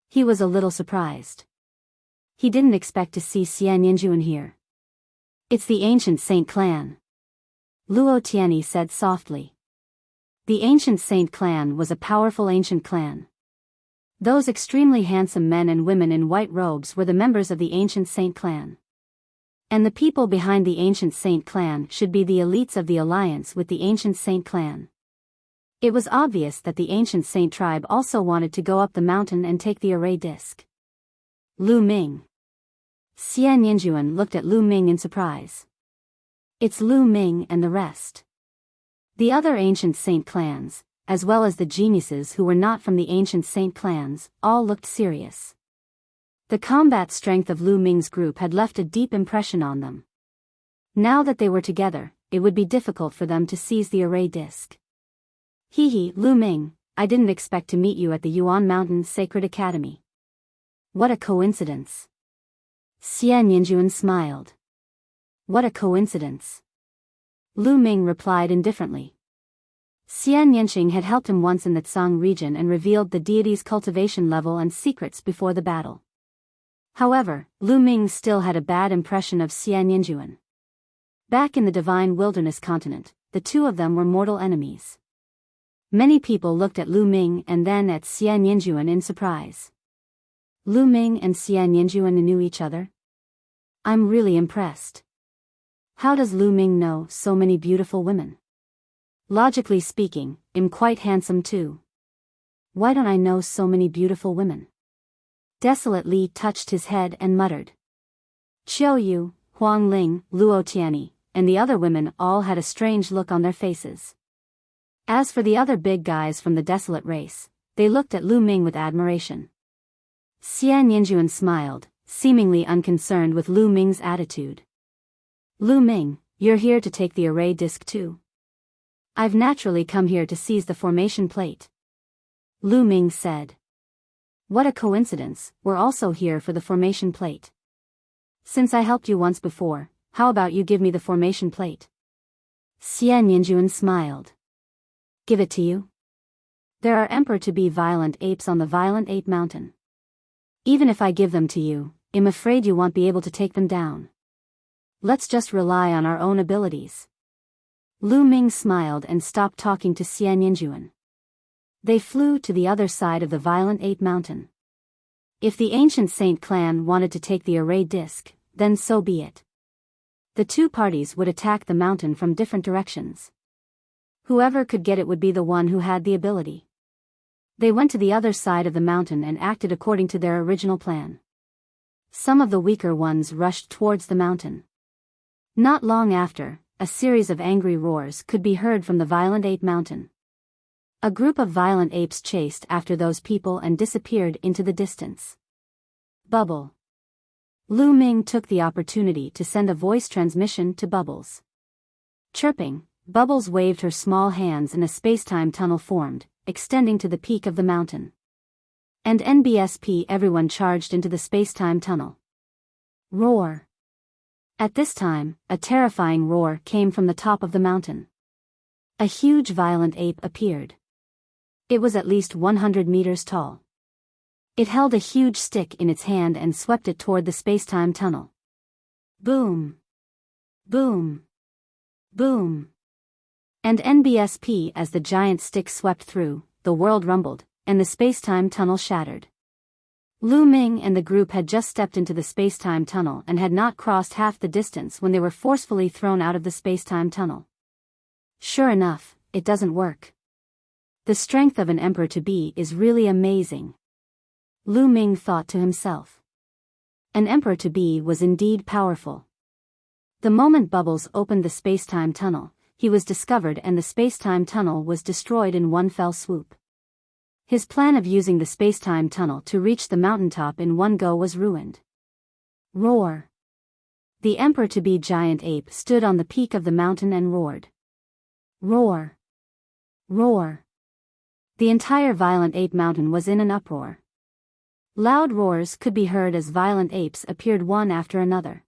Speaker 1: He was a little surprised. He didn't expect to see Xia Nianjuan here. It's the ancient saint clan. Luo Tianyi said softly. The ancient saint clan was a powerful ancient clan. Those extremely handsome men and women in white robes were the members of the ancient saint clan. And the people behind the ancient saint clan should be the elites of the alliance with the ancient saint clan. It was obvious that the ancient saint tribe also wanted to go up the mountain and take the array disc. Lu Ming. Xia Nianjuan looked at Lu Ming in surprise. It's Lu Ming and the rest. The other ancient saint clans, as well as the geniuses who were not from the ancient saint clans, all looked serious. The combat strength of Lu Ming's group had left a deep impression on them. Now that they were together, it would be difficult for them to seize the array disc. Hee, Lu Ming, I didn't expect to meet you at the Yuan Mountain Sacred Academy. What a coincidence. Xian Yinjuan smiled. What a coincidence. Lu Ming replied indifferently. Xian Yanqing had helped him once in the Tsang region and revealed the deity's cultivation level and secrets before the battle. However, Lu Ming still had a bad impression of Xian Yinjuan. Back in the Divine Wilderness continent, the two of them were mortal enemies. Many people looked at Lu Ming and then at Xian Yinjuan in surprise. Lu Ming and Xian Yinjuan knew each other? I'm really impressed. How does Lu Ming know so many beautiful women? Logically speaking, I'm quite handsome too. Why don't I know so many beautiful women? Desolate Li touched his head and muttered. Qiu Yue, Huang Ling, Luo Xiang, and the other women all had a strange look on their faces. As for the other big guys from the desolate race, they looked at Lu Ming with admiration. Xian Yinjuan smiled, seemingly unconcerned with Lu Ming's attitude. Lu Ming, you're here to take the array disc too? I've naturally come here to seize the formation plate. Lu Ming said. What a coincidence, we're also here for the formation plate. Since I helped you once before, how about you give me the formation plate? Xian Yinjuan smiled. Give it to you? There are emperor-to-be violent apes on the Violent Ape Mountain. Even if I give them to you, I'm afraid you won't be able to take them down. Let's just rely on our own abilities. Lu Ming smiled and stopped talking to Xian Yinjuan. They flew to the other side of the Violent Ape Mountain. If the ancient Saint clan wanted to take the array disc, then so be it. The two parties would attack the mountain from different directions. Whoever could get it would be the one who had the ability. They went to the other side of the mountain and acted according to their original plan. Some of the weaker ones rushed towards the mountain. Not long after, a series of angry roars could be heard from the Violent Ape Mountain. A group of violent apes chased after those people and disappeared into the distance. Bubble. Lu Ming took the opportunity to send a voice transmission to Bubbles. Chirping, Bubbles waved her small hands and a space-time tunnel formed, extending to the peak of the mountain. And NBSP everyone charged into the space-time tunnel. Roar. At this time, a terrifying roar came from the top of the mountain. A huge violent ape appeared. It was at least 100 meters tall. It held a huge stick in its hand and swept it toward the space-time tunnel. Boom. Boom. Boom. And NBSP as the giant stick swept through, the world rumbled, and the space-time tunnel shattered. Lu Ming and the group had just stepped into the space-time tunnel and had not crossed half the distance when they were forcefully thrown out of the space-time tunnel. Sure enough, it doesn't work. The strength of an emperor-to-be is really amazing. Lu Ming thought to himself. An emperor-to-be was indeed powerful. The moment Bubbles opened the space-time tunnel, he was discovered and the space-time tunnel was destroyed in one fell swoop. His plan of using the space-time tunnel to reach the mountaintop in one go was ruined. Roar. The emperor-to-be giant ape stood on the peak of the mountain and roared. Roar. Roar. The entire Violent Ape Mountain was in an uproar. Loud roars could be heard as violent apes appeared one after another.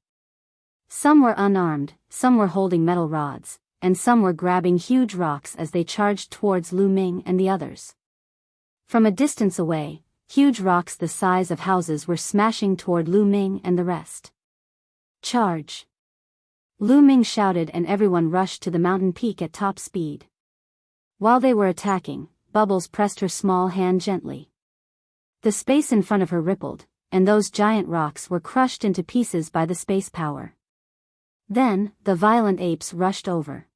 Speaker 1: Some were unarmed, some were holding metal rods, and some were grabbing huge rocks as they charged towards Lu Ming and the others. From a distance away, huge rocks the size of houses were smashing toward Lu Ming and the rest. Charge! Lu Ming shouted and everyone rushed to the mountain peak at top speed. While they were attacking, Bubbles pressed her small hand gently. The space in front of her rippled, and those giant rocks were crushed into pieces by the space power. Then, the violent apes rushed over.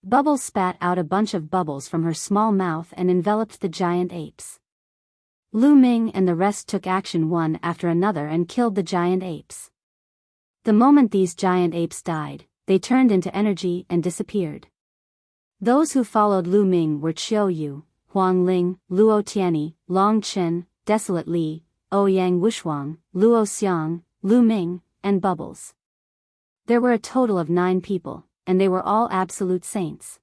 Speaker 1: Bubbles spat out a bunch of bubbles from her small mouth and enveloped the giant apes. Lu Ming and the rest took action one after another and killed the giant apes. The moment these giant apes died, they turned into energy and disappeared. Those who followed Lu Ming were Qiu Yue, Huang Ling, Luo Xiang, Long Chen, Desolate Li, Ouyang Wuxuang, Luo Xiang, Lu Ming, and Bubbles. There were a total of 9 people, and they were all absolute saints.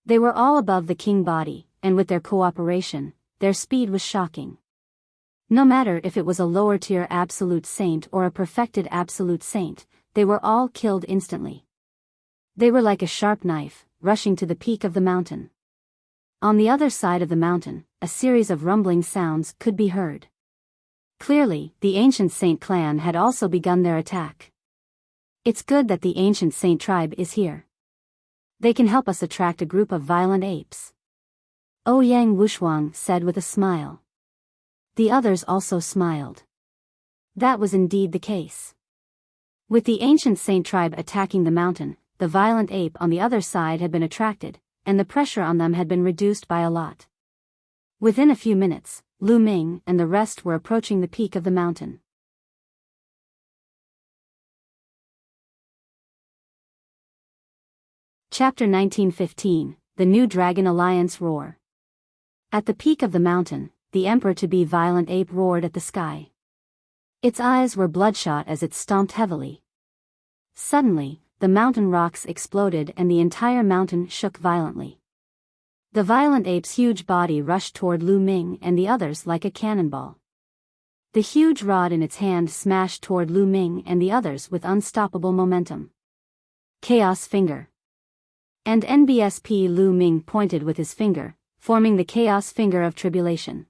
Speaker 1: They were all above the king body, and with their cooperation, their speed was shocking. No matter if it was a lower-tier absolute saint or a perfected absolute saint, they were all killed instantly. They were like a sharp knife, rushing to the peak of the mountain. On the other side of the mountain, a series of rumbling sounds could be heard. Clearly, the ancient saint clan had also begun their attack. It's good that the ancient saint tribe is here. They can help us attract a group of violent apes. Ouyang Wuxuang said with a smile. The others also smiled. That was indeed the case. With the ancient saint tribe attacking the mountain, the violent ape on the other side had been attracted, and the pressure on them had been reduced by a lot. Within a few minutes, Lu Ming and the rest were approaching the peak of the mountain. Chapter 1915, The New Dragon Alliance Roar. At the peak of the mountain, the emperor-to-be violent ape roared at the sky. Its eyes were bloodshot as it stomped heavily. Suddenly, the mountain rocks exploded and the entire mountain shook violently. The violent ape's huge body rushed toward Lu Ming and the others like a cannonball. The huge rod in its hand smashed toward Lu Ming and the others with unstoppable momentum. Chaos Finger. And NBSP Lu Ming pointed with his finger, forming the Chaos Finger of Tribulation.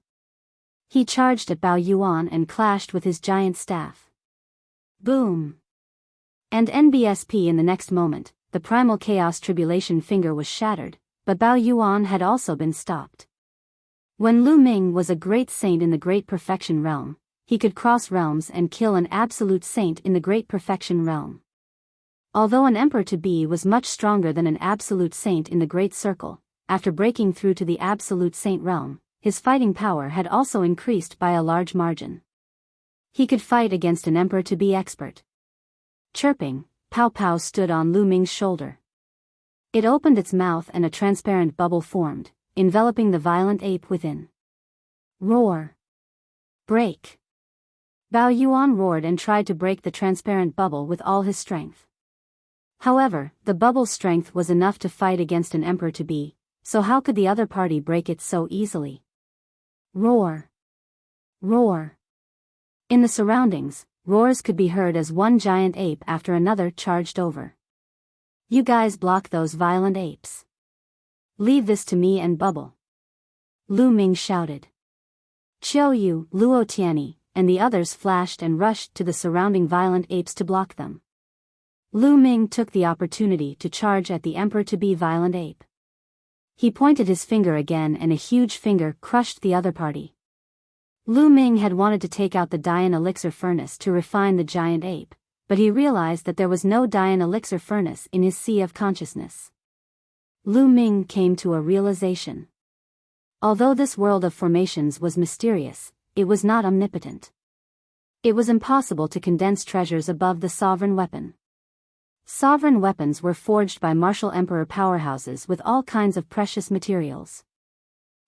Speaker 1: He charged at Bao Yuan and clashed with his giant staff. Boom! And NBSP in the next moment, the primal Chaos Tribulation Finger was shattered, but Bao Yuan had also been stopped. When Lu Ming was a great saint in the Great Perfection Realm, he could cross realms and kill an absolute saint in the Great Perfection Realm. Although an emperor-to-be was much stronger than an absolute saint in the Great Circle, after breaking through to the absolute saint realm, his fighting power had also increased by a large margin. He could fight against an emperor-to-be expert. Chirping, Pow Pow stood on Lu Ming's shoulder. It opened its mouth and a transparent bubble formed, enveloping the violent ape within. Roar! Break! Bao Yuan roared and tried to break the transparent bubble with all his strength. However, the bubble's strength was enough to fight against an emperor-to-be, so how could the other party break it so easily? Roar! Roar! In the surroundings, roars could be heard as one giant ape after another charged over. You guys block those violent apes. Leave this to me and Bubble. Lu Ming shouted. Qiu Yue, Luo Tianyi, and the others flashed and rushed to the surrounding violent apes to block them. Lu Ming took the opportunity to charge at the emperor-to-be violent ape. He pointed his finger again and a huge finger crushed the other party. Lu Ming had wanted to take out the Dian elixir furnace to refine the giant ape, but he realized that there was no Dian elixir furnace in his sea of consciousness. Lu Ming came to a realization. Although this world of formations was mysterious, it was not omnipotent. It was impossible to condense treasures above the sovereign weapon. Sovereign weapons were forged by martial emperor powerhouses with all kinds of precious materials.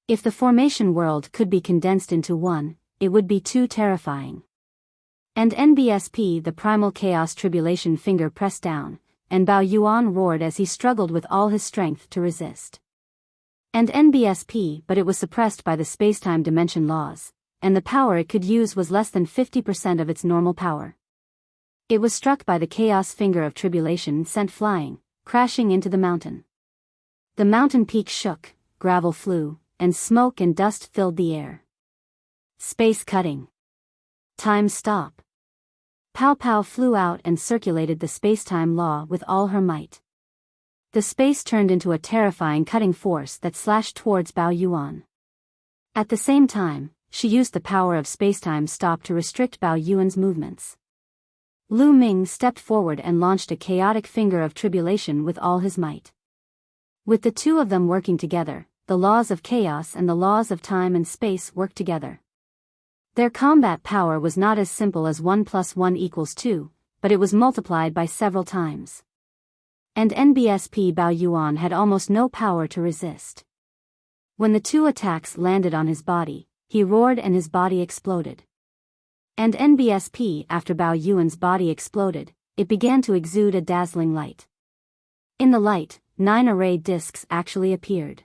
Speaker 1: If the formation world could be condensed into one, it would be too terrifying. And NBSP the primal chaos tribulation finger pressed down, and Bao Yuan roared as he struggled with all his strength to resist. And NBSP but it was suppressed by the spacetime dimension laws, and the power it could use was less than 50% of its normal power. It was struck by the chaos finger of tribulation sent flying, crashing into the mountain. The mountain peak shook, gravel flew, and smoke and dust filled the air. Space cutting. Time stop. Pow Pow flew out and circulated the spacetime law with all her might. The space turned into a terrifying cutting force that slashed towards Bao Yuan. At the same time, she used the power of spacetime stop to restrict Bao Yuan's movements. Lu Ming stepped forward and launched a chaotic finger of tribulation with all his might. With the two of them working together, the laws of chaos and the laws of time and space worked together. Their combat power was not as simple as 1 + 1 = 2, but it was multiplied by several times. And NBSP Bao Yuan had almost no power to resist. When the two attacks landed on his body, he roared and his body exploded. And NBSP, after Bao Yuan's body exploded, it began to exude a dazzling light. In the light, 9 array discs actually appeared.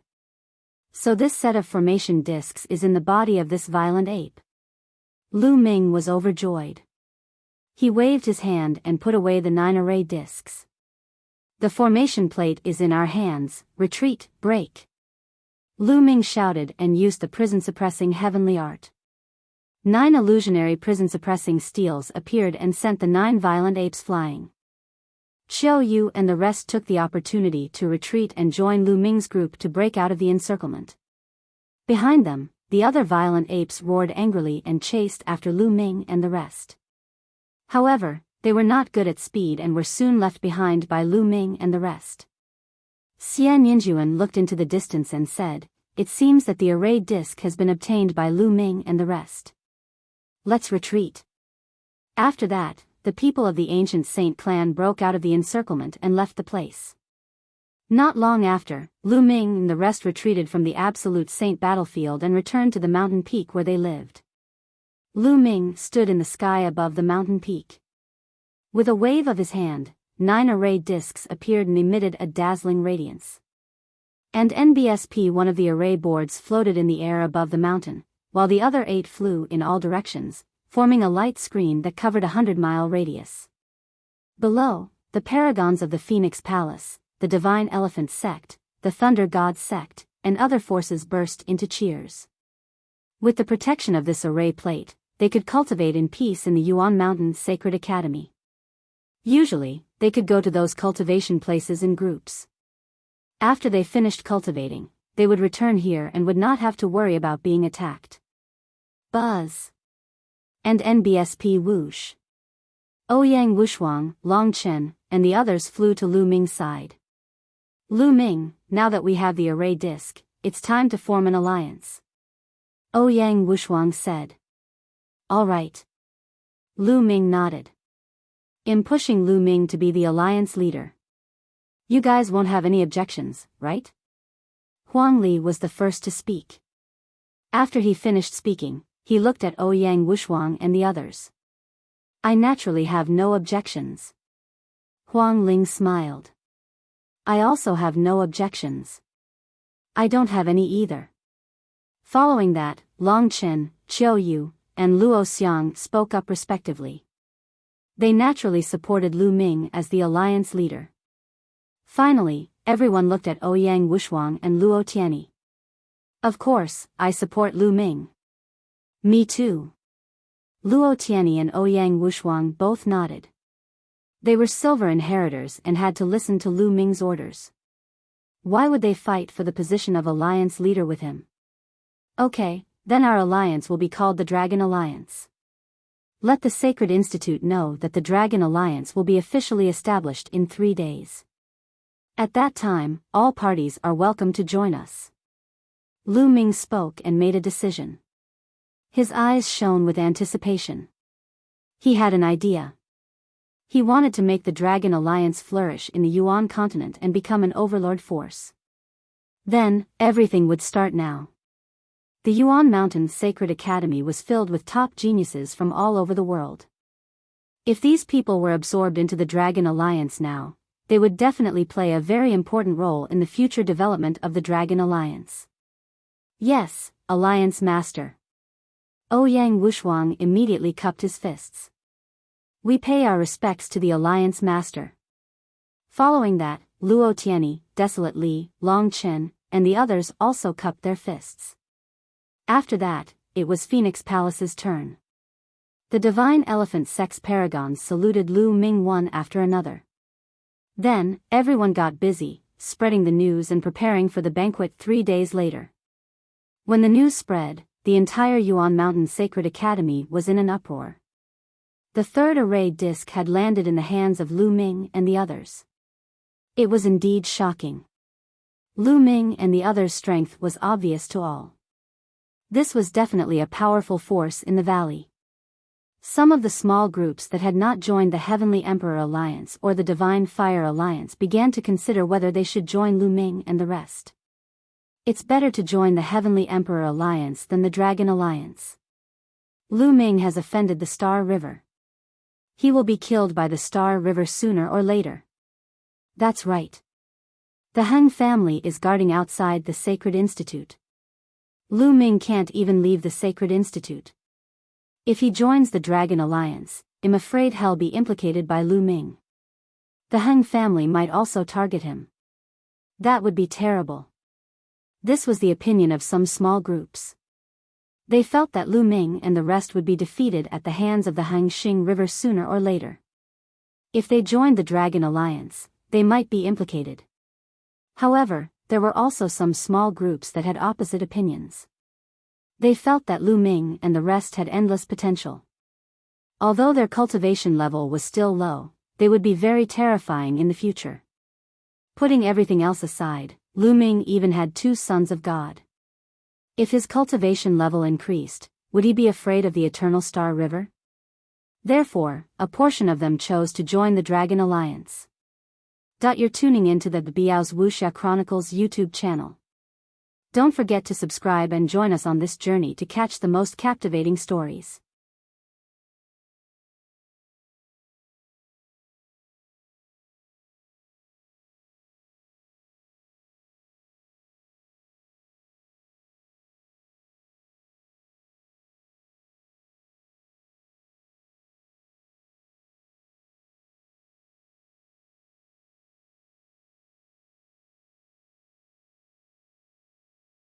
Speaker 1: So this set of formation discs is in the body of this violent ape. Lu Ming was overjoyed. He waved his hand and put away the 9 array discs. The formation plate is in our hands, retreat, break. Lu Ming shouted and used the prison-suppressing heavenly art. 9 illusionary prison-suppressing steels appeared and sent the 9 violent apes flying. Qiu Yue and the rest took the opportunity to retreat and join Lu Ming's group to break out of the encirclement. Behind them, the other violent apes roared angrily and chased after Lu Ming and the rest. However, they were not good at speed and were soon left behind by Lu Ming and the rest. Xian Yinjuan looked into the distance and said, "It seems that the array disc has been obtained by Lu Ming and the rest. Let's retreat." After that, the people of the ancient saint clan broke out of the encirclement and left the place. Not long after, Lu Ming and the rest retreated from the absolute saint battlefield and returned to the mountain peak where they lived. Lu Ming stood in the sky above the mountain peak. With a wave of his hand, 9 array discs appeared and emitted a dazzling radiance. And NBSP, one of the array boards, floated in the air above the mountain, while the other 8 flew in all directions, forming a light screen that covered a 100-mile radius. Below, the paragons of the Phoenix Palace, the Divine Elephant Sect, the Thunder God Sect, and other forces burst into cheers. With the protection of this array plate, they could cultivate in peace in the Yuan Mountain Sacred Academy. Usually, they could go to those cultivation places in groups. After they finished cultivating, they would return here and would not have to worry about being attacked. Buzz. And NBSP whoosh. Ouyang Wushuang, Long Chen, and the others flew to Lu Ming's side. Lu Ming, now that we have the array disc, it's time to form an alliance. Ouyang Wushuang said. All right. Lu Ming nodded. I'm pushing Lu Ming to be the alliance leader. You guys won't have any objections, right? Huang Li was the first to speak. After he finished speaking, he looked at Ouyang Wushuang and the others. I naturally have no objections. Huang Ling smiled. I also have no objections. I don't have any either. Following that, Long Chen, Qiu Yue, and Luo Xiang spoke up respectively. They naturally supported Lu Ming as the alliance leader. Finally, everyone looked at Ouyang Wushuang and Luo Tianyi. Of course, I support Lu Ming. Me too. Luo Tianyi and Ouyang Wushuang both nodded. They were silver inheritors and had to listen to Lu Ming's orders. Why would they fight for the position of alliance leader with him? Okay, then our alliance will be called the Dragon Alliance. Let the Sacred Institute know that the Dragon Alliance will be officially established in 3 days. At that time, all parties are welcome to join us. Lu Ming spoke and made a decision. His eyes shone with anticipation. He had an idea. He wanted to make the Dragon Alliance flourish in the Yuan continent and become an overlord force. Then, everything would start now. The Yuan Mountain Sacred Academy was filled with top geniuses from all over the world. If these people were absorbed into the Dragon Alliance now, they would definitely play a very important role in the future development of the Dragon Alliance. Yes, Alliance Master. Ouyang Wushuang immediately cupped his fists. We pay our respects to the Alliance Master. Following that, Luo Tianyi, Desolate Li, Long Chen, and the others also cupped their fists. After that, it was Phoenix Palace's turn. The Divine Elephant Sect's paragons saluted Lu Ming one after another. Then, everyone got busy, spreading the news and preparing for the banquet 3 days later. When the news spread, the entire Yuan Mountain Sacred Academy was in an uproar. The 3rd array disc had landed in the hands of Lu Ming and the others. It was indeed shocking. Lu Ming and the others' strength was obvious to all. This was definitely a powerful force in the valley. Some of the small groups that had not joined the Heavenly Emperor Alliance or the Divine Fire Alliance began to consider whether they should join Lu Ming and the rest. It's better to join the Heavenly Emperor Alliance than the Dragon Alliance. Lu Ming has offended the Star River. He will be killed by the Star River sooner or later. That's right. The Heng family is guarding outside the Sacred Institute. Lu Ming can't even leave the Sacred Institute. If he joins the Dragon Alliance, I'm afraid he'll be implicated by Lu Ming. The Heng family might also target him. That would be terrible. This was the opinion of some small groups. They felt that Lu Ming and the rest would be defeated at the hands of the Hangxing River sooner or later. If they joined the Dragon Alliance, they might be implicated. However, there were also some small groups that had opposite opinions. They felt that Lu Ming and the rest had endless potential. Although their cultivation level was still low, they would be very terrifying in the future. Putting everything else aside, Lu Ming even had 2 sons of God. If his cultivation level increased, would he be afraid of the Eternal Star River? Therefore, a portion of them chose to join the Dragon Alliance. You're tuning into the Biyao's Wuxia Chronicles YouTube channel. Don't forget to subscribe and join us on this journey to catch the most captivating stories.